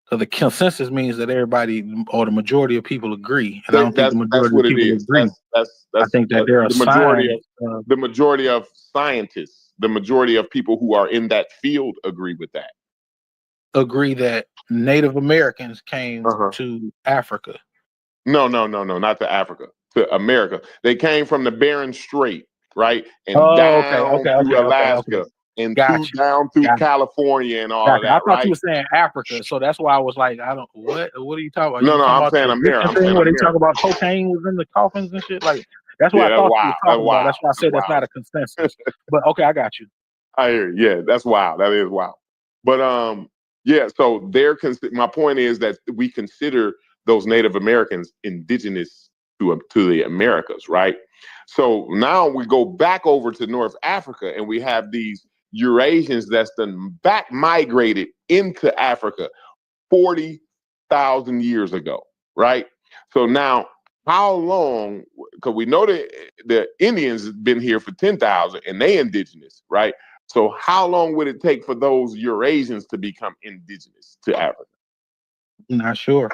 Speaker 8: So the consensus means that everybody or the majority of people agree, and I don't think the majority of people agree. I think that there are
Speaker 5: the majority of scientists, the majority of people who are in that field agree with that.
Speaker 8: Agree that Native Americans came to Africa.
Speaker 5: No, not to Africa, to America. They came from the Bering Strait, right, and down to Alaska.
Speaker 3: and
Speaker 8: Gotcha.
Speaker 3: down through
Speaker 8: Gotcha.
Speaker 3: California and all of
Speaker 8: Gotcha. I
Speaker 3: that,
Speaker 8: thought you
Speaker 3: right?
Speaker 8: were saying Africa, so that's why I was like, I don't. What are you talking about?
Speaker 3: No,
Speaker 8: You
Speaker 3: no,
Speaker 8: talking
Speaker 3: I'm
Speaker 8: about
Speaker 3: saying
Speaker 8: the
Speaker 3: America.
Speaker 8: Egyptian
Speaker 3: I'm
Speaker 8: thing
Speaker 3: saying
Speaker 8: where they talk
Speaker 3: America.
Speaker 8: about cocaine was in the coffins and shit? Like that's what
Speaker 3: Yeah,
Speaker 8: I
Speaker 3: that's
Speaker 8: thought you were
Speaker 3: wild. That's
Speaker 8: talking about.
Speaker 3: wild.
Speaker 8: That's why I
Speaker 3: That's
Speaker 8: said that's
Speaker 3: wild.
Speaker 8: not a consensus. But okay, I got you.
Speaker 3: I hear you. Yeah, that's wild. That is wild. But yeah. So my point is that we consider those Native Americans indigenous to the Americas, right? So now we go back over to North Africa, and we have these Eurasians that's done back migrated into Africa 40,000 years ago, right? So now, how long? Because we know that the Indians have been here for 10,000 and they indigenous, right? So how long would it take for those Eurasians to become indigenous to Africa?
Speaker 8: I'm not sure.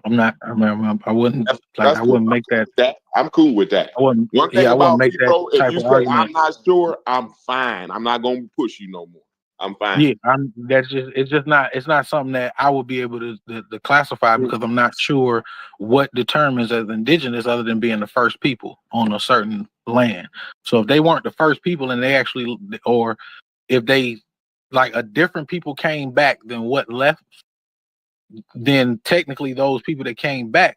Speaker 8: I'm not. I wouldn't like.
Speaker 3: That's
Speaker 8: I
Speaker 3: cool.
Speaker 8: wouldn't make that.
Speaker 3: I'm cool with that.
Speaker 8: I wouldn't.
Speaker 3: One thing
Speaker 8: Yeah, I wouldn't
Speaker 3: about
Speaker 8: make
Speaker 3: me,
Speaker 8: that
Speaker 3: bro, if
Speaker 8: type
Speaker 3: you
Speaker 8: of
Speaker 3: say
Speaker 8: argument.
Speaker 3: I'm not sure, I'm fine. I'm not gonna push you no more. I'm fine.
Speaker 8: Yeah, that's just it's just not it's not something that I would be able to classify because I'm not sure what determines as indigenous other than being the first people on a certain land. So if they weren't the first people and they actually, or if they like a different people came back than what left, then technically those people that came back